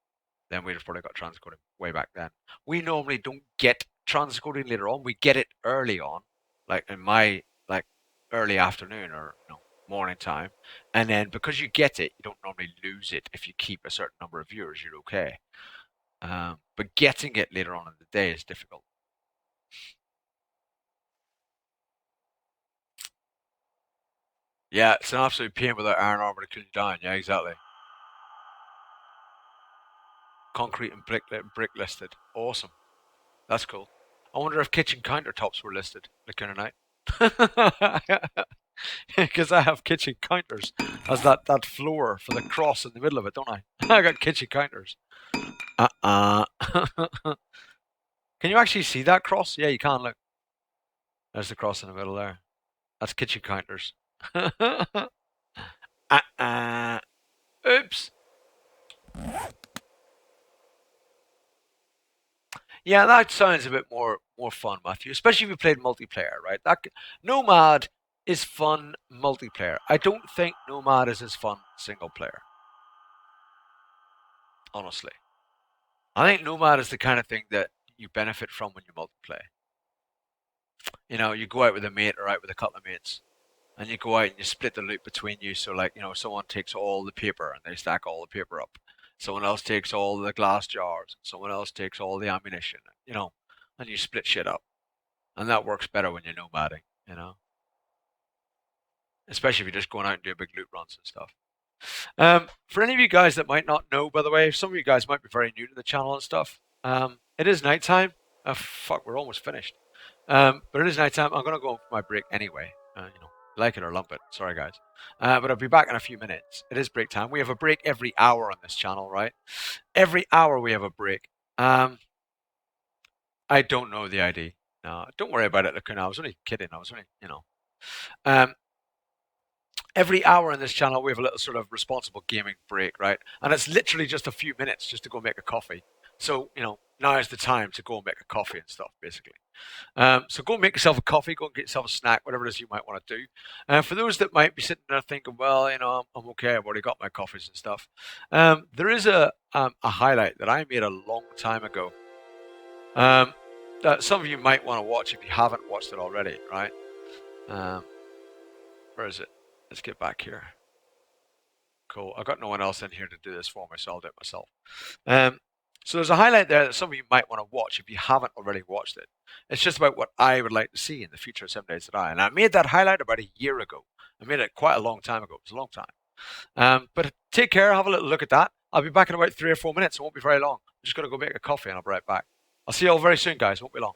then we'd have probably got transcoding way back then. We normally don't get transcoding later on. We get it early on, like in my early afternoon or morning time. And then because you get it, you don't normally lose it. If you keep a certain number of viewers, you're okay. But getting it later on in the day is difficult. Yeah, it's an absolute pain without iron armor to cool you down. Yeah, exactly. Concrete and brick listed. Awesome. That's cool. I wonder if kitchen countertops were listed the kind of night. Because I have kitchen counters as that floor for the cross in the middle of it, don't I? I got kitchen counters. Can you actually see that cross? Yeah, you can. Look, there's the cross in the middle there. That's kitchen counters. Oops. Yeah, that sounds a bit more fun, Matthew. Especially if you played multiplayer, right? Nomad is fun multiplayer. I don't think Nomad is as fun single player. Honestly, I think Nomad is the kind of thing that you benefit from when you multiplayer. You go out with a mate or out with a couple of mates, and you go out and you split the loot between you. So like, someone takes all the paper and they stack all the paper up. Someone else takes all the glass jars. Someone else takes all the ammunition. And you split shit up, and that works better when you're nomading. Especially if you're just going out and doing big loot runs and stuff. For any of you guys that might not know, by the way, some of you guys might be very new to the channel and stuff. It is nighttime. Fuck, we're almost finished. But it is nighttime. I'm gonna go for my break anyway. Like it or lump it. Sorry, guys. But I'll be back in a few minutes. It is break time. We have a break every hour on this channel, right? Every hour we have a break. I don't know the ID. No, don't worry about it, Lacuna. I was only kidding. I was only. Um, every hour in this channel we have a little sort of responsible gaming break, right? And it's literally just a few minutes just to go make a coffee. So now is the time to go and make a coffee and stuff, basically. So go make yourself a coffee, go and get yourself a snack, whatever it is you might want to do. For those that might be sitting there thinking, well, I'm okay, I've already got my coffees and stuff. There is a highlight that I made a long time ago that some of you might want to watch if you haven't watched it already, right? Where is it? Let's get back here. Cool. I've got no one else in here to do this for me, so I'll do it myself. So there's a highlight there that some of you might want to watch if you haven't already watched it. It's just about what I would like to see in the future of 7 Days to Die. And I made that highlight about a year ago. I made it quite a long time ago. It was a long time. But take care. Have a little look at that. I'll be back in about 3 or 4 minutes. It won't be very long. I'm just going to go make a coffee and I'll be right back. I'll see you all very soon, guys. It won't be long.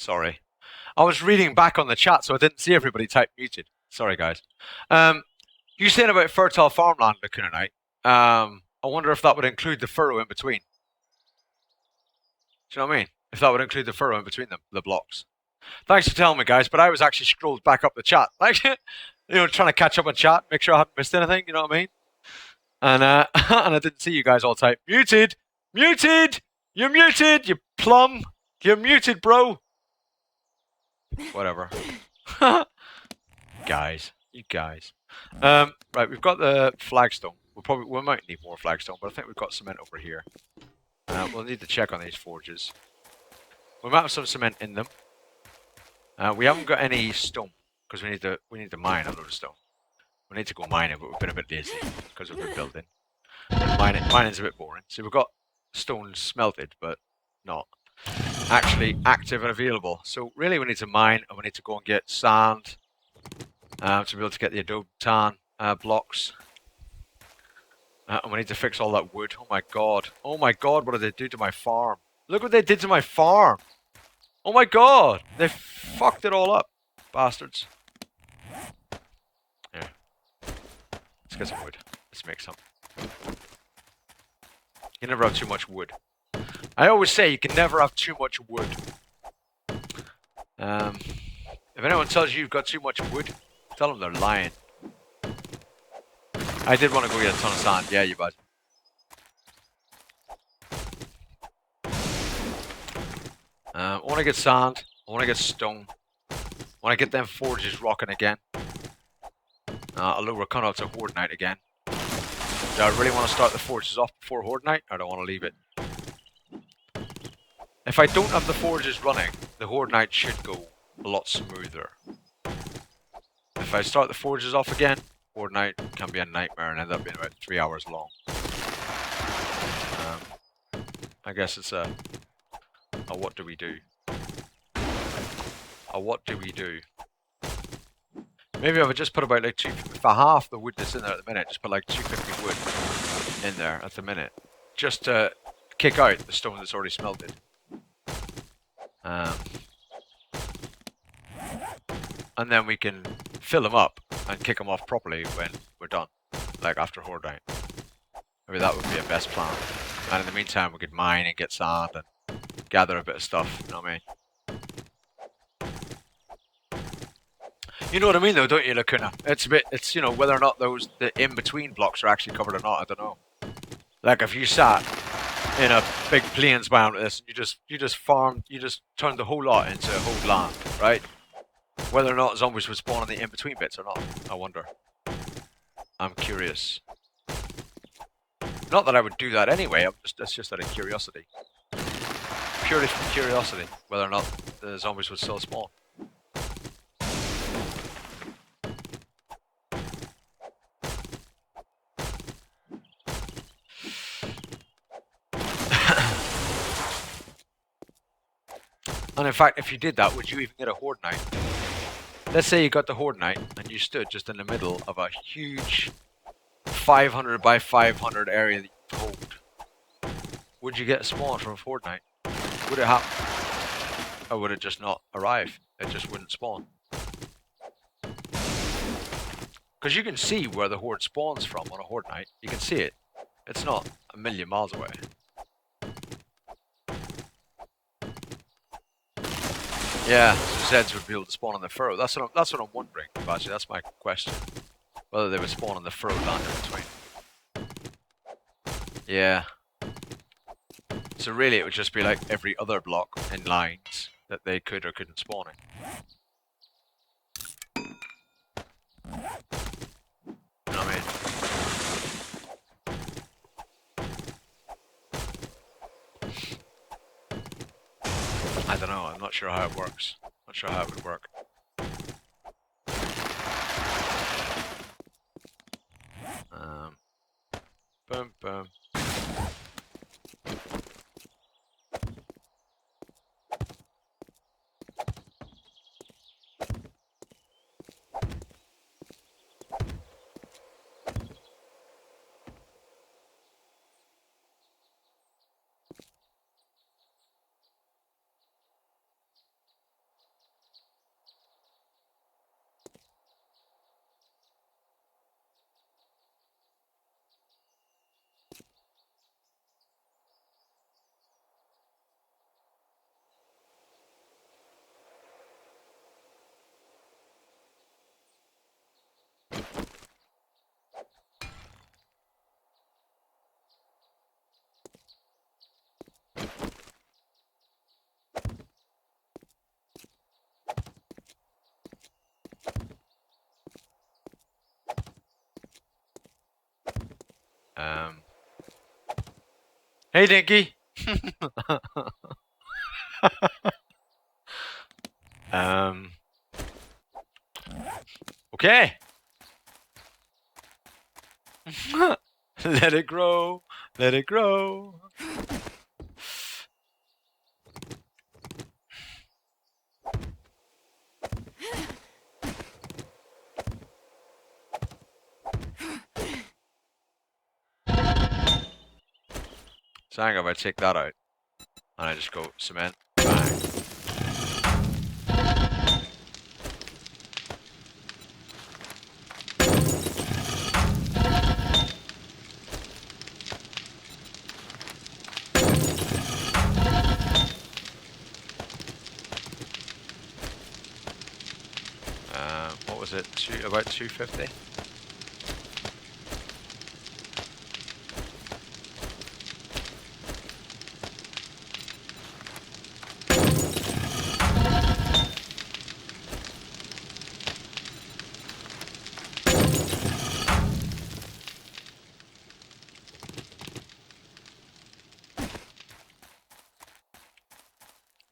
Sorry. I was reading back on the chat, so I didn't see everybody type muted. Sorry, guys. You saying about fertile farmland, Lacuna. I wonder if that would include the furrow in between. Do you know what I mean? If that would include the furrow in between them, the blocks. Thanks for telling me, guys, but I was actually scrolled back up the chat. Like, trying to catch up on chat, make sure I hadn't missed anything, you know what I mean? And and I didn't see you guys all type muted! Muted! You're muted, you plum! You're muted, bro! Whatever. Guys. You guys. Right, we've got the flagstone. We might need more flagstone, but I think we've got cement over here. We'll need to check on these forges. We might have some cement in them. We haven't got any stone because we need to mine a load of stone. We need to go mining, but we've been a bit lazy because we've been building. Mining's a bit boring. So we've got stone smelted, but not actually active and available. So really, we need to mine, and we need to go and get sand to be able to get the adobe tan blocks. And we need to fix all that wood. Oh my god! Oh my god! What did they do to my farm? Look what they did to my farm! Oh my god! They fucked it all up, bastards. Yeah. Let's get some wood. Let's make some. You never have too much wood. I always say you can never have too much wood. If anyone tells you you've got too much wood, tell them they're lying. I did want to go get a ton of sand. Yeah, you bud. I want to get sand. I want to get stone. I want to get them forges rocking again. Although we're coming up to Horde Night again. Do I really want to start the forges off before Horde Night, or do I want to leave it? If I don't have the forges running, the Horde Night should go a lot smoother. If I start the forges off again, Horde Night can be a nightmare and end up being about 3 hours long. I guess it's a what do we do? A what do we do? Maybe I would just put about like for half the wood that's in there at the minute, just put like 250 wood in there at the minute. Just to kick out the stone that's already smelted. And then we can fill them up and kick them off properly when we're done. Like after Horde Night. Maybe that would be a best plan. And in the meantime we could mine and get sand and gather a bit of stuff, you know what I mean? You know what I mean though, don't you, Lacuna? It's a bit, it's, you know, whether or not the in-between blocks are actually covered or not, I don't know. Like if you sat in a big plains biome like this, and you just turned the whole lot into a whole land, right? Whether or not zombies would spawn on the in-between bits or not, I wonder. I'm curious. Not that I would do that anyway, it's just out of curiosity. Purely from curiosity, whether or not the zombies would still spawn. And in fact, if you did that, would you even get a Horde Night? Let's say you got the Horde Night and you stood just in the middle of a huge 500 by 500 area that you hold. Would you get a spawn from a Horde Night? Would it happen? Or would it just not arrive? It just wouldn't spawn. Because you can see where the Horde spawns from on a Horde Night. You can see it. It's not a million miles away. Yeah, so Zeds would be able to spawn on the furrow. That's what I'm wondering, actually. That's my question. Whether they would spawn on the furrow land in between. Yeah. So really it would just be like every other block in lines that they could or couldn't spawn in. You know what I mean? I don't know, I'm not sure how it works. Not sure how it would work. Boom, boom. Um. Hey, Dinky. um. Okay. Let it grow. Let it grow. So hang on, if I take that out, and I just go cement, bang. What was it? About 250?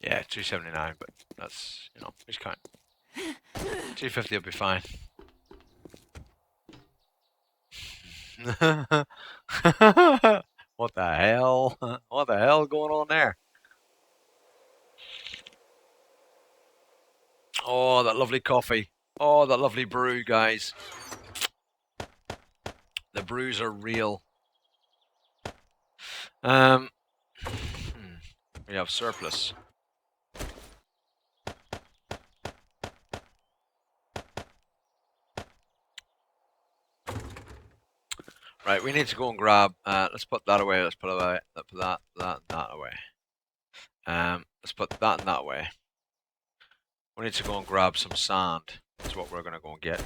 Yeah, 279, but that's, you know, he's kind. 250 will be fine. What the hell? What the hell going on there? Oh, that lovely coffee. Oh, that lovely brew, guys. The brews are real. We have surplus. Right, we need to go and grab. Let's put that away. Let's put away. Let's put that away. Let's put that and that away. We need to go and grab some sand. That's what we're gonna go and get.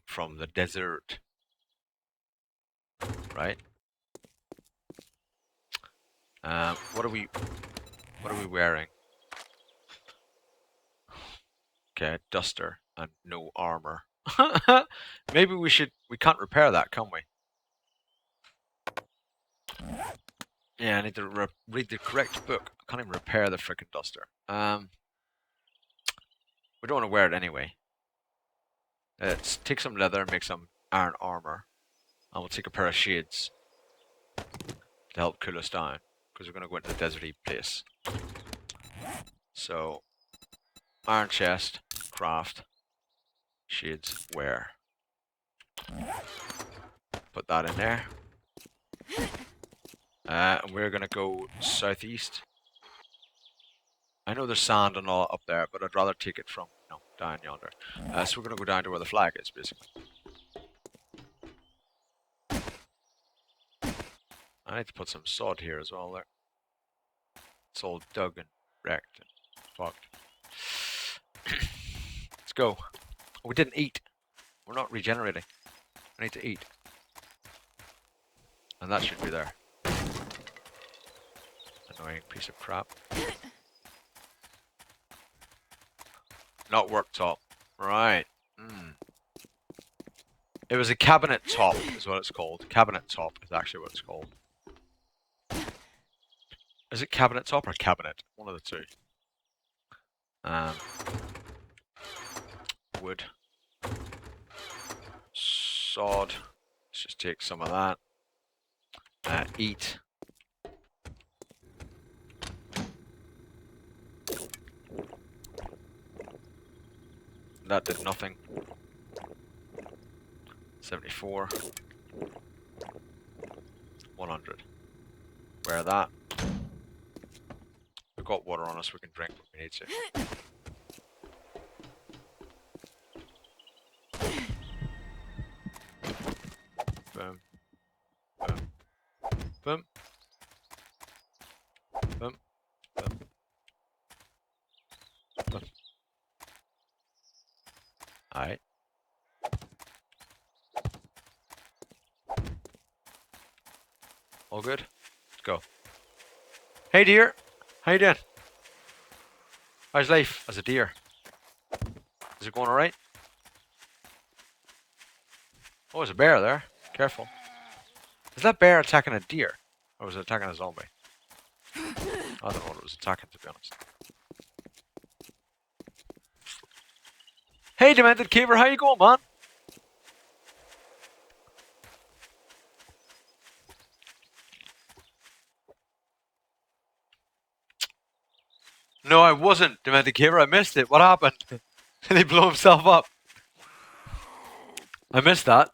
From the desert. Right. What are we wearing? Okay, duster and no armor. Maybe we should. We can't repair that, can we? Yeah, I need to read the correct book. I can't even repair the frickin' duster. We don't want to wear it anyway. Let's take some leather, make some iron armor, and we'll take a pair of shades to help cool us down, because we're going to go into the deserty place. So, iron chest, craft, shades, wear. Put that in there. And we're going to go southeast. I know there's sand and all up there, but I'd rather take it from, you know, down yonder. So we're going to go down to where the flag is, basically. I need to put some sod here as well there. It's all dug and wrecked and fucked. Let's go. Oh, we didn't eat. We're not regenerating. I need to eat. And that should be there. Annoying piece of crap. Not worktop. Right. It was a cabinet top is what it's called. Cabinet top is actually what it's called. Is it cabinet top or cabinet? One of the two. Wood. Sod. Let's just take some of that. Eat. That did nothing. 74. 100. Wear that. We've got water on us, we can drink what we need to. Boom. Boom. Boom. Boom. Boom. Boom. Alright. All good? Let's go. Hey dear! How you doing? How's life as a deer? Is it going alright? Oh, there's a bear there. Careful. Is that bear attacking a deer? Or was it attacking a zombie? I don't know what it was attacking, to be honest. Hey, Demented Caver, how you going, man? No, I wasn't, Demented Caver. I missed it. What happened? Did he blow himself up? I missed that.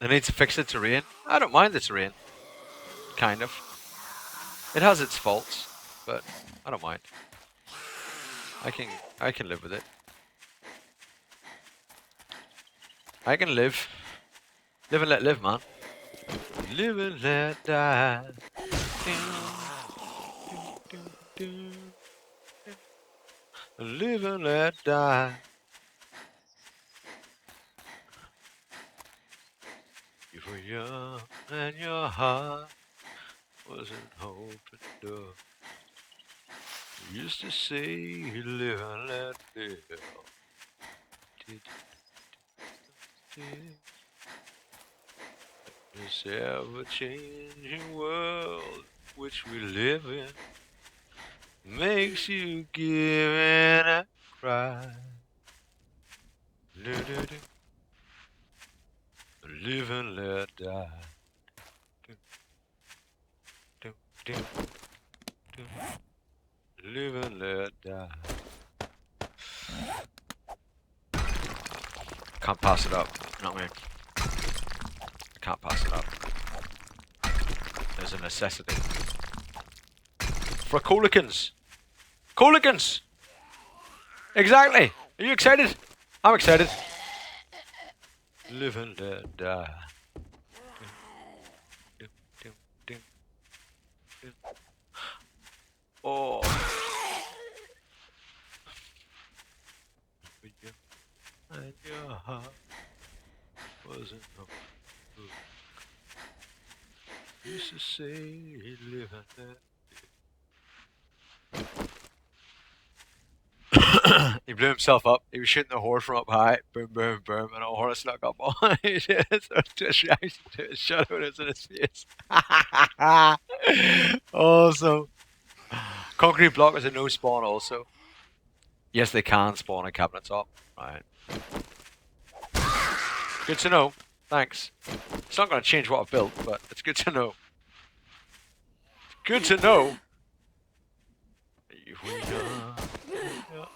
I need to fix the terrain. I don't mind the terrain. Kind of. It has its faults, but I don't mind. I can live with it. I can live. Live and let live, man. Live and let die. Live and let die. You were young and your heart wasn't hoping to. You used to say live and let live. This ever-changing world which we live in makes you give in and cry. Live and let die. Live and let die. Can't pass it up. Not me. I can't pass it up. There's a necessity. For Colicans. Colicans! Exactly! Are you excited? I'm excited. Live and let die. Oh. And your heart wasn't no good. Used to say live and let. He blew himself up. He was shooting the horse from up high. Boom, boom, boom. And a horse snuck up on him. Just reaction to his shadow was in his face. Awesome. Concrete block is a no spawn also. Yes, they can spawn a cabinet top. Right. Good to know. Thanks. It's not going to change what I've built, but it's good to know. Good to know.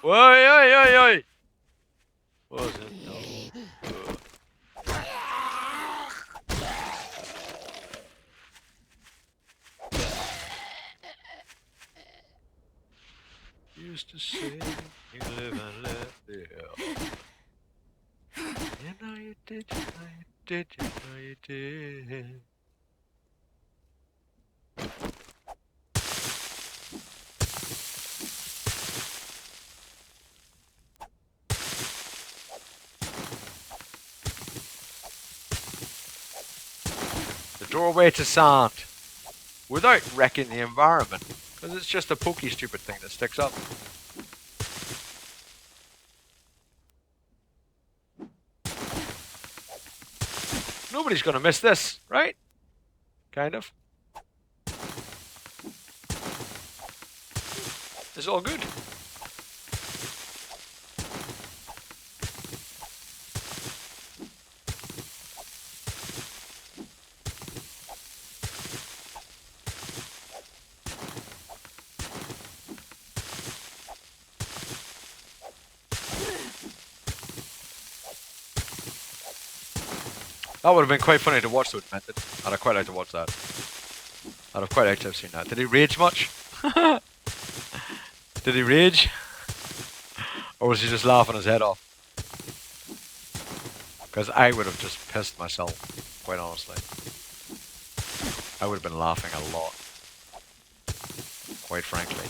Oi, oi, oi, oi. Wasn't no good. Used to say you live and let live. You know you did, you know you did, you know you did. The doorway to sand. Without wrecking the environment. Because it's just a pokey stupid thing that sticks up. Nobody's gonna miss this, right? Kind of. It's all good. That would have been quite funny to watch, though, Demented. I'd have quite liked to watch that. I'd have quite liked to have seen that. Did he rage much? Did he rage? Or was he just laughing his head off? Because I would have just pissed myself, quite honestly. I would have been laughing a lot. Quite frankly.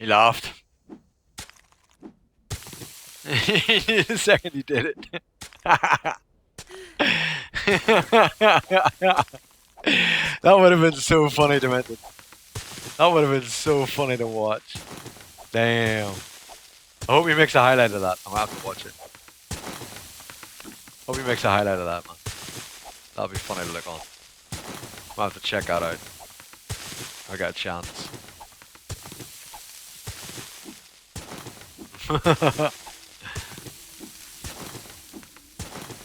He laughed. The second he did it. That would have been so funny to mention. That would have been so funny to watch. Damn. I hope he makes a highlight of that. I'm gonna have to watch it. Hope he makes a highlight of that, man. That'll be funny to look on. I'm gonna have to check that out. I got a chance.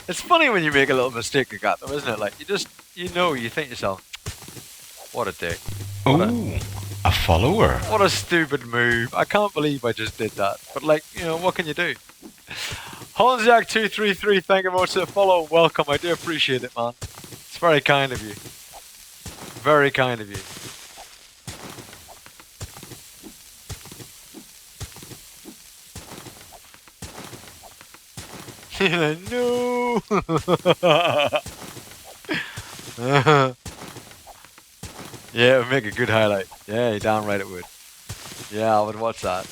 It's funny when you make a little mistake like that, though, isn't it? Like, you think to yourself, what a dick.
Ooh, a follower.
What a stupid move. I can't believe I just did that. But, like, what can you do? Hansiak233, thank you very much for the follow. Welcome. I do appreciate it, man. It's very kind of you. Very kind of you. No. Yeah, it would make a good highlight. Yeah, you're damn right it would. Yeah, I would watch that.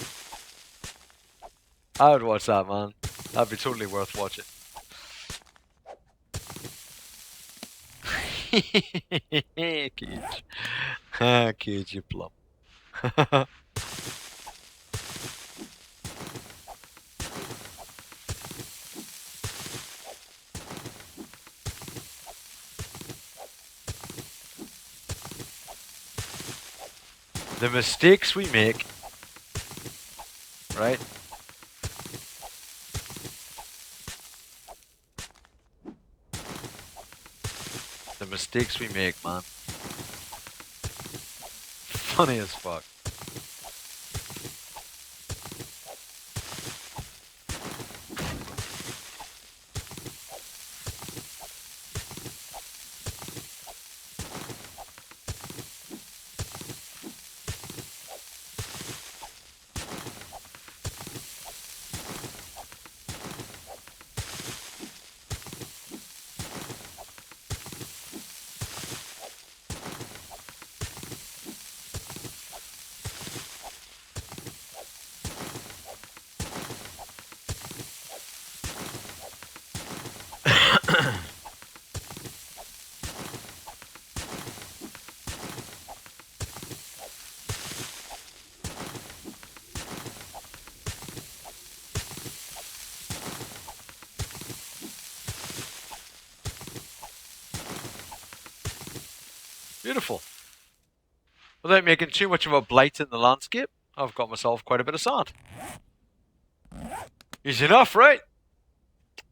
I would watch that, man. That'd be totally worth watching. Cage. Cage, you plum. The mistakes we make, right? The mistakes we make, man. Funny as fuck. Beautiful. Without making too much of a blight in the landscape, I've got myself quite a bit of sand. Easy enough, right?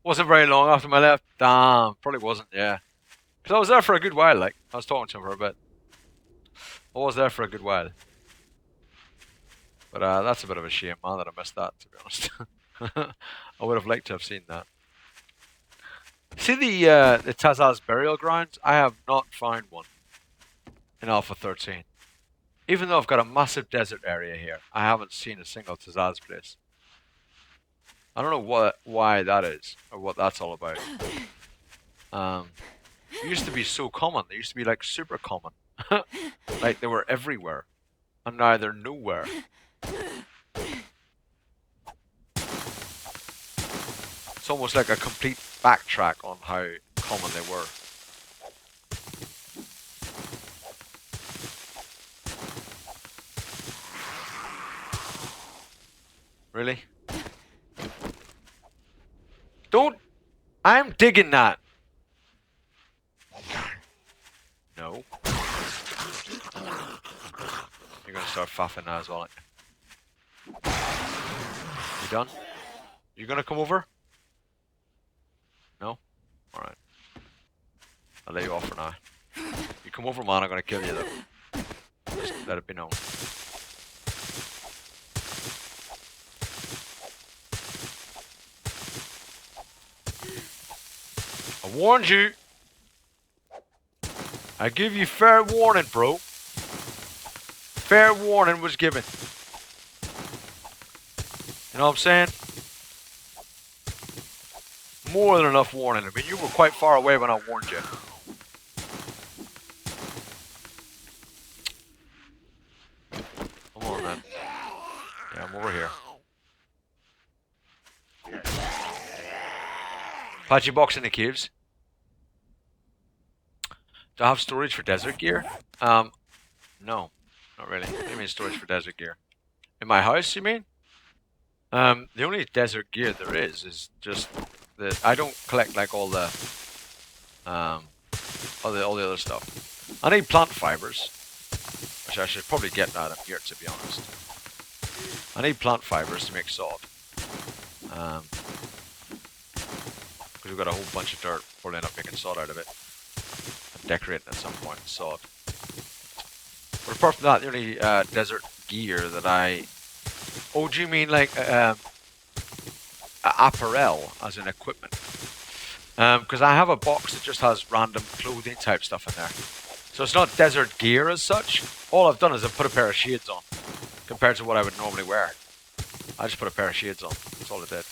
Wasn't very long after my left. Damn, probably wasn't, yeah. Because I was there for a good while, like. I was talking to him for a bit. I was there for a good while. But that's a bit of a shame, man, that I missed that, to be honest. I would have liked to have seen that. See the Tazaz burial grounds? I have not found one in Alpha 13. Even though I've got a massive desert area here, I haven't seen a single Tazaz place. I don't know why that is, or what that's all about. They used to be so common. They used to be like super common. Like they were everywhere. And now they're nowhere. It's almost like a complete backtrack on how common they were. Really? Don't! I'm digging that! No. You're gonna start faffing now as well, aren't you? You done? You gonna come over? No? Alright. I'll let you off for now. You come over, man, I'm gonna kill you though. Just let it be known. I warned you! I give you fair warning, bro. Fair warning was given. You know what I'm saying? More than enough warning. I mean, you were quite far away when I warned you. Come on, then. Apache box in the caves. Do I have storage for desert gear? No, not really. What do you mean storage for desert gear? In my house, you mean? The only desert gear there is just the. I don't collect like um, all the other stuff. I need plant fibers, which I should probably get that up here, to be honest. I need plant fibers to make sod. Because we've got a whole bunch of dirt. Probably end up making sod out of it. And decorating at some point with sod. But apart from that, the only desert gear that I... Oh, do you mean like apparel, as in equipment? Because I have a box that just has random clothing type stuff in there. So it's not desert gear as such. All I've done is I've put a pair of shades on. Compared to what I would normally wear. I just put a pair of shades on. That's all I did.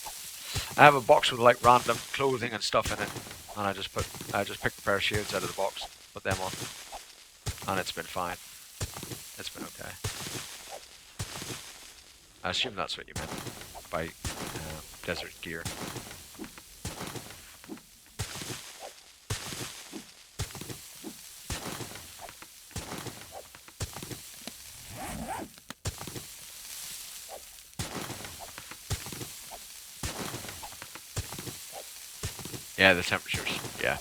I have a box with like random clothing and stuff in it. And I just picked a pair of shades out of the box. Put them on. And it's been fine. It's been okay. I assume that's what you meant by desert gear. Yeah, the temperatures. Yeah.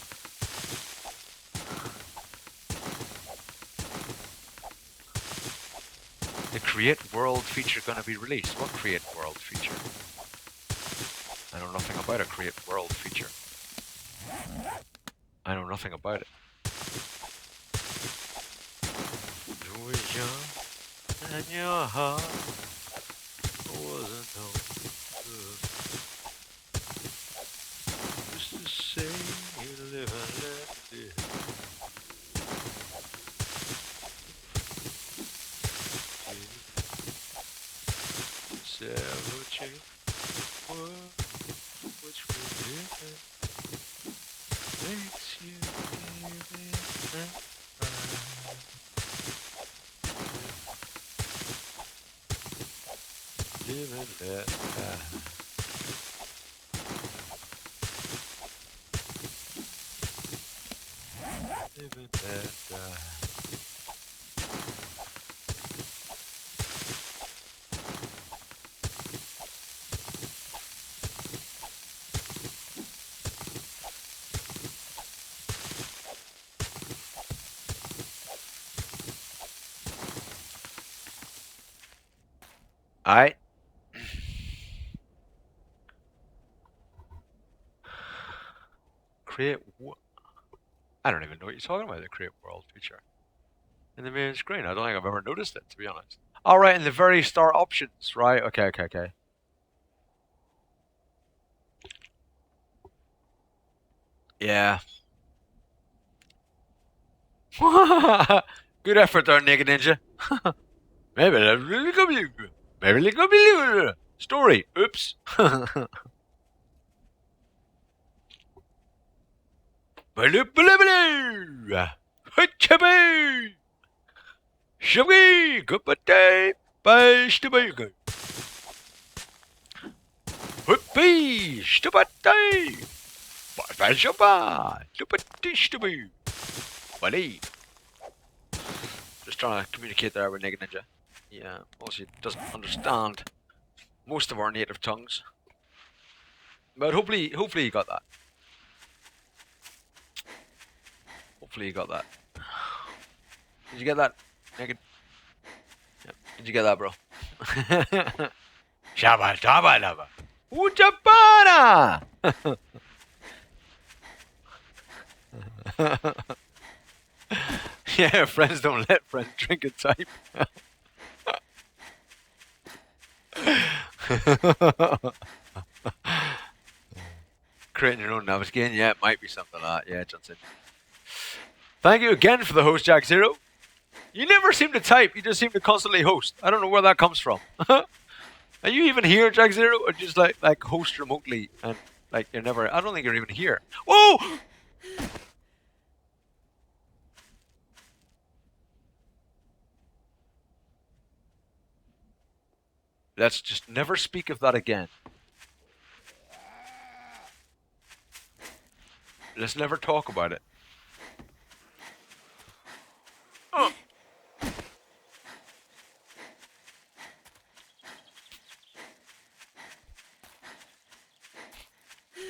The Create World feature gonna be released. What Create World feature? I know nothing about a Create World feature. I know nothing about it. You were young and your heart wasn't no good. Just to say you live and let live. Several change world which we live makes you give it and cry. Live and let die. Live and let die. Alright. Create what? I don't even know what you're talking about, the Create World feature. In the main screen. I don't think I've ever noticed it, to be honest. Alright, in the very start options, right? Okay. Yeah. Good effort there, Naked Ninja. Maybe that's really good. Maybe it could be story. Oops. Shabby, good day, bye, stubby. Hoopy, stubby, bye, shabba, stubby, buddy. Just trying to communicate there with Naked Ninja. Yeah, obviously doesn't understand most of our native tongues. But hopefully you got that. Hopefully you got that. Did you get that? Naked? Yep. Did you get that, bro? Shabba shabba lava. Uchapana! Yeah, friends don't let friends drink and type. Creating your own Navisgain, yeah, it might be something like that. Yeah, Johnson. Thank you again for the host, Jack Zero. You never seem to type, you just seem to constantly host. I don't know where that comes from. Are you even here, Jack Zero, or just like host remotely and like you're never? I don't think you're even here. Whoa! Let's just never speak of that again. Let's never talk about it. Oh.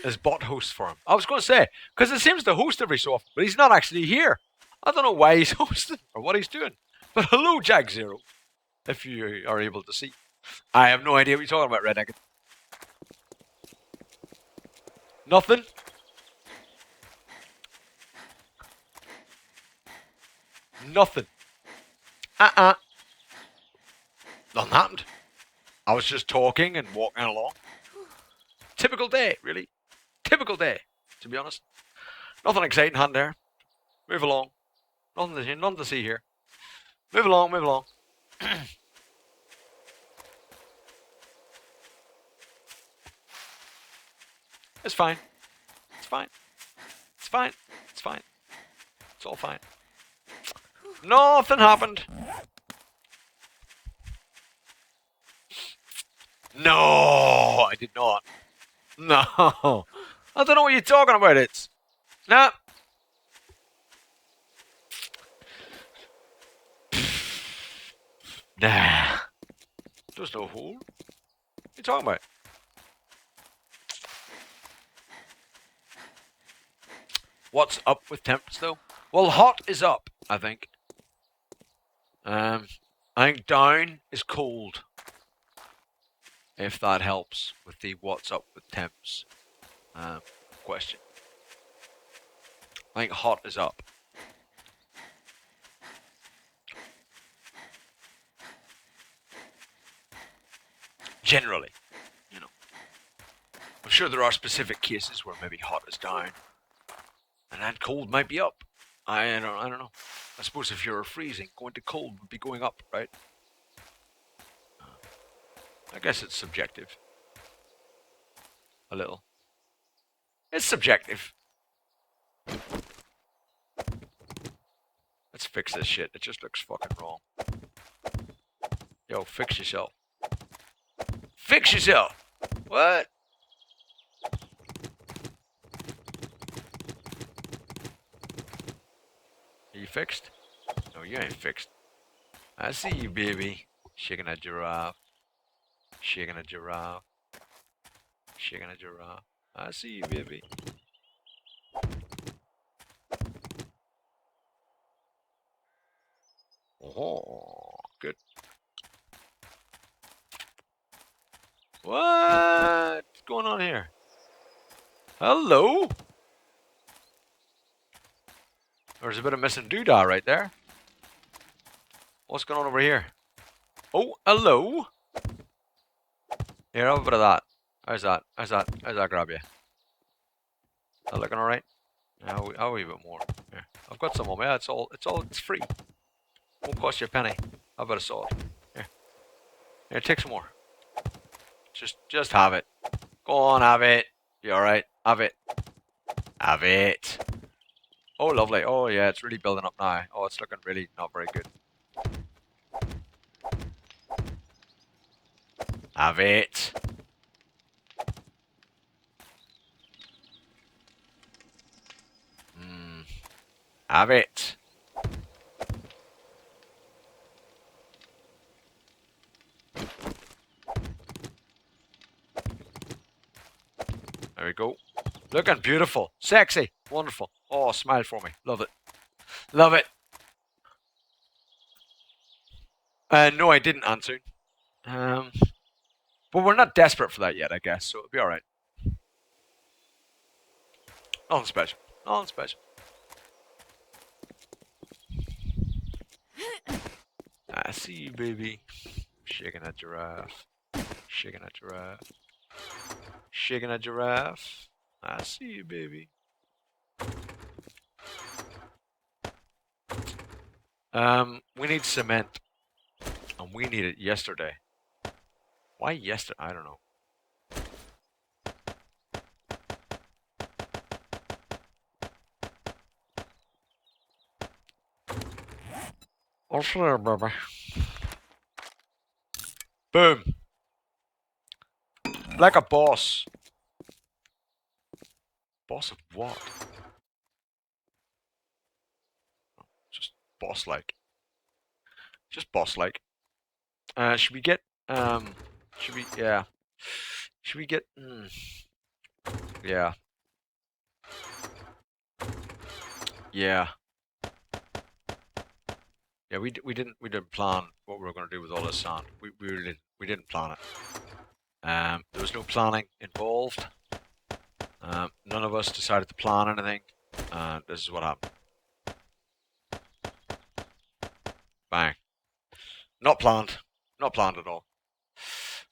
His bot hosts for him. I was going to say, because it seems to host every so often, but he's not actually here. I don't know why he's hosting or what he's doing. But hello, Jack Zero, if you are able to see. I have no idea what you're talking about, Red Naked. Nothing? Nothing. Nothing happened. I was just talking and walking along. Typical day, really. Typical day, to be honest. Nothing exciting happened there. Move along. Nothing to see here. Move along, move along. It's fine. It's fine. It's fine. It's fine. It's all fine. Nothing happened. No, I did not. No. I don't know what you're talking about. It's. Nah. Nah. There's no hole. What are you talking about? What's up with temps, though? Well, hot is up, I think. I think down is cold. If that helps with the what's up with temps question. I think hot is up. Generally, you know. I'm sure there are specific cases where maybe hot is down. And then cold might be up. I don't know. I suppose if you're freezing, going to cold would be going up, right? I guess it's subjective. A little. It's subjective. Let's fix this shit. It just looks fucking wrong. Yo, fix yourself. Fix yourself! What? Are you fixed? No, you ain't fixed. I see you, baby. Shaking a giraffe. Shaking a giraffe. Shaking a giraffe. I see you, baby. Oh, good. What's going on here? Hello? There's a bit of missing doodah right there. What's going on over here? Oh, hello? Here, have a bit of that. How's that? How's that grab you? That looking alright? I'll a bit more. Here. I've got some on me. It's free. Won't cost you a penny. How about a sword? Here. Here, take some more. Just have it. Go on, have it. You alright? Have it. Have it. Oh, lovely. Oh, yeah, it's really building up now. Oh, it's looking really not very good. Have it. Have it. There we go. Looking beautiful. Sexy. Wonderful. Oh, smile for me. Love it. Love it. No, I didn't answer. But we're not desperate for that yet, I guess, so it'll be alright. Nothing special. Nothing special. I see you, baby. Shaking a giraffe. Shaking a giraffe. Shaking a giraffe. I see you, baby. We need cement. And we need it yesterday. Why yesterday? I don't know. What's there, baby? Boom. Like a boss. Boss of what? boss-like. Just boss-like. Should we get, yeah. Should we get, yeah. Yeah. Yeah, we didn't plan what we were going to do with all this sand. We really didn't plan it. There was no planning involved. None of us decided to plan anything. This is what happened. Bang. Not planned. Not planned at all.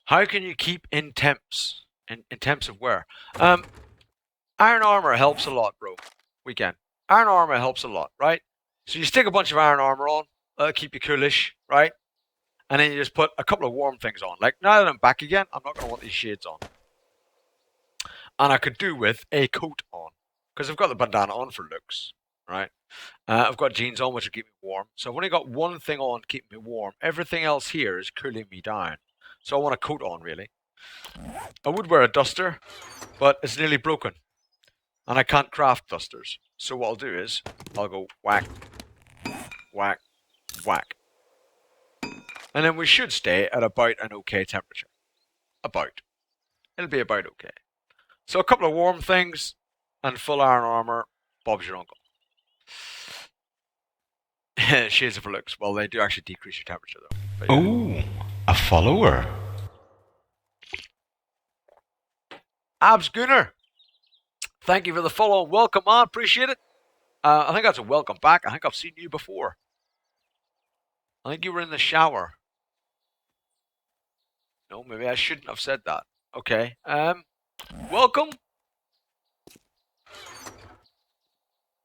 How can you keep in temps? In temps of where? Iron armor helps a lot, bro. Weekend. Iron armor helps a lot, right? So you stick a bunch of iron armor on, that'll keep you coolish, right? And then you just put a couple of warm things on. Like, now that I'm back again, I'm not going to want these shades on. And I could do with a coat on. Because I've got the bandana on for looks, right? I've got jeans on, which will keep me warm. So I've only got one thing on to keep me warm. Everything else here is cooling me down. So I want a coat on, really. I would wear a duster, but it's nearly broken. And I can't craft dusters. So what I'll do is, I'll go whack, whack, whack. And then we should stay at about an okay temperature. About. It'll be about okay. So a couple of warm things and full iron armor. Bob's your uncle. Shades of looks. Well, they do actually decrease your temperature, though. But, yeah.
Oh, a follower.
Abs Gunner. Thank you for the follow and welcome on. Appreciate it. I think that's a welcome back. I think I've seen you before. I think you were in the shower. No, maybe I shouldn't have said that. Okay. Welcome.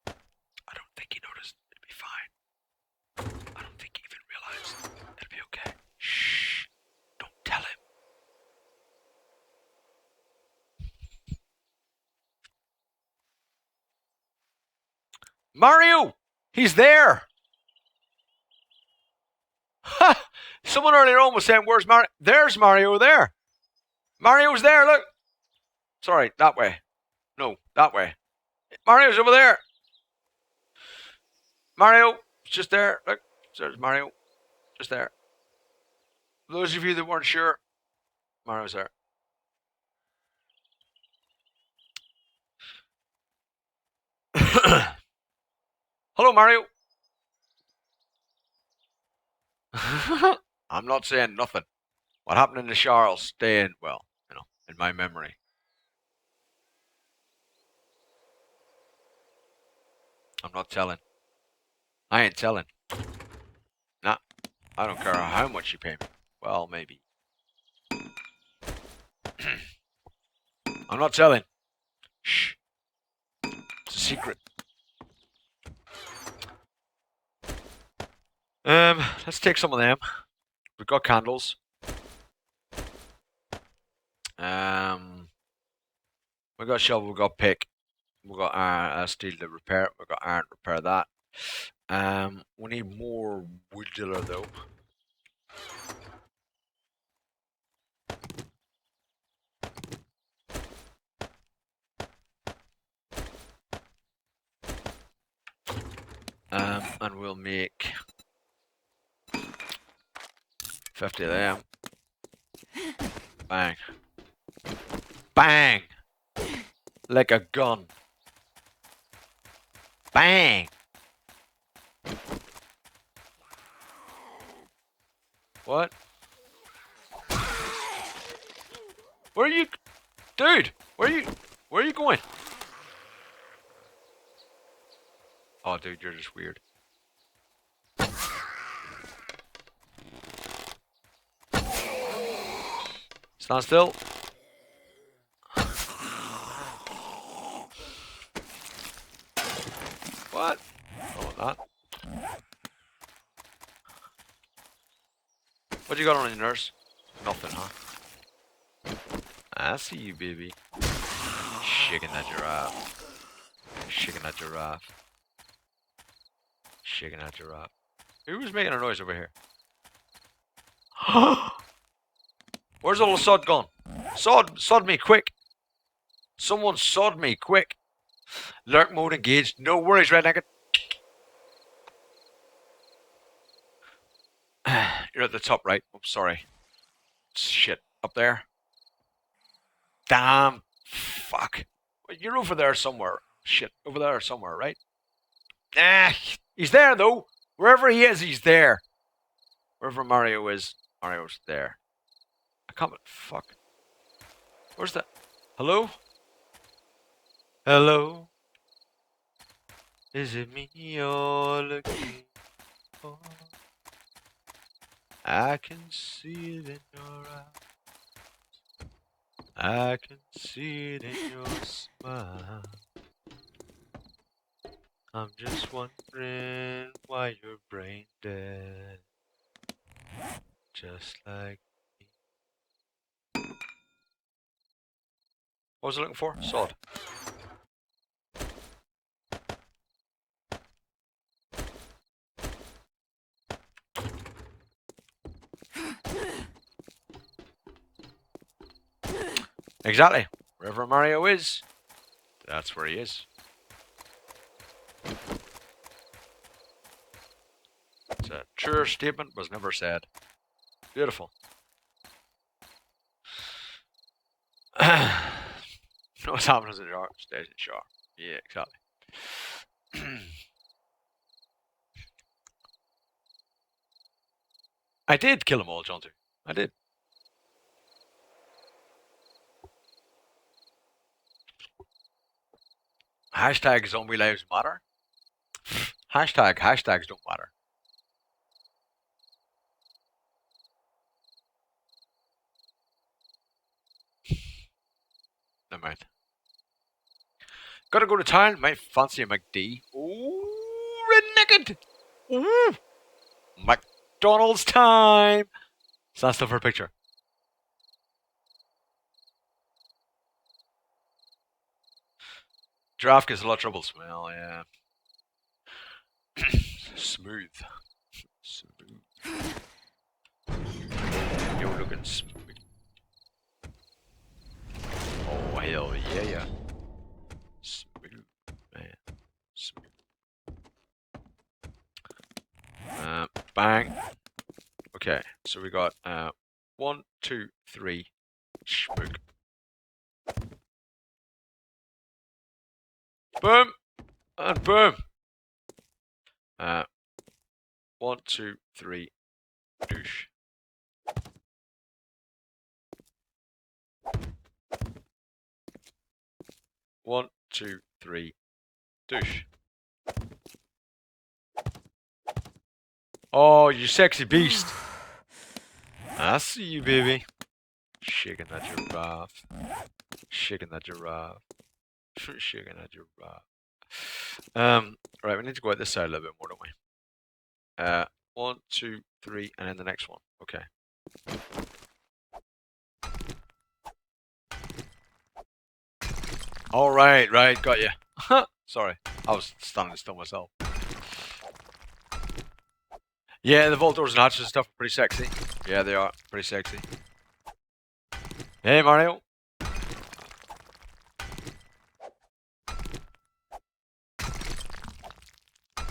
I don't think he noticed. It'll be fine. I don't think he even realized. It'll be okay. Shh. Don't tell him. Mario! He's there! Ha! Someone earlier on was saying, where's Mario? There's Mario there. Mario's there, look. Sorry, that way. No, that way. Mario's over there. Mario, just there. Look, there's Mario. Just there. For those of you that weren't sure, Mario's there. Hello, Mario. I'm not saying nothing. What happened in the shower will stay in, well, you know, in my memory. I'm not telling. I ain't telling. Nah, I don't care how much you pay me. Well, maybe. I'm not telling. Shh. It's a secret. Let's take some of them. We've got candles. We got shovel, we got pick, we got iron, steel to repair, we got iron to repair that. We need more woodula though. And we'll make 50 of them. Bang. Bang! Like a gun. Bang! What? Where are you? Dude! Where are you going? Oh, dude, you're just weird. Stand still. What? Oh, not. What you got on your nurse? Nothing, huh? I see you, baby. Shaking that giraffe. Shaking that giraffe. Shaking that giraffe. Who was making a noise over here? Where's all the sod gone? Sod me, quick. Someone sod me, quick. Lurk mode engaged. No worries, Red Naked. You're at the top right. I'm sorry. Shit. Up there. Damn. Fuck. You're over there somewhere. Shit. Over there somewhere, right? Ah. He's there, though. Wherever he is, he's there. Wherever Mario is, Mario's there. I can't. Fuck. Where's that? Hello? Hello? Is it me you're looking for? I can see it in your eyes. I can see it in your smile. I'm just wondering why you're brain dead. Just like me. What was I looking for? Sword. Exactly. Wherever Mario is, that's where he is. It's a true statement, was never said. Beautiful. What's happening in the jar stays in jar. Yeah, exactly. I did kill them all, John. I did. Hashtag zombie lives matter. Hashtags don't matter. Never mind. Gotta go to town. Might fancy a McD. Ooh, red-naked. Ooh, McDonald's time. Stand still for a picture. Giraffe gets a lot of trouble. Smell, yeah. Smooth. Smooth. You're looking smooth. Oh, hell yeah. Smooth, man. Smooth. Bang. Okay, so we got 1, 2, 3. Schmook. Boom! And boom! 1, 2, 3. Douche. One, two, three. Douche. Oh, you sexy beast. I see you, baby. Shaking that giraffe. Shaking that giraffe. Shaking that giraffe. Right, we need to go out this side a little bit more, don't we? 1, 2, 3, and then the next one. Okay. All right, got you. Sorry, I was standing still myself. Yeah, the vault doors and hatches and stuff are pretty sexy. Yeah, they are pretty sexy. Hey, Mario.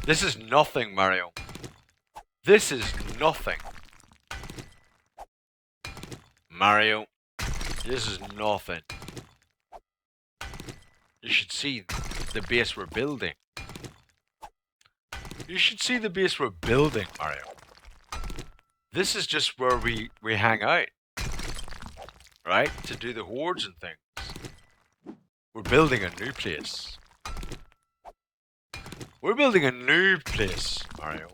This is nothing, Mario. This is nothing. Mario, this is nothing. You should see the base we're building. You should see the base we're building, Mario. This is just where we hang out. Right? To do the hordes and things. We're building a new place. We're building a new place, Mario.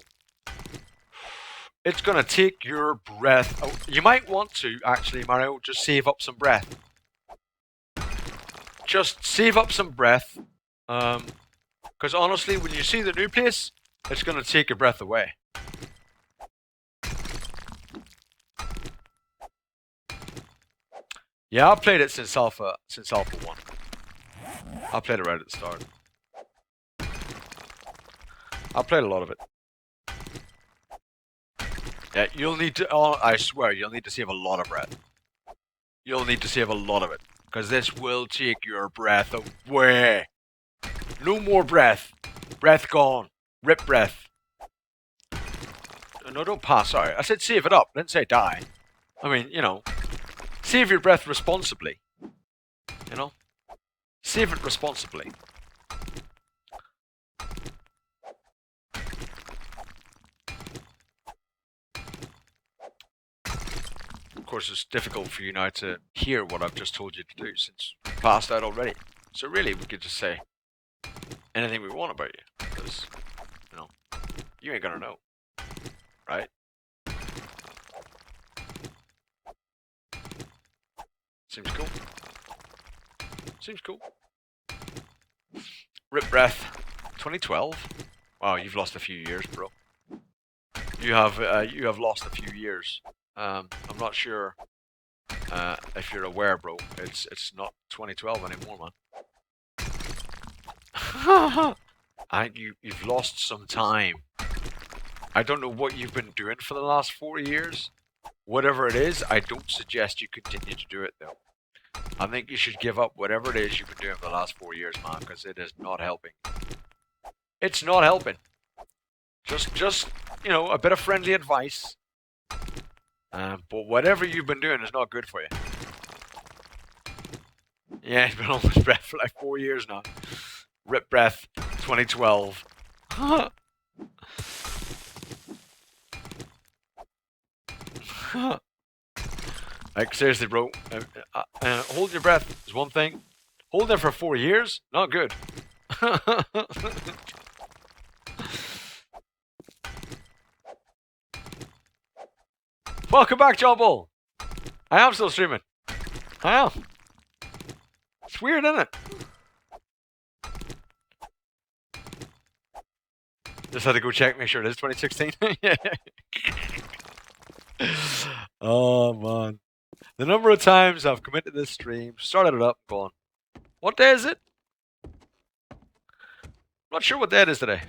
It's gonna take your breath. Oh, you might want to, actually, Mario, just save up some breath. Just save up some breath. Because honestly, when you see the new place, it's gonna take your breath away. Yeah, I've played it since Alpha 1. I played it right at the start. I played a lot of it. Yeah, you'll need to, I swear, you'll need to save a lot of breath. You'll need to save a lot of it. Because this will take your breath away. No more breath. Breath gone. Rip breath. No, don't pass. Sorry, I said save it up. I didn't say die. I mean, you know, save your breath responsibly. You know, save it responsibly. Of course, it's difficult for you now to hear what I've just told you to do since you passed out already. So really, we could just say anything we want about you, because, you know, you ain't gonna know, right? Seems cool. Seems cool. Rip breath. 2012. Wow, you've lost a few years, bro. You have lost a few years. I'm not sure if you're aware, bro. It's not 2012 anymore, man. I think you've lost some time. I don't know what you've been doing for the last 4 years. Whatever it is, I don't suggest you continue to do it, though. I think you should give up whatever it is you've been doing for the last 4 years, man, because it is not helping. It's not helping. Just you know, a bit of friendly advice. But whatever you've been doing is not good for you. Yeah, it's been on this breath for like 4 years now. Rip breath, 2012. Like, seriously, bro. Hold your breath is one thing. Hold it for 4 years? Not good. Welcome back, John Bull. I am still streaming. I am. It's weird, isn't it? Just had to go check, make sure it is 2016. Oh, man. The number of times I've come into this stream, started it up, gone, what day is it? I'm not sure what day it is today.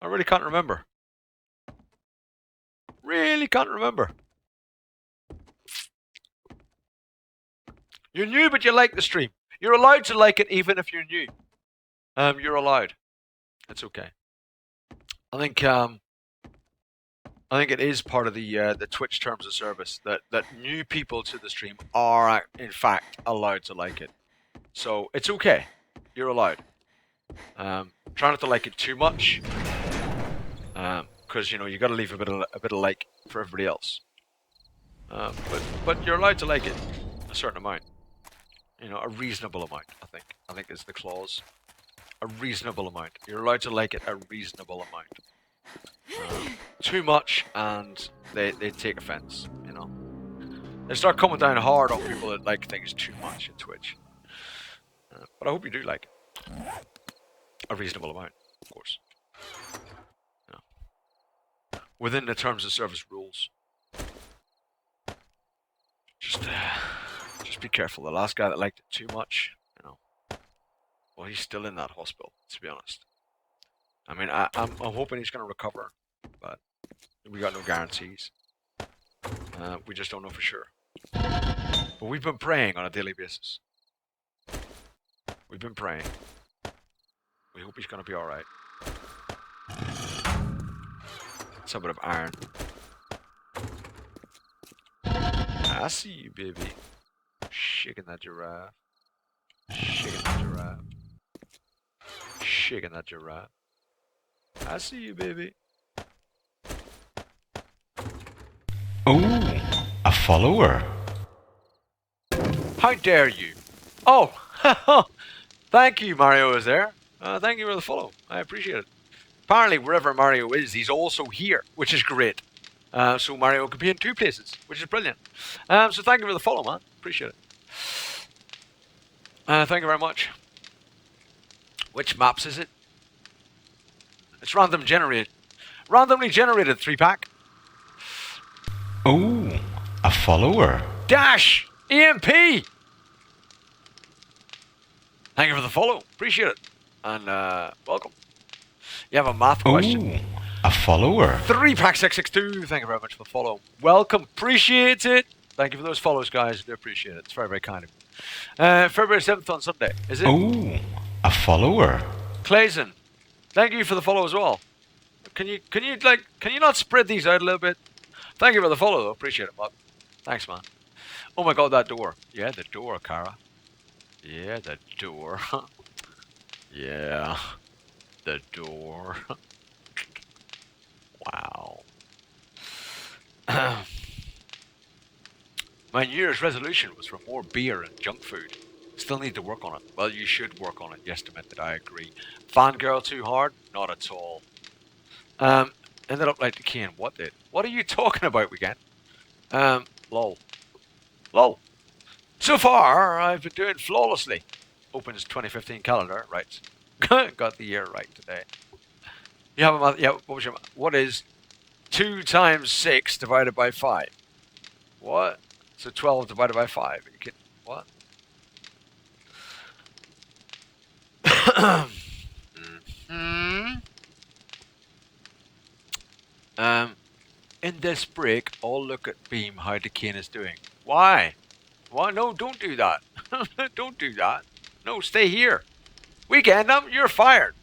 I really can't remember. Really can't remember. You're new, but you like the stream. You're allowed to like it even if you're new. You're allowed. It's okay. I think it is part of the Twitch terms of service that new people to the stream are in fact allowed to like it. So it's okay. You're allowed. Try not to like it too much, because you know you got to leave a bit of like for everybody else. But you're allowed to like it a certain amount. You know, a reasonable amount. I think is the clause. A reasonable amount. You're allowed to like it a reasonable amount. Too much, and they take offense. You know, they start coming down hard on people that like things too much in Twitch. But I hope you do like it. A reasonable amount, of course. You know, within the terms of service rules. Just be careful. The last guy that liked it too much, you know, well, he's still in that hospital. To be honest. I mean, I'm hoping he's going to recover, but we got no guarantees. We just don't know for sure. But we've been praying on a daily basis. We've been praying. We hope he's going to be alright. Some bit of iron. I see you, baby. Shaking that giraffe. Shaking that giraffe. Shaking that giraffe. I see you, baby.
Oh, a follower.
How dare you? Oh, thank you, Mario is there. Thank you for the follow. I appreciate it. Apparently, wherever Mario is, he's also here, which is great. So Mario could be in 2 places, which is brilliant. So thank you for the follow, man. Appreciate it. Thank you very much. Which maps is it? It's random generated. Randomly generated 3-pack.
Oh, a follower.
Dash! EMP! Thank you for the follow. Appreciate it. And welcome. You have a math question.
Oh, a follower.
3-pack 662. Thank you very much for the follow. Welcome. Appreciate it. Thank you for those follows, guys. I do appreciate it. It's very, very kind of you. February 7th on Sunday. Is it?
Oh, a follower.
Clayson. Thank you for the follow as well. Can you not spread these out a little bit? Thank you for the follow, though. Appreciate it, Bob. Thanks, man. Oh my God, that door. Yeah, the door, Kara. Yeah, the door. Yeah, the door. Wow. My New Year's resolution was for more beer and junk food. Still need to work on it. Well, you should work on it. Yes, Demented, I agree. Fangirl too hard? Not at all. Ended up like the Kane. What did? What are you talking about, weekend? Lol. Lol. So far, I've been doing flawlessly. Opens 2015 calendar. Right. Got the year right today. You have a month. Yeah, what is 2 times 6 divided by 5? What? So 12 divided by 5. Are you kidding? What? In this break, I'll look at Beam how the Kane is doing. Why? Why? No, don't do that. Don't do that. No, stay here. Weekend, you're fired.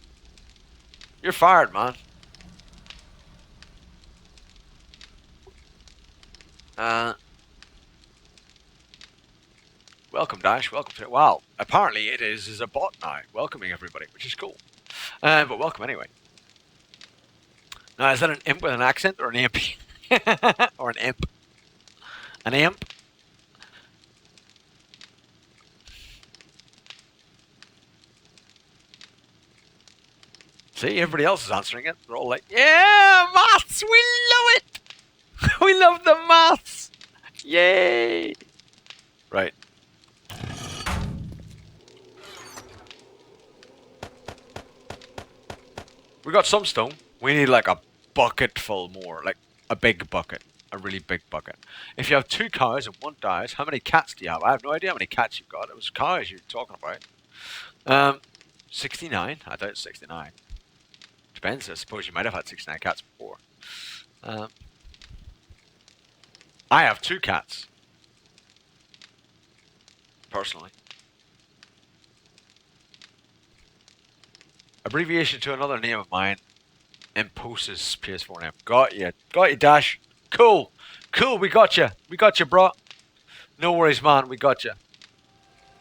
You're fired, man. Welcome, Dash. Welcome to it. Wow. Apparently, it is a bot now, welcoming everybody, which is cool. But welcome anyway. Now, is that an imp with an accent or an imp? Or an imp? An imp? See, everybody else is answering it. They're all like, yeah, maths, we love it. We love the maths. Yay. Right. We got some stone. We need like a bucket full more, like a big bucket, a really big bucket. If you have 2 cows and 1 dies, how many cats do you have? I have no idea how many cats you've got. It was cows you were talking about. 69? I doubt 69. Depends. I suppose you might have had 69 cats before. I have 2 cats. Personally. Abbreviation to another name of mine. Imposes PS4 name. Got you. Got you, Dash. Cool. Cool, we got you. We got you, bro. No worries, man. We got you.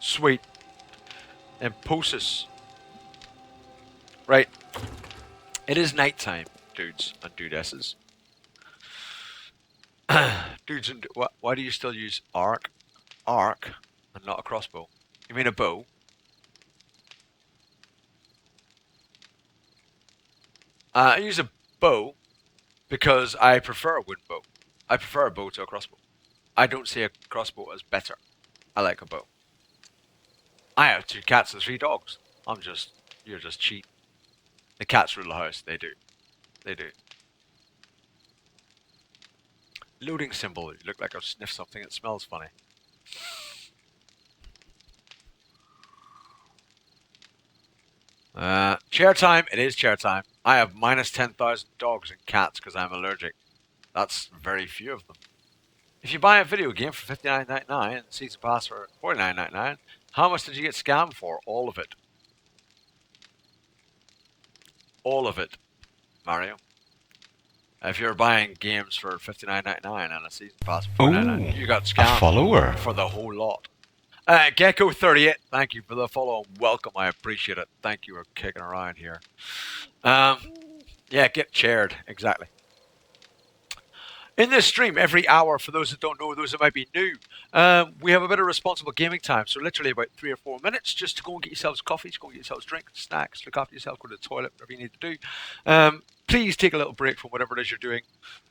Sweet. Imposes. Right. It is nighttime, dudes and dudesses. Dudes and... Why do you still use arc? Arc and not a crossbow? You mean a bow? I use a bow because I prefer a wooden bow. I prefer a bow to a crossbow. I don't see a crossbow as better. I like a bow. I have 2 cats and 3 dogs. You're just cheap. The cats rule the house. They do. They do. Loading symbol. You look like I've sniffed something that smells funny. Chair time. It is chair time. I have minus 10,000 dogs and cats because I'm allergic. That's very few of them. If you buy a video game for $59.99 and season pass for $49.99, how much did you get scammed for? All of it. All of it, Mario. If you're buying games for $59.99 and a season pass for $49.99, you got scammed
a follower.
for the whole lot. Gecko38, thank you for the follow and welcome. I appreciate it. Thank you for kicking around here. Yeah, get chaired. Exactly. In this stream, every hour, for those that don't know, those that might be new, we have a bit of responsible gaming time. So literally about 3 or 4 minutes just to go and get yourselves coffees, go and get yourselves drinks, snacks, look after yourself, go to the toilet, whatever you need to do. Please take a little break from whatever it is you're doing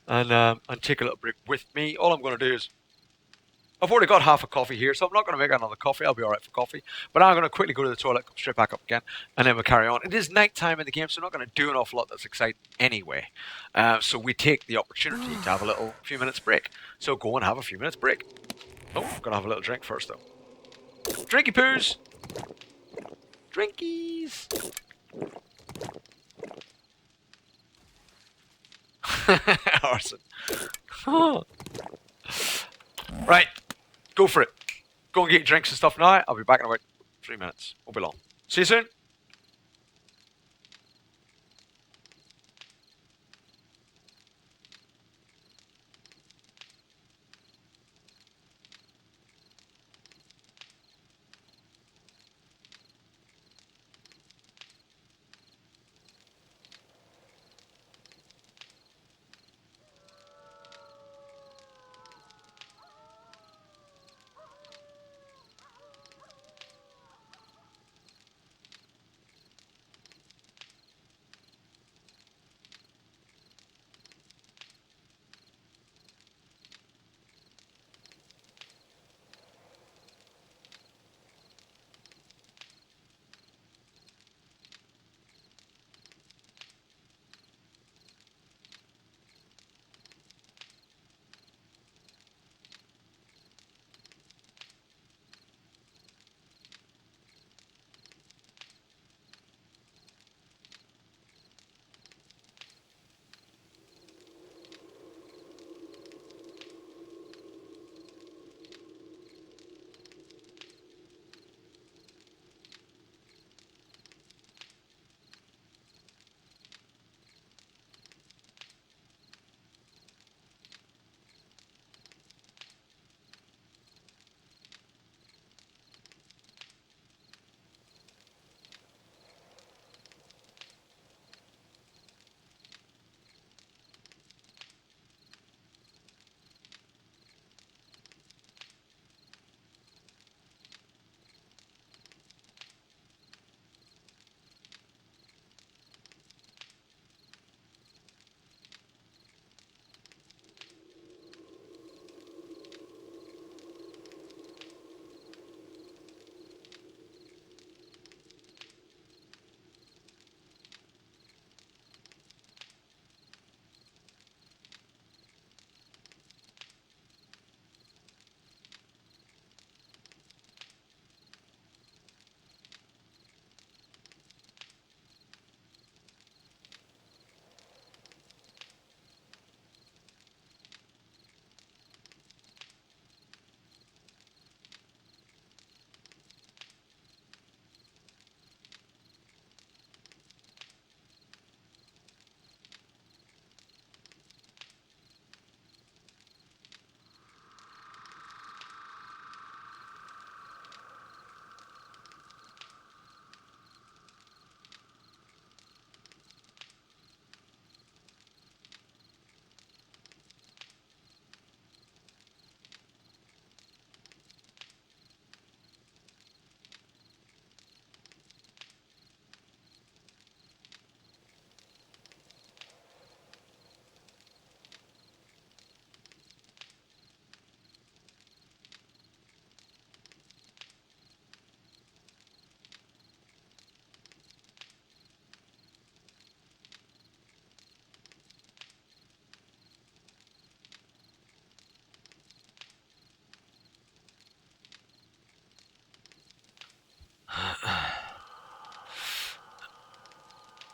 and take a little break with me. All I'm going to do is, I've already got half a coffee here, so I'm not going to make another coffee. I'll be all right for coffee. But I'm going to quickly go to the toilet, come straight back up again, and then we'll carry on. It is night time in the game, so we're not going to do an awful lot that's exciting anyway. So we take the opportunity to have a few minutes break. So go and have a few minutes break. Oh, I'm going to have a little drink first, though. Drinky poos! Drinkies! Arson. Right. Go for it. Go and get your drinks and stuff now. I'll be back in about 3 minutes. Won't be long. See you soon.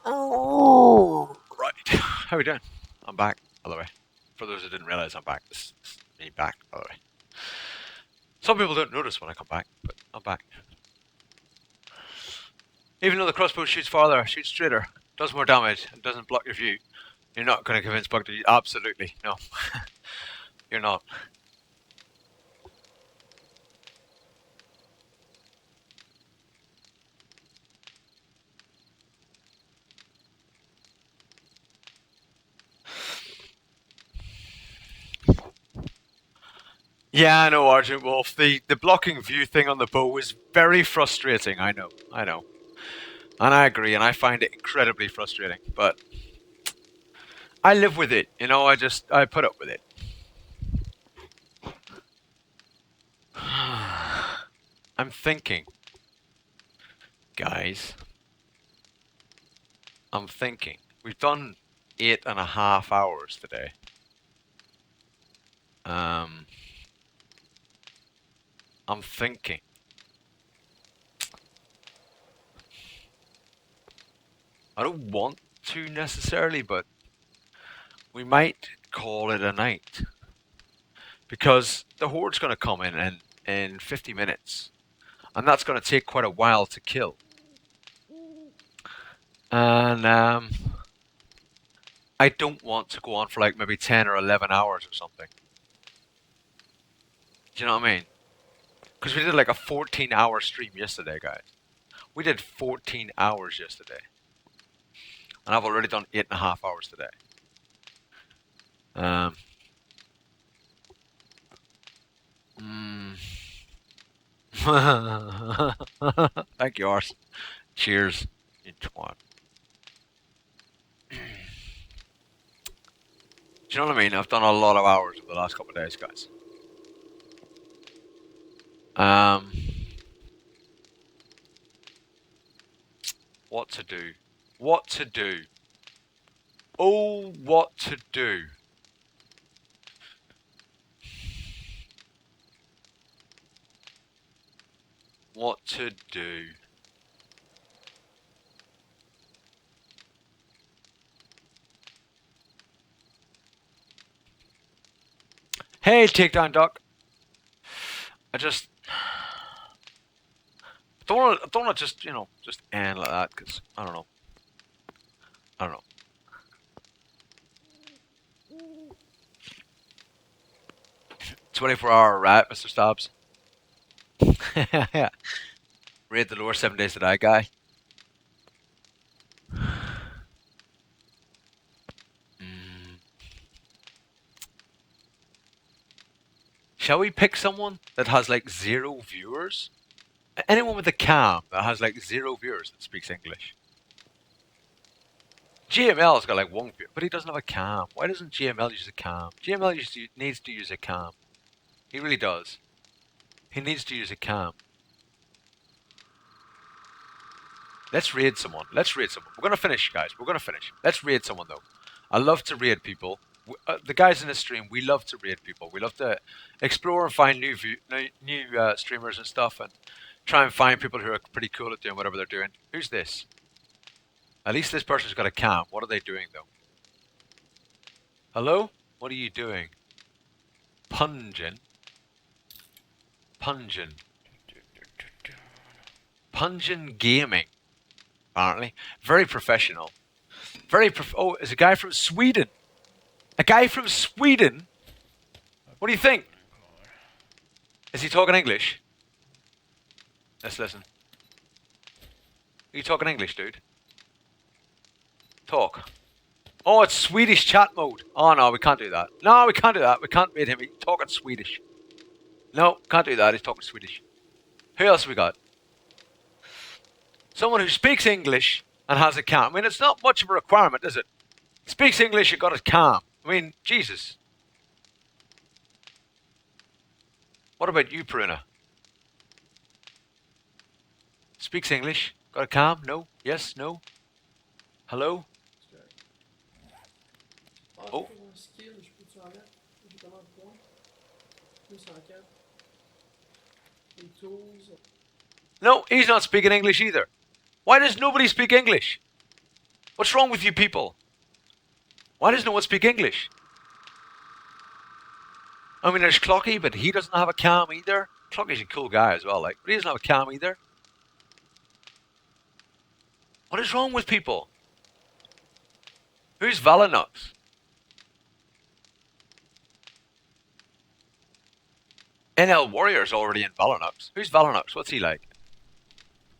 Oh, right. How we doing? I'm back, by the way. For those who didn't realize I'm back, this is me back, by the way. Some people don't notice when I come back, but I'm back. Even though the crossbow shoots farther, shoots straighter, does more damage, and doesn't block your view, you're not going to convince Bug to use. Absolutely, no. You're not. Yeah, I know, Argent Wolf. The blocking view thing on the bow is very frustrating. I know. And I agree, and I find it incredibly frustrating. But I live with it, you know, I put up with it. I'm thinking, guys. I'm thinking. We've done 8.5 hours today. I'm thinking. I don't want to necessarily, but we might call it a night. Because the horde's going to come in 50 minutes. And that's going to take quite a while to kill. And I don't want to go on for like maybe 10 or 11 hours or something. Do you know what I mean? Because we did like a 14-hour stream yesterday, guys. We did 14 hours yesterday. And I've already done 8.5 hours today. Mm. Thank you, Ars. Cheers, you twat. Do you know what I mean? I've done a lot of hours over the last couple of days, guys. What to do? What to do? Oh, what to do? What to do? Hey, Takedown Duck. I don't want to just, just end like that, because, I don't know. 24-hour rat, Mr. Stobbs. Raid the lore 7 days to die guy. Shall we pick someone that has like 0 viewers? Anyone with a cam that has like 0 viewers that speaks English. GML's got like 1 viewer, but he doesn't have a cam. Why doesn't GML use a cam? GML needs to use a cam. He really does. He needs to use a cam. Let's raid someone. We're going to finish, guys. We're going to finish. Let's raid someone, though. I love to raid people. The guys in the stream, we love to raid people. We love to explore and find new streamers and stuff, and try and find people who are pretty cool at doing whatever they're doing. Who's this? At least this person's got a cam. What are they doing, though? Hello? What are you doing? Pungent. Pungent Gaming, apparently. Very professional. Oh, it's a guy from Sweden. A guy from Sweden? What do you think? Is he talking English? Let's listen. Are you talking English, dude? Talk. Oh, it's Swedish chat mode. Oh, no, we can't do that. No, we can't do that. We can't read him. He's talking Swedish. No, can't do that. He's talking Swedish. Who else have we got? Someone who speaks English and has a cam. I mean, it's not much of a requirement, is it? Speaks English and got a cam. I mean, Jesus. What about you, Peruna? Speaks English, got a cam? No? Yes? No? Hello? Oh. No, he's not speaking English either. Why does nobody speak English? What's wrong with you people? Why does no one speak English? I mean, there's Clocky, but he doesn't have a cam either. Clocky's a cool guy as well, like, but he doesn't have a cam either. What is wrong with people? Who's Valinux? NL Warrior's already in Valinux. Who's Valinux? What's he like?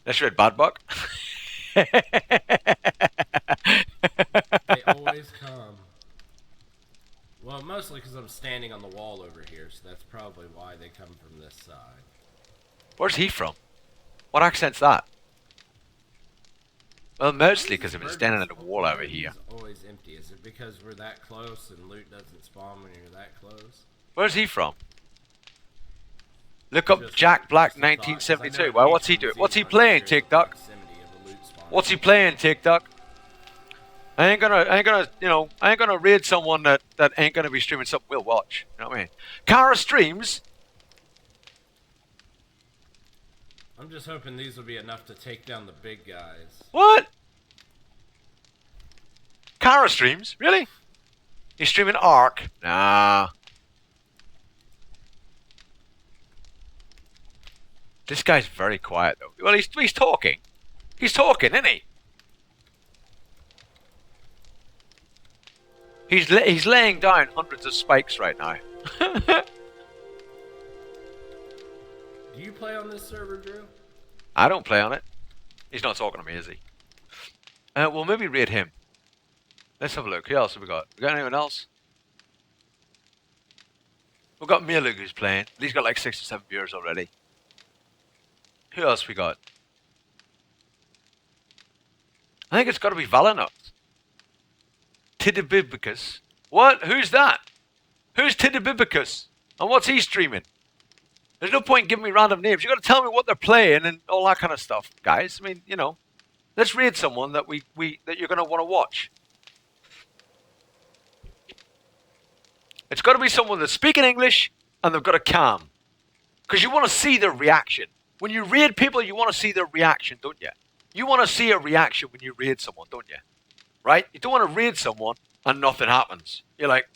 Let's read Bad Buck.
They always come. Well, mostly because I'm standing on the wall over here, so that's probably why they come from this side.
Where's he from? What accent's that? Well, mostly because I've been standing at the wall over here.
It's always empty. Is it because we're that close and loot doesn't spawn when you're that close?
Where's he from? Look up
Just-
Jack Black
just a thought,
1972.
'cause I know
Well, what's he
each
doing?
one's
What's he
in
playing,
the
TikTok?
proximity of a loot spawn.
What's he playing, TikTok? I ain't gonna raid someone that ain't gonna be streaming something we'll watch. You know what I mean? Kara streams.
I'm just hoping these will be enough to take down the big guys.
What? Kara streams? Really? He's streaming Ark? Nah. This guy's very quiet though. Well, he's talking. He's talking, isn't he? He's laying down hundreds of spikes right now.
Do you play on this server, Drew?
I don't play on it. He's not talking to me, is he? Well, maybe raid him. Let's have a look. Who else have we got? We got anyone else? We've got Milug who's playing. He's got like 6 or 7 viewers already. Who else we got? I think it's got to be Valinux. Tidibibicus. What? Who's that? Who's Tidibibicus? And what's he streaming? There's no point giving me random names. You got to tell me what they're playing and all that kind of stuff, guys. I mean, you know, let's raid someone that that you're going to want to watch. It's got to be someone that's speaking English and they've got a cam, because you want to see their reaction. When you raid people, you want to see their reaction, don't you? You want to see a reaction when you raid someone, don't you? Right? You don't want to raid someone and nothing happens. You're like,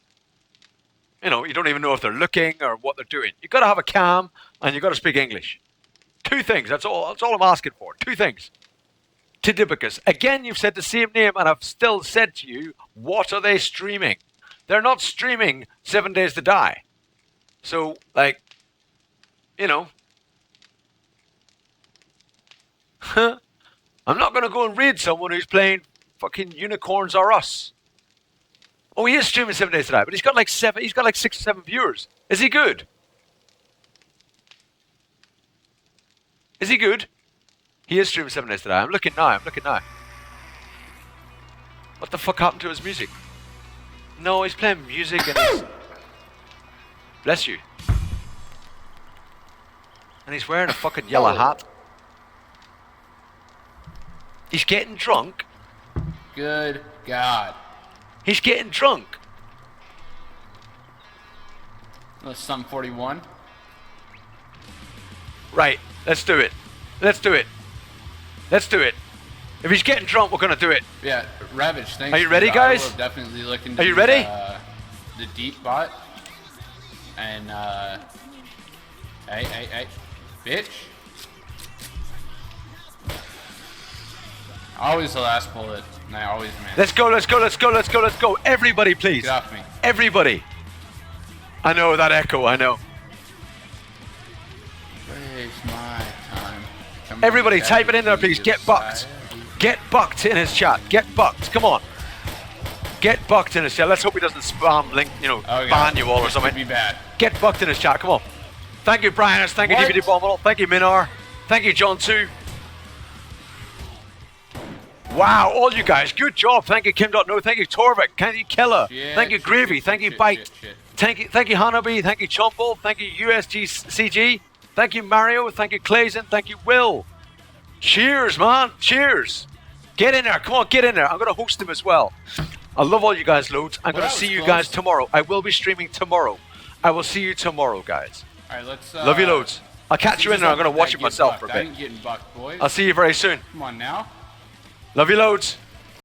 you know, you don't even know if they're looking or what they're doing. You got to have a cam and you got to speak English. 2 things. That's all I'm asking for. 2 things. Tidibicus. Again, you've said the same name, and I've still said to you, what are they streaming? They're not streaming 7 Days to Die. So, like, you know, I'm not going to go and raid someone who's playing fucking Unicorns Are Us. Oh, he is streaming 7 Days to Die, but he's got like 6 or 7 viewers. Is he good? Is he good? He is streaming 7 Days to Die. I'm looking now. What the fuck happened to his music? No, he's playing music and he's... Bless you. And he's wearing a fucking yellow hat. He's getting drunk.
Good God.
He's getting drunk.
That's some 41.
Right, let's do it. Let's do it. Let's do it. If he's getting drunk, we're gonna do it.
Yeah, Ravage, thanks.
Are you ready,
I
guys?
will definitely look into
Are you ready?
The deep bot. And, hey, bitch. Always the last bullet, and I always miss.
Let's go. Everybody, please.
Get off me.
Everybody. I know that echo, I know.
Waste my time.
Everybody, type it in there, please. Get bucked. Get bucked in his chat. Get bucked. Come on. Get bucked in his chat. Let's hope he doesn't spam link, you know,
Oh,
ban you all or
This
something.
could be bad.
Get bucked in his chat. Come on. Thank you, Brian. Thank you,
What?
DVD Bomb. Thank you, Minar. Thank you, John, too. Wow, all you guys. Good job. Thank you, Kim.No. Thank you, Torvik. Thank you, Keller.
Shit,
Thank you,
shit,
Gravy.
shit,
Thank you,
shit,
Bite.
shit.
Thank you, Hanabi. Thank you, Chomple. Thank you, USGCG. Thank you, Mario. Thank you, Clayson. Thank you, Will. Cheers, man. Cheers. Get in there. Come on, get in there. I'm going to host him as well. I love all you guys loads. I'm
Well,
going to
that
see
was
you
close.
guys tomorrow. I will be streaming tomorrow. I will see you tomorrow, guys.
Alright, let's,
Love you loads. I'll catch you in there. I'm going to watch it myself for a
I
bit.
ain't getting bucked, boys.
I'll see you very soon.
Come on now.
Love you loads.